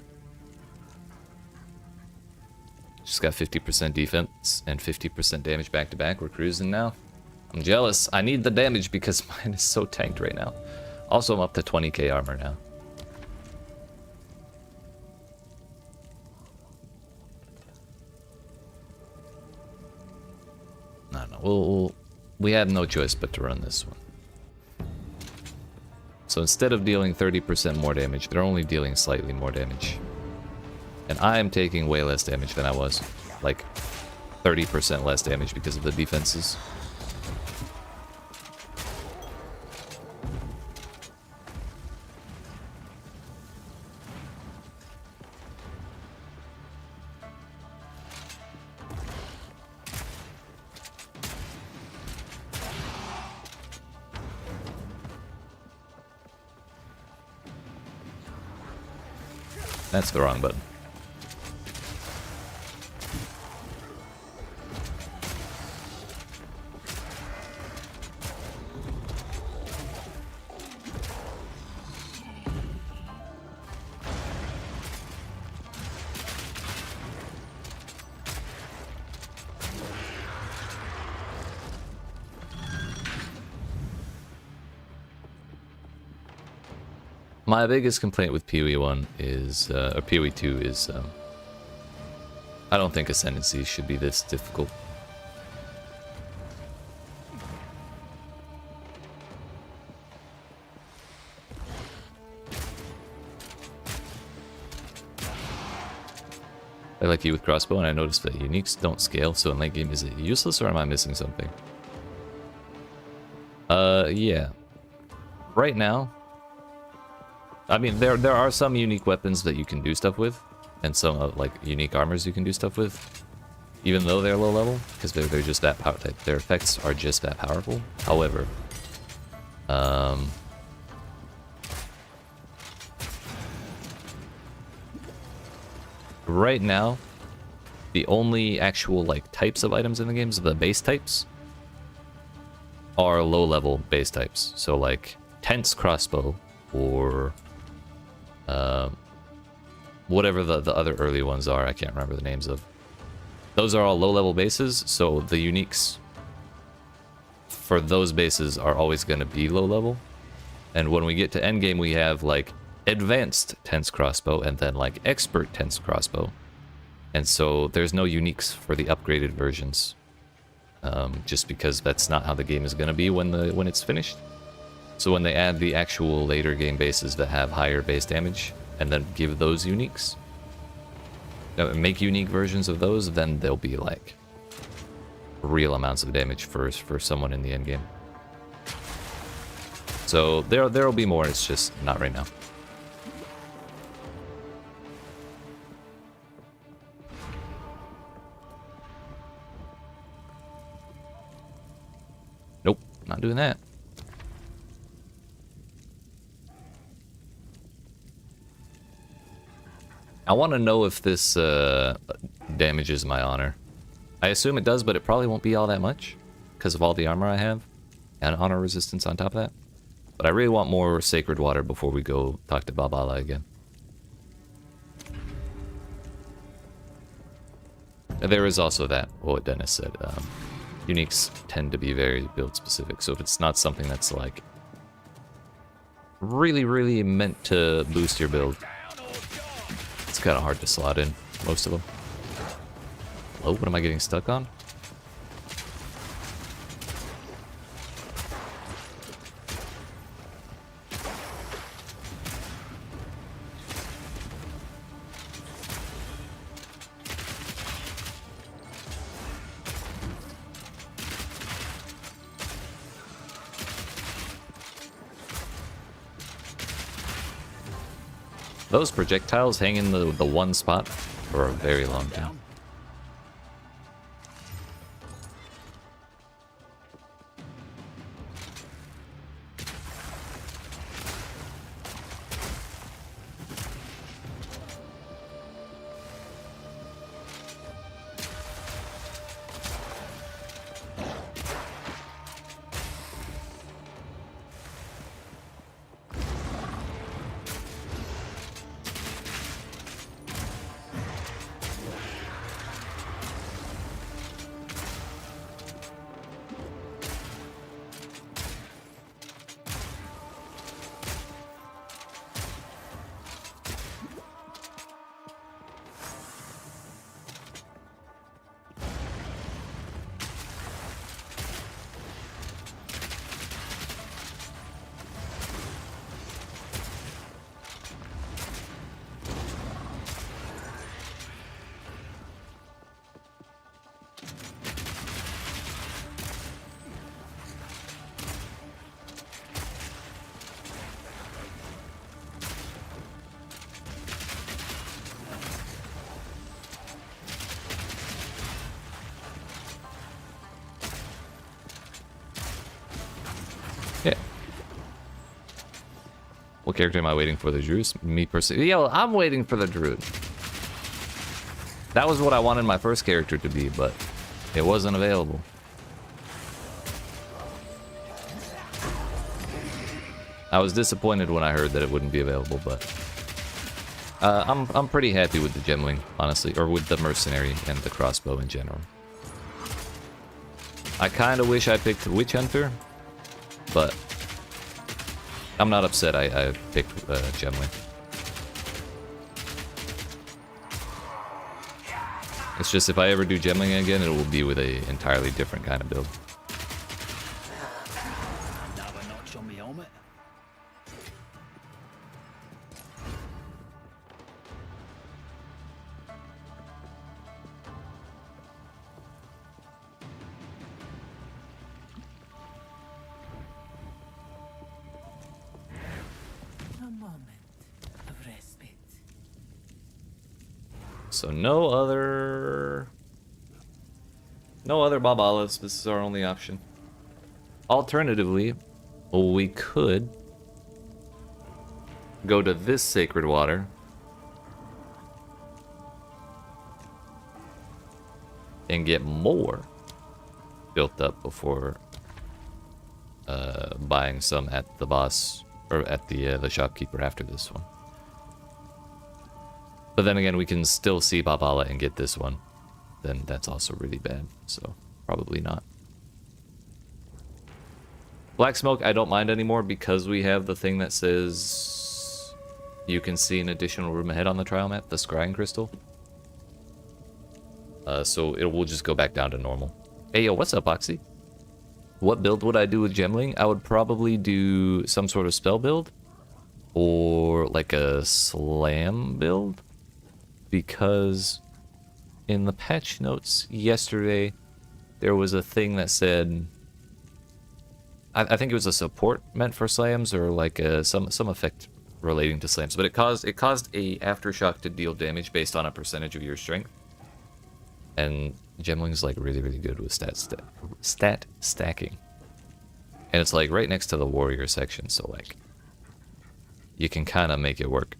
Just got 50% defense and 50% damage back to back. We're cruising now. I'm jealous. I need the damage because mine is so tanked right now. Also, I'm up to 20k armor now. I don't know. We had no choice but to run this one. So instead of dealing 30% more damage, they're only dealing slightly more damage. And I am taking way less damage than I was. Like 30% less damage because of the defenses. That's the wrong button. My biggest complaint with PoE 1 is, or PoE 2 is, I don't think ascendancy should be this difficult. I like you with Crossbow, and I noticed that uniques don't scale, so in late game, is it useless, or am I missing something? Yeah. Right now, I mean, there are some unique weapons that you can do stuff with, and some like unique armors you can do stuff with, even though they're low level, because they're just that power. Their effects are just that powerful. However, right now, the only actual like types of items in the games, the base types, are low level base types. So like tense crossbow or whatever the other early ones are, I can't remember the names of. Those are all low-level bases, so the uniques for those bases are always going to be low-level. And when we get to endgame, we have like advanced tense crossbow and then like expert tense crossbow. And so there's no uniques for the upgraded versions, just because that's not how the game is going to be when it's finished. So when they add the actual later game bases that have higher base damage, and then give those uniques, make unique versions of those, then they'll be like real amounts of damage for someone in the end game. So there'll be more. It's just not right now. Nope, not doing that. I want to know if this damages my honor. I assume it does, but it probably won't be all that much because of all the armor I have and honor resistance on top of that. But I really want more sacred water before we go talk to Babala again. And there is also that, what Dennis said. Uniques tend to be very build specific, so if it's not something that's like really meant to boost your build, it's kind of hard to slot in most of them. Oh, what am I getting stuck on? Those projectiles hang in the one spot for a very long time. Yeah. What character am I waiting for? The Druid? Me personally. Yo, I'm waiting for the Druid. That was what I wanted my first character to be, but it wasn't available. I was disappointed when I heard that it wouldn't be available, but I'm pretty happy with the Gemling, honestly, or with the Mercenary and the Crossbow in general. I kind of wish I picked Witch Hunter, but I'm not upset I picked Gemling. It's just if I ever do Gemling again, it will be with a entirely different kind of build. Another notch on my helmet. A moment of respite. So no other Babalas. This is our only option. Alternatively, we could go to this sacred water and get more built up before buying some at the boss or at the shopkeeper after this one. But then again, we can still see Babala and get this one. Then that's also really bad, so probably not. Black Smoke, I don't mind anymore because we have the thing that says you can see an additional room ahead on the trial map, the Scrying Crystal. So it will just go back down to normal. Hey, yo, what's up, Oxy? What build would I do with Gemling? I would probably do some sort of spell build or like a slam build, because in the patch notes yesterday there was a thing that said, I think it was a support meant for slams or like some effect relating to slams, but it caused a aftershock to deal damage based on a percentage of your strength. And Gemling's like really good with stat stacking, and it's like right next to the warrior section, so like you can kind of make it work.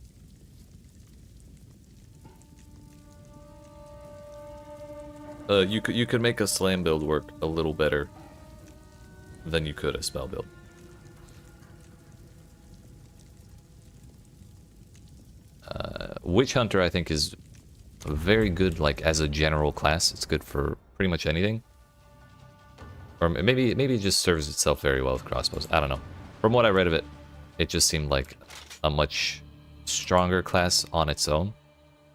you could make a slam build work a little better than you could a spell build. Witch Hunter, I think, is very good, like, as a general class. It's good for pretty much anything. Or maybe it just serves itself very well with crossbows. I don't know. From what I read of it, it just seemed like a much stronger class on its own.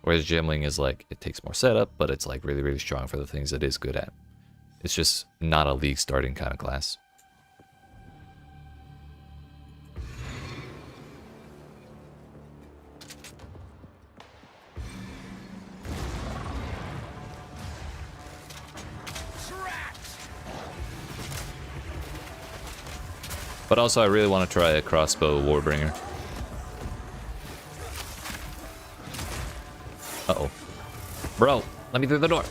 Whereas Gemling is like, it takes more setup, but it's like really, really strong for the things it is good at. It's just not a league starting kind of class. But also, I really want to try a Crossbow Warbringer. Uh-oh. Bro, let me through the door.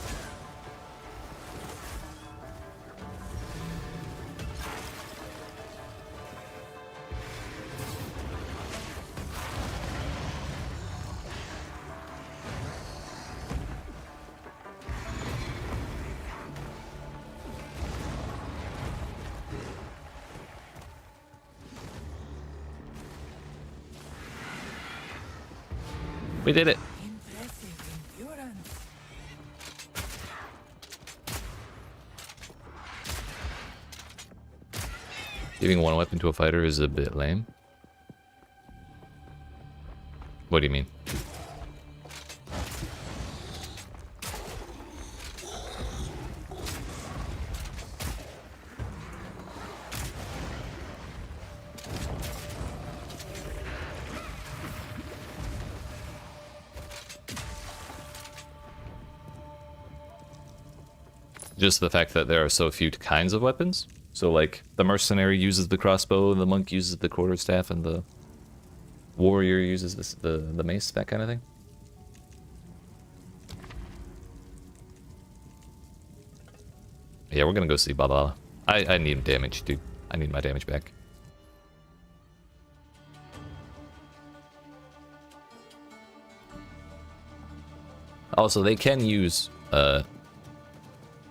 We did it. Impressive endurance. Giving one weapon to a fighter is a bit lame. What do you mean? Just the fact that there are so few kinds of weapons. So, like, the mercenary uses the crossbow, the monk uses the quarterstaff, and the warrior uses the mace, that kind of thing. Yeah, we're gonna go see Baba. I need damage, dude. I need my damage back. Also, they can use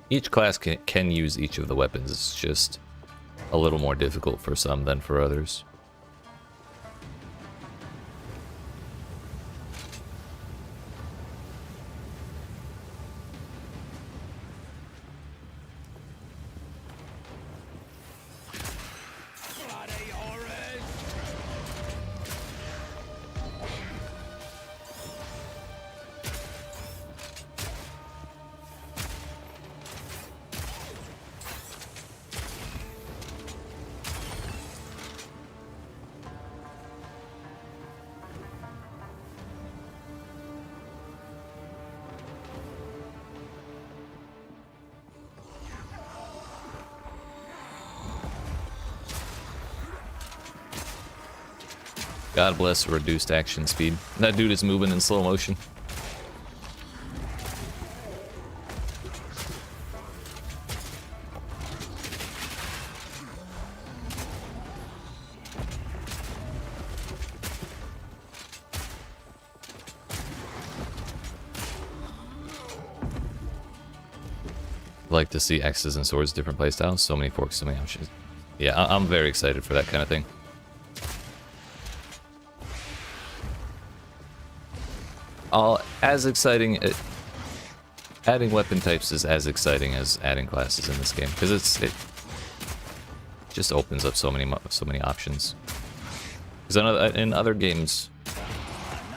each class can use each of the weapons. It's just a little more difficult for some than for others. God bless reduced action speed. That dude is moving in slow motion. Like to see axes and swords, different playstyles, so many forks, so many options. Yeah, I'm very excited for that kind of thing. As exciting, adding weapon types is as exciting as adding classes in this game, because it just opens up so many options. Because in other games,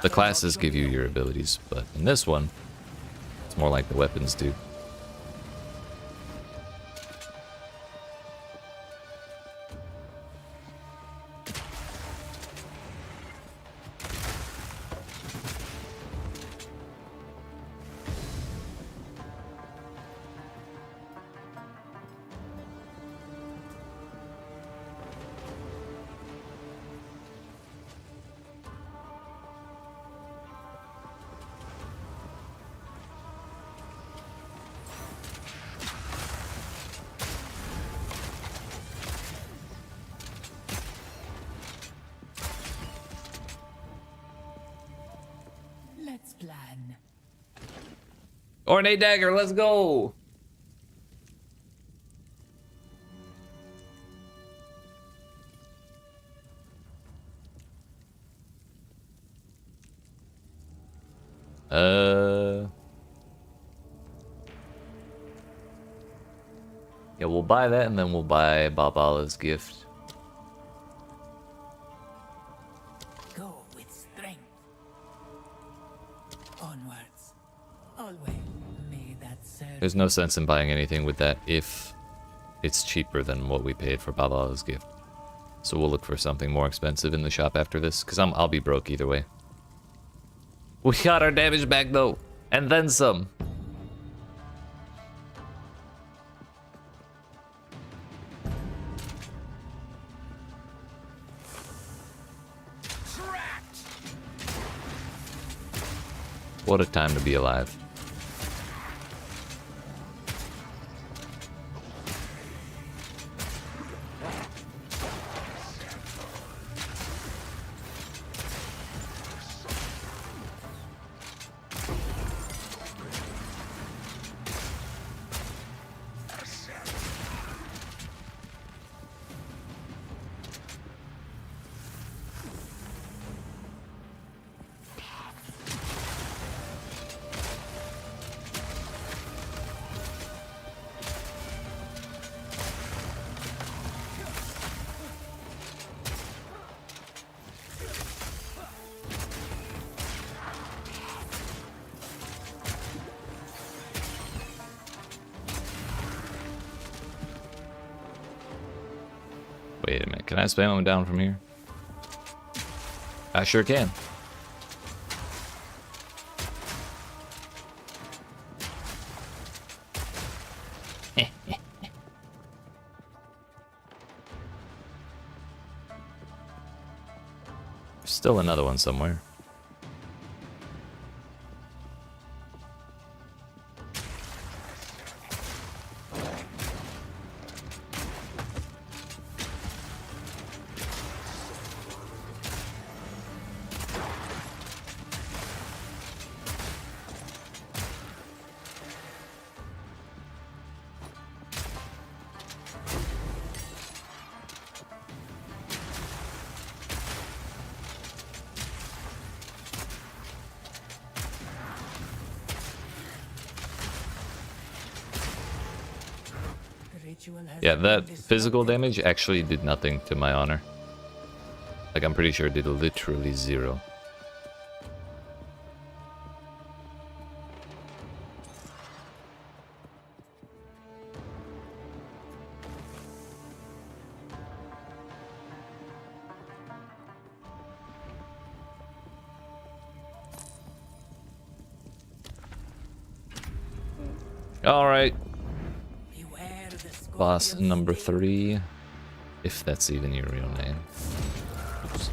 the classes give you your abilities, but in this one, it's more like the weapons do. Let's plan. Ornate dagger, let's go! Yeah, we'll buy that and then we'll buy Babala's gift. Go with strength. Onwards. Always. May that serve. There's no sense in buying anything with that if it's cheaper than what we paid for Babala's gift. So we'll look for something more expensive in the shop after this, because I'll be broke either way. We got our damage back though, and then some. What a time to be alive. Wait a minute, can I spam him down from here? I sure can. There's still another one somewhere. Yeah, that physical damage actually did nothing to my honor. Like, I'm pretty sure it did literally 0. Alright. Boss number 3, if that's even your real name. Oops.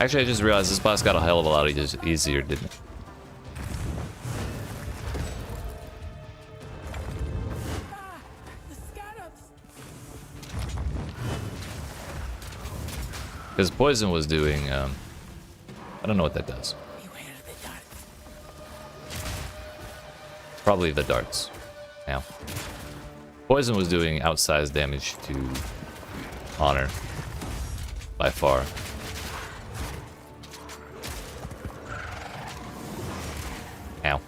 Actually, I just realized this boss got a hell of a lot easier, didn't it? Because poison was doing, I don't know what that does. Probably the darts. Now, poison was doing outsized damage to Honor by far. Ow.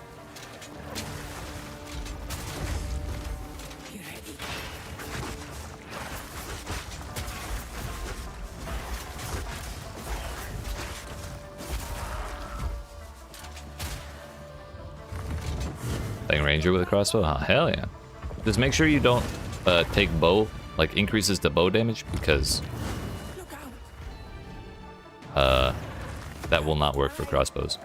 Playing Ranger with a crossbow? Oh, hell yeah. Just make sure you don't take bow, like increases to bow damage, because that will not work for crossbows.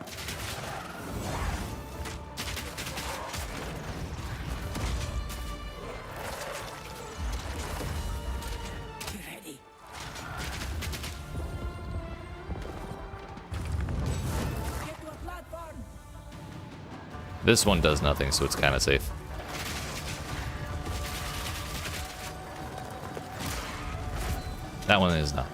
This one does nothing, so it's kind of safe. That one is not.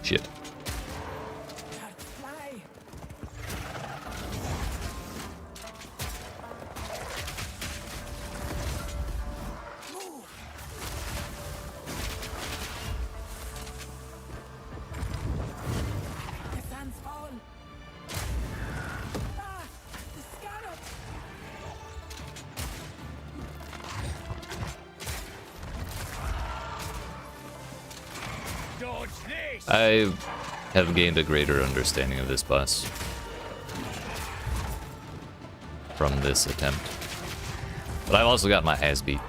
Shit. Sharks fly. The sun's fallen. Ah, the scarab. Dodge this! I have gained a greater understanding of this boss from this attempt. But I've also got my ass beat,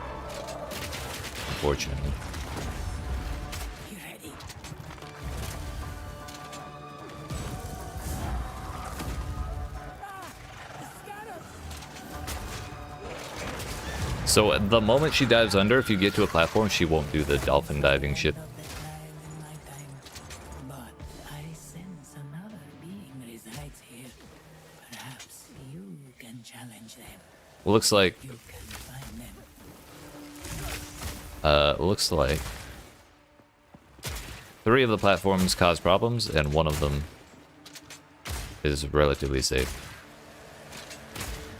unfortunately. You ready? Ah, the scarab. So the moment she dives under, if you get to a platform, she won't do the dolphin diving shit. Of that live in my time. But I sense another being resides here. Perhaps you can challenge them. Looks like You can find them. looks like 3 of the platforms cause problems, and 1 of them is relatively safe.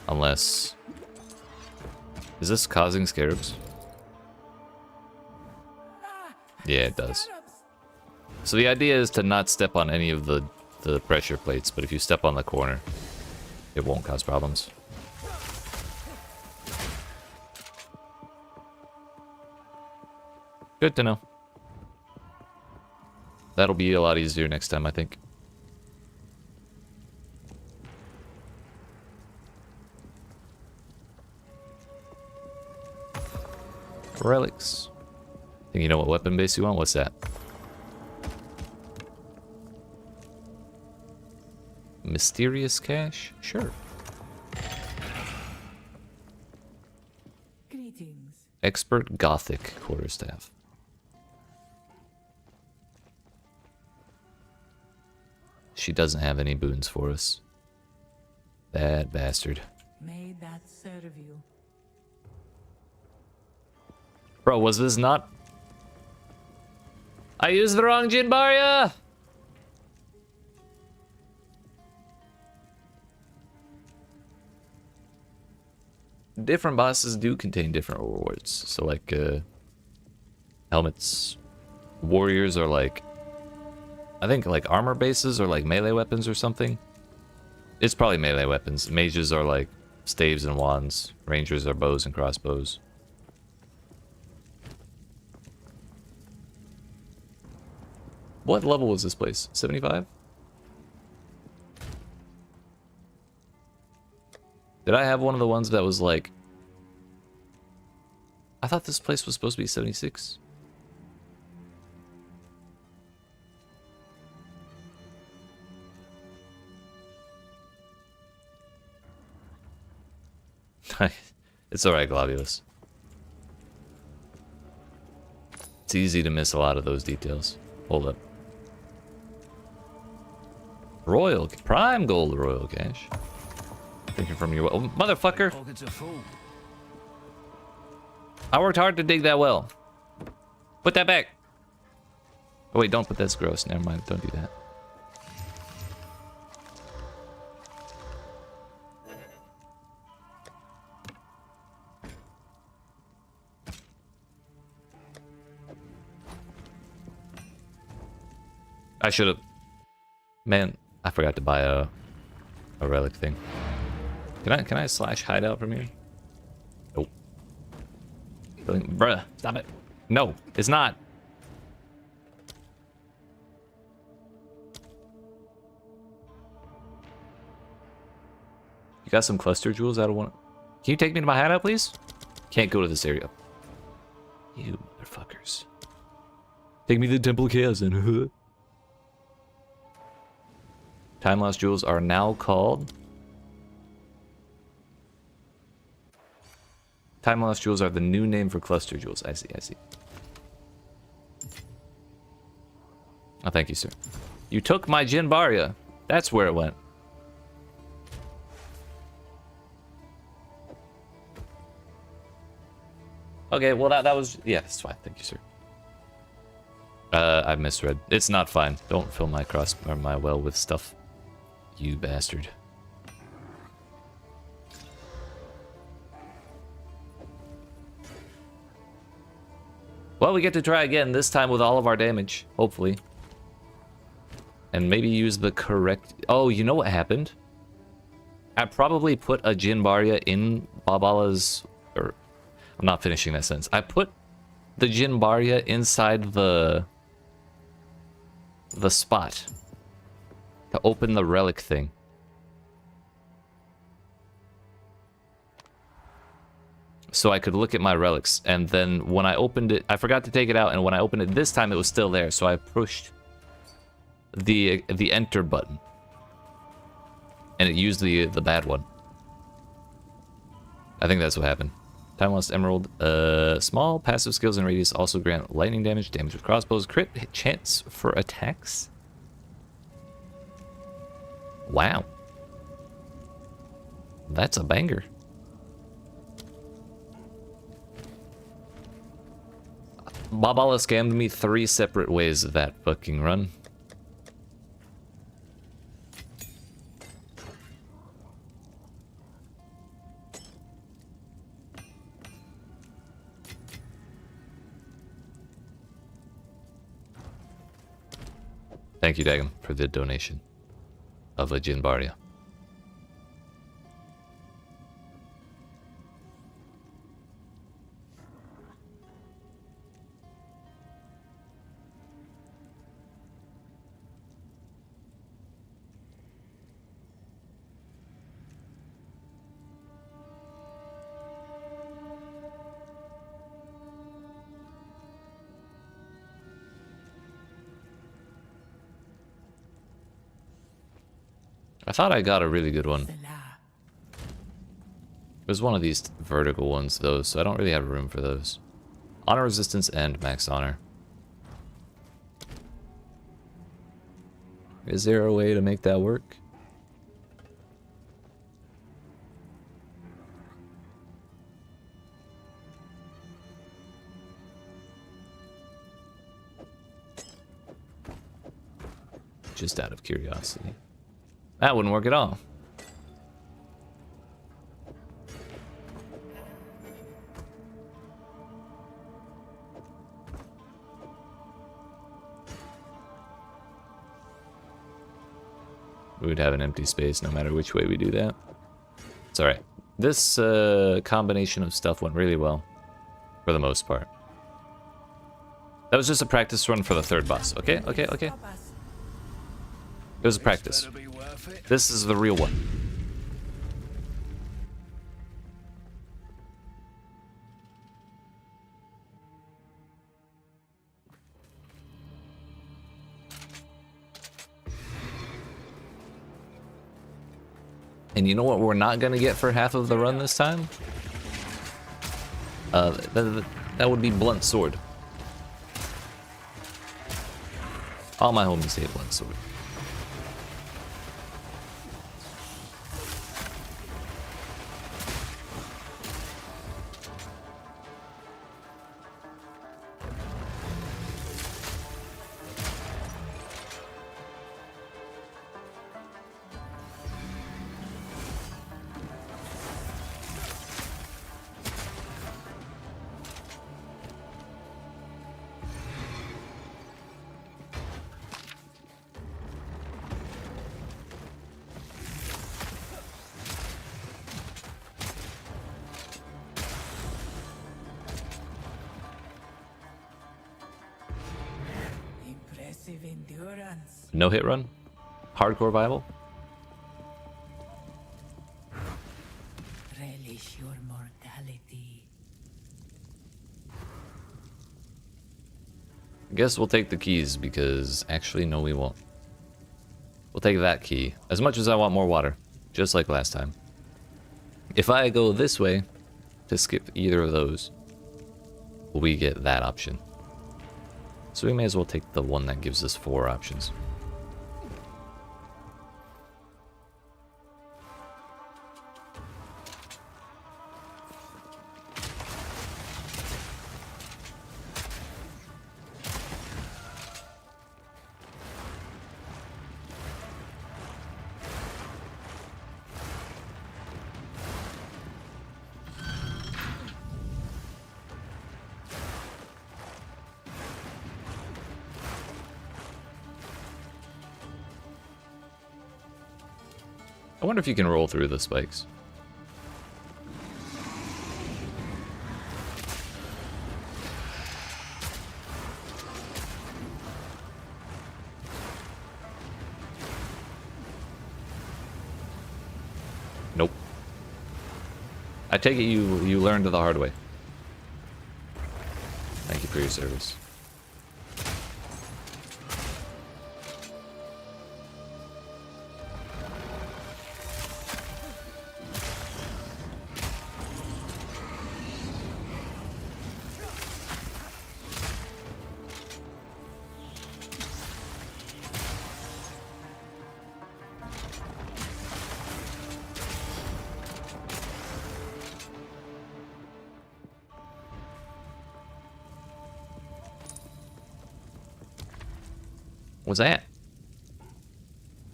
Unless... Is this causing scarabs? Yeah, it does. Scarabs. So the idea is to not step on any of the pressure plates, but if you step on the corner, it won't cause problems. Good to know. That'll be a lot easier next time, I think. Relics. Think you know what weapon base you want? What's that? Mysterious cache? Sure. Greetings. Expert Gothic quarterstaff. She doesn't have any boons for us. That bastard. May that serve you. Bro, was this not... I used the wrong Jinbaria! Different bosses do contain different rewards. So like, helmets. Warriors are like... I think like armor bases or like melee weapons or something. It's probably melee weapons. Mages are like staves and wands. Rangers are bows and crossbows. What level was this place? 75? Did I have one of the ones that was like... I thought this place was supposed to be 76. It's alright, Globulus. It's easy to miss a lot of those details. Hold up. Royal, prime gold royal cash. Thinking from your... Oh, motherfucker! Pockets are full. I worked hard to dig that well. Put that back. Oh wait, don't put that's gross. Never mind, don't do that. I should have... Man, I forgot to buy a relic thing. Can I slash hideout from here? Nope. Bruh, stop it. No, it's not. You got some cluster jewels? I don't want... Can you take me to my hideout, please? Can't go to this area. You motherfuckers. Take me to the Temple of Chaos then. Time lost jewels are now called... Time lost jewels are the new name for cluster jewels. I see, I see. Oh, thank you, sir. You took my Jinbaria. That's where it went. Okay, well that was... Yeah, that's fine. Thank you, sir. I misread. It's not fine. Don't fill my cross or my well with stuff. You bastard. Well, we get to try again, this time with all of our damage, hopefully. And maybe use the correct... Oh, you know what happened? I probably put a Jinbaria in Babala's... Or, I'm not finishing that sentence. I put the Jinbaria inside the spot to open the relic thing. So I could look at my relics, and then when I opened it, I forgot to take it out, and when I opened it this time, it was still there. So I pushed the enter button, and it used the bad one. I think that's what happened. Time lost emerald. Small passive skills and radius also grant lightning damage, damage with crossbows, crit hit chance for attacks. Wow, that's a banger. Babala scammed me 3 separate ways of that fucking run. Thank you, Dagam, for the donation of a Jinbaria. I thought I got a really good one. It was one of these vertical ones, though, so I don't really have room for those. Honor resistance and max honor. Is there a way to make that work? Just out of curiosity. That wouldn't work at all. We would have an empty space no matter which way we do that. It's alright. This combination of stuff went really well, for the most part. That was just a practice run for the 3rd boss. Okay, okay, okay. It was a practice. This is the real one. And you know what we're not gonna get for half of the run this time? That would be blunt sword. All my homies say blunt sword. Impressive endurance. No hit run? Hardcore Bible? Relish your mortality. I guess we'll take the keys because actually no we won't. We'll take that key. As much as I want more water. Just like last time. If I go this way to skip either of those, we get that option. So we may as well take the one that gives us 4 options. I wonder if you can roll through the spikes. Nope. I take it you learned the hard way. Thank you for your service. What's that?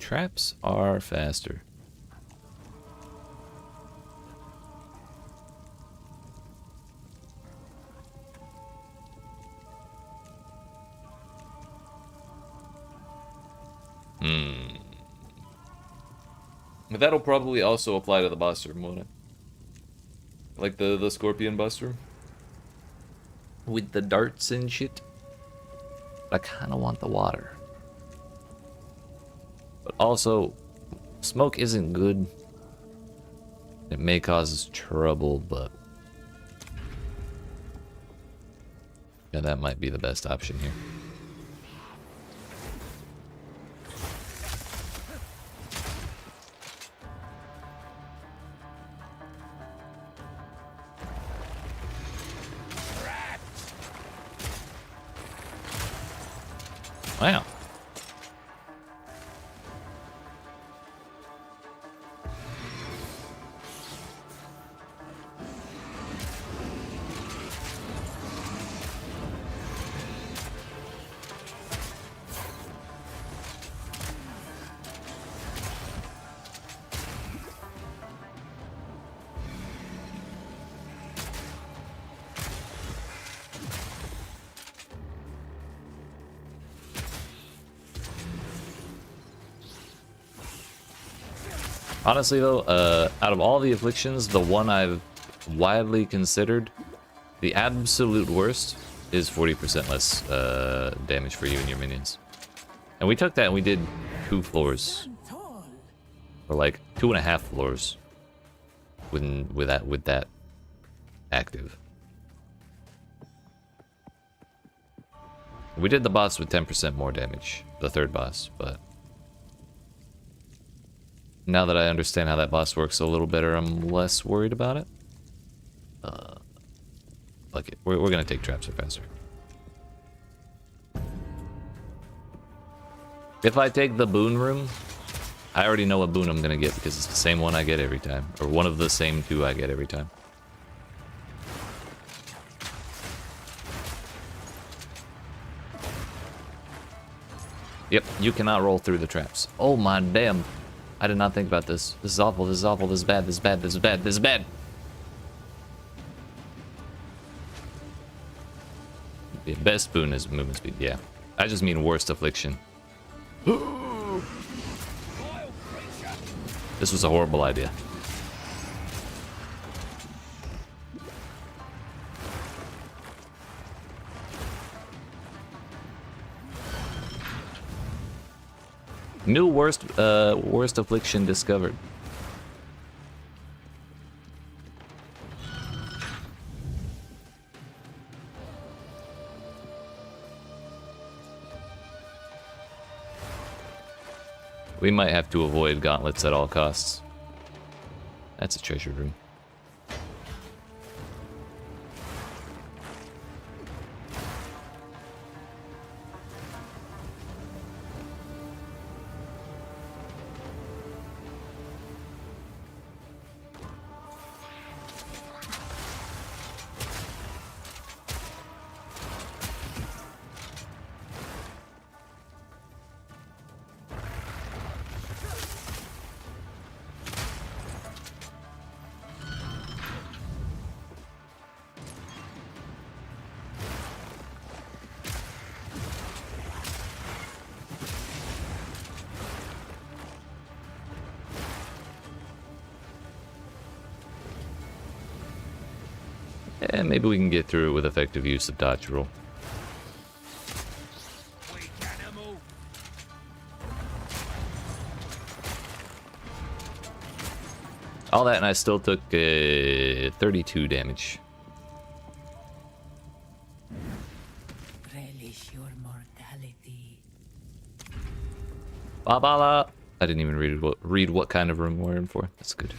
Traps are faster. But that'll probably also apply to the boss room, won't it? Like the scorpion boss room? With the darts and shit. I kinda want the water. But also, smoke isn't good. It may cause trouble, but yeah, that might be the best option here. Wow. Honestly though, out of all the afflictions, the one I've widely considered the absolute worst is 40% less damage for you and your minions. And we took that and we did 2 floors. Or like 2.5 floors with that active. We did the boss with 10% more damage, the third boss, but now that I understand how that boss works a little better, I'm less worried about it. Fuck it. We're gonna take traps faster. If I take the boon room, I already know what boon I'm gonna get because it's the same one I get every time. Or one of the same 2 I get every time. Yep, you cannot roll through the traps. Oh my damn. I did not think about this. This is awful, this is awful, this is bad, this is bad, this is bad, this is bad. The best boon is movement speed, yeah. I just mean worst affliction. This was a horrible idea. New worst affliction discovered. We might have to avoid gauntlets at all costs. That's a treasure room. And maybe we can get through it with effective use of dodge roll. All that, and I still took 32 damage. Relish your mortality. Babala! I didn't even read what kind of room we're in for. That's good.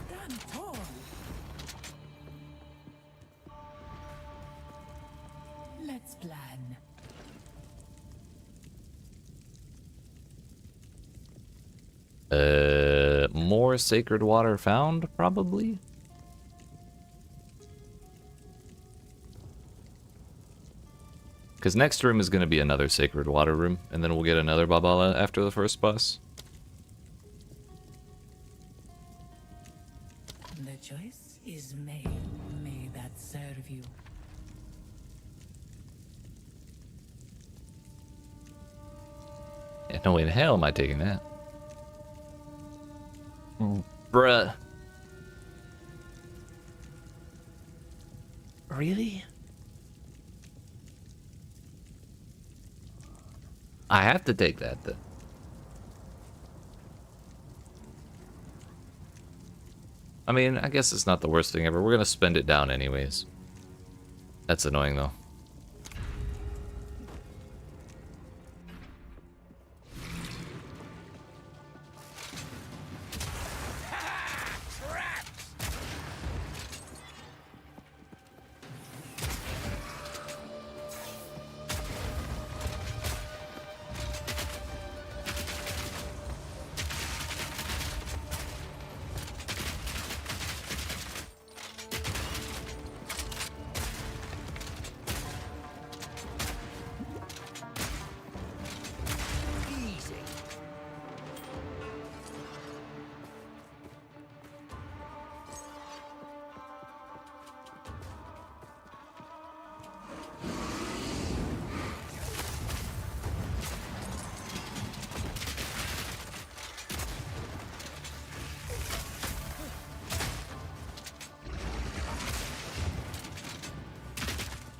Stand tall. Let's plan. More sacred water found, probably? Because next room is going to be another sacred water room, and then we'll get another Babala after the first boss. The choice is made. May that serve you. Yeah, no way in hell am I taking that. Bruh. Really? I have to take that then. I mean, I guess it's not the worst thing ever. We're gonna spend it down anyways. That's annoying though. Easy.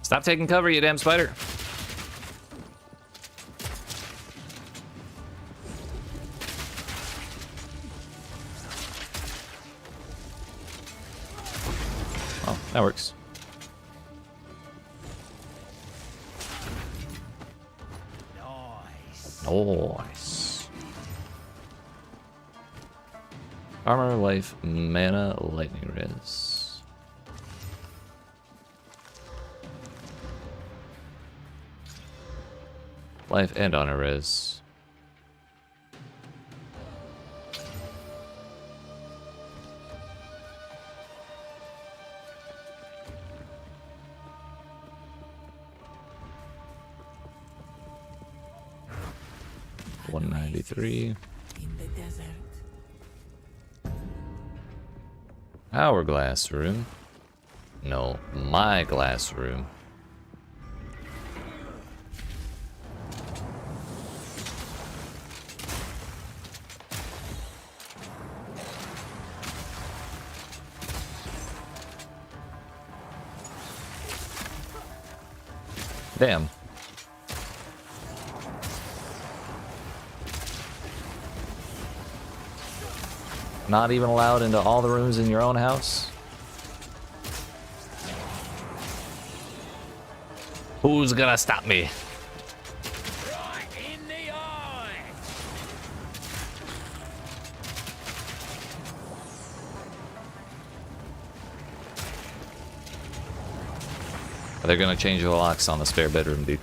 Stop taking cover, you damn spider. Oh, that works. Nice. Nice. Armor, life, mana, lightning res. Life and honor res. $193. In the desert. Hourglass room. No, my glass room. Damn. Not even allowed into all the rooms in your own house? Who's gonna stop me? Right in the eye. They're gonna change the locks on the spare bedroom, dude.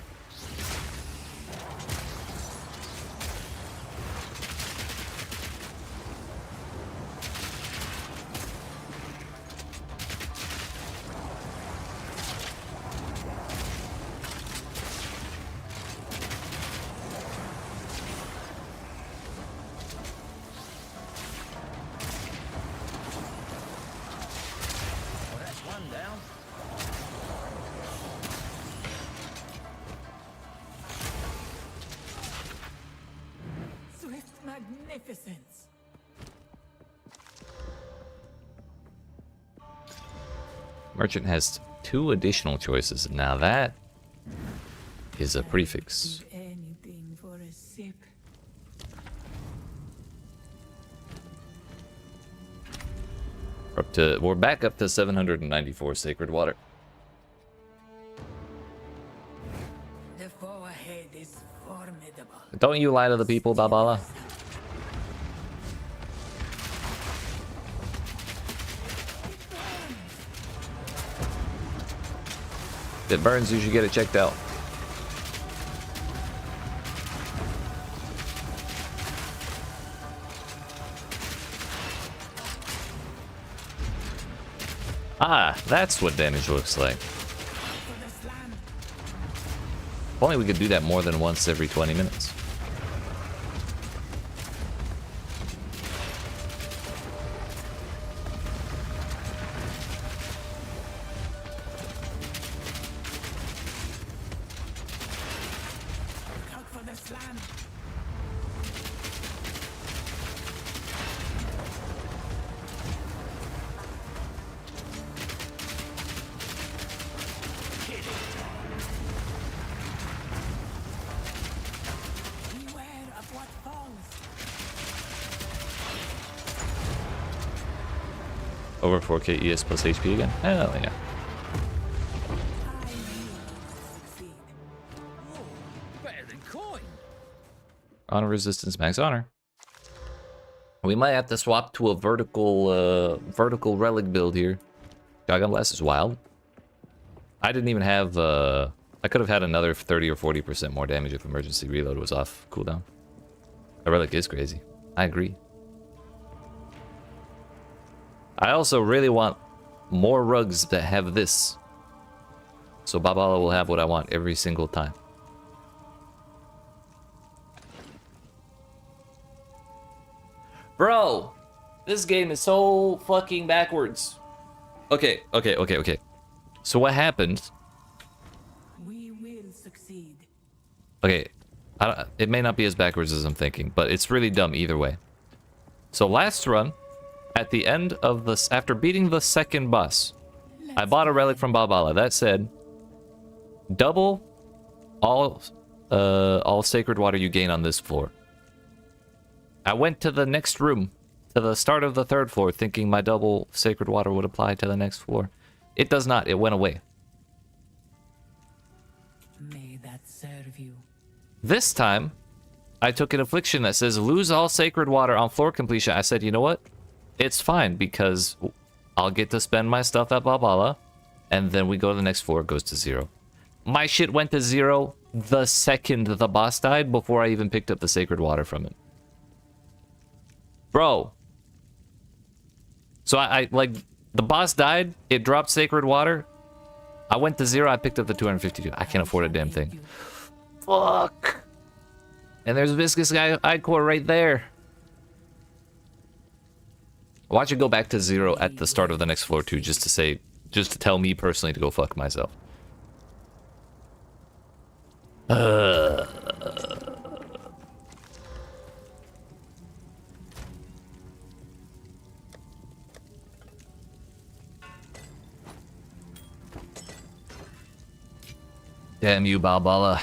Well, that's one down. Swift magnificence. Merchant has 2 additional choices. Now that is a prefix. Give anything for a sip. We're back up to 794 sacred water. The foe ahead is formidable. Don't you lie to the people, Babala. If it burns, you should get it checked out. Ah, that's what damage looks like. For the slam. If only we could do that more than once every 20 minutes. Out for the slam. Beware of what falls. Over 4k ES plus HP again? Hell yeah. I will succeed. Better than coin. Honor resistance, max honor. We might have to swap to a vertical relic build here. Dragon Blast is wild. I didn't even have, I could have had another 30 or 40% more damage if emergency reload was off cooldown. A relic is crazy. I agree. I also really want more rugs that have this. So Babala will have what I want every single time. Bro, this game is so fucking backwards. Okay. So what happened? We will succeed. Okay, it may not be as backwards as I'm thinking, but it's really dumb either way. So last run, at the end of this, after beating the second boss, I bought a relic from Babala that said, double all sacred water you gain on this floor. I went to the next room, to the start of the 3rd floor, thinking my double sacred water would apply to the next floor. It does not. It went away. May that serve you. This time, I took an affliction that says lose all sacred water on floor completion. I said, you know what? It's fine because I'll get to spend my stuff at Babala, and then we go to the next floor, it goes to 0. My shit went to 0 the second the boss died before I even picked up the sacred water from it. Bro. So I like, the boss died, it dropped sacred water. I went to 0, I picked up the 252. I can't afford a damn thing. Fuck. And there's Viscous Guy Core right there. Watch it go back to 0 at the start of the next floor too, just to tell me personally to go fuck myself. Damn you, Balbala.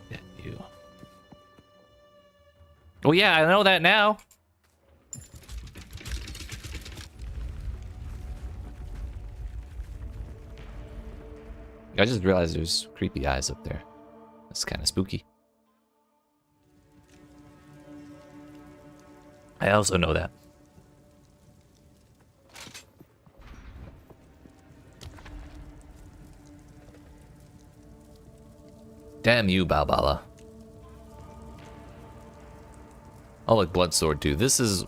Damn you. Well, yeah, I know that now. I just realized there's creepy eyes up there. That's kind of spooky. I also know that. Damn you, Balbala. Oh, like Bloodsword too. This is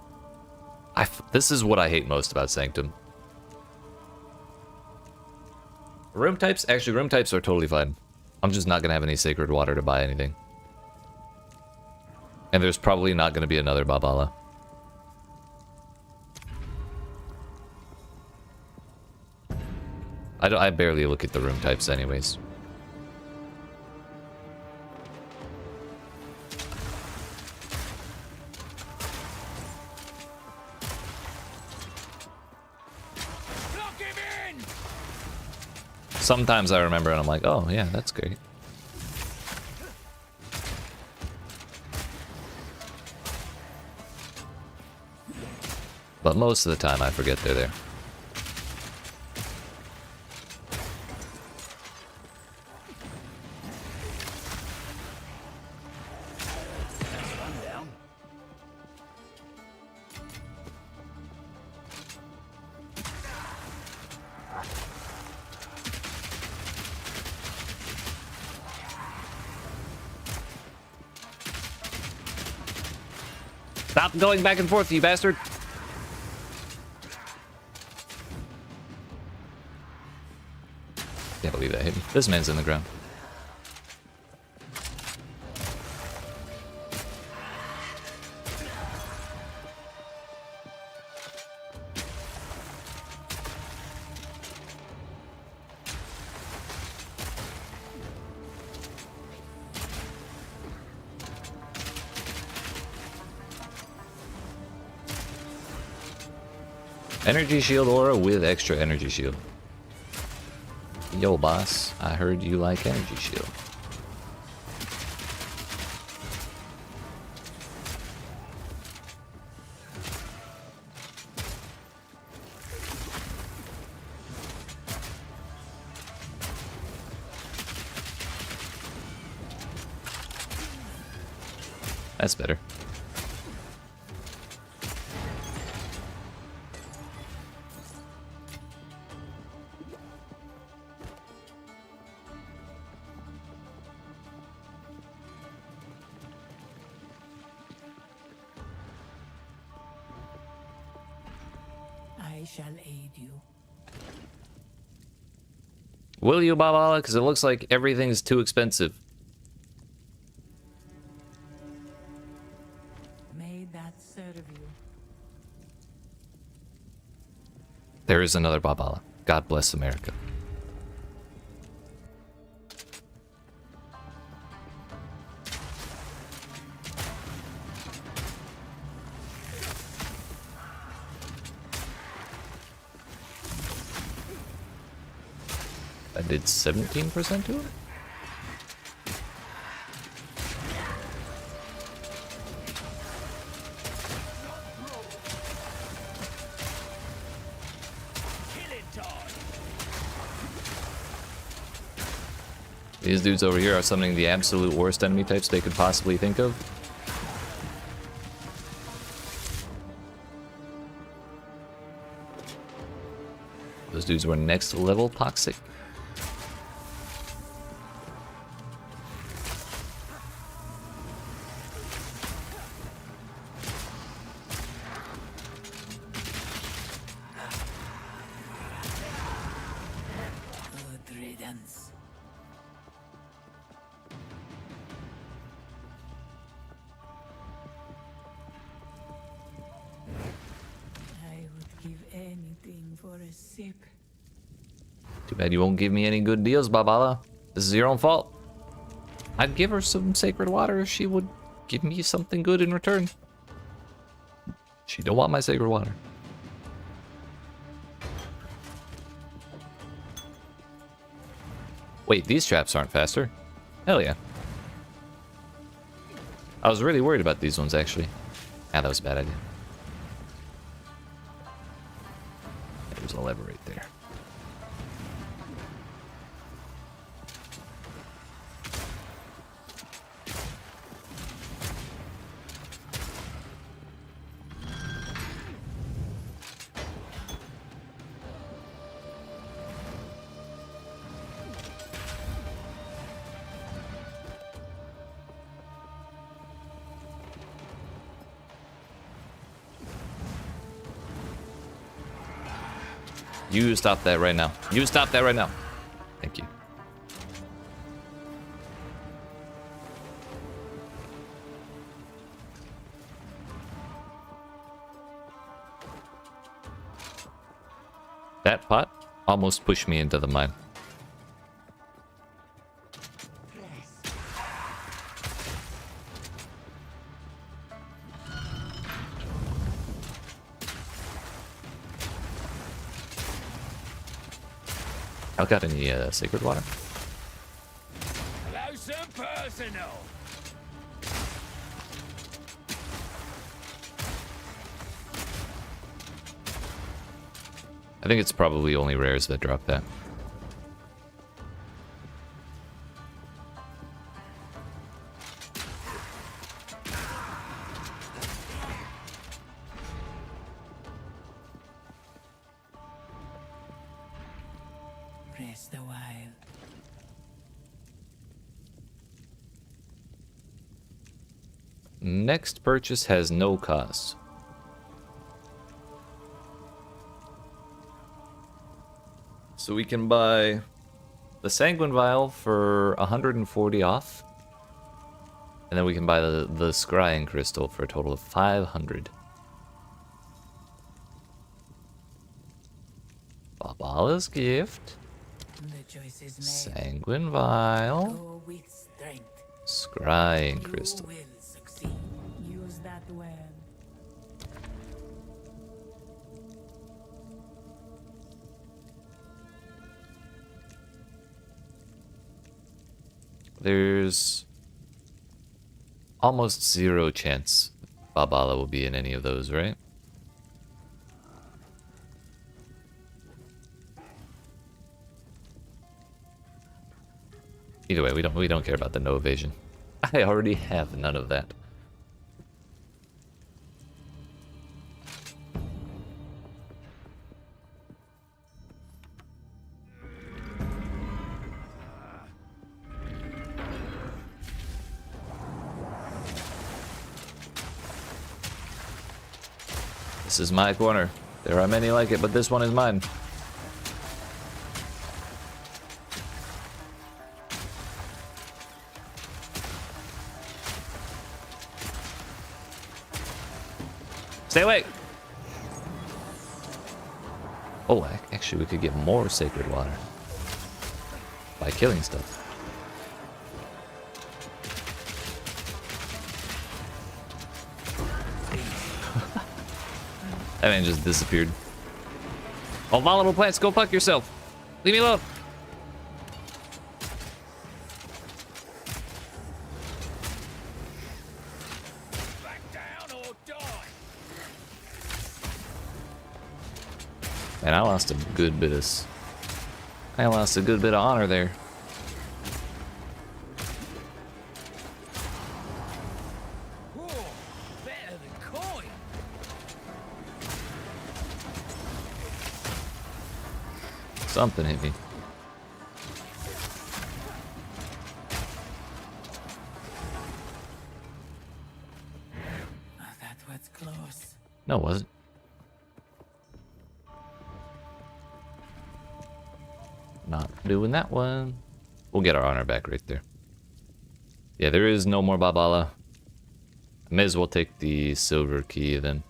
what I hate most about Sanctum. Room types? Actually, room types are totally fine. I'm just not gonna have any sacred water to buy anything. And there's probably not gonna be another Balbala. I barely look at the room types anyways. Sometimes I remember and I'm like, oh yeah, that's great. But most of the time I forget they're there. Stop going back and forth, you bastard! Can't believe that hit me. This man's in the ground. Energy shield aura with extra energy shield. Yo, boss, I heard you like energy shield. That's better. I shall aid you. Will you, Babala? Because it looks like everything's too expensive. May that serve you. There is another Babala. God bless America. I did 17% to it? These dudes over here are summoning the absolute worst enemy types they could possibly think of. Those dudes were next level toxic. Good riddance. I would give anything for a sip. Too bad you won't give me any good deals, Babala. This is your own fault. I'd give her some sacred water if she would give me something good in return. She don't want my sacred water. Wait, these traps aren't faster. Hell yeah. I was really worried about these ones, actually. Ah, that was a bad idea. There's a lever right there. You stop that right now. You stop that right now. Thank you. That pot almost pushed me into the mine. I got any sacred water? Hello, some personal. I think it's probably only rares that drop that. Rest a while. Next purchase has no cost. So we can buy the Sanguine Vial for 140 off. And then we can buy the Scrying Crystal for a total of 500. Babala's Gift. The choice is made. Sanguine Vial. Go with strength. Scrying You Crystal. will succeed. Use that well. There's almost zero chance Babala will be in any of those, right? Either way, we don't care about the no evasion. I already have none of that. This is my corner. There are many like it, but this one is mine. Stay away! Oh, actually we could get more sacred water by killing stuff. That man just disappeared. Oh, volatile plants, go fuck yourself. Leave me alone. Back down or die. Man, I lost a good bit of... I lost a good bit of honor there. Whoa, better than coin. Something hit me. Oh, that was close. No, it wasn't. Not doing that one. We'll get our honor back right there. Yeah, there is no more Babala. I may as well take the silver key then.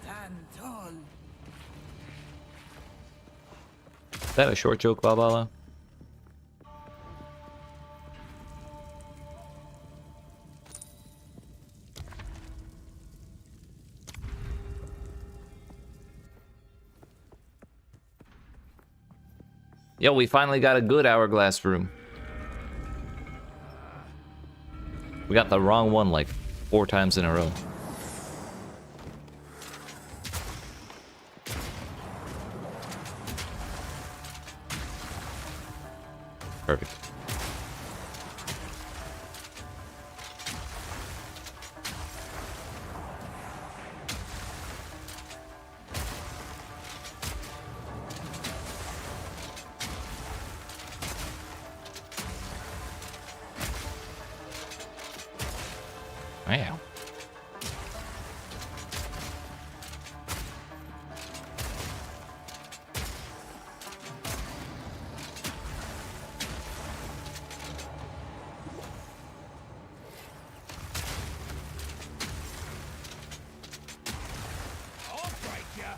Stand tall. Is that a short joke, Babala? Yo, we finally got a good hourglass room. We got the wrong one like 4 times in a row. Perfect. Wow. I'll break ya.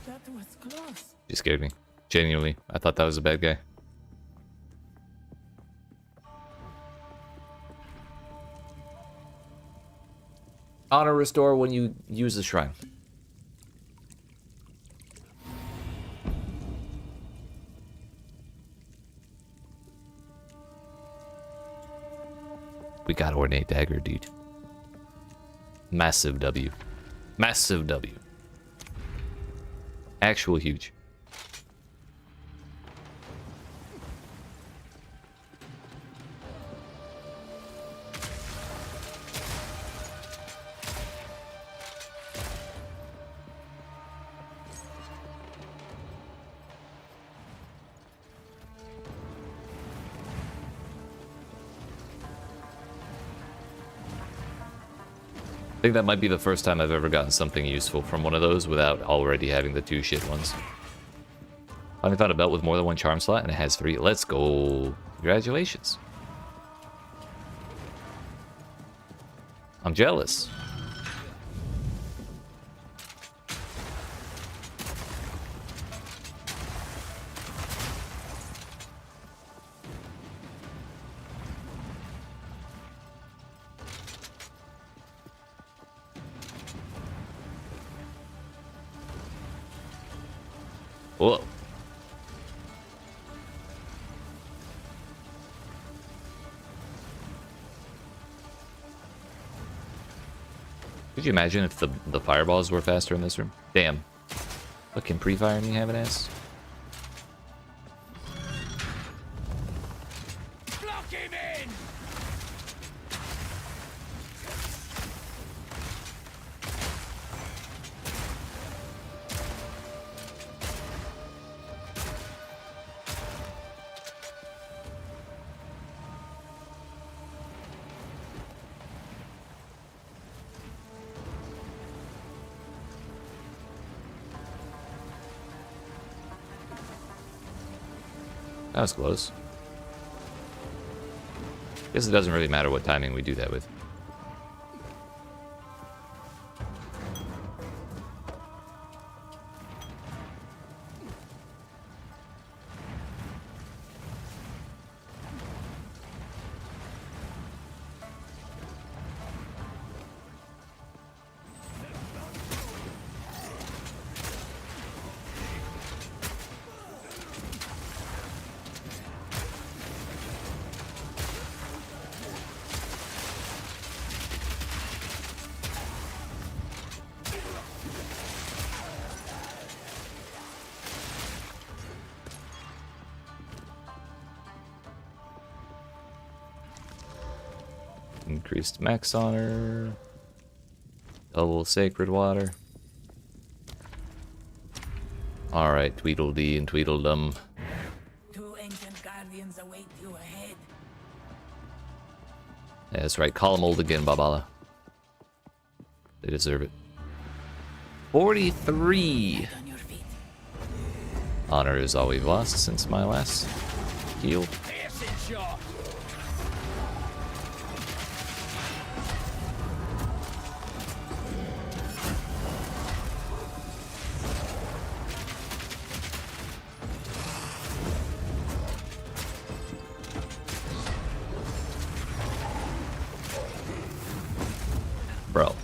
That was close. She scared me. Genuinely. I thought that was a bad guy. Honor restore when you use the shrine. We got ornate dagger, dude. Massive W. Massive W. Actual huge. I think that might be the first time I've ever gotten something useful from one of those without already having the 2 shit ones. Finally found a belt with more than 1 charm slot and it has 3. Let's go. Congratulations. I'm jealous. Whoa. Could you imagine if the fireballs were faster in this room? Damn. Fucking pre-fire me, have an ass. Block him in! That was close. Guess it doesn't really matter what timing we do that with. Increased max honor. Double sacred water. Alright, Tweedledee and Tweedledum. 2 ancient guardians await Yeah, that's right. Call them old again, Babala. They deserve it. 43. On your feet. Honor is all we've lost since my last heal. Piercing shot. Bro.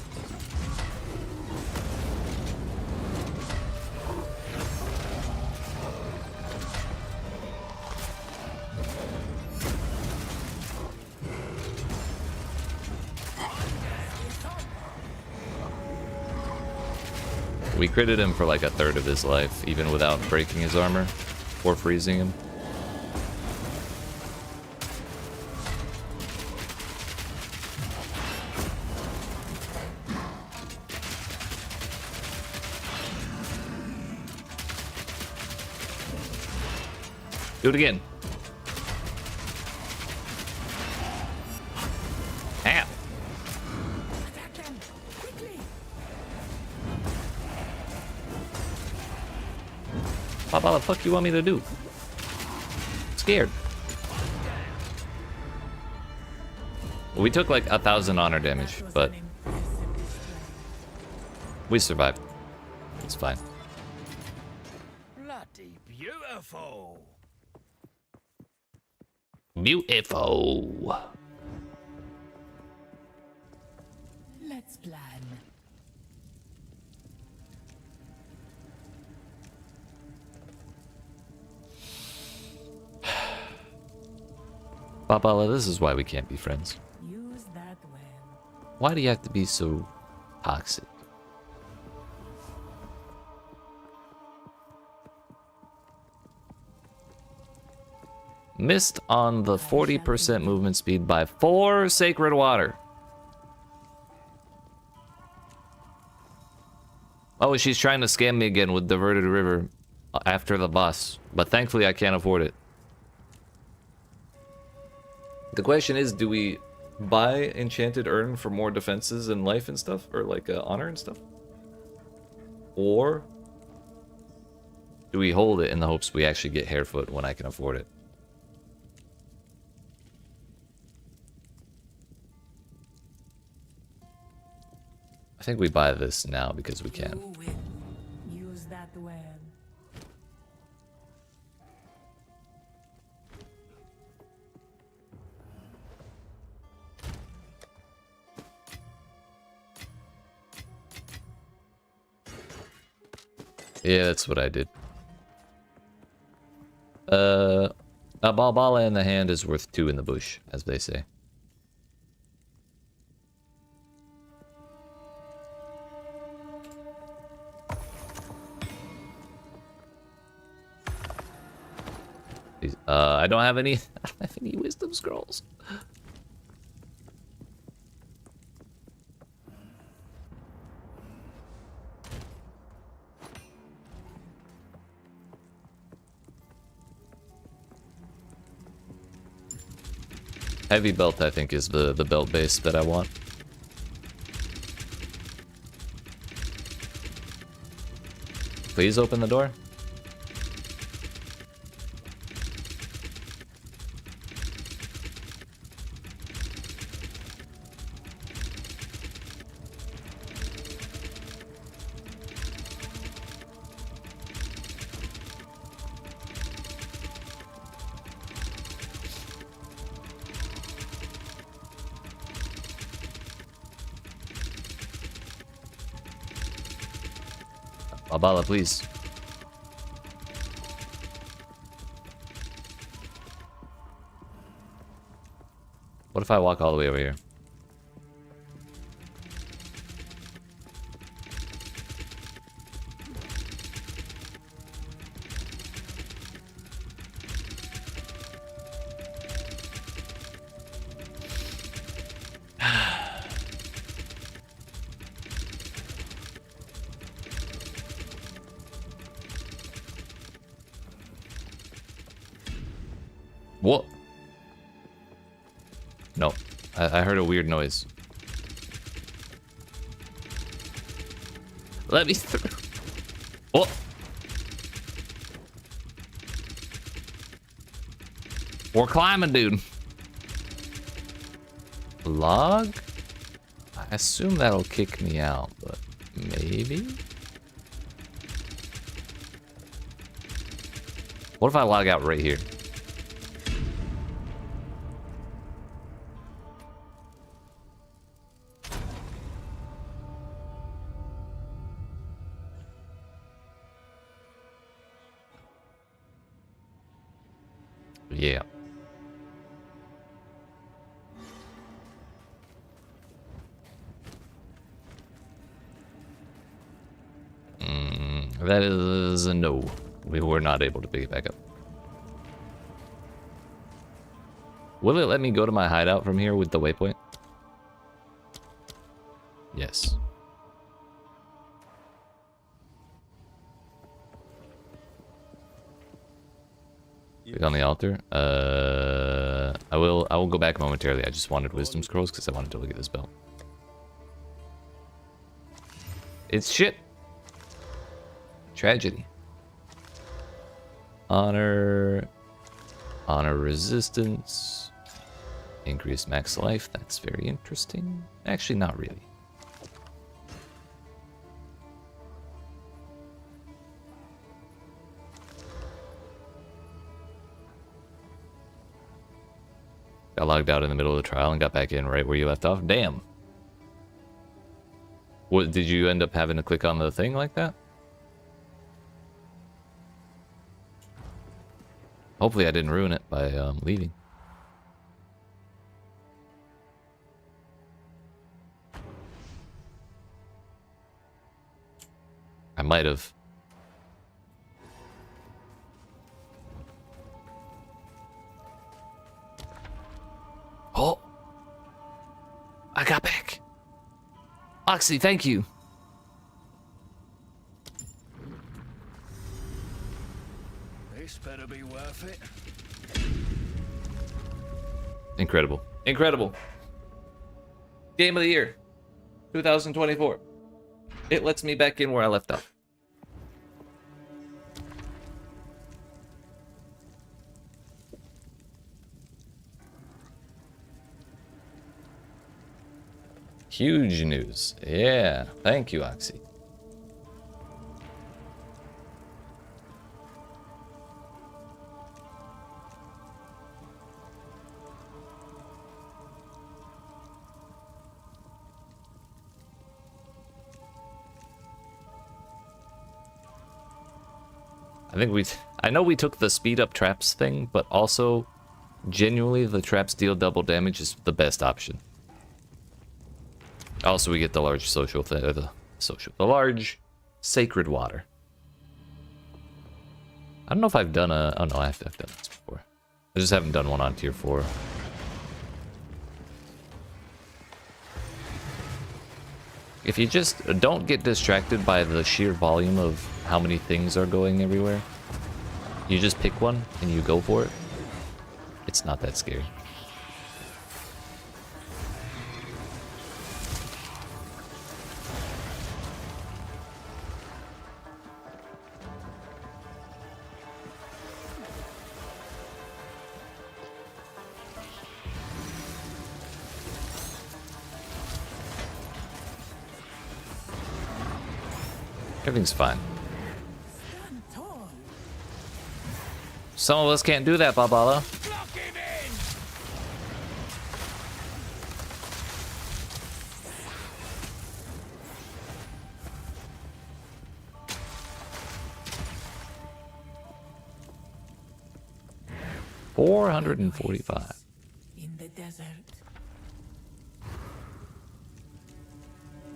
We critted him for like a third of his life, even without breaking his armor or freezing him. Do it again. Ow. Attack them! Quickly! What the fuck you want me to do? Scared. Well, we took like 1,000 honor damage, That was but an impressive display. we survived. It's fine. Bloody beautiful. Beautiful. Let's plan. Babala, this is why we can't be friends. Use that well. Why do you have to be so toxic? Missed on the 40% movement speed by 4 sacred water. Oh, she's trying to scam me again with diverted river after the boss, but thankfully I can't afford it. The question is, do we buy enchanted urn for more defenses and life and stuff, or like honor and stuff, or do we hold it in the hopes we actually get Harefoot when I can afford it? I think we buy this now because we can. You win. Use that well. Yeah, that's what I did. A Balbala in the hand is worth 2 in the bush, as they say. I don't have any. I don't have any wisdom scrolls. Heavy belt, I think, is the belt base that I want. Please open the door. Abala, please. What if I walk all the way over here? What? No. I heard a weird noise. Let me through. Oh! We're climbing, dude. Log? I assume that'll kick me out, but maybe? What if I log out right here? Yeah. That is a no. We were not able to pick it back up. Will it let me go to my hideout from here with the waypoint? Yes. Click on the altar. I will go back momentarily. I just wanted wisdom scrolls because I wanted to look at this belt. It's shit. Tragedy. Honor resistance. Increased max life. That's very interesting. Actually, not really. Got logged out in the middle of the trial and got back in right where you left off. Damn. What, did you end up having to click on the thing like that? Hopefully I didn't ruin it by leaving. I might have. Oh! I got back! Oxy, thank you! This better be worth it. Incredible. Incredible. Game of the year. 2024. It lets me back in where I left off. Huge news. Yeah. Thank you, Oxy. I know we took the speed up traps thing, but also genuinely the traps deal double damage is the best option. Also, we get the large the large sacred water. I don't know if I've done a, oh no, I've done this before. I just haven't done one on tier 4. If you just don't get distracted by the sheer volume of how many things are going everywhere, you just pick one and you go for it. It's not that scary. Everything's fine. Some of us can't do that, Babala. Lock him in! $445. In the desert.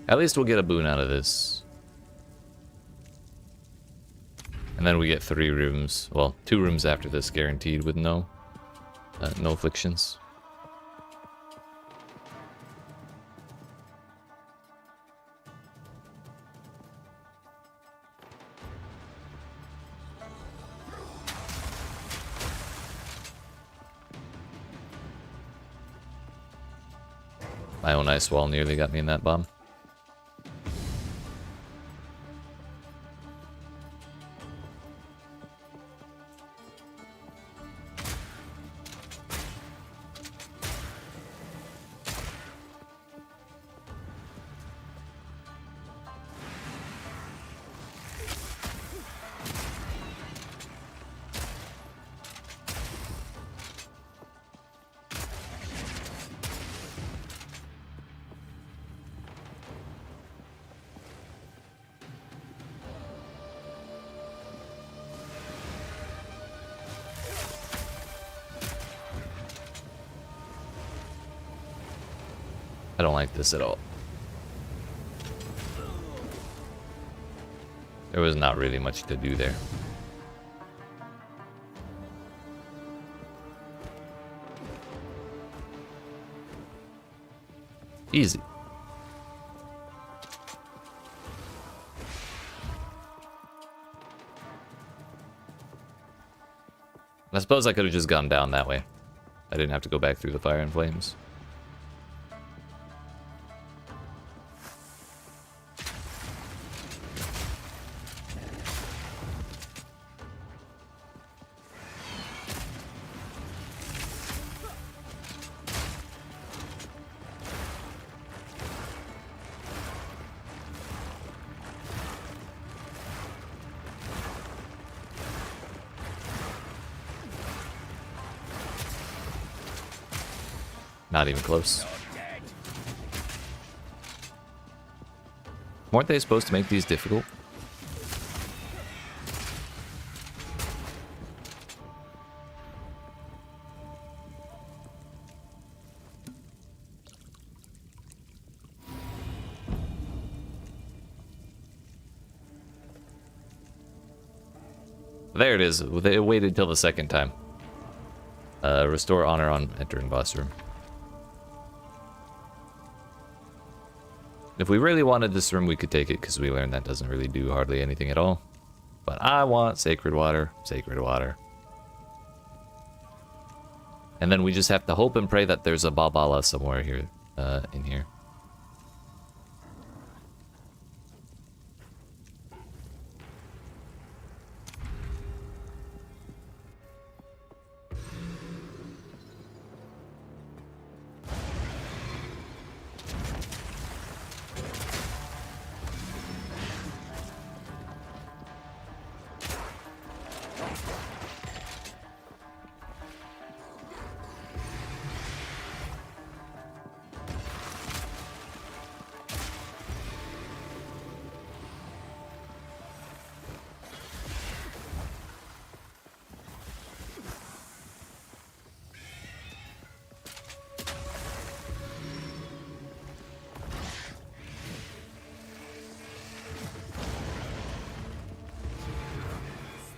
At least we'll get a boon out of this. And then we get 3 rooms, well, 2 rooms after this guaranteed with no afflictions. My own ice wall nearly got me in that bomb. I don't like this at all. There was not really much to do there. Easy. I suppose I could have just gone down that way. I didn't have to go back through the fire and flames. Not even close. Weren't they supposed to make these difficult? There it is. They waited till the second time. Restore honor on entering boss room. If we really wanted this room, we could take it, because we learned that doesn't really do hardly anything at all. But I want sacred water, sacred water. And then we just have to hope and pray that there's a Balbala somewhere here, in here.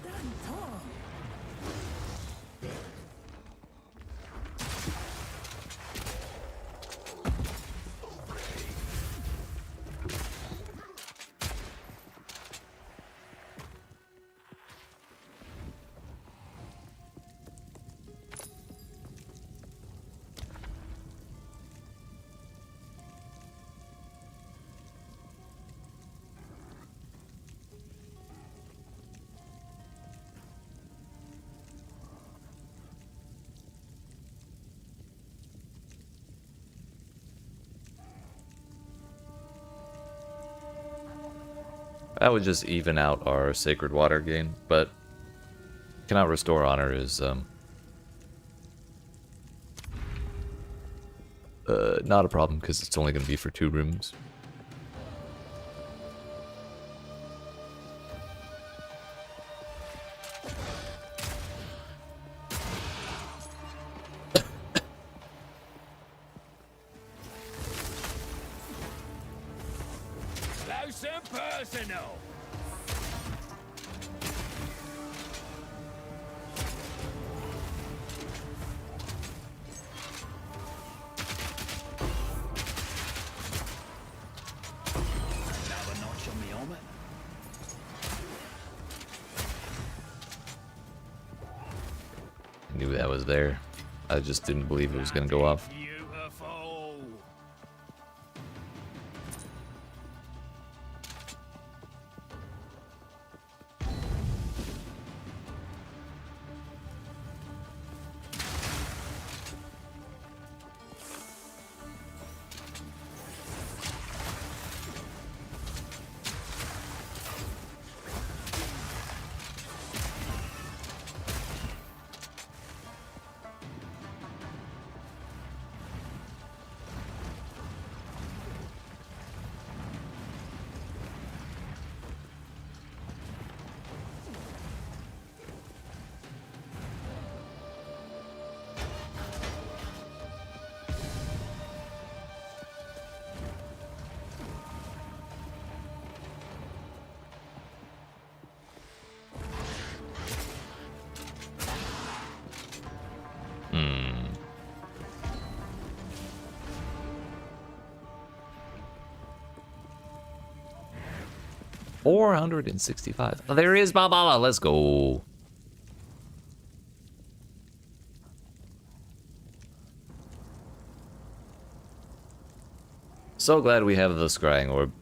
Stand tall. That would just even out our sacred water gain, but cannot restore honor is not a problem, because it's only going to be for 2 rooms. Close and personal. Another notch on the helmet. I knew that was there. I just didn't believe it was going to go off. Beautiful. 465. Oh, there is Balbala. Let's go. So glad we have the scrying orb.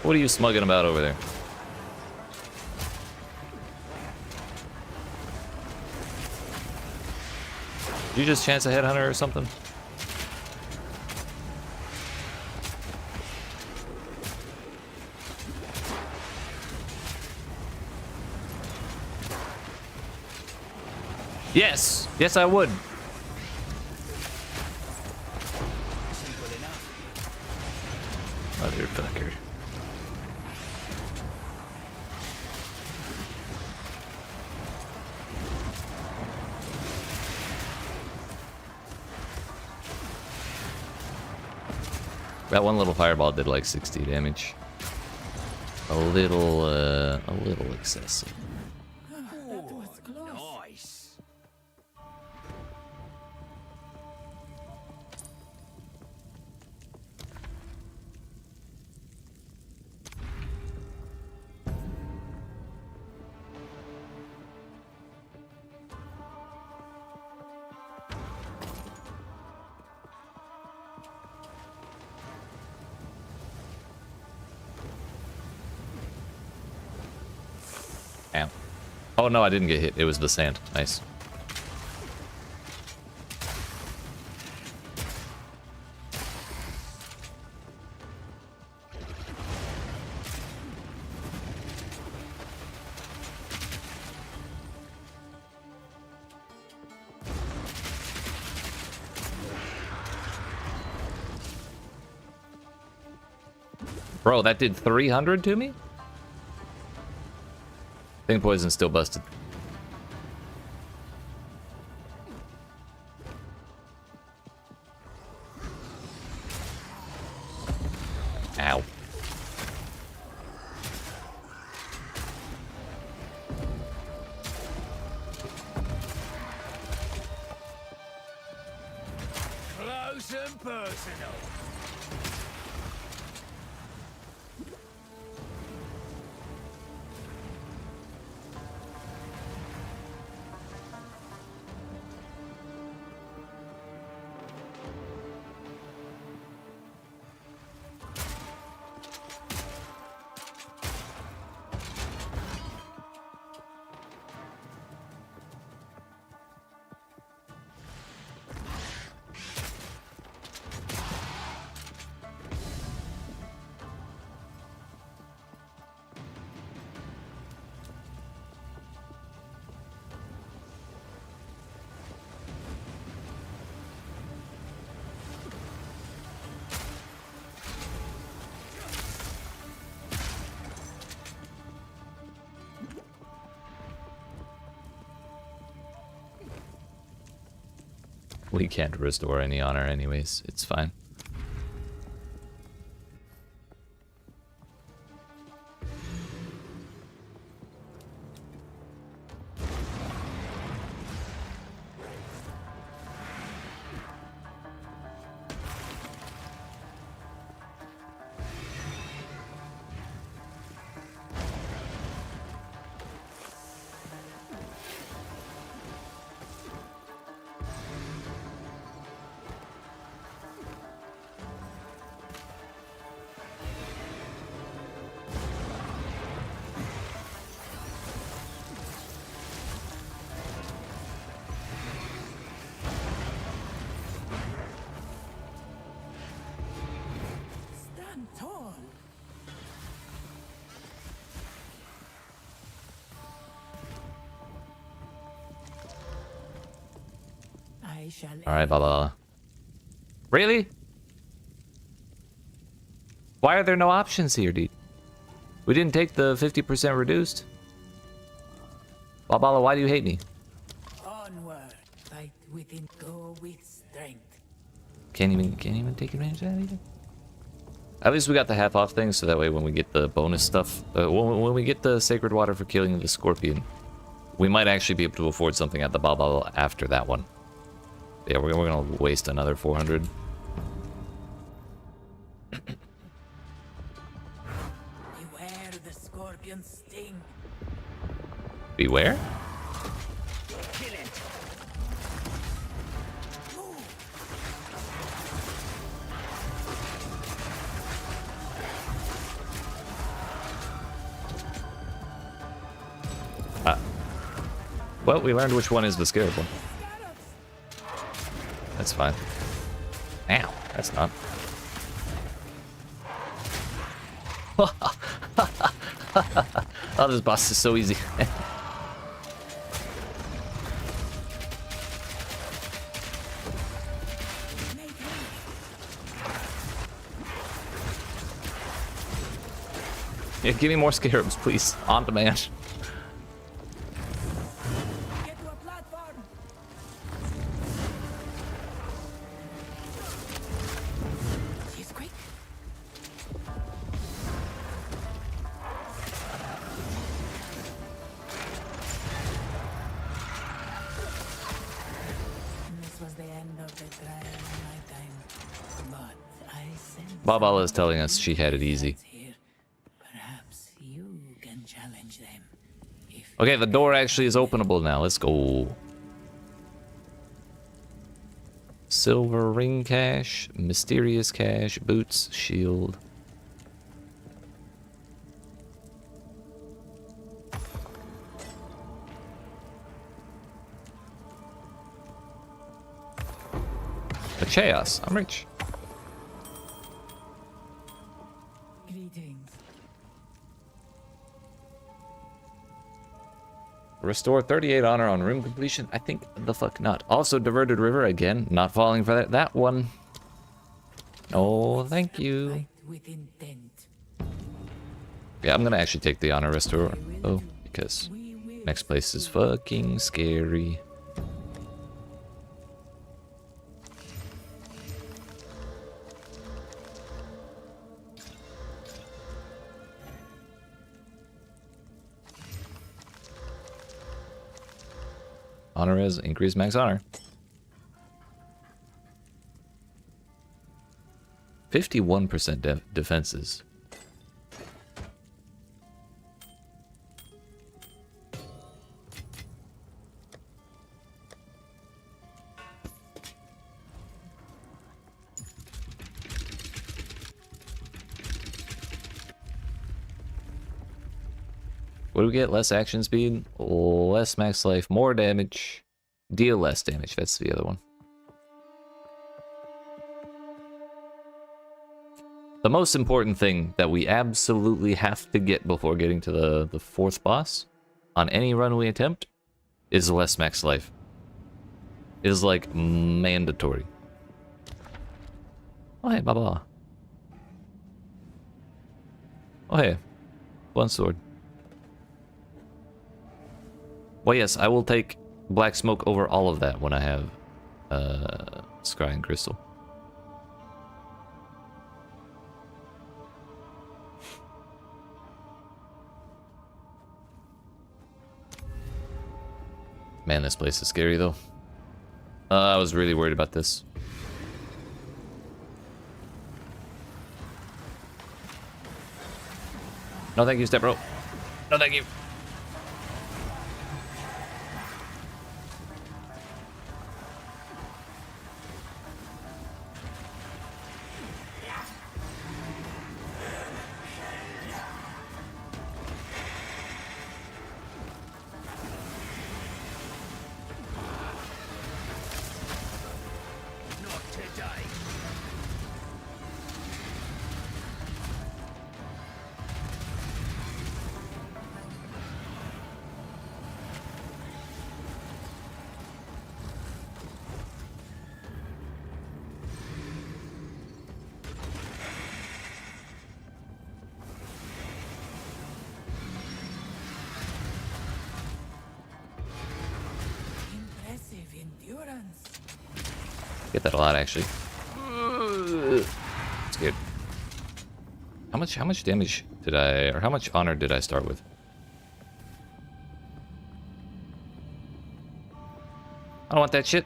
What are you smugging about over there? Did you just chance a headhunter or something? Yes! Yes, I would. Motherfucker. That one little fireball did like 60 damage. A little excessive. Nice. Damn. Oh no, I didn't get hit. It was the sand. Nice. Bro, that did 300 to me? I think poison's still busted. Ow. Close and personal. We can't restore any honor anyways. It's fine. shall Alright, end. Baba. Really? Why are there no options here, dude? We didn't take the 50% reduced. Baba, why do you hate me? Onward, fight within, go with strength. Can't even take advantage of that either. At least we got the half off thing, so that way when we get the bonus stuff, when we get the sacred water for killing the scorpion, we might actually be able to afford something at the Baba after that one. Yeah, we're gonna waste another 400. Beware the scorpion's sting. Beware? Kill it. Well, we learned which one is the scared one. That's fine. Ow, that's not. Oh, this boss is so easy. Yeah, give me more scarabs, please. On demand. Get to a platform. She's quick. This was the end of the trial in my time, but I sense Babala is telling us she had it easy. here. Perhaps you can challenge them. If Okay, the door actually is openable now. Let's go. Silver ring cache, mysterious cache, boots, shield. A chaos. I'm rich. greetings. Restore 38 honor on room completion. I think the fuck not. Also, diverted river again. Not falling for that one. Oh, thank you. Fight with intent. Yeah, I'm gonna actually take the honor restore. Oh, because We will next place is fucking scary. Honor is increased max honor. 51% defenses. What do we get? Less action speed, less max life, more damage, deal less damage. That's the other one. The most important thing that we absolutely have to get before getting to the fourth boss on any run we attempt is less max life. It is like mandatory. Oh hey, blah blah. Oh hey, one sword. Well, yes, I will take black smoke over all of that when I have Scry and Crystal. Man, this place is scary though. I was really worried about this. No thank you, step bro. No thank you. Not today. Get that a lot, actually. Scared. How much damage did I, or how much honor did I start with? I don't want that shit.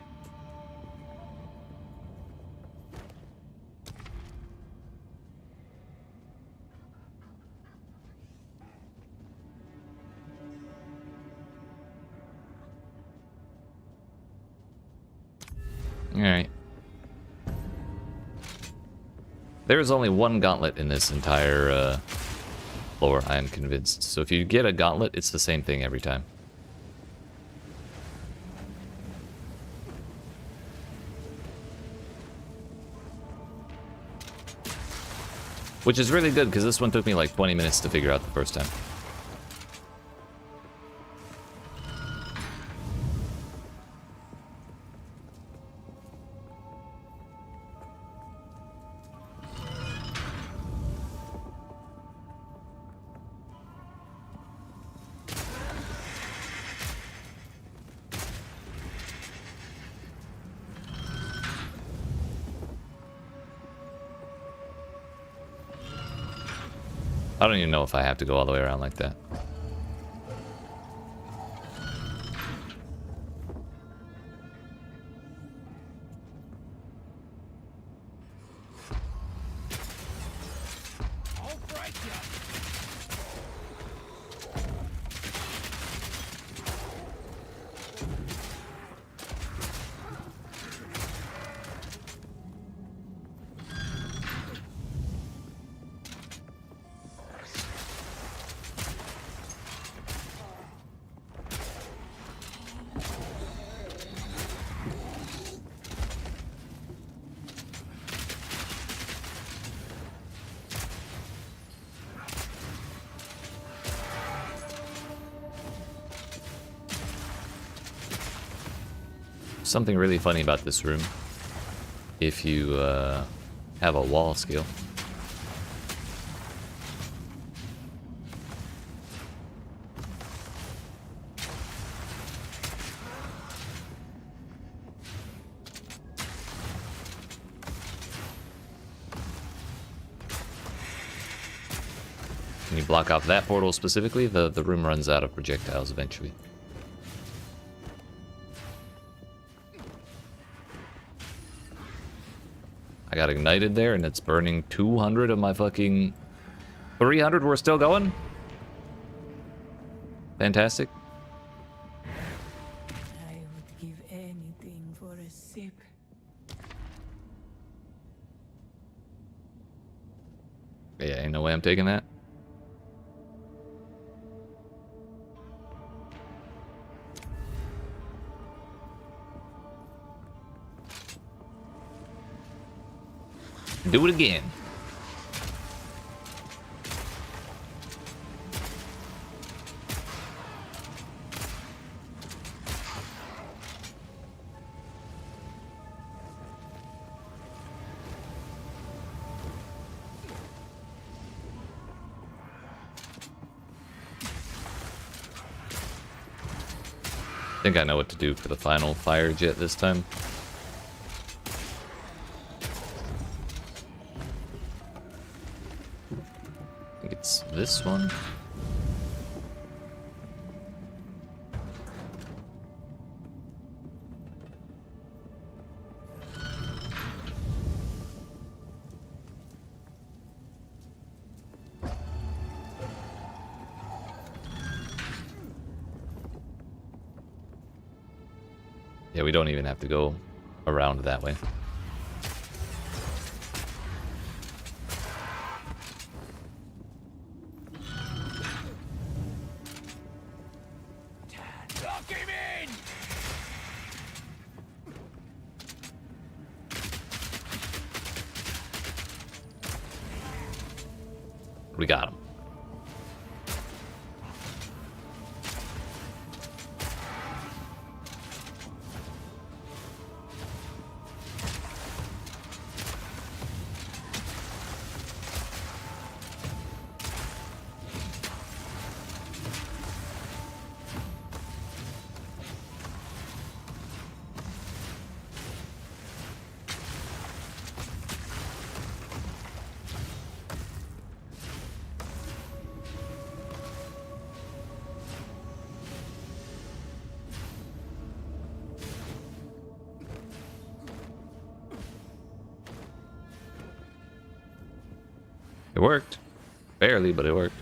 Alright. There is only one gauntlet in this entire floor, I am convinced. So if you get a gauntlet, it's the same thing every time. Which is really good, because this one took me like 20 minutes to figure out the first time. I don't even know if I have to go all the way around like that. Something really funny about this room, if you have a wall skill. When you block off that portal specifically, the room runs out of projectiles eventually. I got ignited there, and it's burning 200 of my fucking 300. We're still going. Fantastic. I would give anything for a sip. Yeah, ain't no way I'm taking that. Do it again. I think I know what to do for the final fire jet this time. It's this one. Yeah, we don't even have to go around that way. Lock him in! We got him. worked. Barely, but it worked.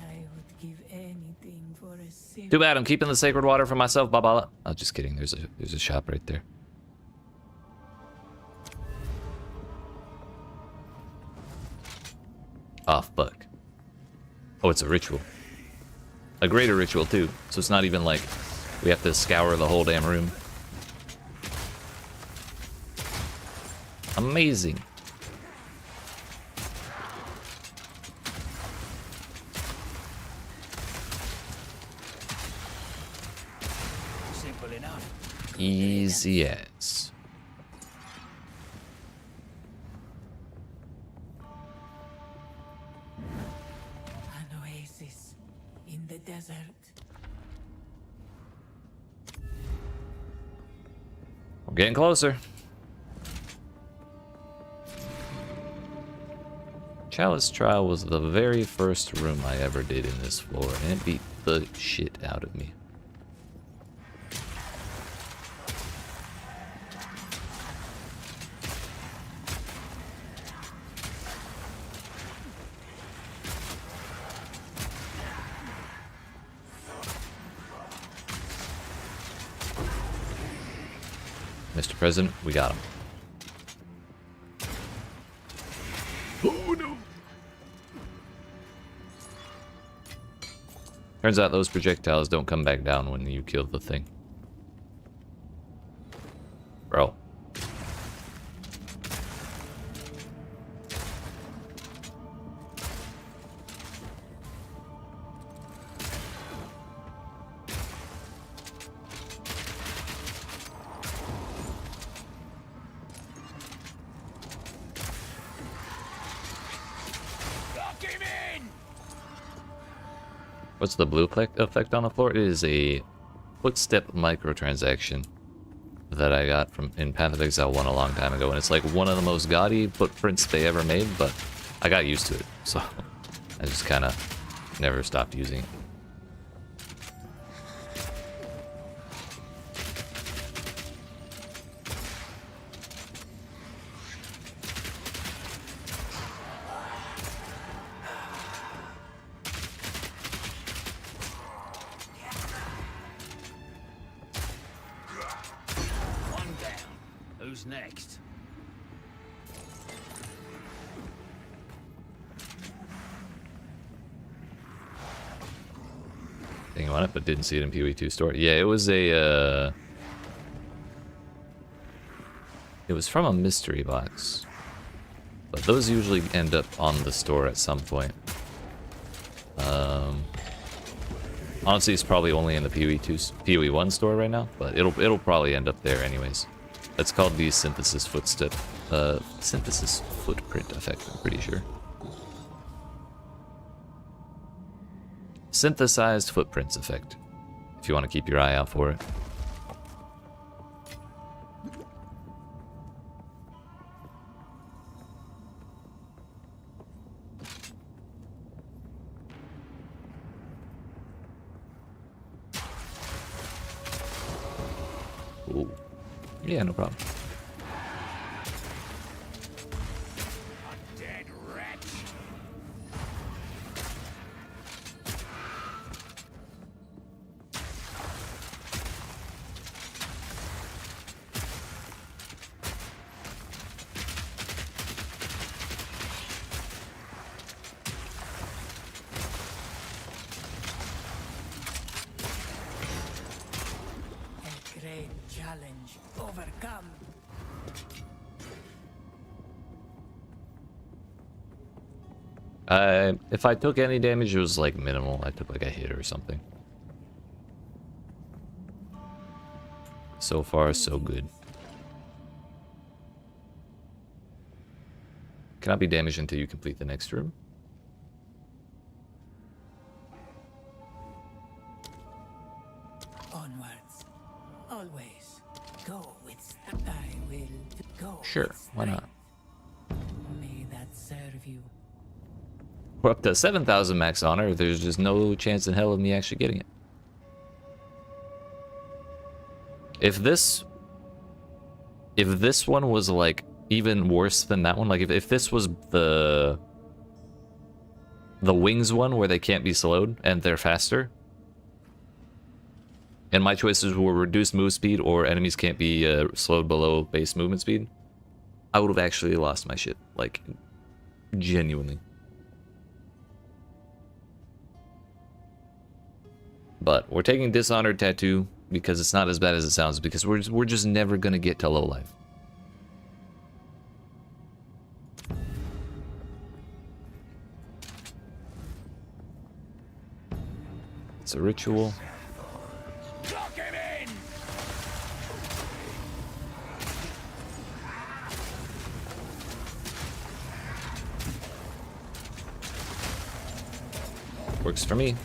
I would give anything for a sip. Too bad, I'm keeping the sacred water for myself, Babala. Oh, just kidding. There's a shop right there. Oh, fuck. Oh, it's a ritual. A greater ritual, too. So it's not even like we have to scour the whole damn room. Amazing. Simple enough. Easy as. An oasis in the desert. We're getting closer. Chalice Trial was the very first room I ever did in this floor, and it beat the shit out of me. Mr. President, we got him. Oh no! Turns out those projectiles don't come back down when you kill the thing. Bro. What's the blue effect on the floor? It is a footstep microtransaction that I got from in Path of Exile 1 a long time ago, and it's like one of the most gaudy footprints they ever made, but I got used to it, so I just kind of never stopped using it. One down. Who's next? Thing on it, but didn't see it in PoE2 store. Yeah, it was a it was from a mystery box, but those usually end up on the store at some point. Honestly, it's probably only in the PoE1 store right now, but it'll probably end up there anyways. That's called the synthesis footprint effect, I'm pretty sure. Synthesized footprints effect, if you want to keep your eye out for it. Ooh. Yeah, no problem. Dead wretch. A great challenge overcome. If I took any damage, it was like minimal. I took like a hit or something. So far, so good. Cannot be damaged until you complete the next room. Onwards. Always. Go with I will go. Sure, with why not? strength. May that serve you. We're up to 7,000 max honor. There's just no chance in hell of me actually getting it. if this one was like even worse than that one, like if this was the wings one where they can't be slowed and they're faster, and my choices were reduced move speed or enemies can't be slowed below base movement speed, I would have actually lost my shit, like genuinely. But we're taking Dishonored Tattoo because it's not as bad as it sounds, because we're just never gonna get to low life. It's a ritual. Lock him in! Works for me.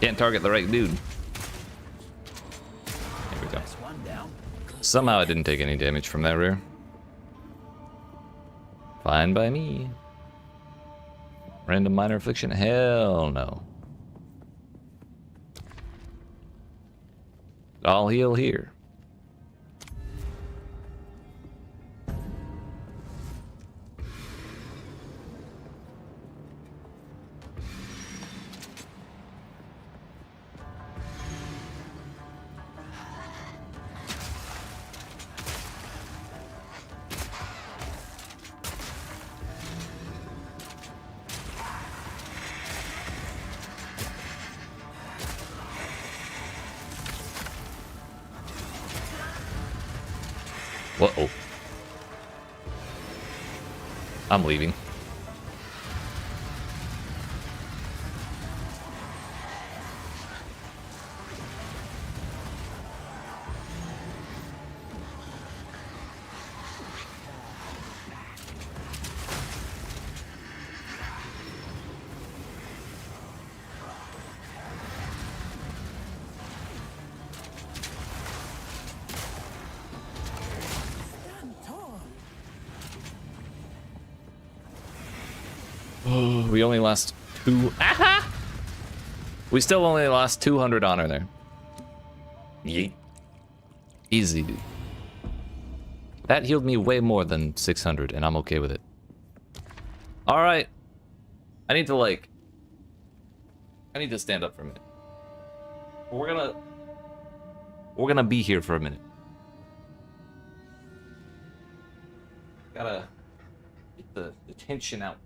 Can't target the right dude. Here we go. That's one down. Somehow I didn't take any damage from that rear. Fine by me. Random minor affliction? Hell no. I'll heal here. Whoa. I'm leaving. Oh, we only lost 2. Aha! We still only lost 200 honor there. Yeet. Easy, dude. That healed me way more than 600, and I'm okay with it. Alright. I need to stand up for a minute. We're gonna be here for a minute. Gotta get the tension out.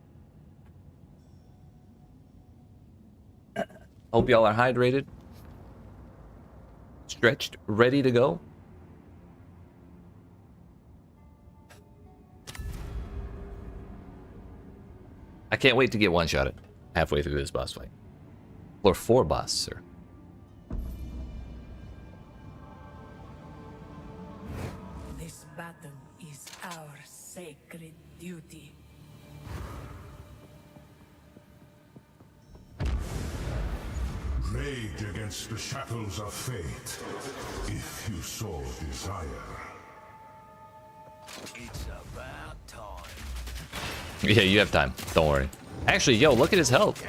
Hope y'all are hydrated, stretched, ready to go. I can't wait to get one shot at halfway through this boss fight. Or 4 boss, sir. This battle is our sacred duty. Rage against the shackles of fate, if you so desire. It's about time. Yeah, you have time. Don't worry. Actually, yo, look at his health.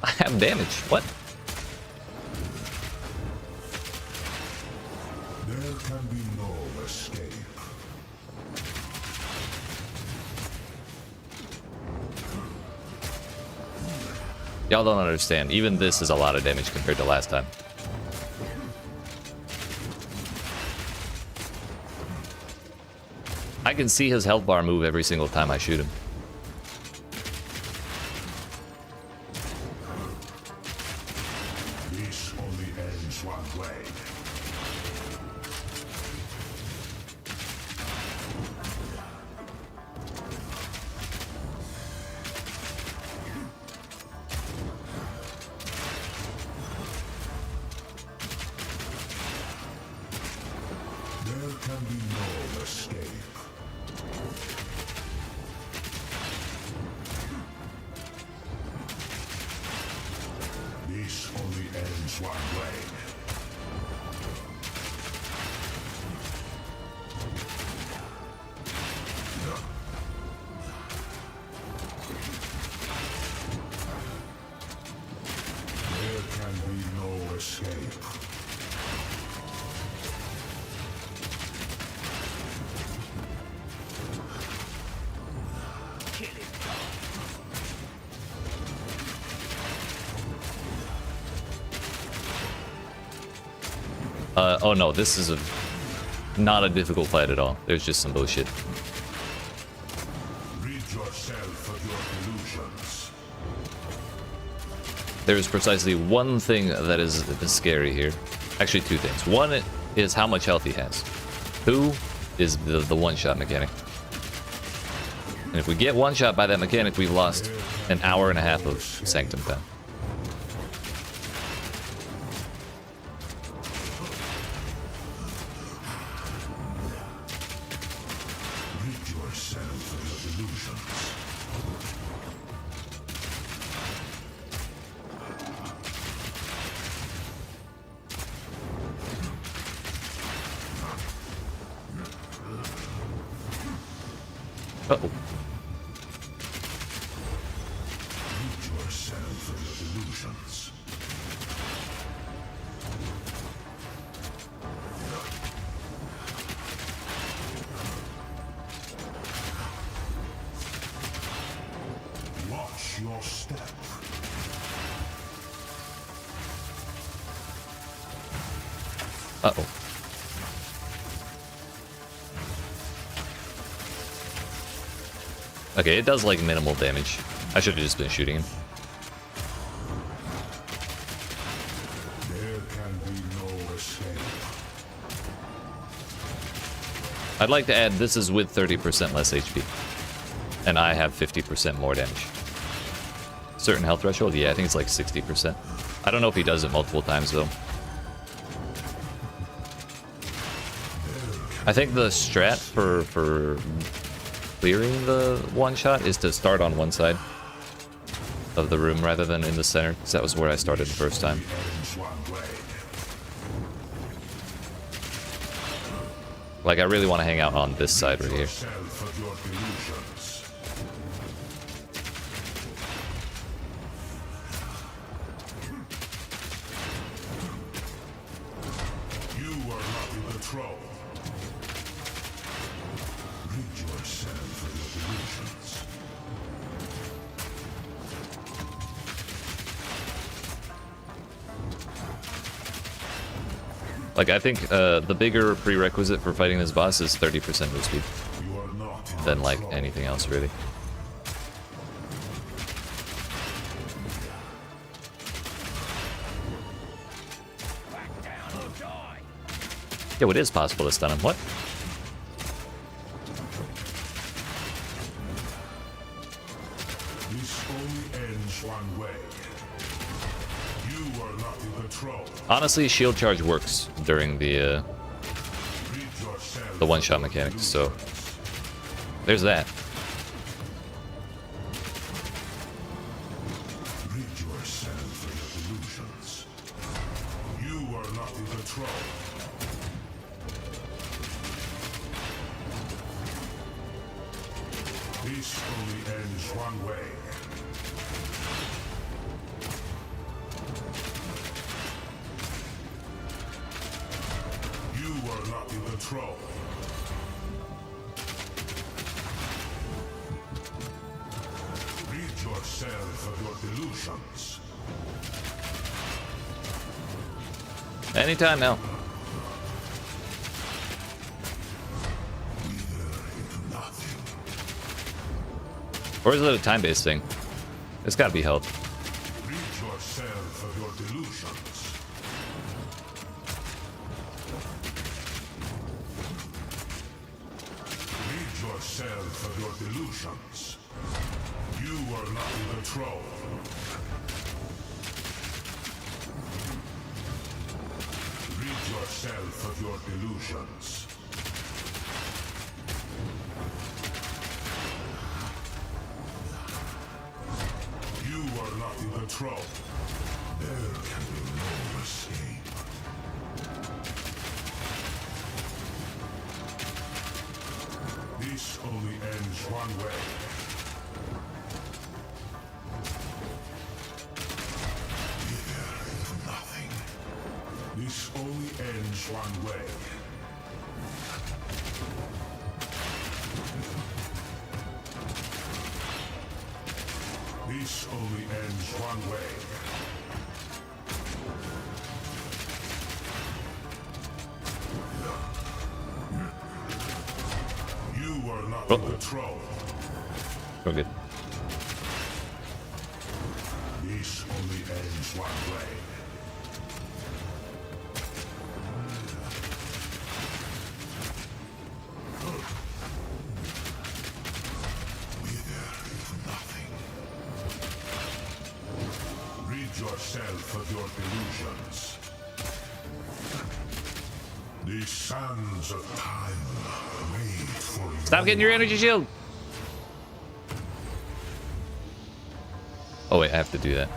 I have damage. What? There can be no escape. Y'all don't understand. Even this is a lot of damage compared to last time. I can see his health bar move every single time I shoot him. This only ends one way. Peace only ends one way. There can be no escape. Kill him. Oh no, this is not a difficult fight at all. There's just some bullshit. Rid yourself of your illusions. There's precisely one thing that is scary here. Actually, two things. One is how much health he has. Two is the one-shot mechanic. And if we get one-shot by that mechanic, we've lost an hour and a half of Sanctum time. Rid yourself of your illusions. Uh-oh. Rid yourself of your illusions. Watch your step. Uh-oh. Okay, it does like minimal damage. I should have just been shooting him. There can be no escape. I'd like to add this is with 30% less HP. And I have 50% more damage. Certain health threshold? Yeah, I think it's like 60%. I don't know if he does it multiple times though. I think the strat for clearing the one-shot is to start on one side of the room rather than in the center, because that was where I started the first time. Ends one way. Like, I really want to hang out on this side right here. Yourself of your illusions. You are not in control. Rid yourself of your illusions. Like, I think the bigger prerequisite for fighting this boss is 30% move speed You are not in than, like, control. anything else, really. Back down or die. Yeah, it is possible to stun him. What? This only ends one way. You are not in control. Honestly, shield charge works during the Rid yourself one-shot of your mechanics, so illusions. there's that. Rid yourself of your illusions. You are not in control. This only ends one way. You are not in control. Rid yourself of your delusions. Anytime now. Nothing. Or is it a time-based thing? It's gotta be health. Rid yourself of your delusions. Rid yourself of your delusions. You are not in control. Rid yourself of your delusions. You are not in control. There can be no escape. This only ends one way. Wither into nothing. This only ends one way. This only ends one way. You are not in control. Oh, good. This only ends one way. Wither into nothing. Rid yourself of your illusions. The sands of time wait for you. Stop getting your energy shield. Oh wait, I have to do that.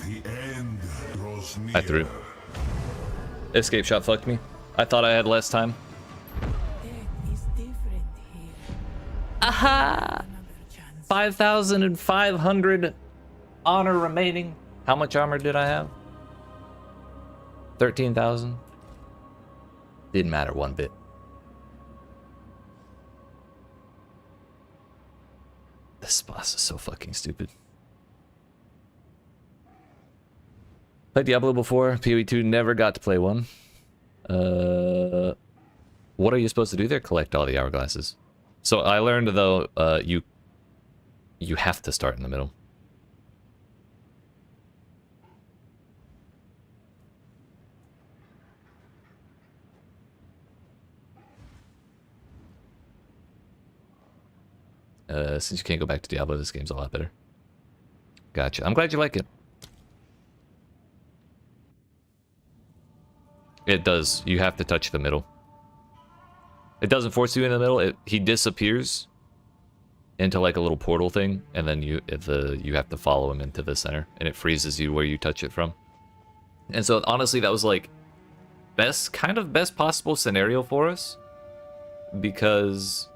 The end draws near. I threw. Escape shot fucked me. I thought I had less time. Death is different here. Aha! Another chance. 5,500 honor remaining. How much armor did I have? 13,000. Didn't matter one bit. This boss is so fucking stupid. Played Diablo before. PoE 2 never got to play one. What are you supposed to do there? Collect all the hourglasses. So I learned though, you have to start in the middle. Since you can't go back to Diablo, this game's a lot better. Gotcha. I'm glad you like it. It does. You have to touch the middle. It doesn't force you in the middle. He disappears into like a little portal thing, and then you have to follow him into the center, and it freezes you where you touch it from. And so honestly, that was like best possible scenario for us, because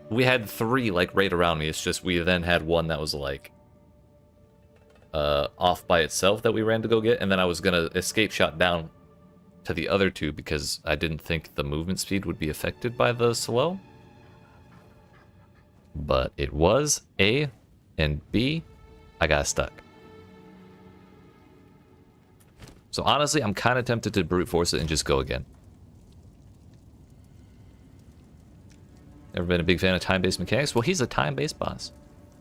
we had 3 like right around me. It's just we then had one that was like off by itself that we ran to go get, and then I was gonna escape shot down to the other 2 because I didn't think the movement speed would be affected by the slow. But it was A, and B, I got stuck. So honestly, I'm kind of tempted to brute force it and just go again. Never been a big fan of time-based mechanics? Well, he's a time-based boss.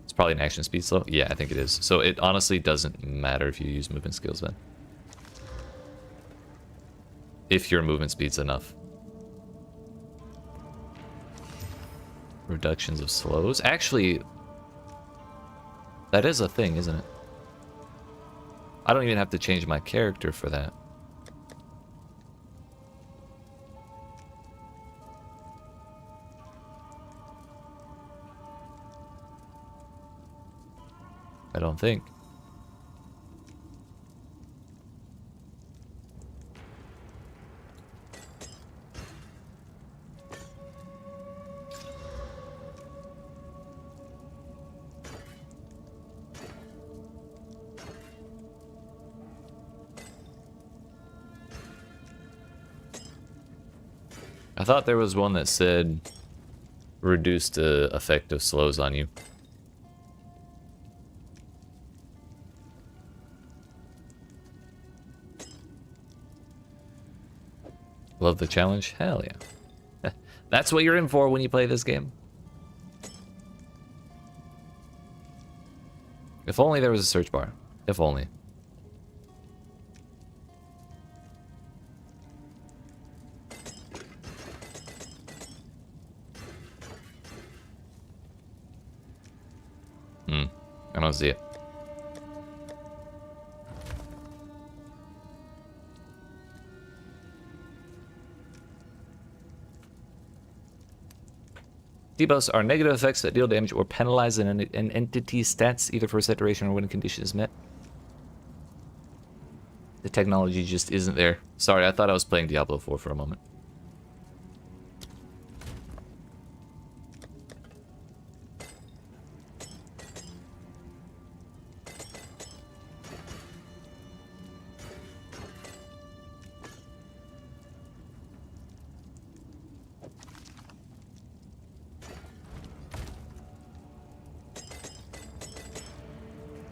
It's probably an action speed slow. Yeah, I think it is. So it honestly doesn't matter if you use movement skills then. If your movement speed's enough. Reductions of slows. Actually, that is a thing, isn't it? I don't even have to change my character for that. I don't think. I thought there was one that said reduced effect of slows on you. Love the challenge? Hell yeah. That's what you're in for when you play this game. If only there was a search bar. If only. I don't see it. Debuffs are negative effects that deal damage or penalize an entity's stats, either for a set duration or when a condition is met. The technology just isn't there. Sorry, I thought I was playing Diablo 4 for a moment.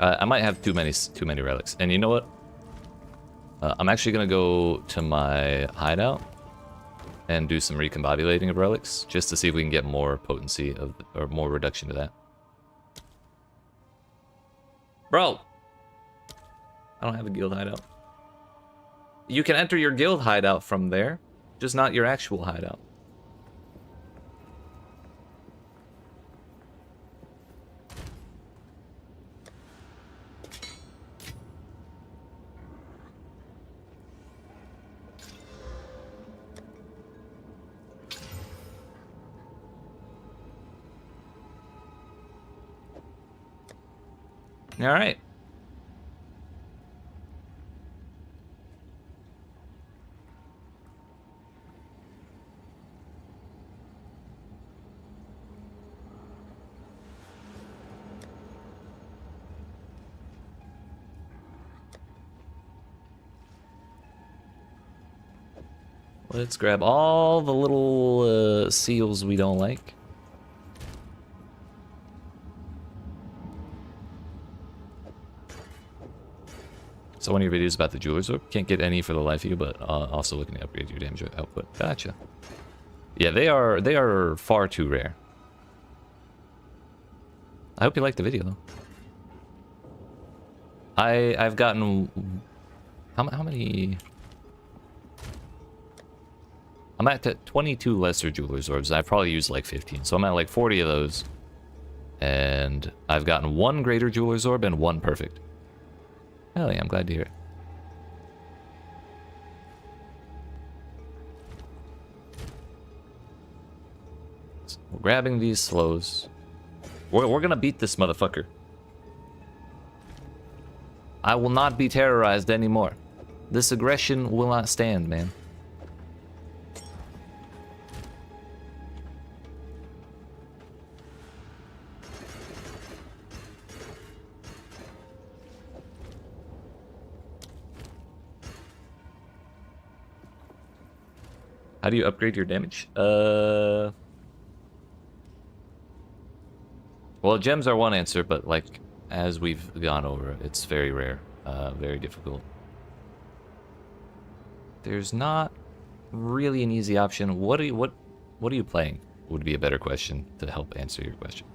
I might have too many relics, and you know what? I'm actually gonna go to my hideout and do some recombobulating of relics, just to see if we can get more potency of, or more reduction to that. Bro, I don't have a guild hideout. You can enter your guild hideout from there, just not your actual hideout. All right. Let's grab all the little seals we don't like. So one of your videos about the Jeweler's Orb. Can't get any for the life of you, but also looking to upgrade your damage output. Gotcha. Yeah, they are far too rare. I hope you liked the video though. I've gotten how many? I'm at 22 lesser Jeweler's Orbs. I've probably used like 15, so I'm at like 40 of those. And I've gotten one greater Jeweler's Orb and one perfect. Hell yeah, I'm glad to hear it. So we're grabbing these slows. We're gonna beat this motherfucker. I will not be terrorized anymore. This aggression will not stand, man. How do you upgrade your damage? Well, gems are one answer, but like as we've gone over, it's very rare, very difficult. There's not really an easy option. What are you playing? Would be a better question to help answer your question.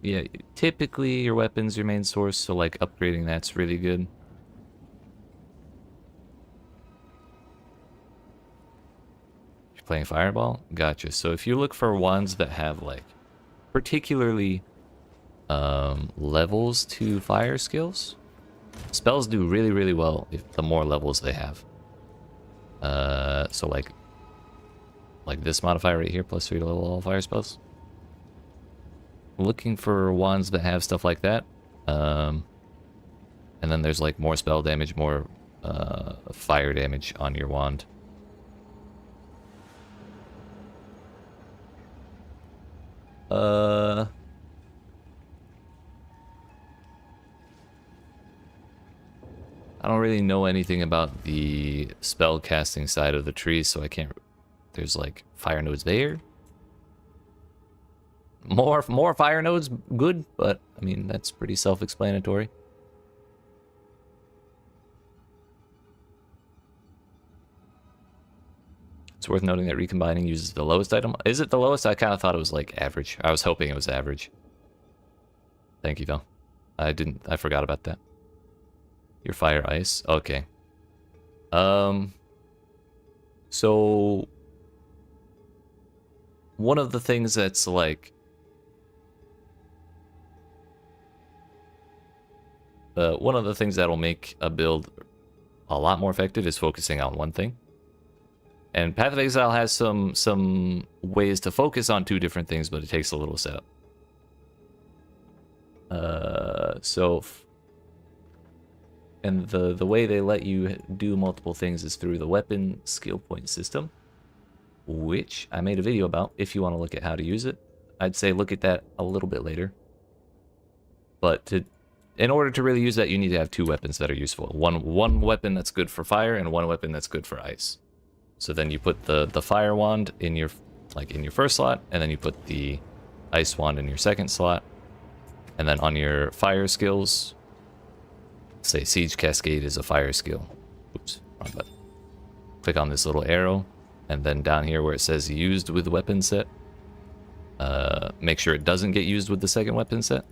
Yeah, typically your weapon's your main source, so like upgrading that's really good. You're playing Fireball? Gotcha. So if you look for ones that have like particularly levels to fire skills, spells do really, really well if the more levels they have. So like this modifier right here, +3 to level all fire spells. Looking for wands that have stuff like that, and then there's like more spell damage, more fire damage on your wand. I don't really know anything about the spell casting side of the tree, so I can't. There's like fire nodes there. More fire nodes, good, but I mean that's pretty self-explanatory. It's worth noting that recombining uses the lowest item. Is it the lowest? I kind of thought it was like average. I was hoping it was average. Thank you, though. I forgot about that. Your fire ice. Okay. So one of the things that's like one of the things that'll make a build a lot more effective is focusing on one thing. And Path of Exile has some ways to focus on two different things, but it takes a little setup. And the way they let you do multiple things is through the weapon skill point system, which I made a video about if you want to look at how to use it. I'd say look at that a little bit later. But in order to really use that, you need to have two weapons that are useful. One weapon that's good for fire and one weapon that's good for ice. So then you put the fire wand in your first slot, and then you put the ice wand in your second slot. And then on your fire skills, say Siege Cascade is a fire skill. Oops, wrong button. Click on this little arrow, and then down here where it says used with weapon set, make sure it doesn't get used with the second weapon set.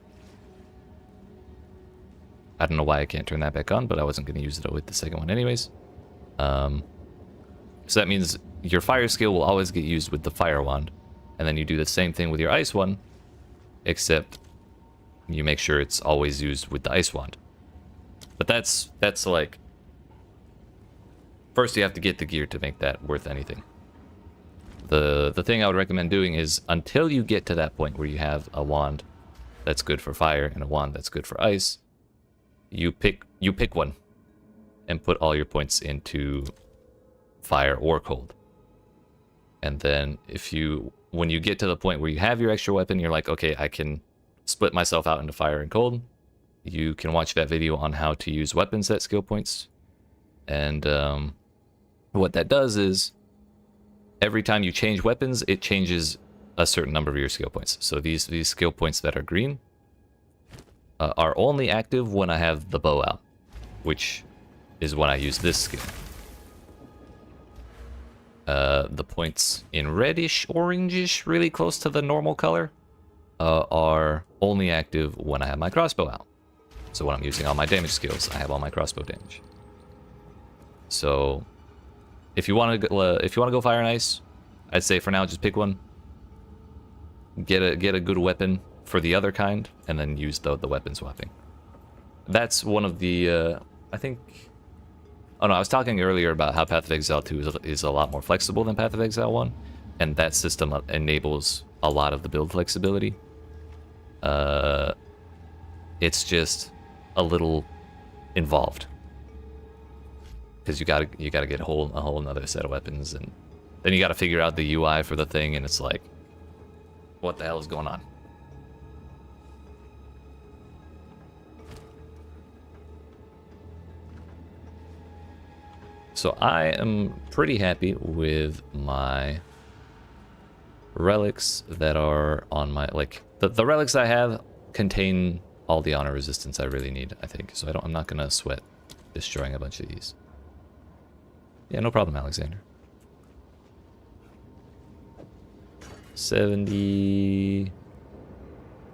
I don't know why I can't turn that back on, but I wasn't going to use it with the second one anyways. So that means your fire skill will always get used with the fire wand, and then you do the same thing with your ice one, except you make sure it's always used with the ice wand. But that's like, first you have to get the gear to make that worth anything. The thing I would recommend doing is, until you get to that point where you have a wand that's good for fire and a wand that's good for ice, you pick one and put all your points into fire or cold. And then when you get to the point where you have your extra weapon, you're like, okay, I can split myself out into fire and cold. You can watch that video on how to use weapon set skill points. And what that does is, every time you change weapons, it changes a certain number of your skill points. So these skill points that are green are only active when I have the bow out, which is when I use this skill. The points in reddish, orangish, really close to the normal color, are only active when I have my crossbow out. So when I'm using all my damage skills, I have all my crossbow damage. So if you want to go fire and ice, I'd say for now just pick one. Get a good weapon for the other kind, and then use the weapon swapping. That's one of the I think. Oh no, I was talking earlier about how Path of Exile 2 is a lot more flexible than Path of Exile 1, and that system enables a lot of the build flexibility. It's just a little involved, because you gotta get a whole another set of weapons, and then you gotta figure out the UI for the thing, and it's like, what the hell is going on? So I am pretty happy with my relics that are on my, like, the relics I have contain all the honor resistance I really need, I think. So I'm not gonna sweat destroying a bunch of these. Yeah, no problem, Alexander. 70.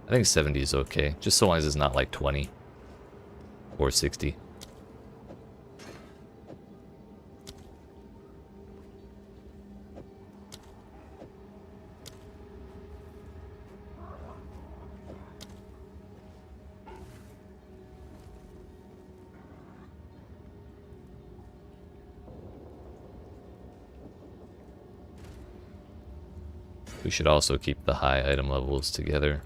I think 70 is okay, just so long as it's not like 20 or 60. We should also keep the high item levels together.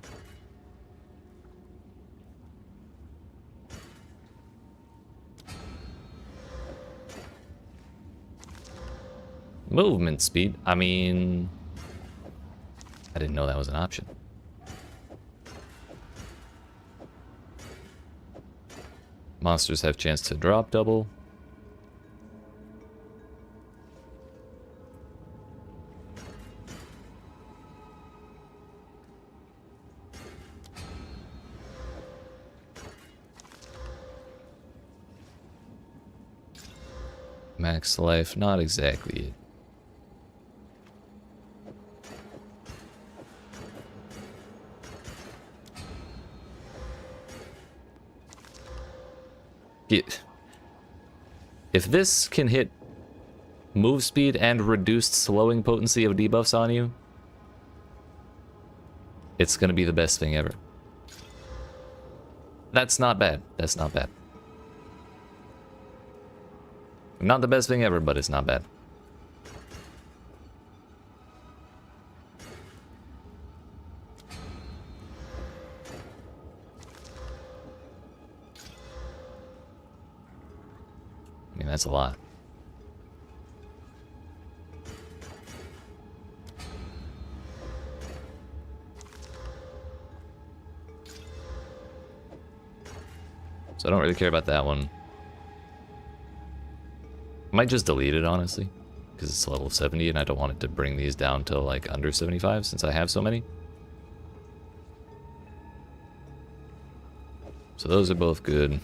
Movement speed. I mean, I didn't know that was an option. Monsters have chance to drop double. Max life, not exactly it. If this can hit move speed and reduced slowing potency of debuffs on you, it's gonna be the best thing ever. That's not bad. That's not bad. Not the best thing ever, but it's not bad. I mean, that's a lot. So I don't really care about that one. I might just delete it, honestly, because it's level 70 and I don't want it to bring these down to like under 75 since I have so many. So those are both good.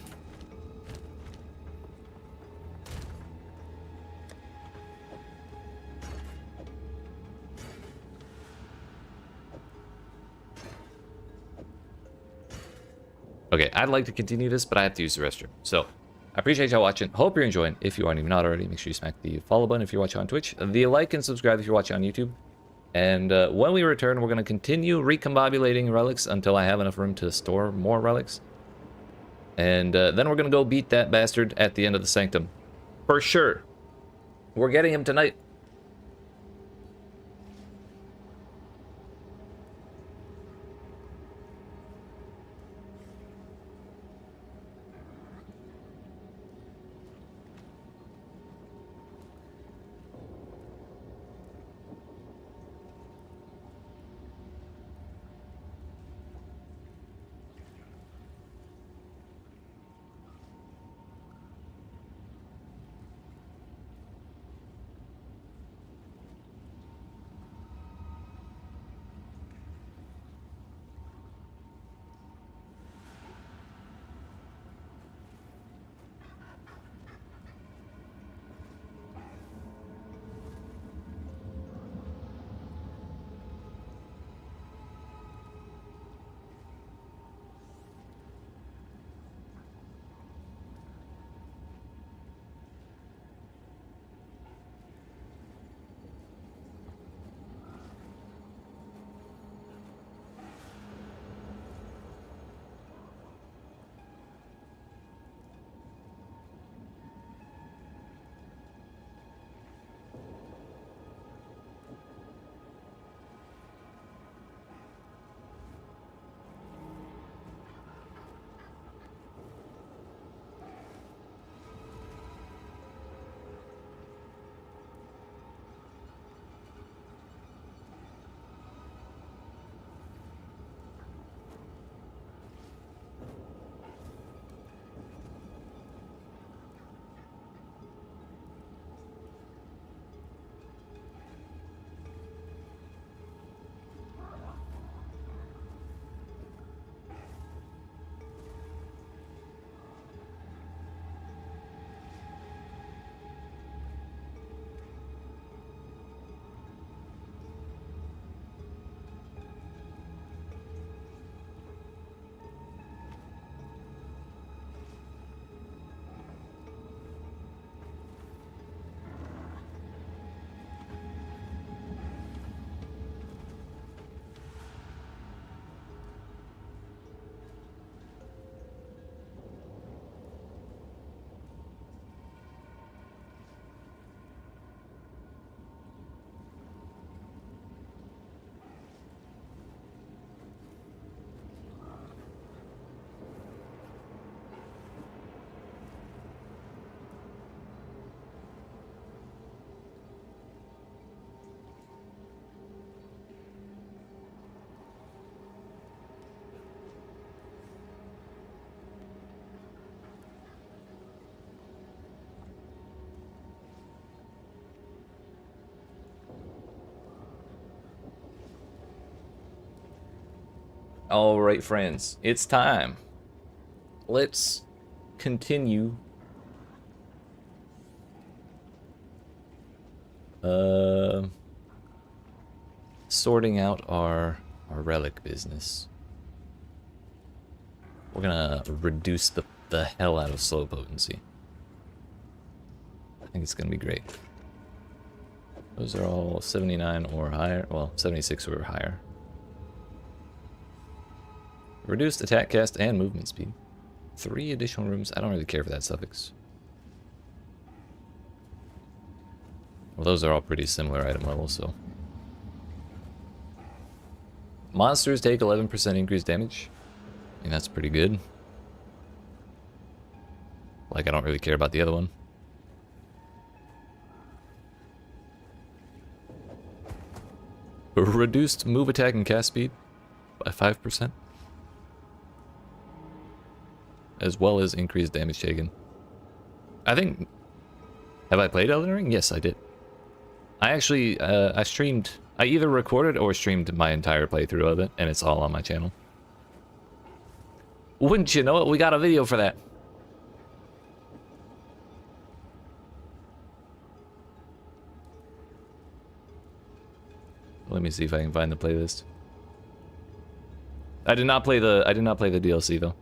Okay, I'd like to continue this, but I have to use the restroom. So, I appreciate y'all watching. Hope you're enjoying. If you aren't even not already, make sure you smack the follow button if you're watching on Twitch. The like and subscribe if you're watching on YouTube. And when we return, we're going to continue recombobulating relics until I have enough room to store more relics. And then we're going to go beat that bastard at the end of the Sanctum. For sure. We're getting him tonight. All right, friends, it's time. Let's continue. Sorting out our relic business. We're gonna reduce the hell out of slow potency. think it's gonna be great. Those are all 79 or higher. Well, 76 or higher. Reduced attack, cast, and movement speed. 3 additional rooms. I don't really care for that suffix. Well, those are all pretty similar item levels, so. Monsters take 11% increased damage. I mean, that's pretty good. Like, I don't really care about the other one. Reduced move, attack, and cast speed by 5%. As well as increased damage taken. I think... Have I played Elden Ring? Yes, I did. I actually, I streamed... I either recorded or streamed my entire playthrough of it, and it's all on my channel. Wouldn't you know it? We got a video for that. Let me see if I can find the playlist. I did not play the DLC though.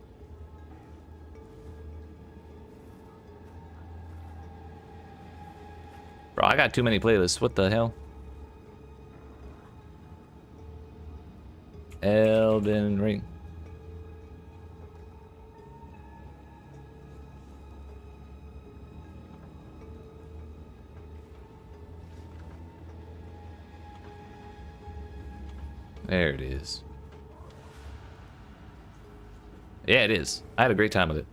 Bro, I got too many playlists. What the hell? Elden Ring. There it is. Yeah, it is. I had a great time with it.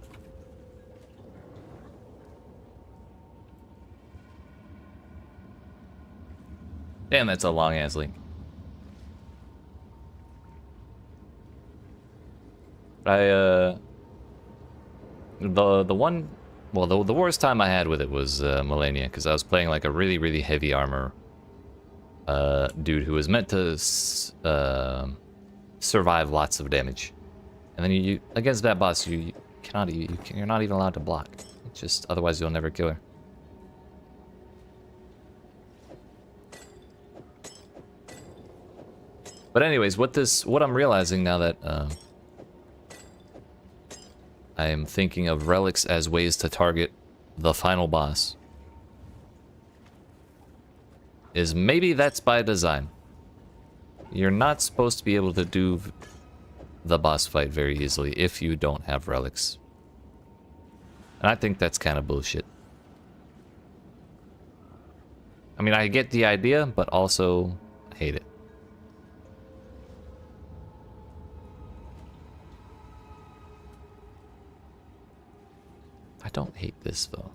Damn, that's a long ass link. The one, well, the worst time I had with it was Millennia, because I was playing like a really heavy armor dude who was meant to survive lots of damage, and then you against that boss you're not even allowed to block. It's just otherwise you'll never kill her. But anyways, what I'm realizing now that I am thinking of relics as ways to target the final boss is maybe that's by design. You're not supposed to be able to do the boss fight very easily if you don't have relics. And I think that's kind of bullshit. I mean, I get the idea, but also I hate it. I don't hate this though.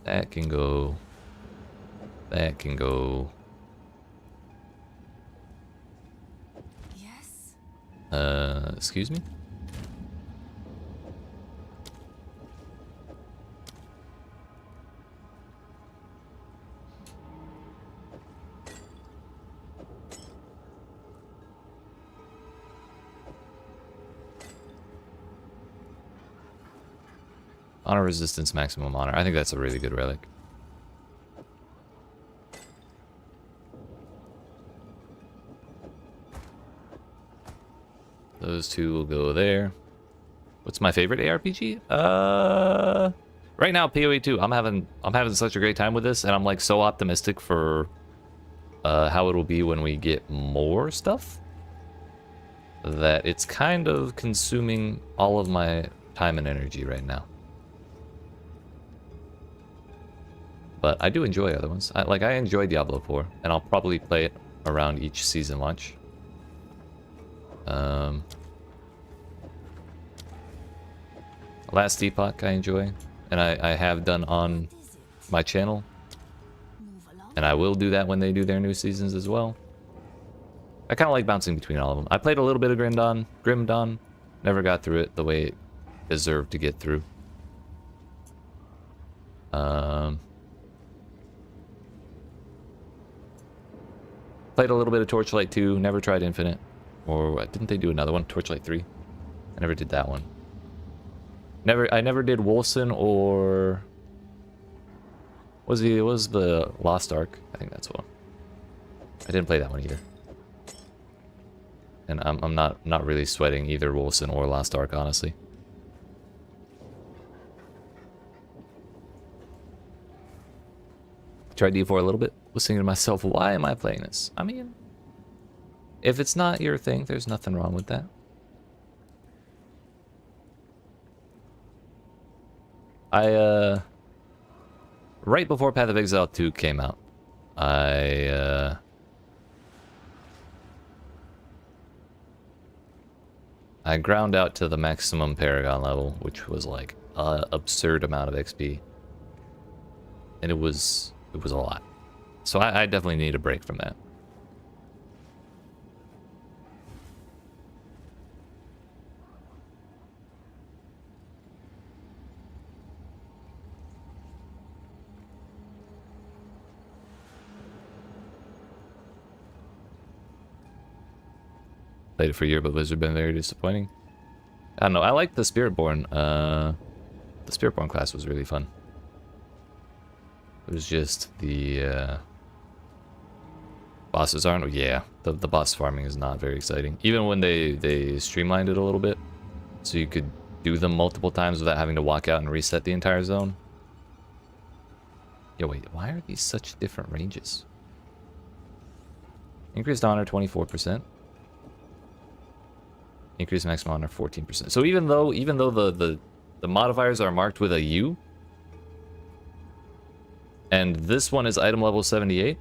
That can go. That can go. Yes. Excuse me? Honor resistance, maximum honor. I think that's a really good relic. Those two will go there. What's my favorite ARPG? Right now PoE 2. I'm having such a great time with this, and I'm like so optimistic for how it'll be when we get more stuff that it's kind of consuming all of my time and energy right now. But I do enjoy other ones. I enjoy Diablo 4, and I'll probably play it around each season launch. Last Epoch I enjoy, and I have done on my channel, and I will do that when they do their new seasons as well. I kind of like bouncing between all of them. I played a little bit of Grim Dawn, never got through it the way it deserved to get through. Played a little bit of Torchlight 2, never tried Infinite. Or didn't they do another one? Torchlight 3? I never did that one. I never did Wolcen or... what was the Lost Ark? I think that's one. I didn't play that one either. And I'm not really sweating either Wilson or Lost Ark, honestly. Tried D4 a little bit. Was thinking to myself, why am I playing this? I mean, if it's not your thing, there's nothing wrong with that. Right before Path of Exile 2 came out, I ground out to the maximum Paragon level, which was like an absurd amount of XP. And it was a lot. So I definitely need a break from that. Played it for a year, but Blizzard been very disappointing. I don't know. I like the Spiritborn. The Spiritborn class was really fun. It was just the bosses aren't. Yeah, the boss farming is not very exciting. Even when they streamlined it a little bit, so you could do them multiple times without having to walk out and reset the entire zone. Yo, wait. Why are these such different ranges? Increased honor 24%. Increase maximum honor 14%. So even though the modifiers are marked with a U, and this one is item level 78,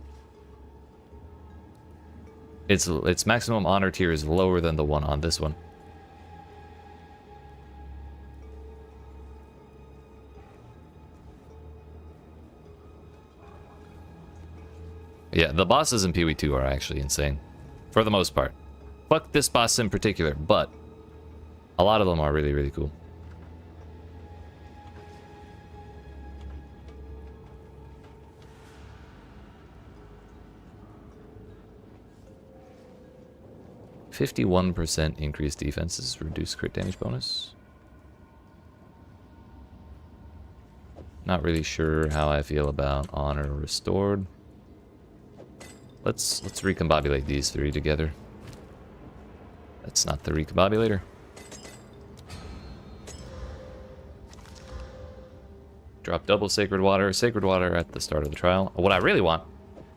its maximum honor tier is lower than the one on this one. Yeah, the bosses in PoE2 are actually insane, for the most part. Fuck this boss in particular, but a lot of them are really, really cool. %51% increased defenses, reduced crit damage bonus. Not really sure how I feel about honor restored. Let's recombobulate these three together. That's not the recombobulator. Drop double Sacred Water. Sacred Water at the start of the trial. What I really want,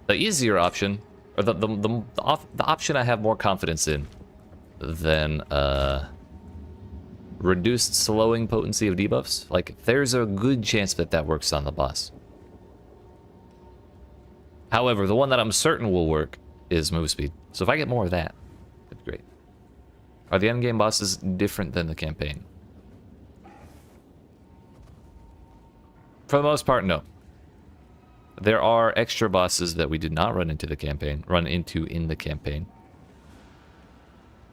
the easier option, or the option I have more confidence in than reduced slowing potency of debuffs. Like, there's a good chance that that works on the boss. However, the one that I'm certain will work is move speed. So if I get more of that, that'd be great. Are the endgame bosses different than the campaign? For the most part, no. There are extra bosses that we did not run into in the campaign.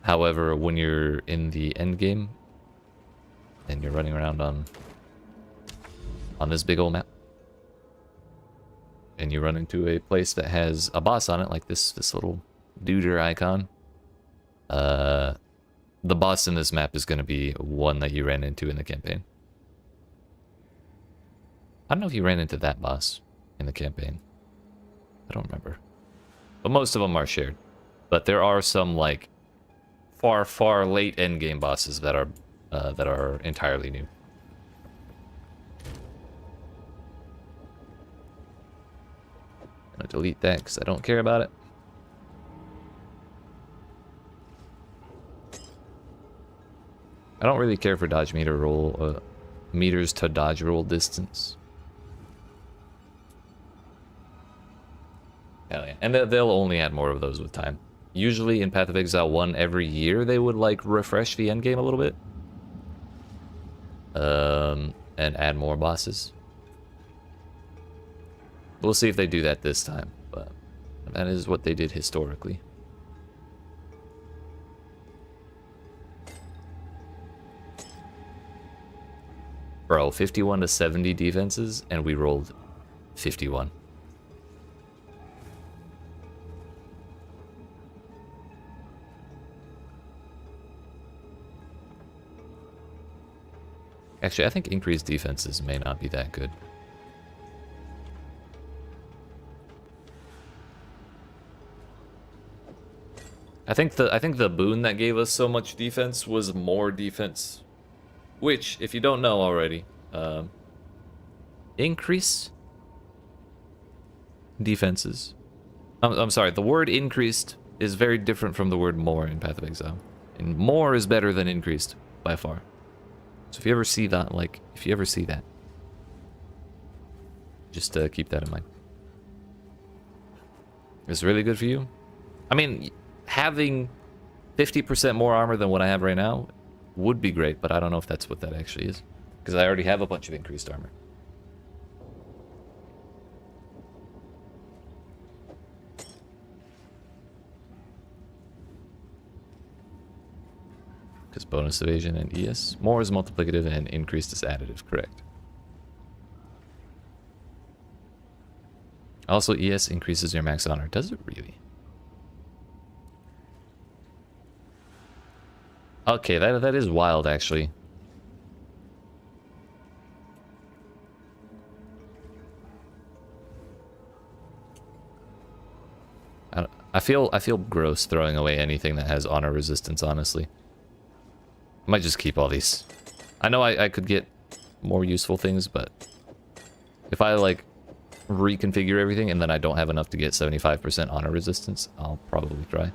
However, when you're in the endgame and you're running around on this big old map, and you run into a place that has a boss on it, like this little duder icon, the boss in this map is going to be one that you ran into in the campaign. I don't know if you ran into that boss in the campaign. I don't remember. But most of them are shared. But there are some, like, far late endgame bosses that are entirely new. I'm gonna delete that because I don't care about it. I don't really care for dodge meter roll, meters to dodge roll distance. Hell yeah. And they'll only add more of those with time. Usually in Path of Exile 1, every year they would, like, refresh the endgame a little bit. And add more bosses. We'll see if they do that this time, but that is what they did historically. Bro, 51 to 70 defenses, and we rolled 51. Actually, I think increased defenses may not be that good. I think the boon that gave us so much defense was more defense, which, if you don't know already, increase defenses. I'm sorry, the word increased is very different from the word more in Path of Exile. And more is better than increased, by far. So if you ever see that, just keep that in mind. It's really good for you. I mean, having 50% more armor than what I have right now would be great, but I don't know if that's what that actually is. Because I already have a bunch of increased armor. Because bonus evasion and ES. More is multiplicative and increased is additive, correct. Also, ES increases your max honor. Does it really? Okay, that is wild, actually. I feel gross throwing away anything that has honor resistance, honestly. I might just keep all these. I know I could get more useful things, but if I, like, reconfigure everything and then I don't have enough to get 75% honor resistance, I'll probably try.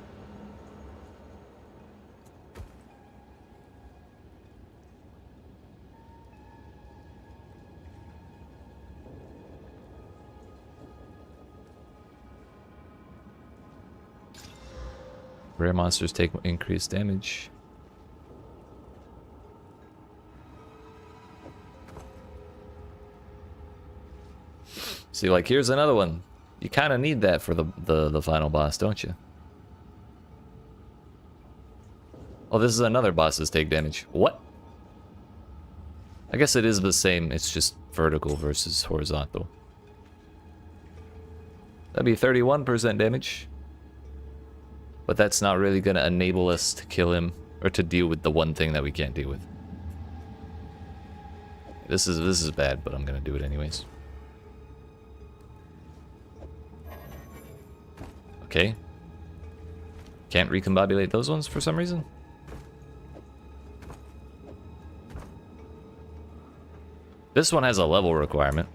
Rare monsters take increased damage. See, like, here's another one. You kind of need that for the final boss, don't you? Oh, this is another boss's take damage. What? I guess it is the same. It's just vertical versus horizontal. That'd be 31% damage. But that's not really going to enable us to kill him or to deal with the one thing that we can't deal with. This is bad, but I'm going to do it anyways. Okay. Can't recombobulate those ones for some reason. This one has a level requirement.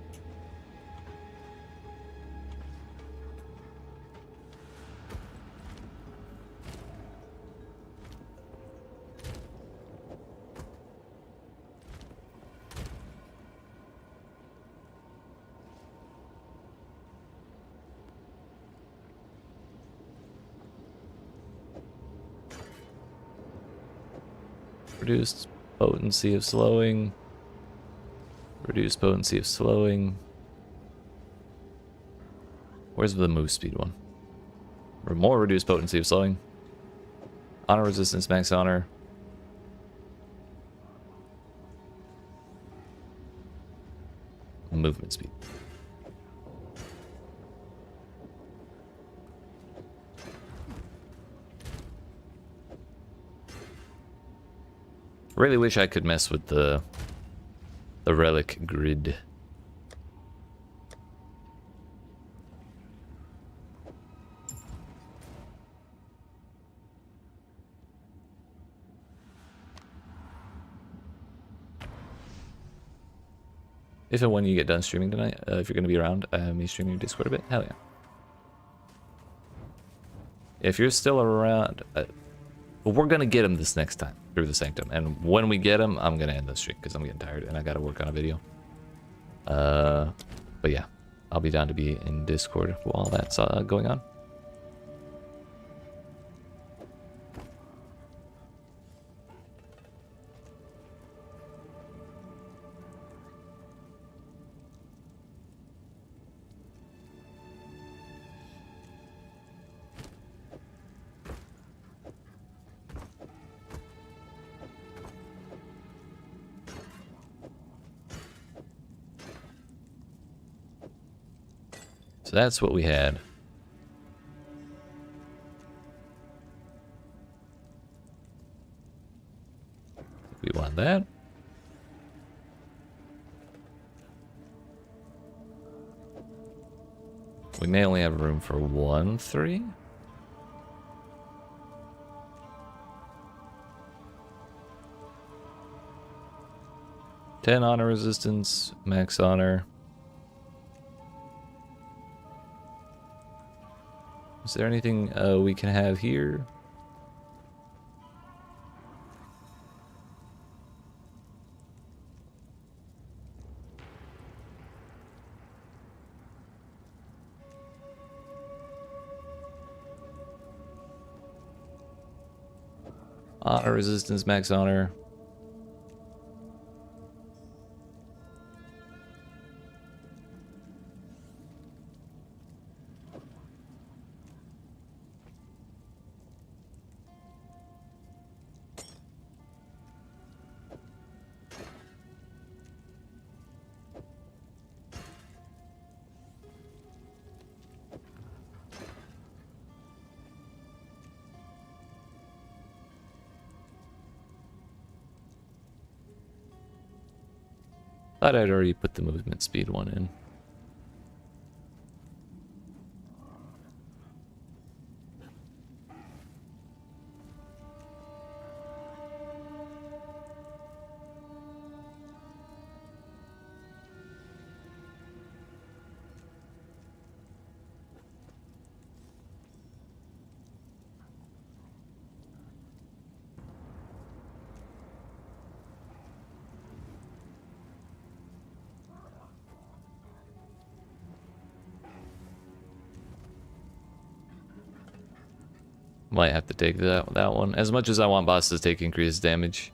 Reduced potency of slowing. Reduced potency of slowing. Where's the move speed one? Or more reduced potency of slowing. Honor resistance, max honor. Movement speed. Really wish I could mess with the relic grid. If and when you get done streaming tonight, if you're going to be around, me streaming your Discord a bit, hell yeah. If you're still around, we're going to get him this next time through the Sanctum. And when we get him, I'm going to end the stream because I'm getting tired and I got to work on a video. But yeah, I'll be down to be in Discord while that's going on. So that's what we had. We want that. We may only have room for 1, 3. 10 honor resistance, max honor. Is there anything we can have here? Honor resistance, max honor. Thought I'd already put the movement speed one in. Might have to take that one. As much as I want bosses to take increased damage.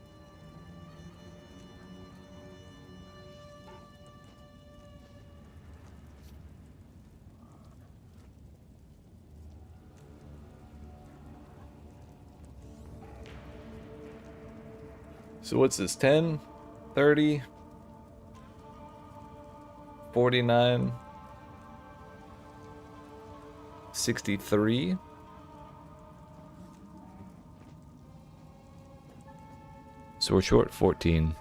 So what's this? 10, 30, 49, 63. So we're short 14.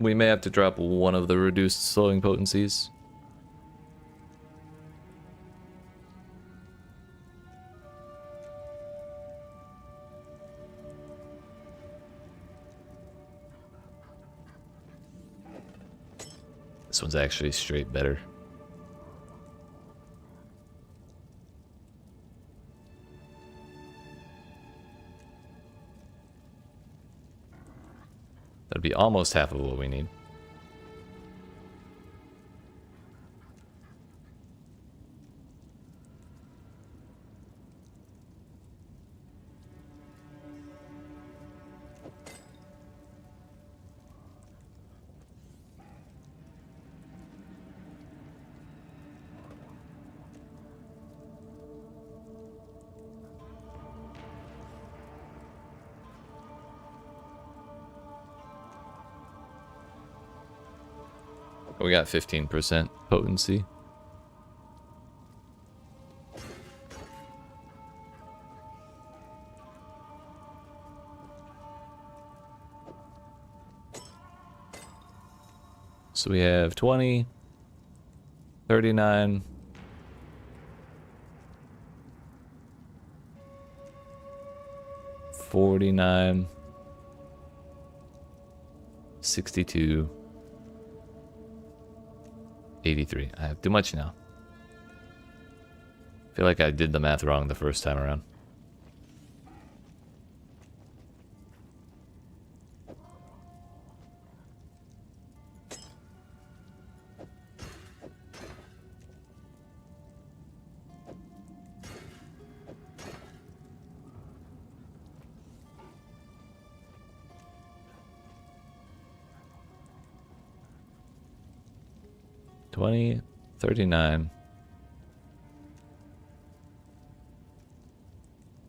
We may have to drop one of the reduced slowing potencies. This one's actually straight better. That'd be almost half of what we need. We got 15% potency. So we have 20, 39, 49, 62, 83. I have too much now. I feel like I did the math wrong the first time around. $20, $39,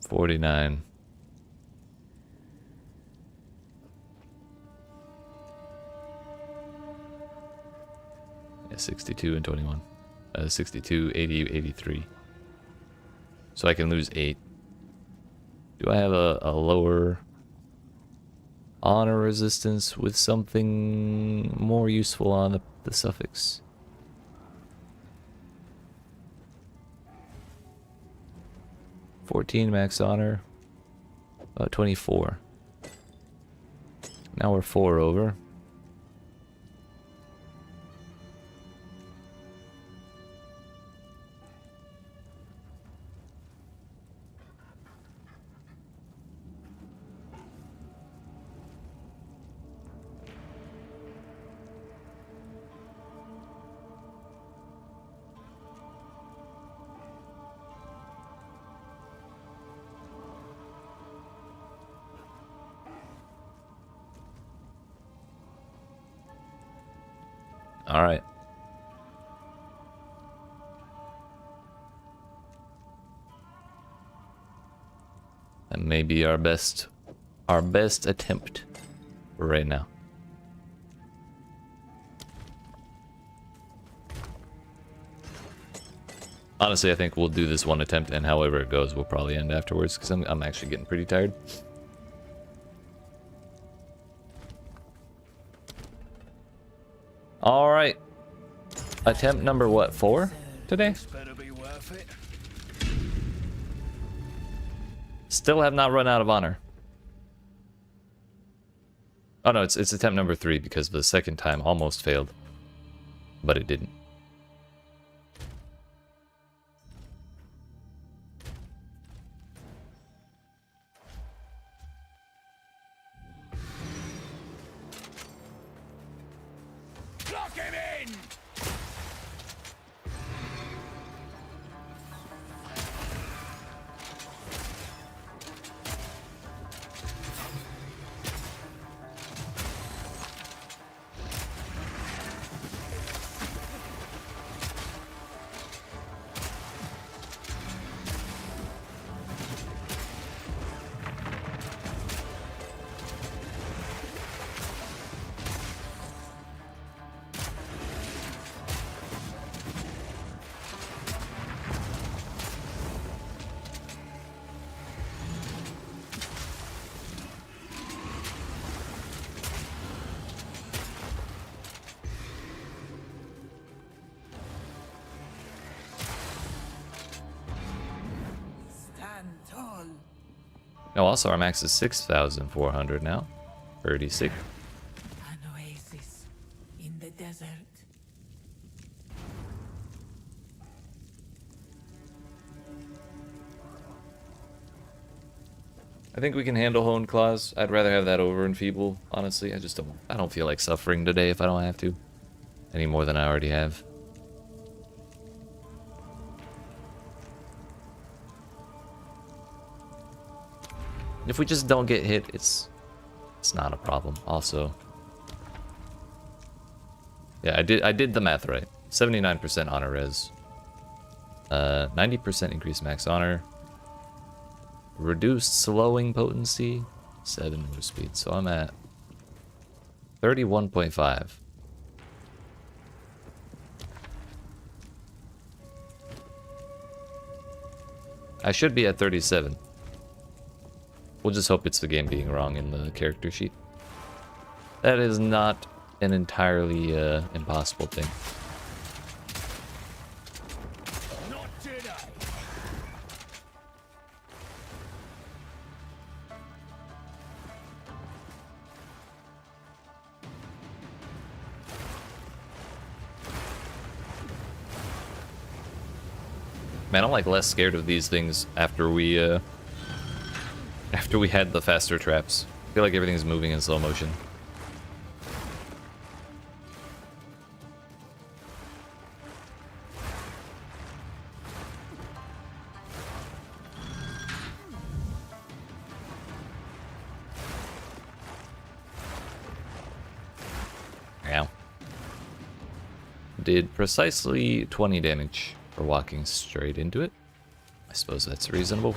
$49, yeah, 62 and 21, 62, 80, 83. So I can lose 8. Do I have a lower honor resistance with something more useful on the suffix? 14 max honor. 24. Now we're 4 over. All right. That may be our best attempt for right now. Honestly, I think we'll do this one attempt, and however it goes, we'll probably end afterwards, because I'm actually getting pretty tired. All right. Attempt number what, 4 today? This better be worth it. Still have not run out of honor. Oh no, it's attempt number 3 because the second time almost failed, but it didn't. Lock him in! Stand tall. No, also our max is 6,400 now. Pretty sick. An oasis in the desert. I think we can handle Honed Claws. I'd rather have that over Enfeeble, honestly. I don't feel like suffering today if I don't have to. Any more than I already have. If we just don't get hit, it's not a problem. Also, yeah, I did the math right. 79% honor res. 90% increased max honor. Reduced slowing potency. 7 move speed. So I'm at 31.5. I should be at 37. We'll just hope it's the game being wrong in the character sheet. That is not an entirely impossible thing. Not today. Man, I'm like less scared of these things after we had the faster traps. I feel like everything's moving in slow motion. Ow. Did precisely 20 damage for walking straight into it. I suppose that's reasonable.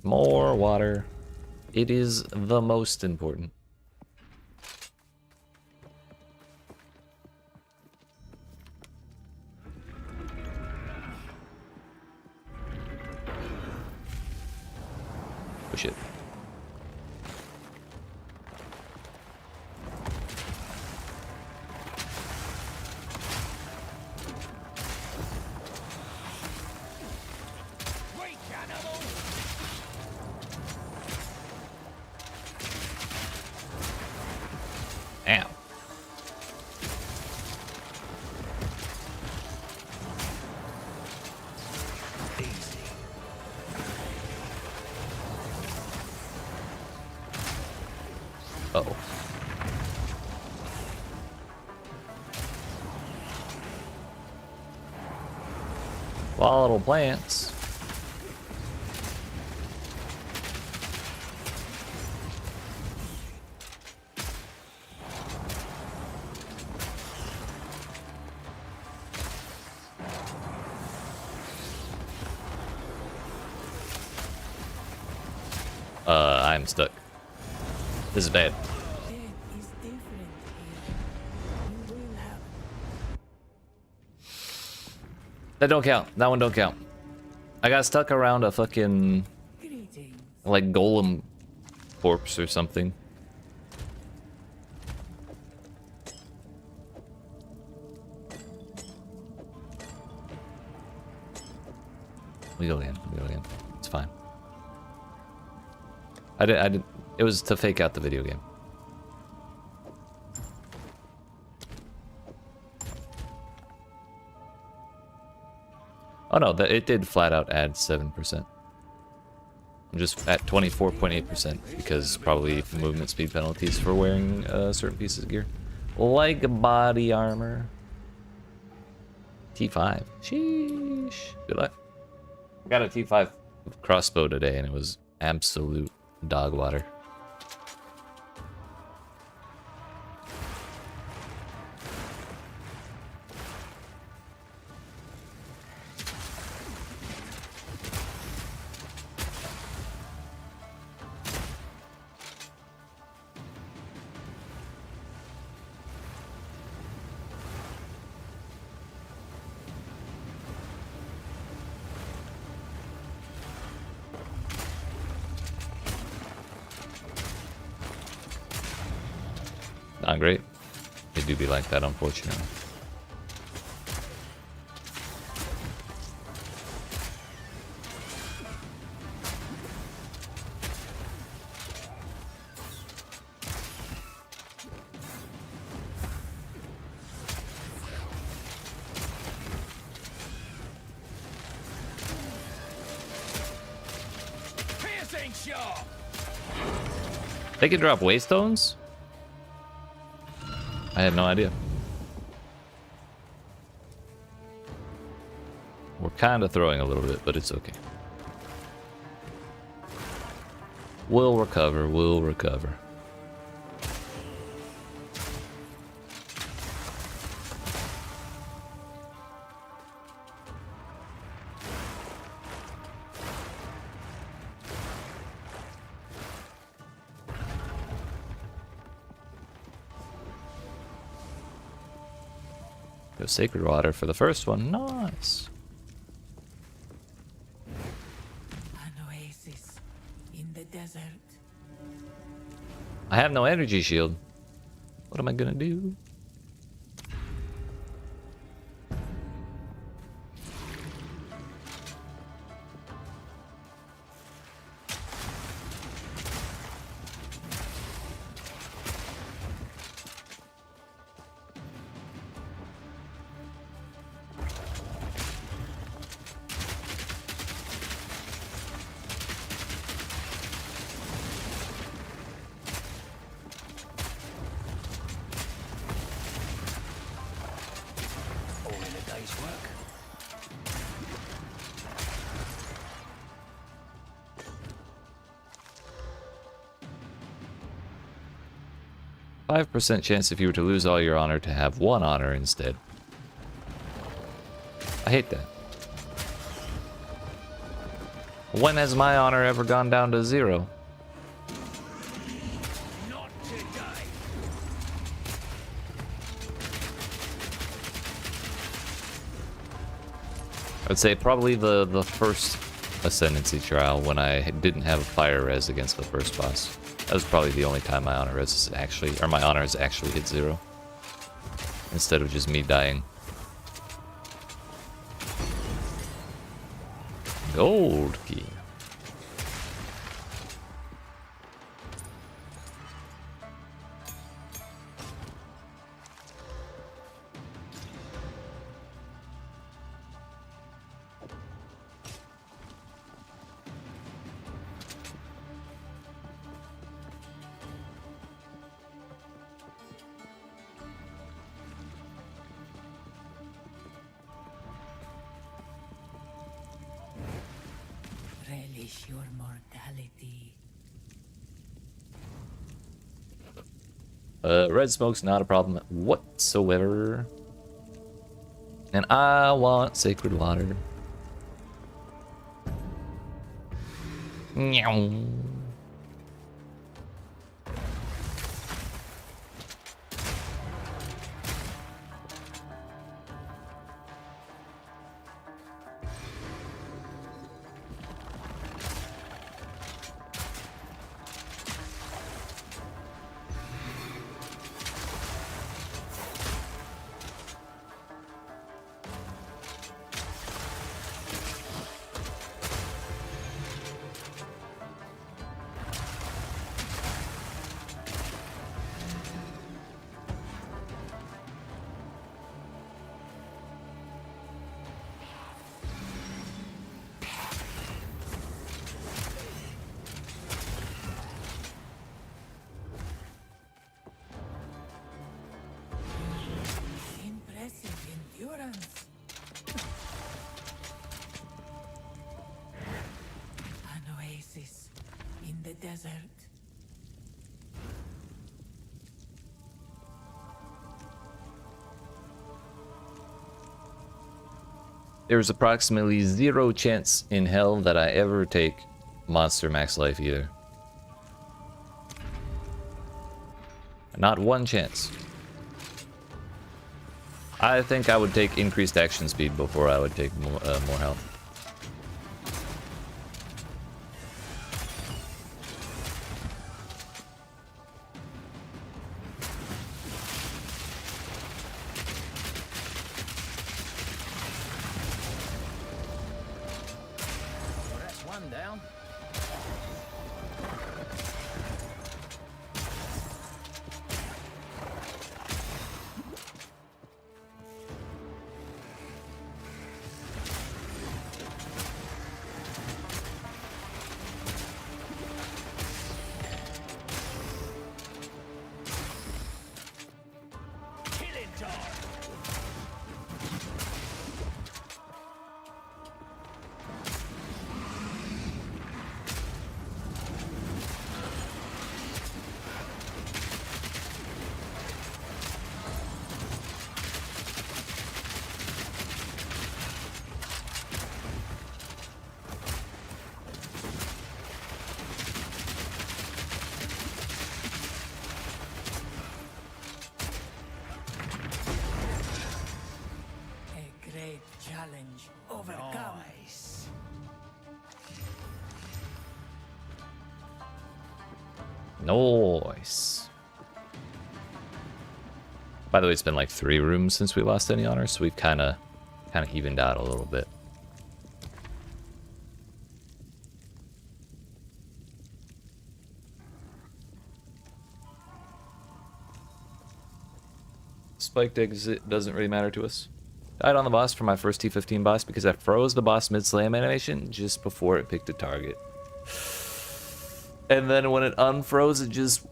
More water. It is the most important. Push it. Damn. Uh-oh. Volatile plants. I'm stuck. This is bad. Death is different here. You will have That don't count. That one don't count. I got stuck around a fucking greetings. like golem corpse or something. We go in. We go in. It's fine. I did. It was to fake out the video game. Oh no, it did flat out add 7%. I'm just at 24.8% because probably movement speed penalties for wearing certain pieces of gear. Like body armor. T5. Sheesh. Good luck. I got a T5 crossbow today and it was absolute dog water. Not great. They do be like that, unfortunately. Piercing shot. They can drop waystones? I had no idea. We're kind of throwing a little bit, but it's okay. We'll recover, we'll recover. Go sacred water for the first one. Nice. An oasis in the desert. I have no energy shield. What am I gonna do? All in a day's work. %5 chance if you were to lose all your honor to have 1 honor instead. I hate that. When has my honor ever gone down to 0? Not today. I would say probably the first ascendancy trial when I didn't have a fire res against the first boss. That was probably the only time my honor res is actually, or my honor has actually hit 0. Instead of just me dying. Gold key. Relish your mortality. Red smoke's not a problem whatsoever. And I want sacred water. Meow. Impressive endurance. An oasis in the desert. There's approximately 0 chance in hell that I ever take monster max life either. Not one chance. I think I would take increased action speed before I would take more health. Well, that's one down. Killing time. A great challenge overcome. Nice. Nice. By the way, it's been like 3 rooms since we lost any honor, so we've kind of evened out a little bit. Spiked exit doesn't really matter to us. Died on the boss for my first T15 boss because I froze the boss mid-slam animation just before it picked a target. And then when it unfroze, it just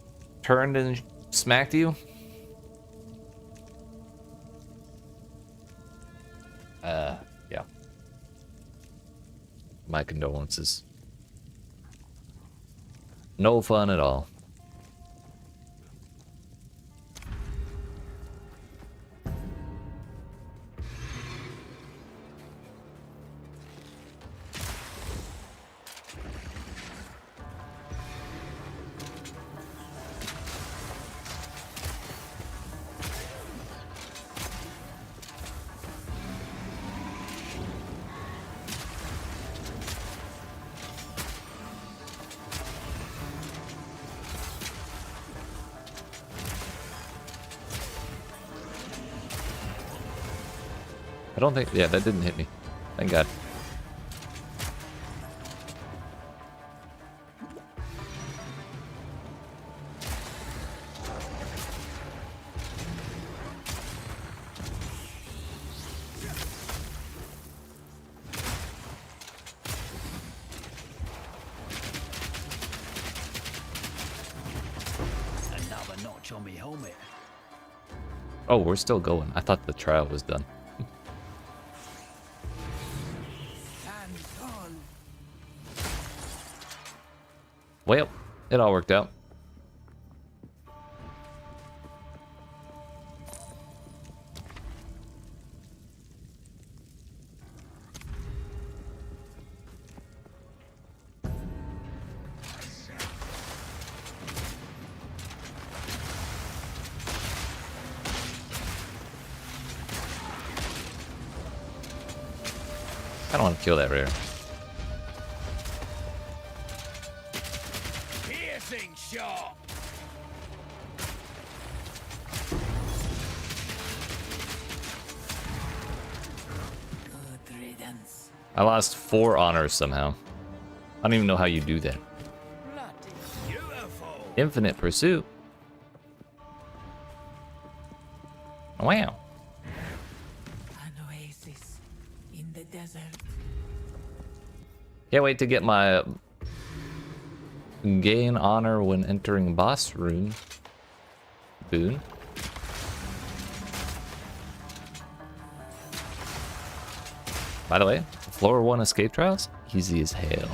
turned and smacked you. Yeah. My condolences. No fun at all. I don't think... Yeah, that didn't hit me. Thank God. Another notch on me helmet. Oh, we're still going. I thought the trial was done. Hands on. Well, it all worked out. I don't want to kill that rare. Piercing shot. Good riddance. I lost 4 honors somehow. I don't even know how you do that. Bloody beautiful. Infinite pursuit. Wow. An oasis in the desert. Can't wait to get my gain honor when entering boss room boon. By the way, floor 1 escape trials, easy as hell.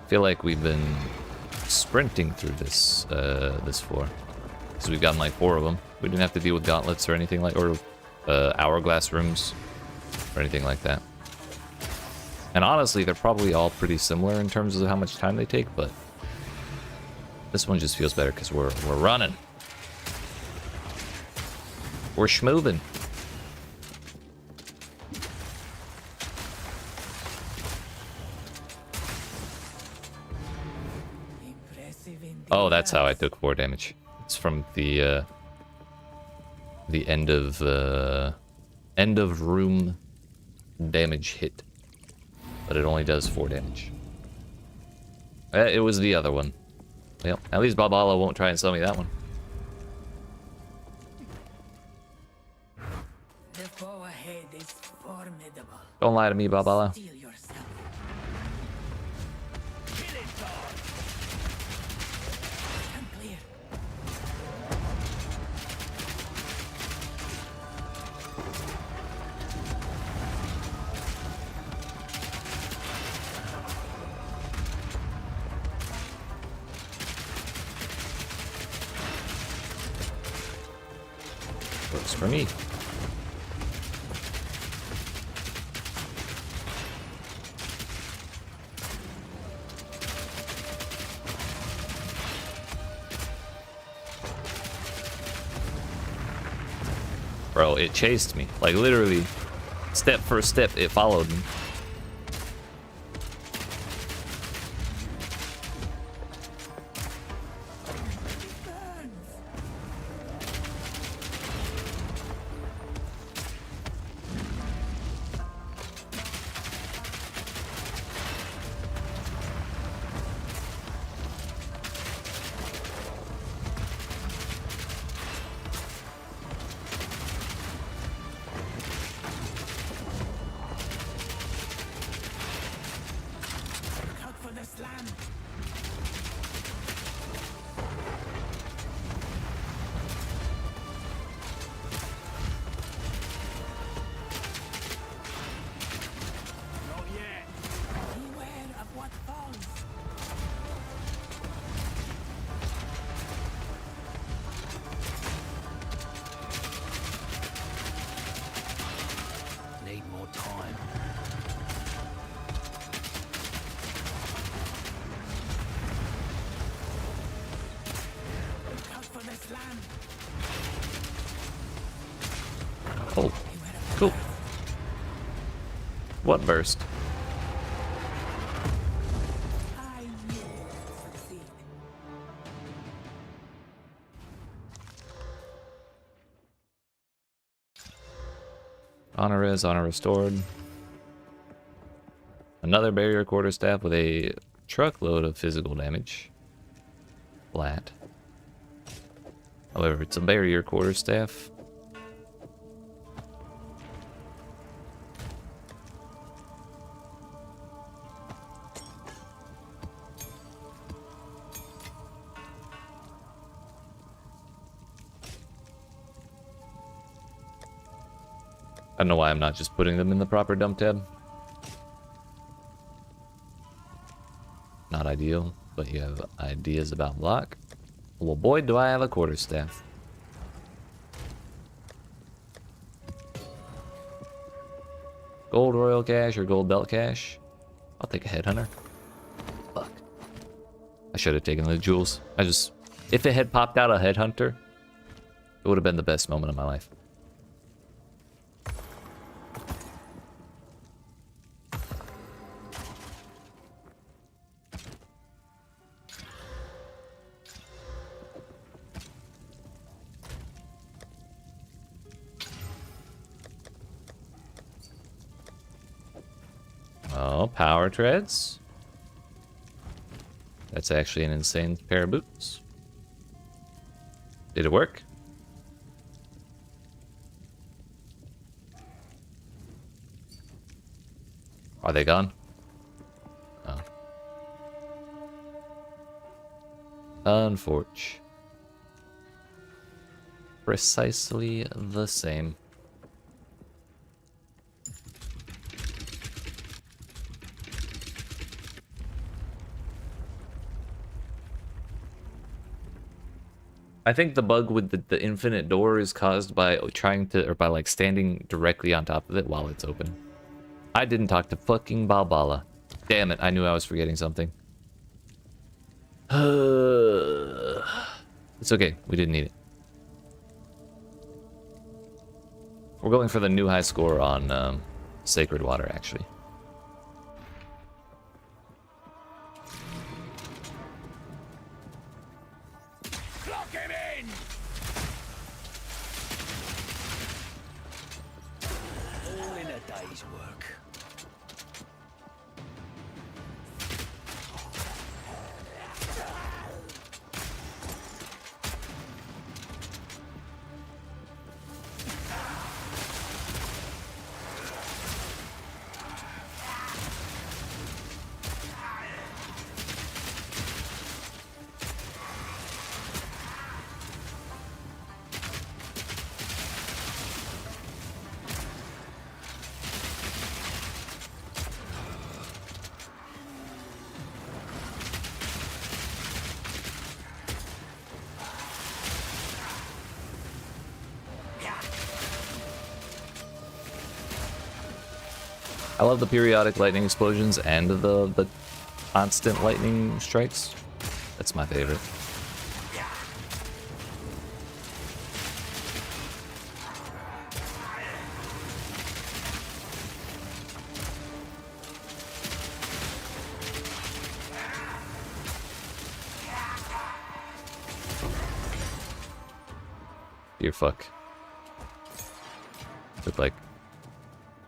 Feel like we've been sprinting through this this floor, because we've gotten like 4 of them. We didn't have to deal with gauntlets or anything like, or hourglass rooms or anything like that. And honestly, they're probably all pretty similar in terms of how much time they take, but this one just feels better because we're running. We're schmoving. Impressive indeed. Oh, that's how I took 4 damage. It's from the end of room damage hit, but it only does 4 damage. It was the other one. Well, at least Babala won't try and sell me that one. The foe ahead is formidable. Don't lie to me, Babala. Steel yourself. Killing time. I'm clear. Works for me. Bro, it chased me. Like, literally, step for step, it followed me. Look out for the slam. Not yet. Beware of what falls. Need more time. Look out for the slam. Oh, cool. What burst? I knew it would succeed. Honor res, honor restored. Another barrier quarterstaff with a truckload of physical damage. Flat. However, it's a barrier quarterstaff. I don't know why I'm not just putting them in the proper dump tab. Not ideal, but you have ideas about block. Well, boy, do I have a quarterstaff. Gold royal cash or gold belt cash? I'll take a headhunter. Fuck. I should have taken the jewels. If it had popped out a headhunter, it would have been the best moment of my life. Oh, power treads. That's actually an insane pair of boots. Did it work? Are they gone? Oh. Unfortunate. Precisely the same. I think the bug with the infinite door is caused by by like standing directly on top of it while it's open. I didn't talk to fucking Balbala. Damn it, I knew I was forgetting something. It's okay, we didn't need it. We're going for the new high score on Sacred Water, actually. Lock him in! All in a day's work. I love the periodic lightning explosions and the constant lightning strikes. That's my favorite. Dear fuck. Took like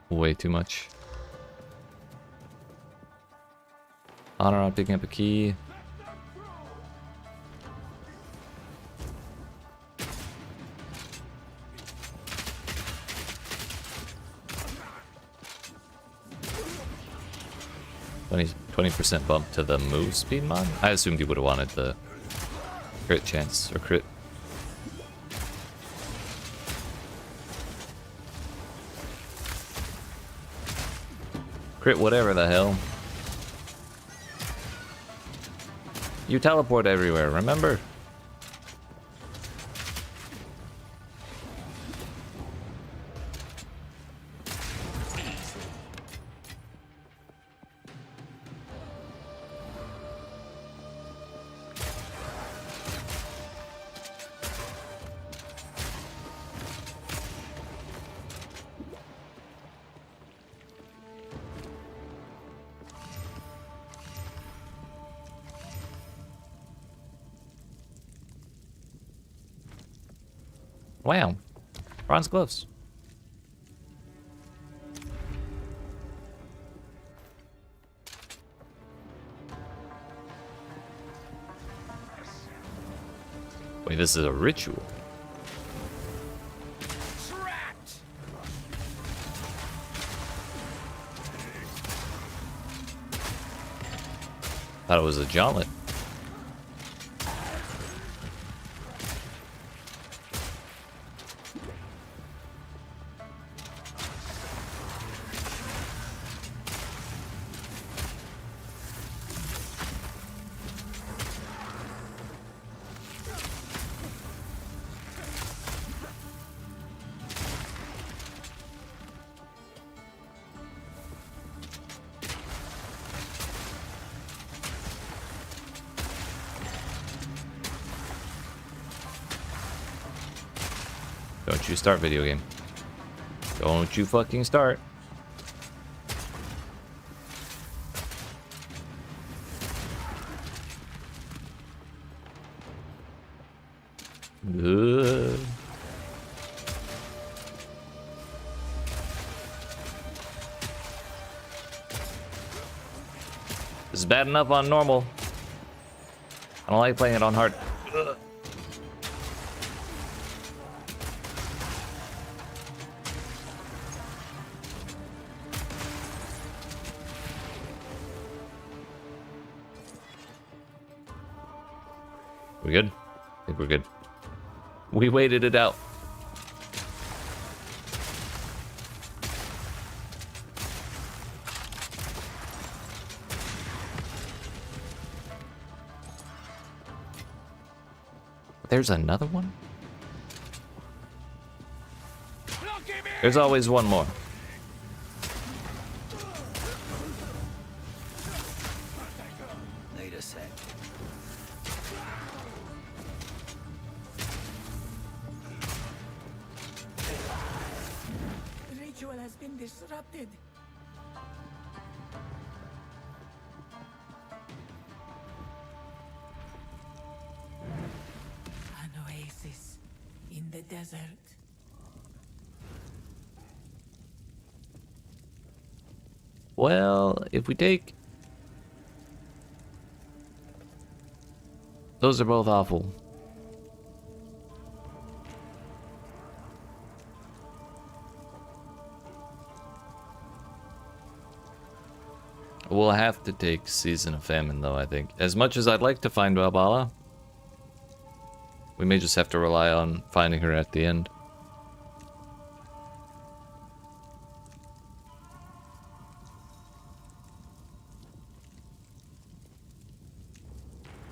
way too much. Honor on picking up a key. Twenty percent bump to the move speed mod. I assumed you would have wanted the crit chance or crit. Crit whatever the hell. You teleport everywhere, remember? Wow. Bronze gloves. this is a ritual. Trapped! Thought it was a jauntlet. Don't you start, video game. Don't you fucking start. Ugh. This is bad enough on normal. I don't like playing it on hard. Ugh. We good? I think we're good. We waited it out. There's another one? There's always one more. Need a sec. The ritual has been disrupted. An oasis in the desert. Well, if we take... Those are both awful. We'll have to take Season of Famine, though, I think. As much as I'd like to find Valhalla, we may just have to rely on finding her at the end.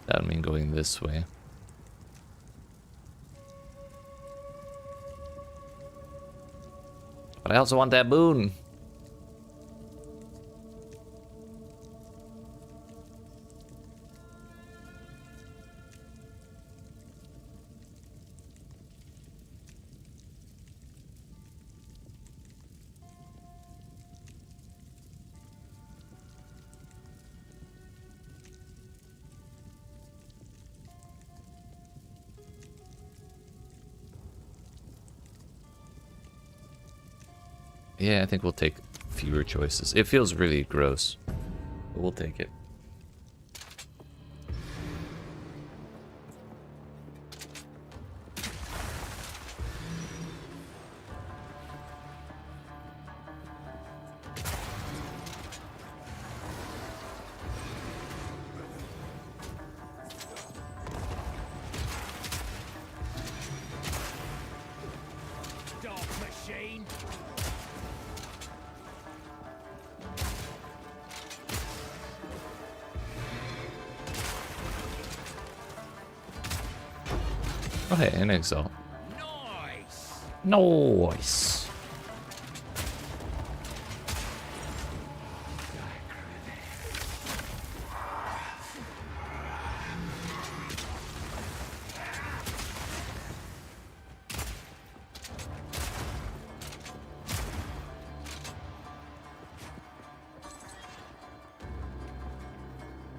That would mean going this way. But I also want that boon. Yeah, I think we'll take fewer choices. It feels really gross, but we'll take it. Dark machine. Oh, hey, an Exile. Nice. Nice.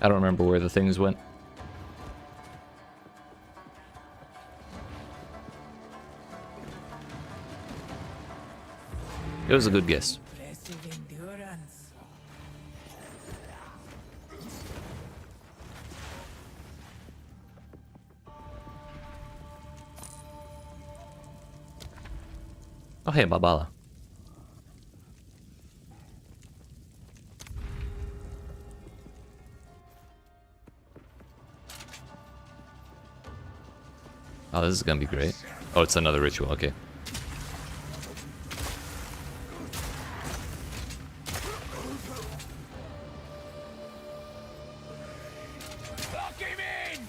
I don't remember where the things went. It was a good guess. Impressive endurance. hey, Babala. Oh, this is gonna be great. Oh, it's another ritual, okay. Lock him in!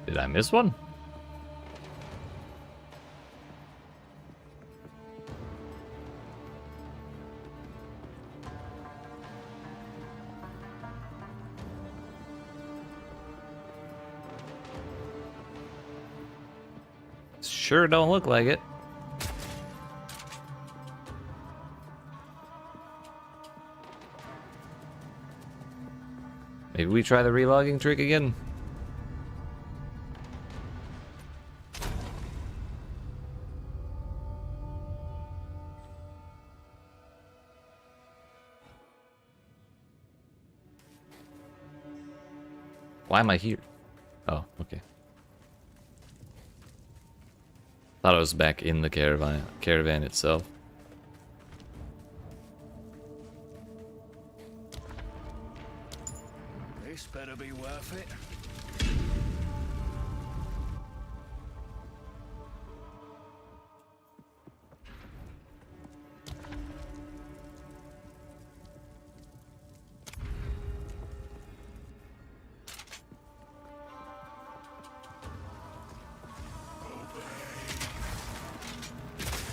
Did I miss one? Sure don't look like it. Maybe we try the relogging trick again? Why am I here? Oh, okay. Thought I was back in the caravan itself. This better be worth it.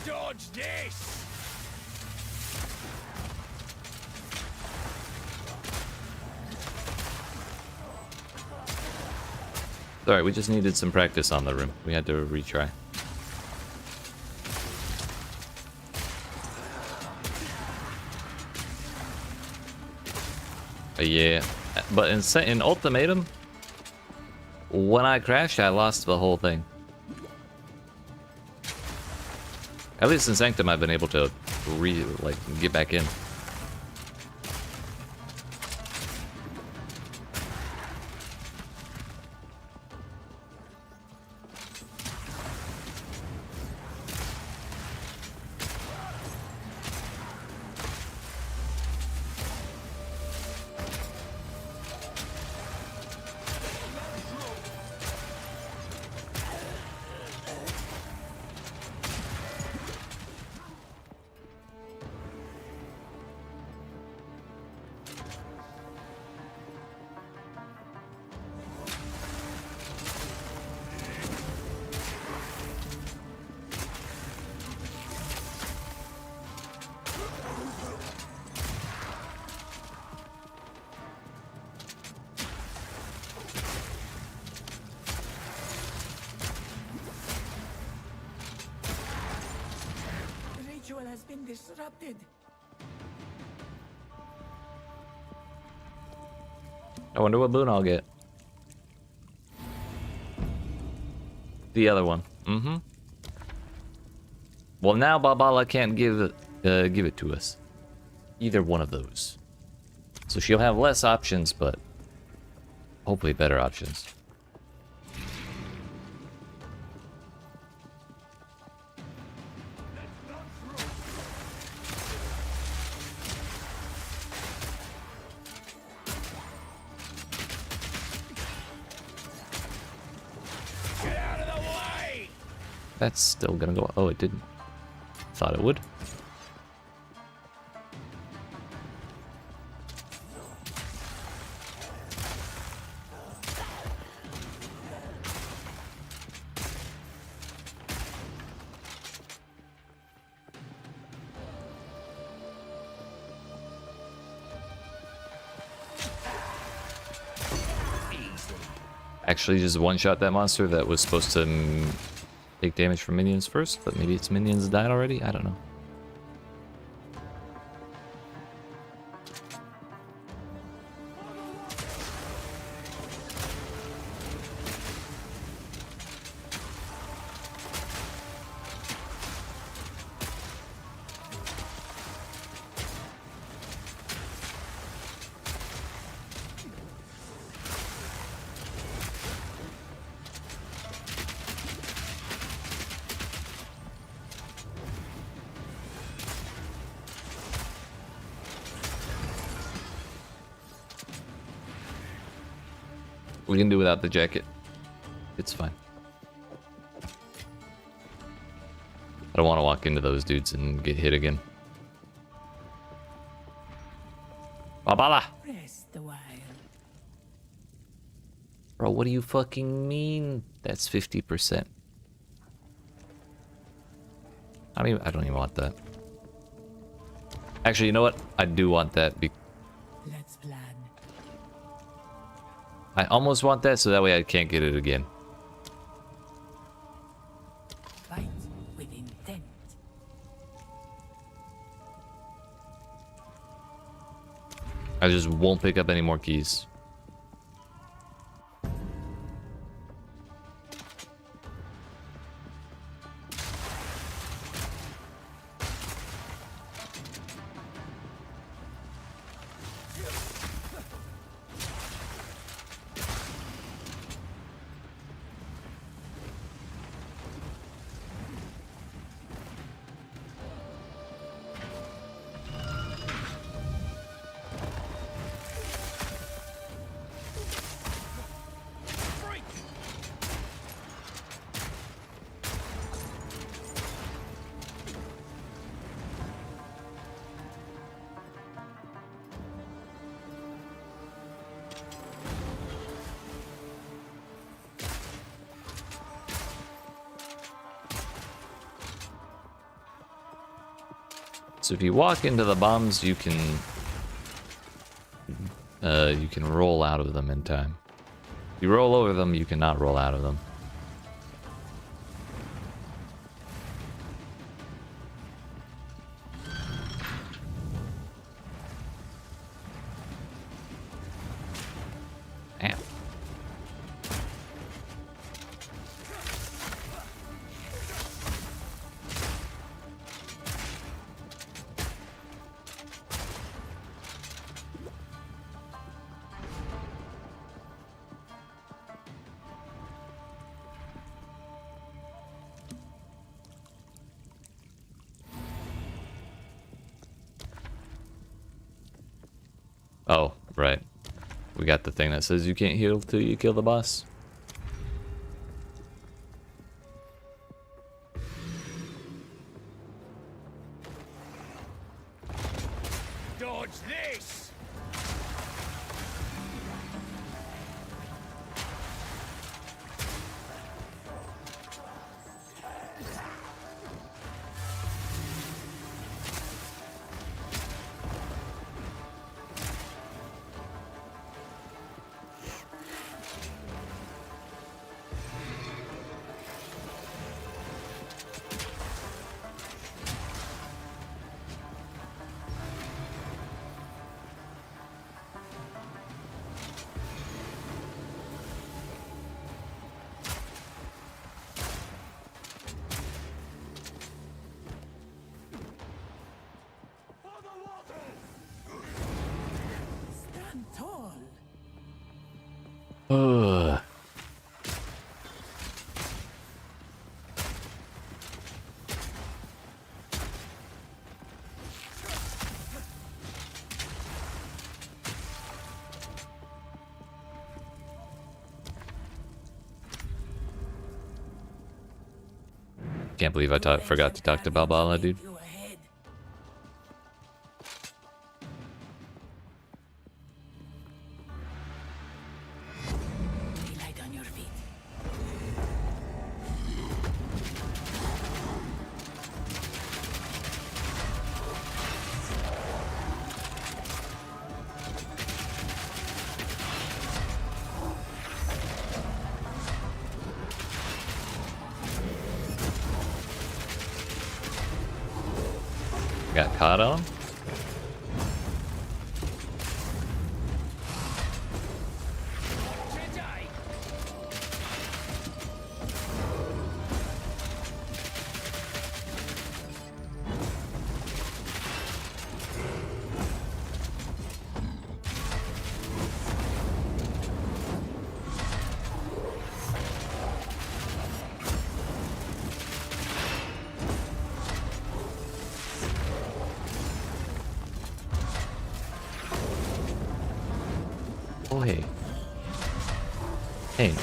Dodge this! Sorry, we just needed some practice on the room. We had to retry. Yeah, but in Ultimatum, when I crashed, I lost the whole thing. At least in Sanctum, I've been able to get back in. The ritual has been disrupted. I wonder what boon I'll get. The other one. Mm-hmm. Well, now Babala can't give it to us. Either one of those. So she'll have less options, but hopefully better options. Get out of the way! That's still gonna go. Oh, it didn't. Thought it would. Actually just one-shot that monster that was supposed to take damage from minions first, but maybe its minions died already? I don't know. We can do without the jacket. It's fine. I don't want to walk into those dudes and get hit again. Babala! Rest a while. Bro, what do you fucking mean? That's 50%. I don't even want that. Actually, you know what? I do want that. Let's plan. I almost want that so that way I can't get it again. Fight with intent. I just won't pick up any more keys. So if you walk into the bombs, you can roll out of them in time. If you roll over them, you cannot roll out of them. Damn. Oh, right. We got the thing that says you can't heal till you kill the boss. Dodge this! Ugh. Can't believe I forgot to talk to Balbala, dude. You ahead. Be light on your feet. Got caught on. Oh, hey. Hey.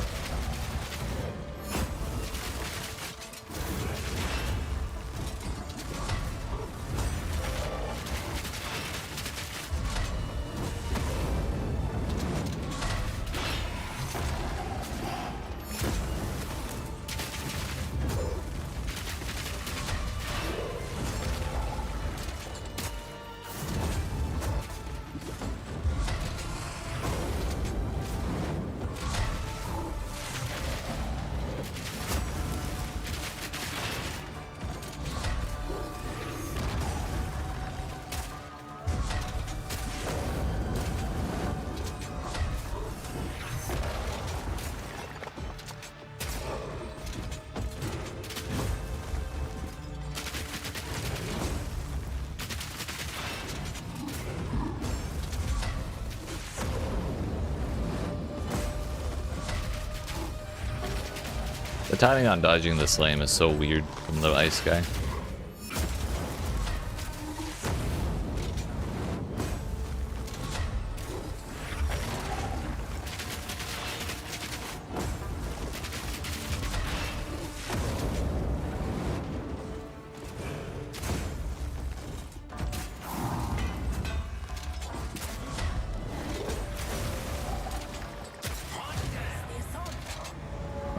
The timing on dodging the slam is so weird from the ice guy.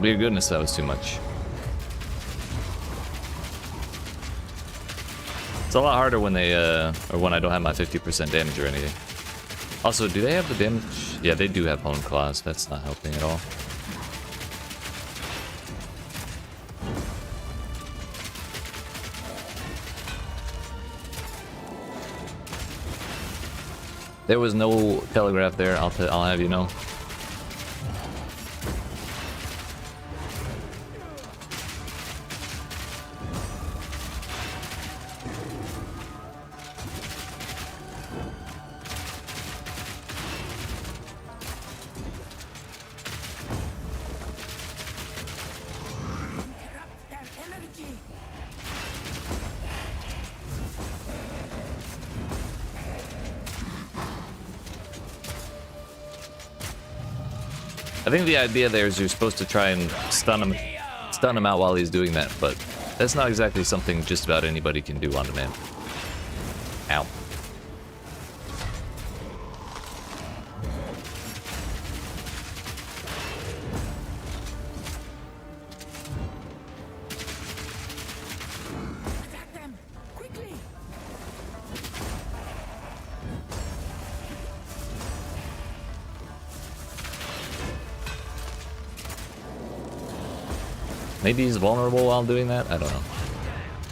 Dear goodness, that was too much. It's a lot harder when they, or when I don't have my 50% damage or anything. Also, do they have the damage? Yeah, they do have Hone Claws. That's not helping at all. There was no telegraph there, I'll have you know. I think the idea there is you're supposed to try and stun him out while he's doing that, but that's not exactly something just about anybody can do on demand. Ow. Attack them! Quickly! Maybe he's vulnerable while doing that? I don't know.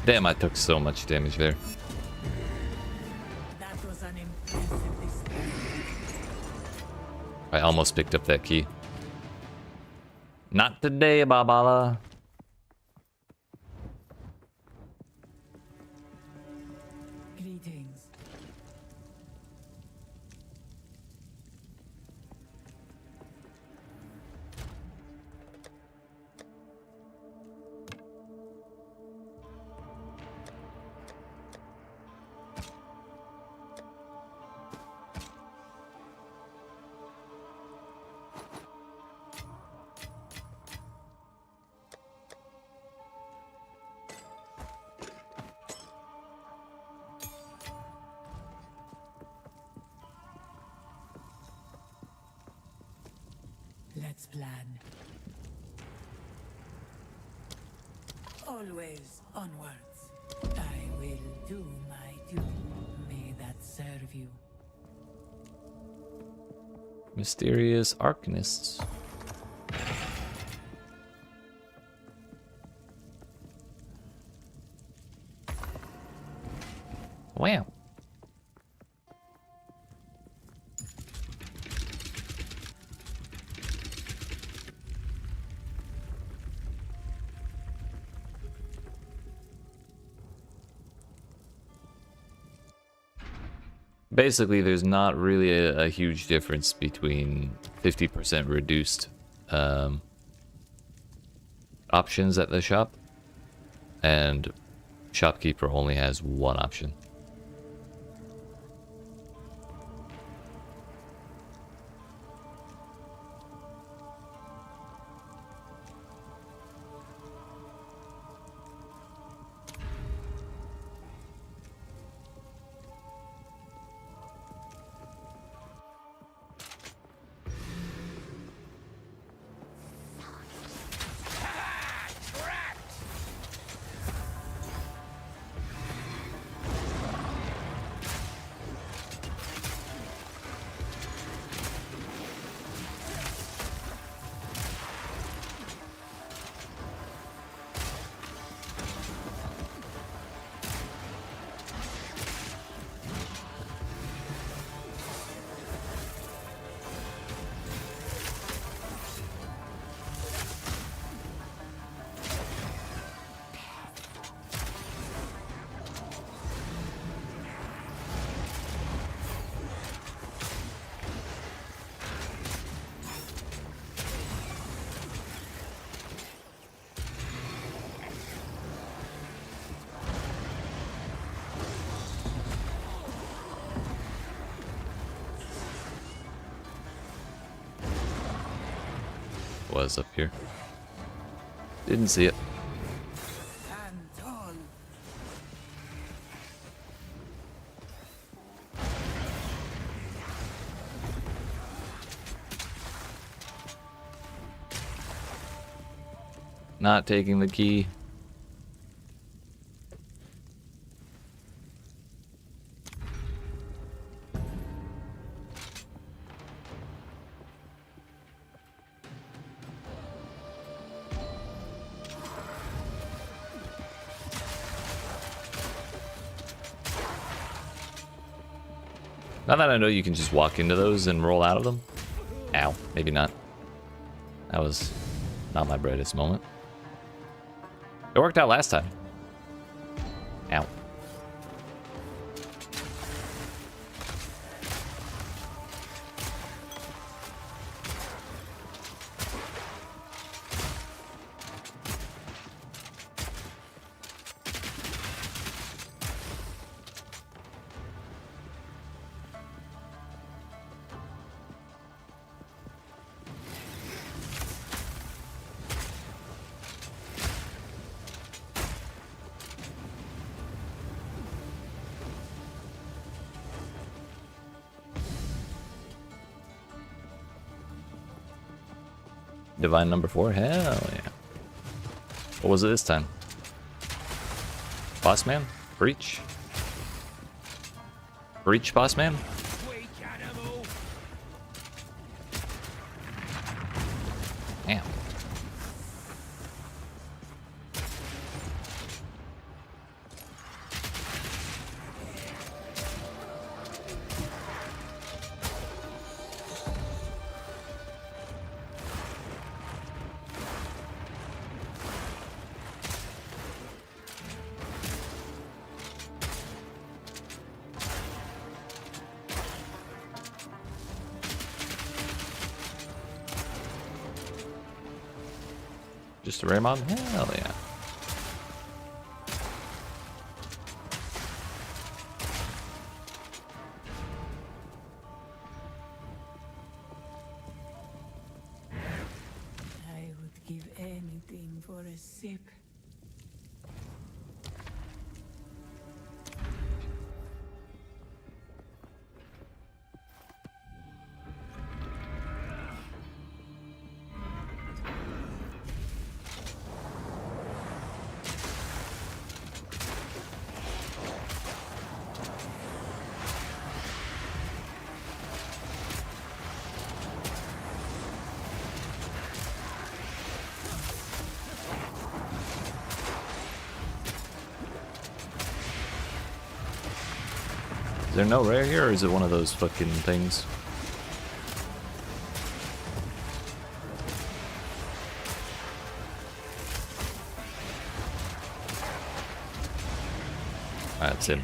Damn, I took so much damage there. That was an impressive display. I almost picked up that key. Not today, Babala. Greetings. Let's plan. Always onwards. I will do my duty. May that serve you. Mysterious Arcanists. Wow. Basically, there's not really a huge difference between 50% reduced options at the shop, and shopkeeper only has one option. Was up here. Didn't see it. Stand tall. Not taking the key. Now that I know you can just walk into those and roll out of them. Ow, maybe not. That was not my brightest moment. It worked out last time. Ow. Divine number 4? Hell yeah. What was it this time? Boss man? Breach? Breach boss man? Damn. Just a rare mob? Hell yeah. I would give anything for a sip. Is there no rare here, or is it one of those fucking things? Alright, that's him.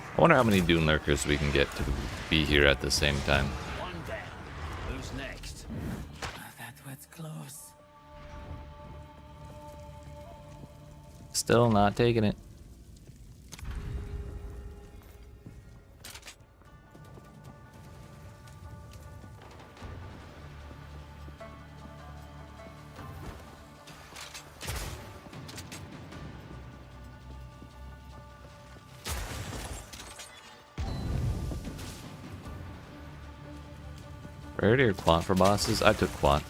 I wonder how many Dune Lurkers we can get to be here at the same time. One down. Who's next? That was close. Still not taking it. Rarity or quant for bosses? I took quant.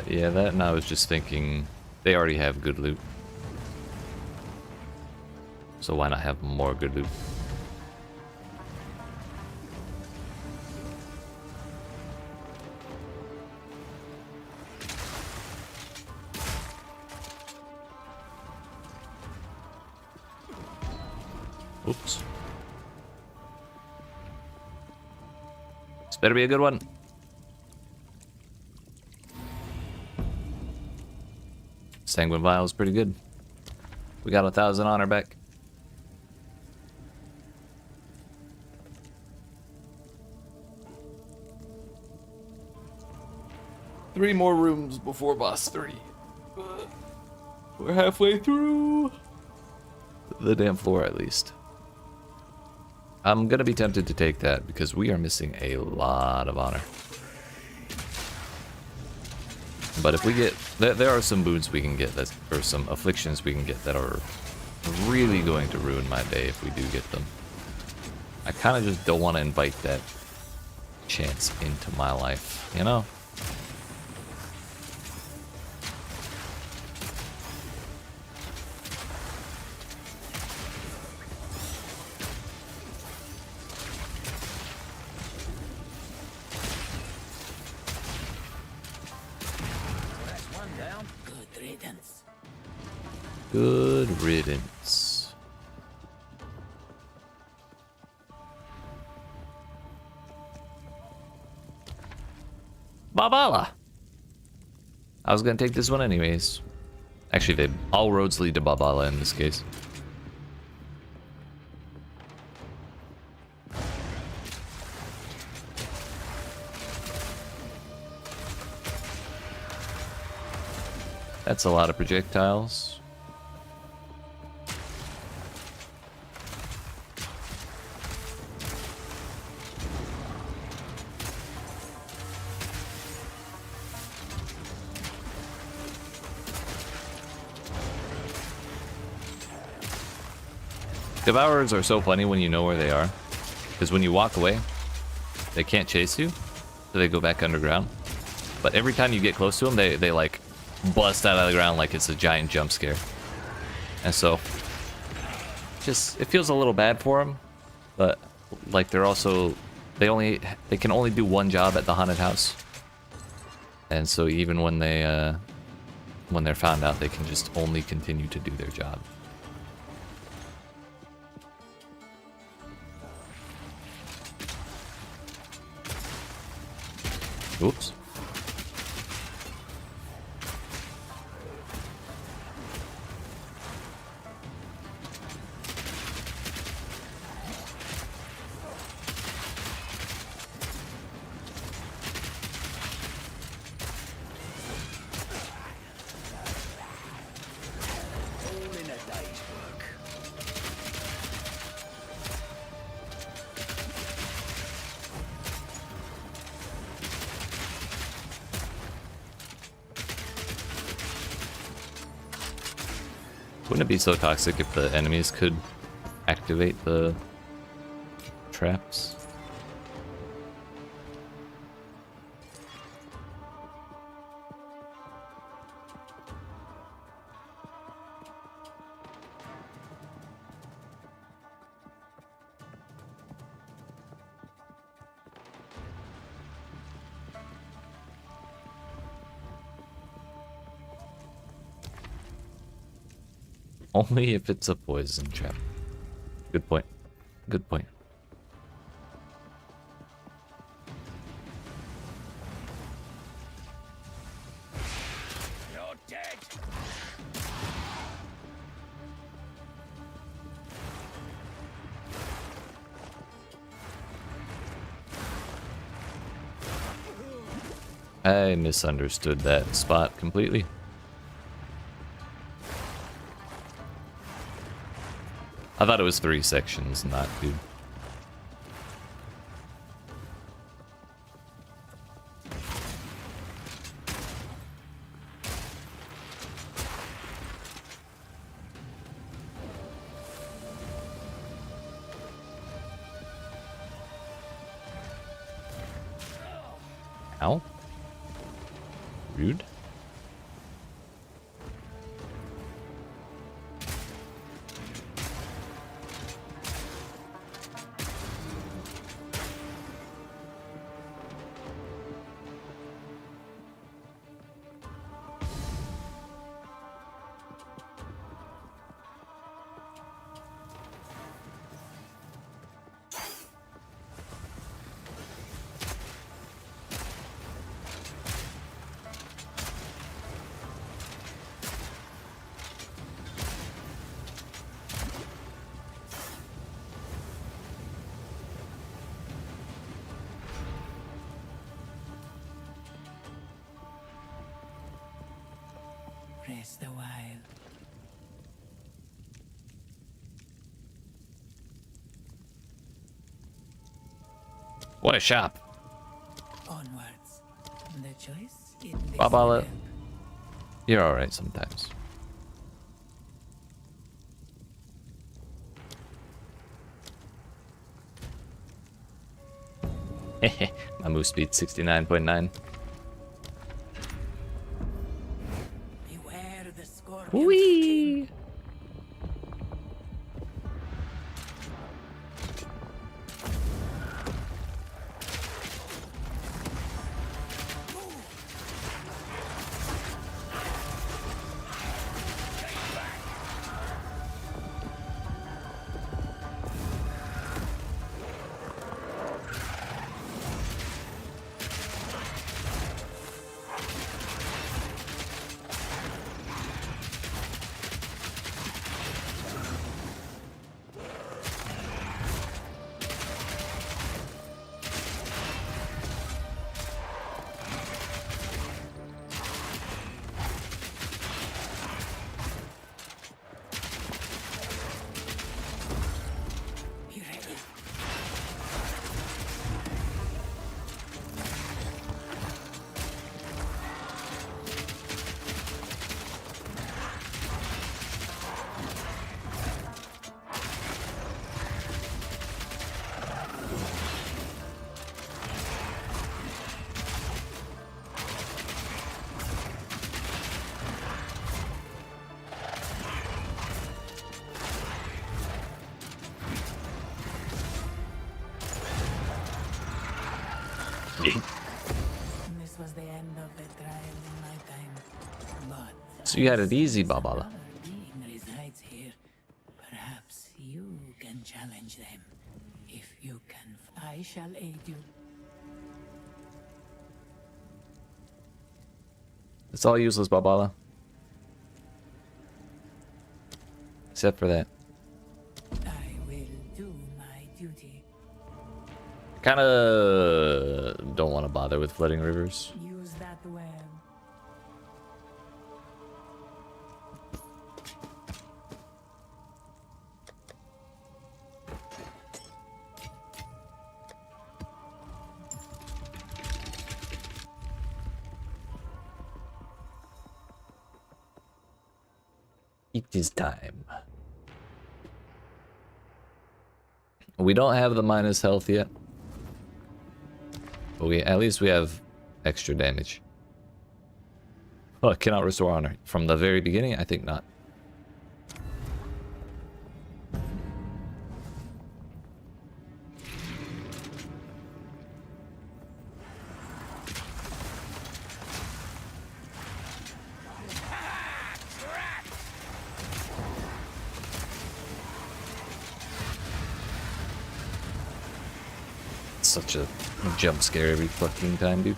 Yeah, that, and I was just thinking they already have good loot. So why not have more good loot? Oops. This better be a good one. Sanguine Vial is pretty good. We got 1,000 honor back. Three more rooms before boss 3. We're halfway through. The damn floor, at least. I'm gonna be tempted to take that because we are missing a lot of honor. But if we get, there are some boons we can get that, or some afflictions we can get that are really going to ruin my day if we do get them. I kind of just don't want to invite that chance into my life, you know? Good riddance. Babala! I was gonna take this one anyways. Actually, all roads lead to Babala in this case. That's a lot of projectiles. Devourers are so funny when you know where they are, because when you walk away, they can't chase you, so they go back underground. But every time you get close to them, they like bust out of the ground like it's a giant jump scare. And so, just, it feels a little bad for them, but like they're also they can only do one job at the haunted house, and so even when they're found out, they can just only continue to do their job. Oops. All in a day's work. Wouldn't it be so toxic if the enemies could activate the traps? Only if it's a poison trap. Good point. Good point. You're dead. I misunderstood that spot completely. I thought it was 3 sections, not 2. Ow. Rude. Rest a while. What a shop. Onwards. The choice it lives Babala. with. You're alright sometimes. My move speed 69.9. Beware the scorpion. Whee! This was the end of the trial in my time. But So you had it easy, Babala. another being resides here. Perhaps you can challenge them. If you can, I shall aid you. It's all useless, Babala. Except for that. I will do my duty. Kinda don't want to bother with flooding rivers. Use that well. It is time. We don't have the minus health yet. But at least we have extra damage. Oh, I cannot restore honor. From the very beginning? I think not. Such a jump scare every fucking time, dude.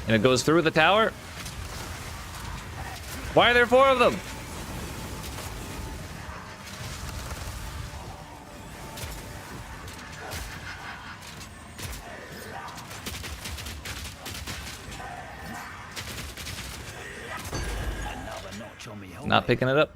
And it goes through the tower? Why are there 4 of them? Another notch on me helmet. Not picking it up.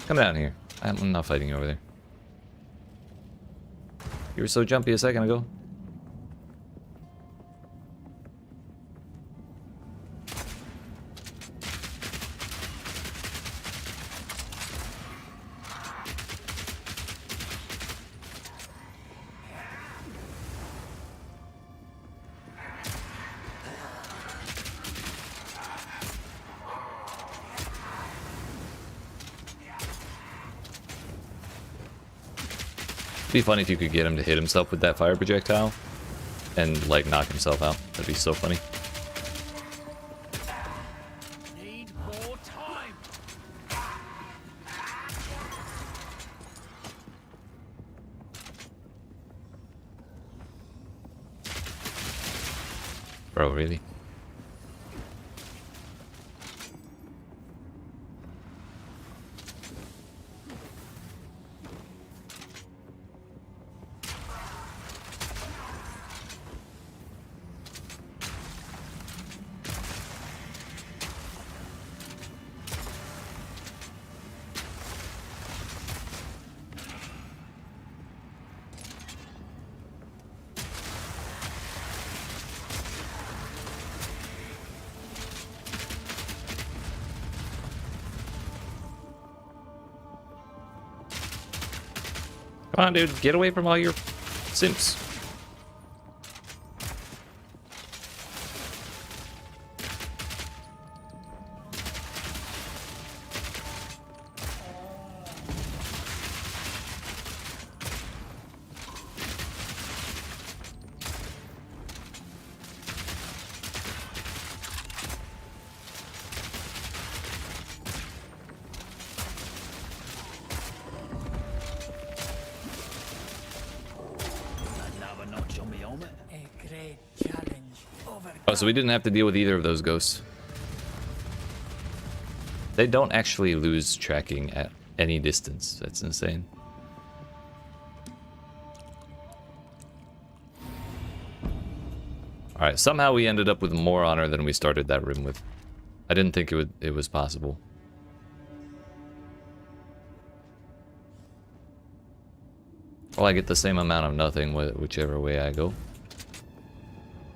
Come down here. I'm not fighting you over there. You were so jumpy a second ago. It'd be funny if you could get him to hit himself with that fire projectile and like knock himself out. That'd be so funny. Need more time. Bro, really? Come on, dude. Get away from all your simps. Another notch on me helmet. A great challenge. Overcome. Oh, so we didn't have to deal with either of those ghosts. They don't actually lose tracking at any distance. That's insane. Alright, somehow we ended up with more honor than we started that room with. I didn't think it was possible. Well, I get the same amount of nothing whichever way I go.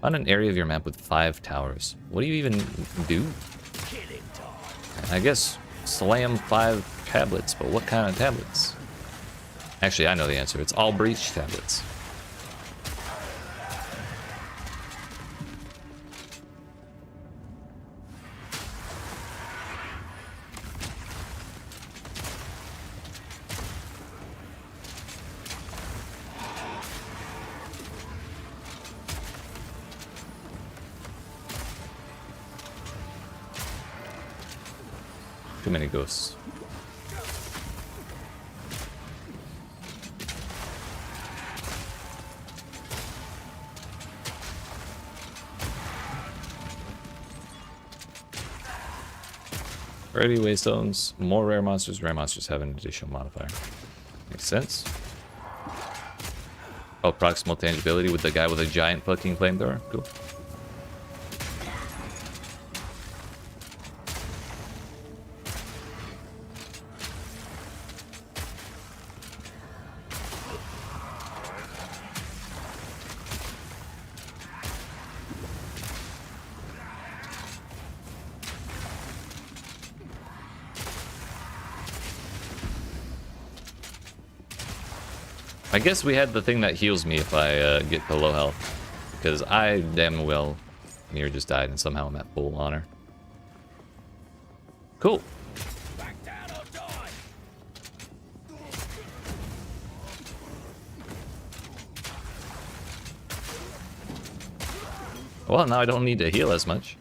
Find an area of your map with 5 towers. What do you even do? Killing time. I guess slam 5 tablets, but what kind of tablets? Actually, I know the answer. It's all breach tablets. Too many ghosts. Already waystones, more rare monsters. Rare monsters have an additional modifier. Makes sense. Oh, proximal tangibility with the guy with a giant fucking flamethrower. Cool. I guess we had the thing that heals me if I get to low health. Because I damn well near just died and somehow I'm at full honor. Cool. Back down or die. Well, now I don't need to heal as much.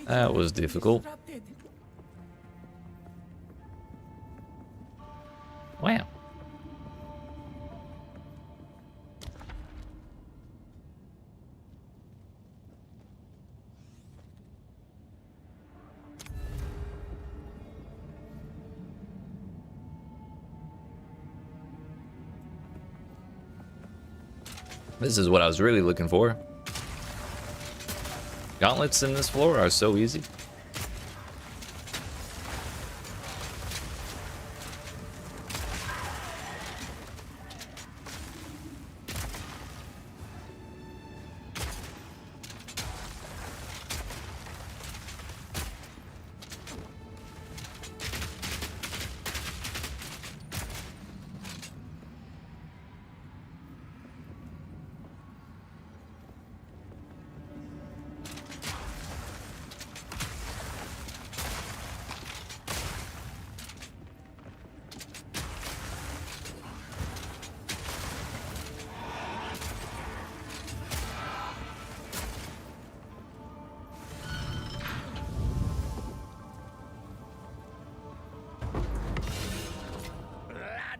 That was difficult. Wow. This is what I was really looking for. Gauntlets in this floor are so easy.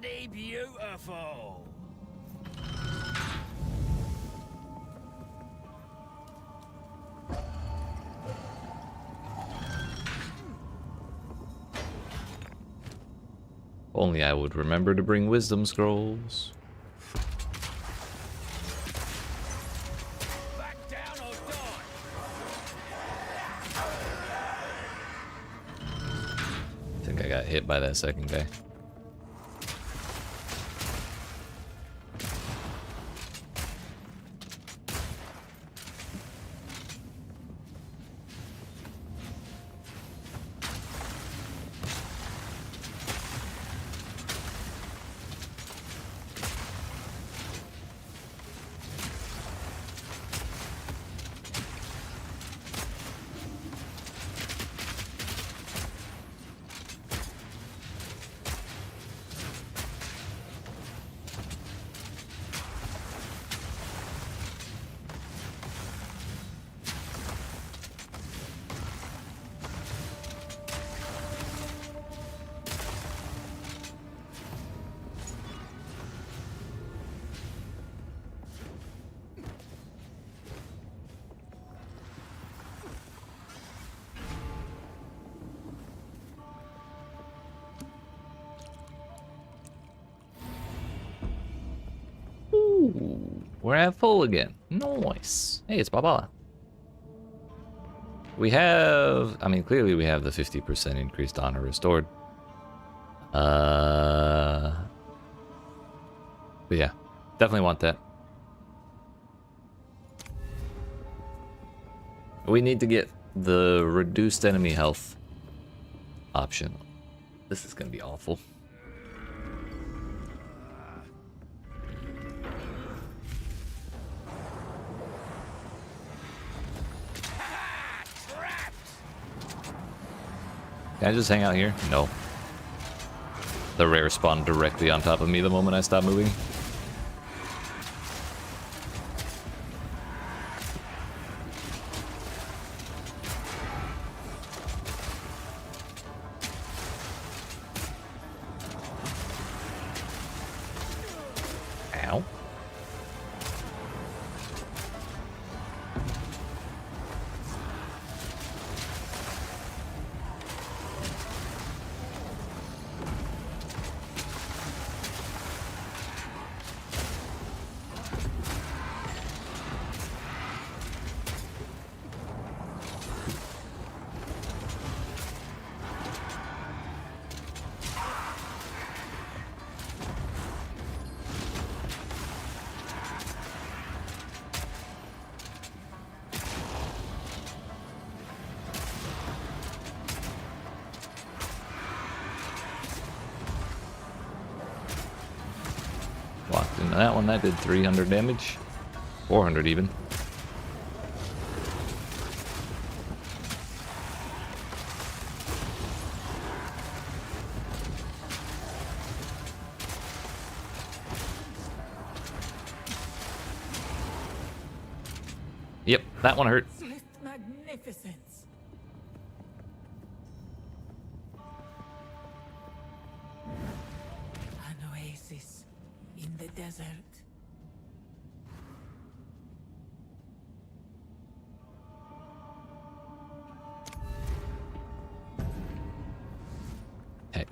Bloody beautiful. Only I would remember to bring wisdom scrolls. Back down or die. I think I got hit by that second guy. We're at full again. Nice. Hey, it's Baba. We have, I mean, clearly we have the 50% increased honor restored. But yeah, definitely want that. We need to get the reduced enemy health option. This is gonna be awful. Can I just hang out here? No. The rare spawned directly on top of me the moment I stopped moving. Ow. Walked into that one, that did 300 damage. 400 even. Yep, that one hurt. Swift magnificence. An oasis in the desert. Heck.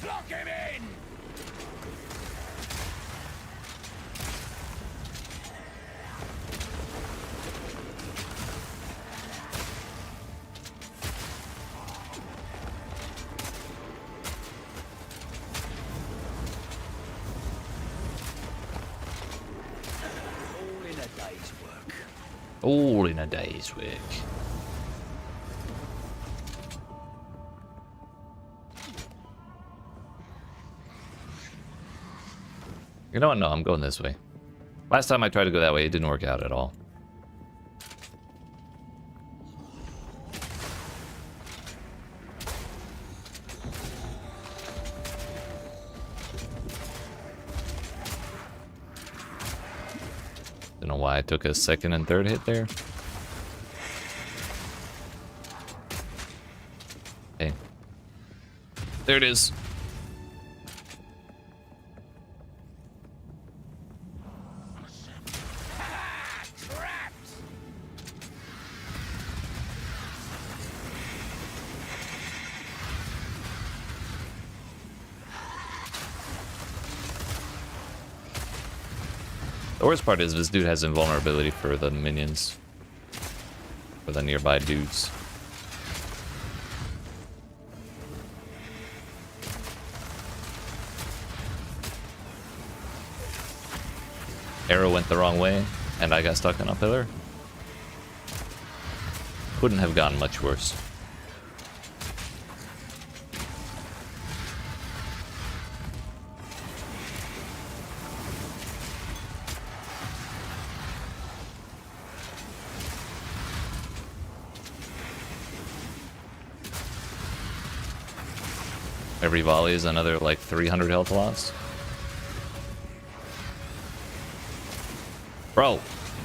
Lock him in! All in a day's work. All in a day's work. You know what? No, I'm going this way. Last time I tried to go that way, it didn't work out at all. Don't know why I took a second and third hit there. Okay. There it is. The worst part is this dude has invulnerability for the minions. For the nearby dudes. Arrow went the wrong way, and I got stuck on a pillar. Couldn't have gotten much worse. Every volley is another like 300 health loss. Bro,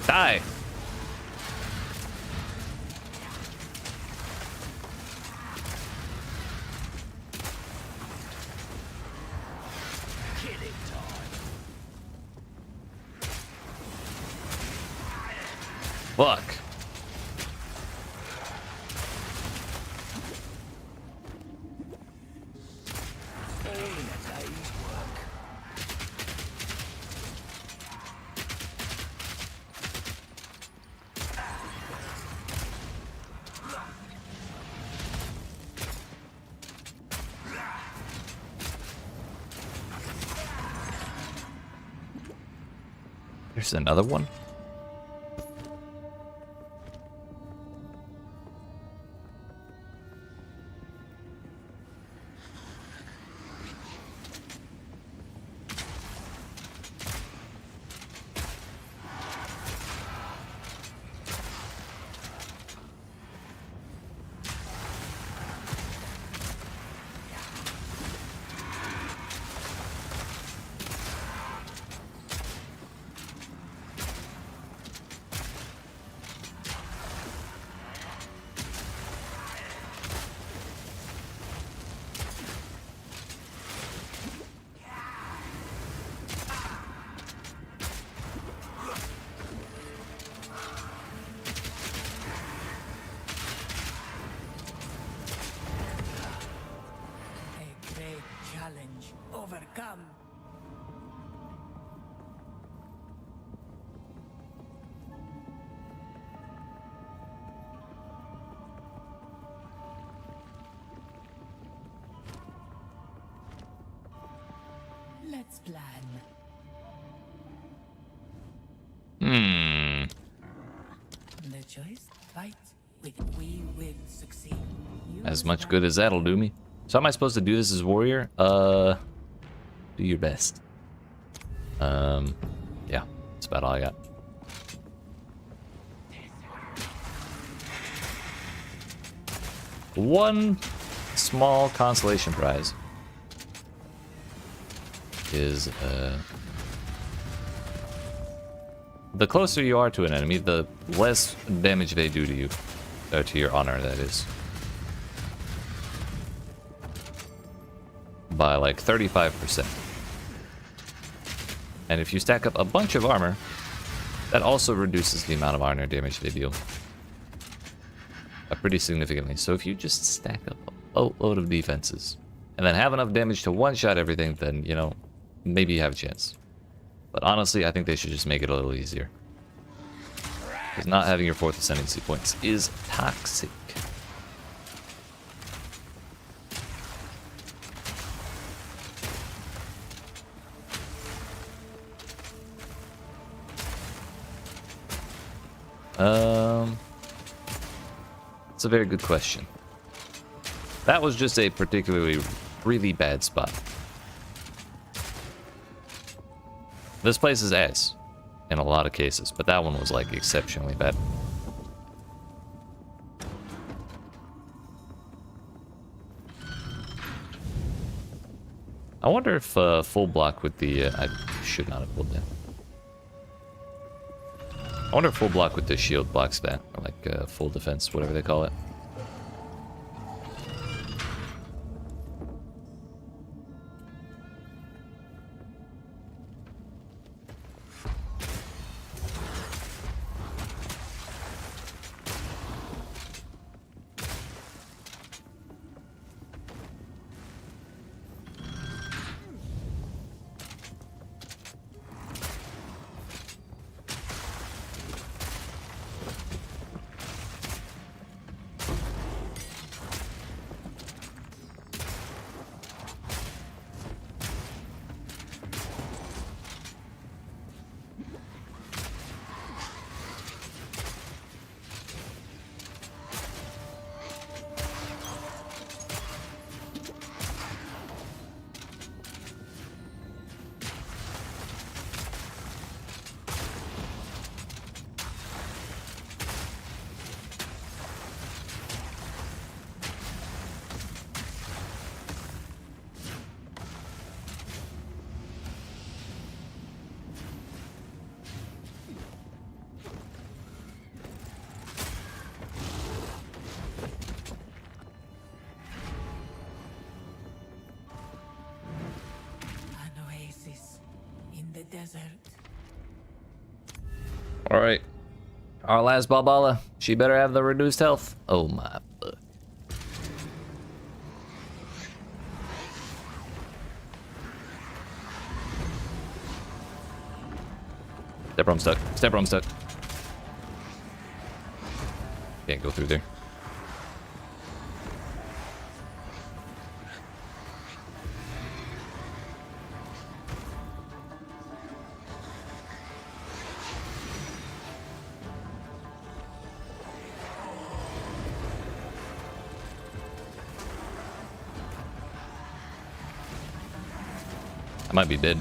die! Fuck. All in a day's work. There's another one. A great challenge overcome. Let's plan. Hmm. The choice? Fight with we will succeed. As much good as that'll do me. So am I supposed to do this as warrior? Do your best. Yeah, that's about all I got. One small consolation prize is, the closer you are to an enemy, the less damage they do to you. To your honor, that is. By like 35%. And if you stack up a bunch of armor, that also reduces the amount of honor damage they deal. Pretty significantly. So if you just stack up a load of defenses, and then have enough damage to one-shot everything, then, you know, maybe you have a chance. But honestly, I think they should just make it a little easier. Because not having your 4th ascendancy points is toxic. It's a very good question. That was just a particularly really bad spot. This place is ass in a lot of cases, but that one was like exceptionally bad. I wonder if full block with the I should not have pulled that. I wonder if full block with the shield blocks that, or like full defense, whatever they call it. Desert. All right, Our last Balbala. She better have the reduced health. Oh my fuck. Stepper, I'm stuck. Stepper, I'm stuck. Can't go through there. I might be dead.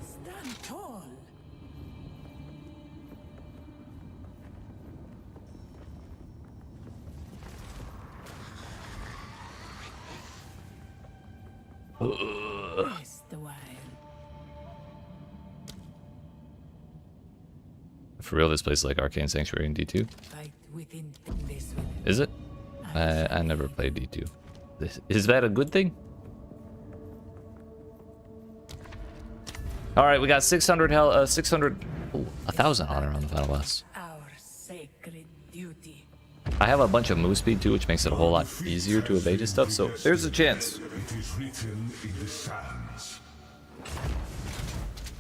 Stand tall. Rest a while. For real, this place is like Arcane Sanctuary in D2. Fight within this will. Is it? I never played D2. Is that a good thing? All right, we got 600 hell, 600, 1,000 honor on the final boss. Our sacred duty. I have a bunch of move speed too, which makes it a whole lot easier to evade his stuff. So there's a chance. It is written in the sands.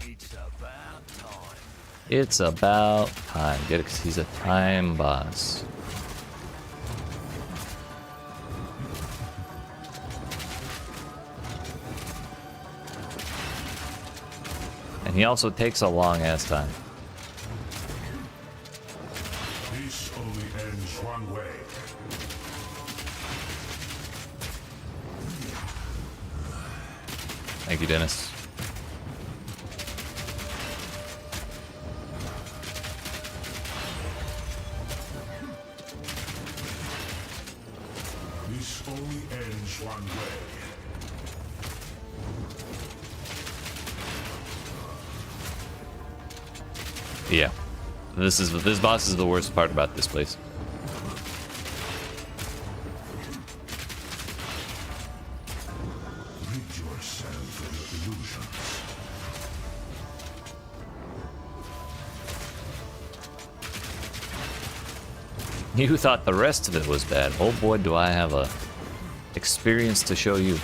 It's about time. It's about time. Get it? Because he's a time boss. And he also takes a long ass time. This only ends one way. Thank you, Dennis. This only ends one way. Yeah. This boss is the worst part about this place. Rid yourself of your illusions. You thought the rest of it was bad. Oh boy, do I have a experience to show you.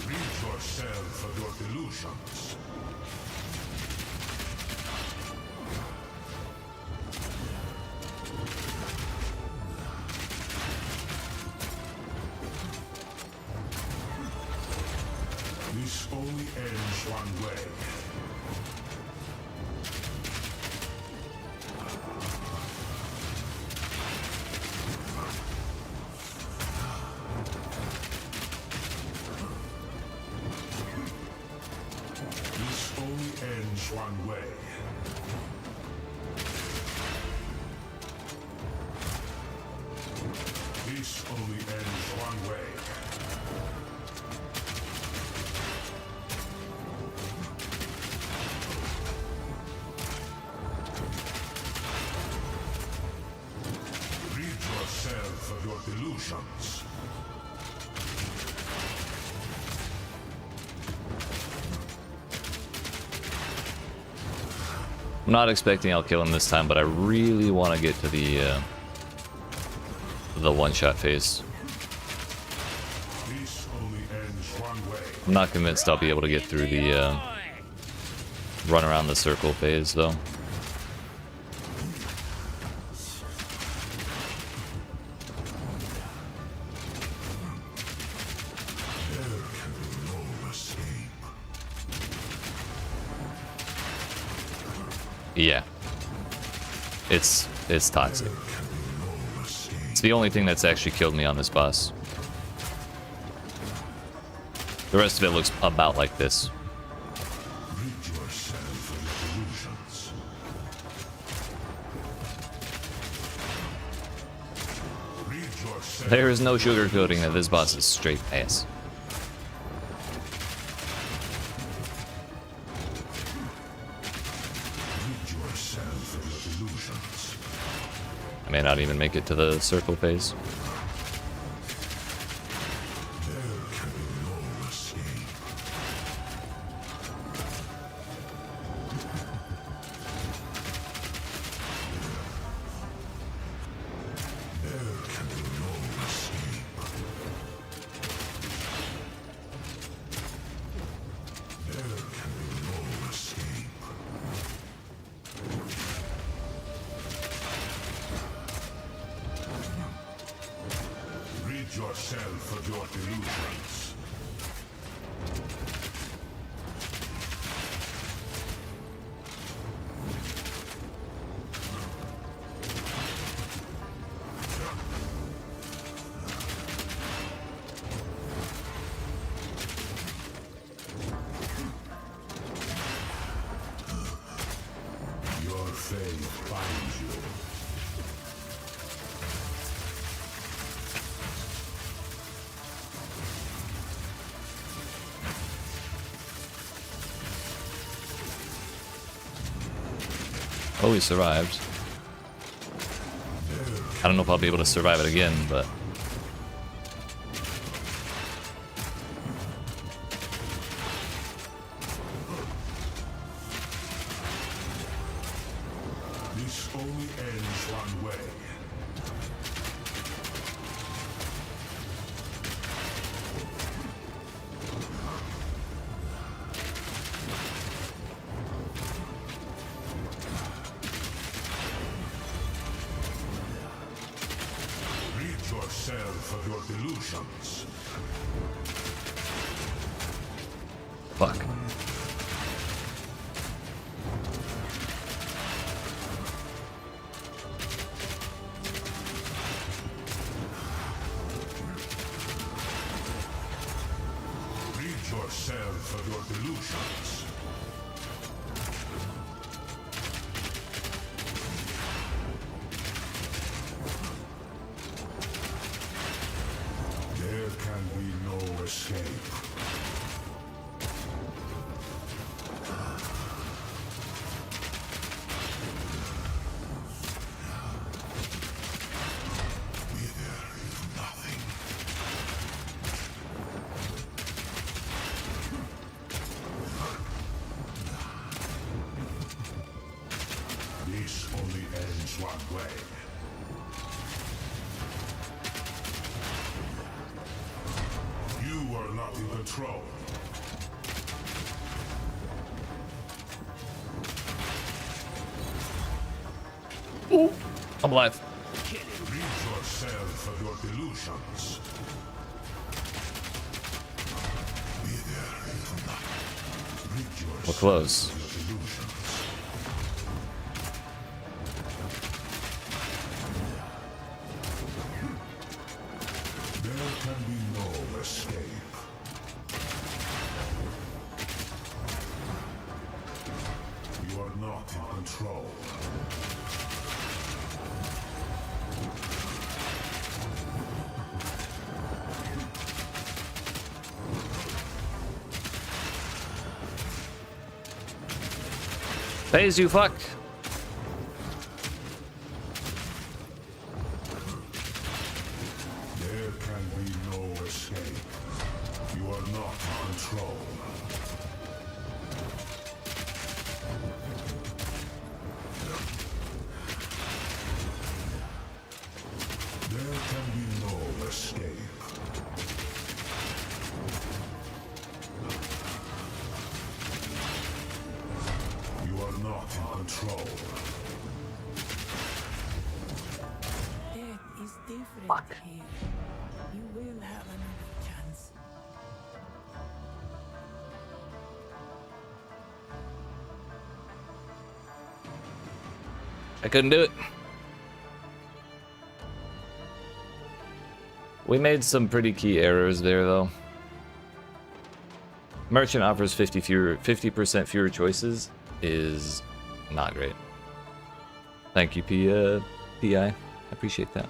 Rid yourself of your delusions. This only ends one way. This only ends one way. This only ends one way. Rid yourself of your delusions. I'm not expecting I'll kill him this time, but I really want to get to the one-shot phase. This only ends one way. I'm not convinced I'll be able to get through the run around the circle phase, though. There can be no escape. Yeah. It's toxic. There can be no escape. It's the only thing that's actually killed me on this boss. The rest of it looks about like this. Rid yourself of your delusions. Rid yourself. There is no sugarcoating that this boss is straight ass. I may not even make it to the circle phase. Yourself of your delusions. Your fate finds you. Oh, he survived. I don't know if I'll be able to survive it again, but... This only ends one way. Yourself of your delusions. Fuck. Rid yourself of your delusions. There can be no escape. Be there is nothing. This only ends one way. You are not in control. I'm alive. Rid yourself of your delusions. Be there is nothing. Rid yourself We're close. of your delusions. There can be no escape. You are not in control. Phase, you fuck. There can be no escape. You are not in control. There can be no escape. You are not in control. Death is different here. You will have another chance. I couldn't do it. We made some pretty key errors there, though. Merchant offers 50% fewer choices is not great. Thank you, PI. I appreciate that.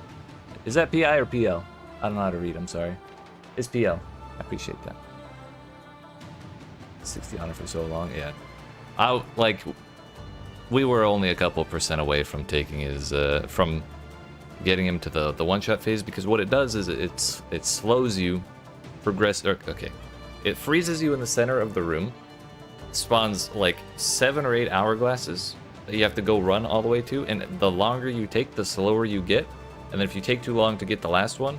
Is that PI or PL? I don't know how to read, I'm sorry. It's PL. I appreciate that. 60 honor for so long, yeah. We were only a couple percent away from taking his, from getting him to the one-shot phase, because what it does is it slows you, okay, it freezes you in the center of the room, spawns like 7 or 8 hourglasses that you have to go run all the way to, and the longer you take, the slower you get, and then if you take too long to get the last one,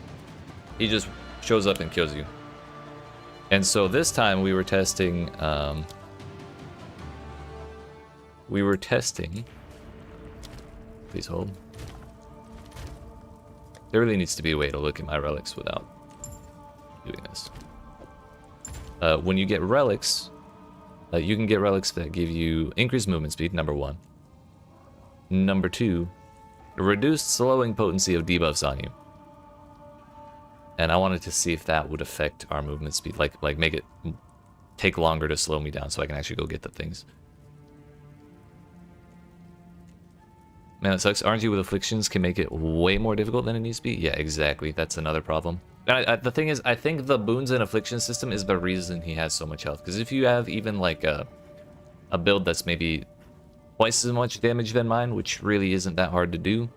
he just shows up and kills you. And so this time we were testing, please hold. There really needs to be a way to look at my relics without doing this. When you get relics, you can get relics that give you increased movement speed, number 1. Number 2, reduced slowing potency of debuffs on you. And I wanted to see if that would affect our movement speed, like make it take longer to slow me down so I can actually go get the things. Man, it sucks. RNG with afflictions can make it way more difficult than it needs to be. Yeah, exactly. That's another problem. The thing is, I think the boons and affliction system is the reason he has so much health. Because if you have even like a build that's maybe twice as much damage than mine, which really isn't that hard to do,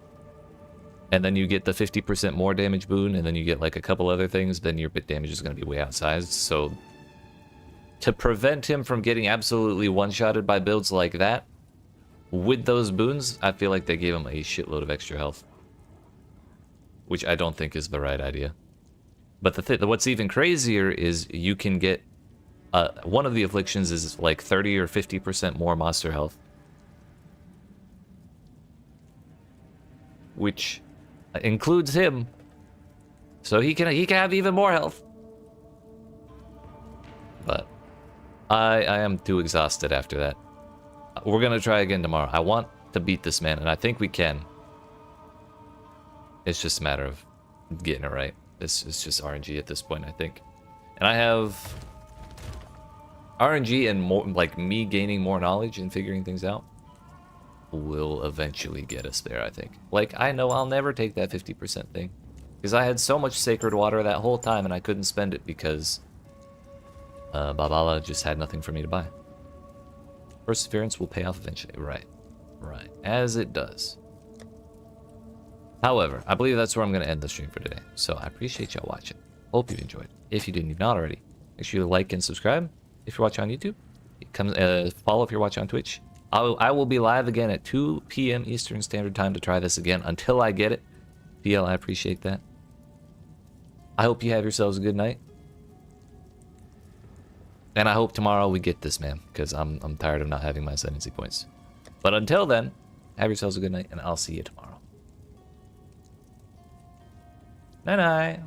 and then you get the 50% more damage boon, and then you get like a couple other things, then your bit damage is going to be way outsized. So to prevent him from getting absolutely one-shotted by builds like that, with those boons, I feel like they gave him a shitload of extra health, which I don't think is the right idea. But what's even crazier is you can get one of the afflictions is like 30 or 50% more monster health, which includes him, so he can have even more health. But I am too exhausted after that. We're gonna try again tomorrow. I want to beat this man, and I think we can. It's just a matter of getting it right. It's just RNG at this point, I think. And I have RNG and more, like me gaining more knowledge and figuring things out will eventually get us there, I think. Like, I know I'll never take that 50% thing, because I had so much sacred water that whole time and I couldn't spend it because Babala just had nothing for me to buy. Perseverance will pay off eventually. Right. As it does. However, I believe that's where I'm going to end the stream for today. So I appreciate y'all watching. Hope you enjoyed. If you didn't, not already, make sure you like and subscribe. If you're watching on YouTube, follow if you're watching on Twitch. I will be live again at 2 p.m. Eastern Standard Time to try this again until I get it. PL, I appreciate that. I hope you have yourselves a good night. And I hope tomorrow we get this, man, because I'm tired of not having my ascendancy points. But until then, have yourselves a good night, and I'll see you tomorrow. Night-night.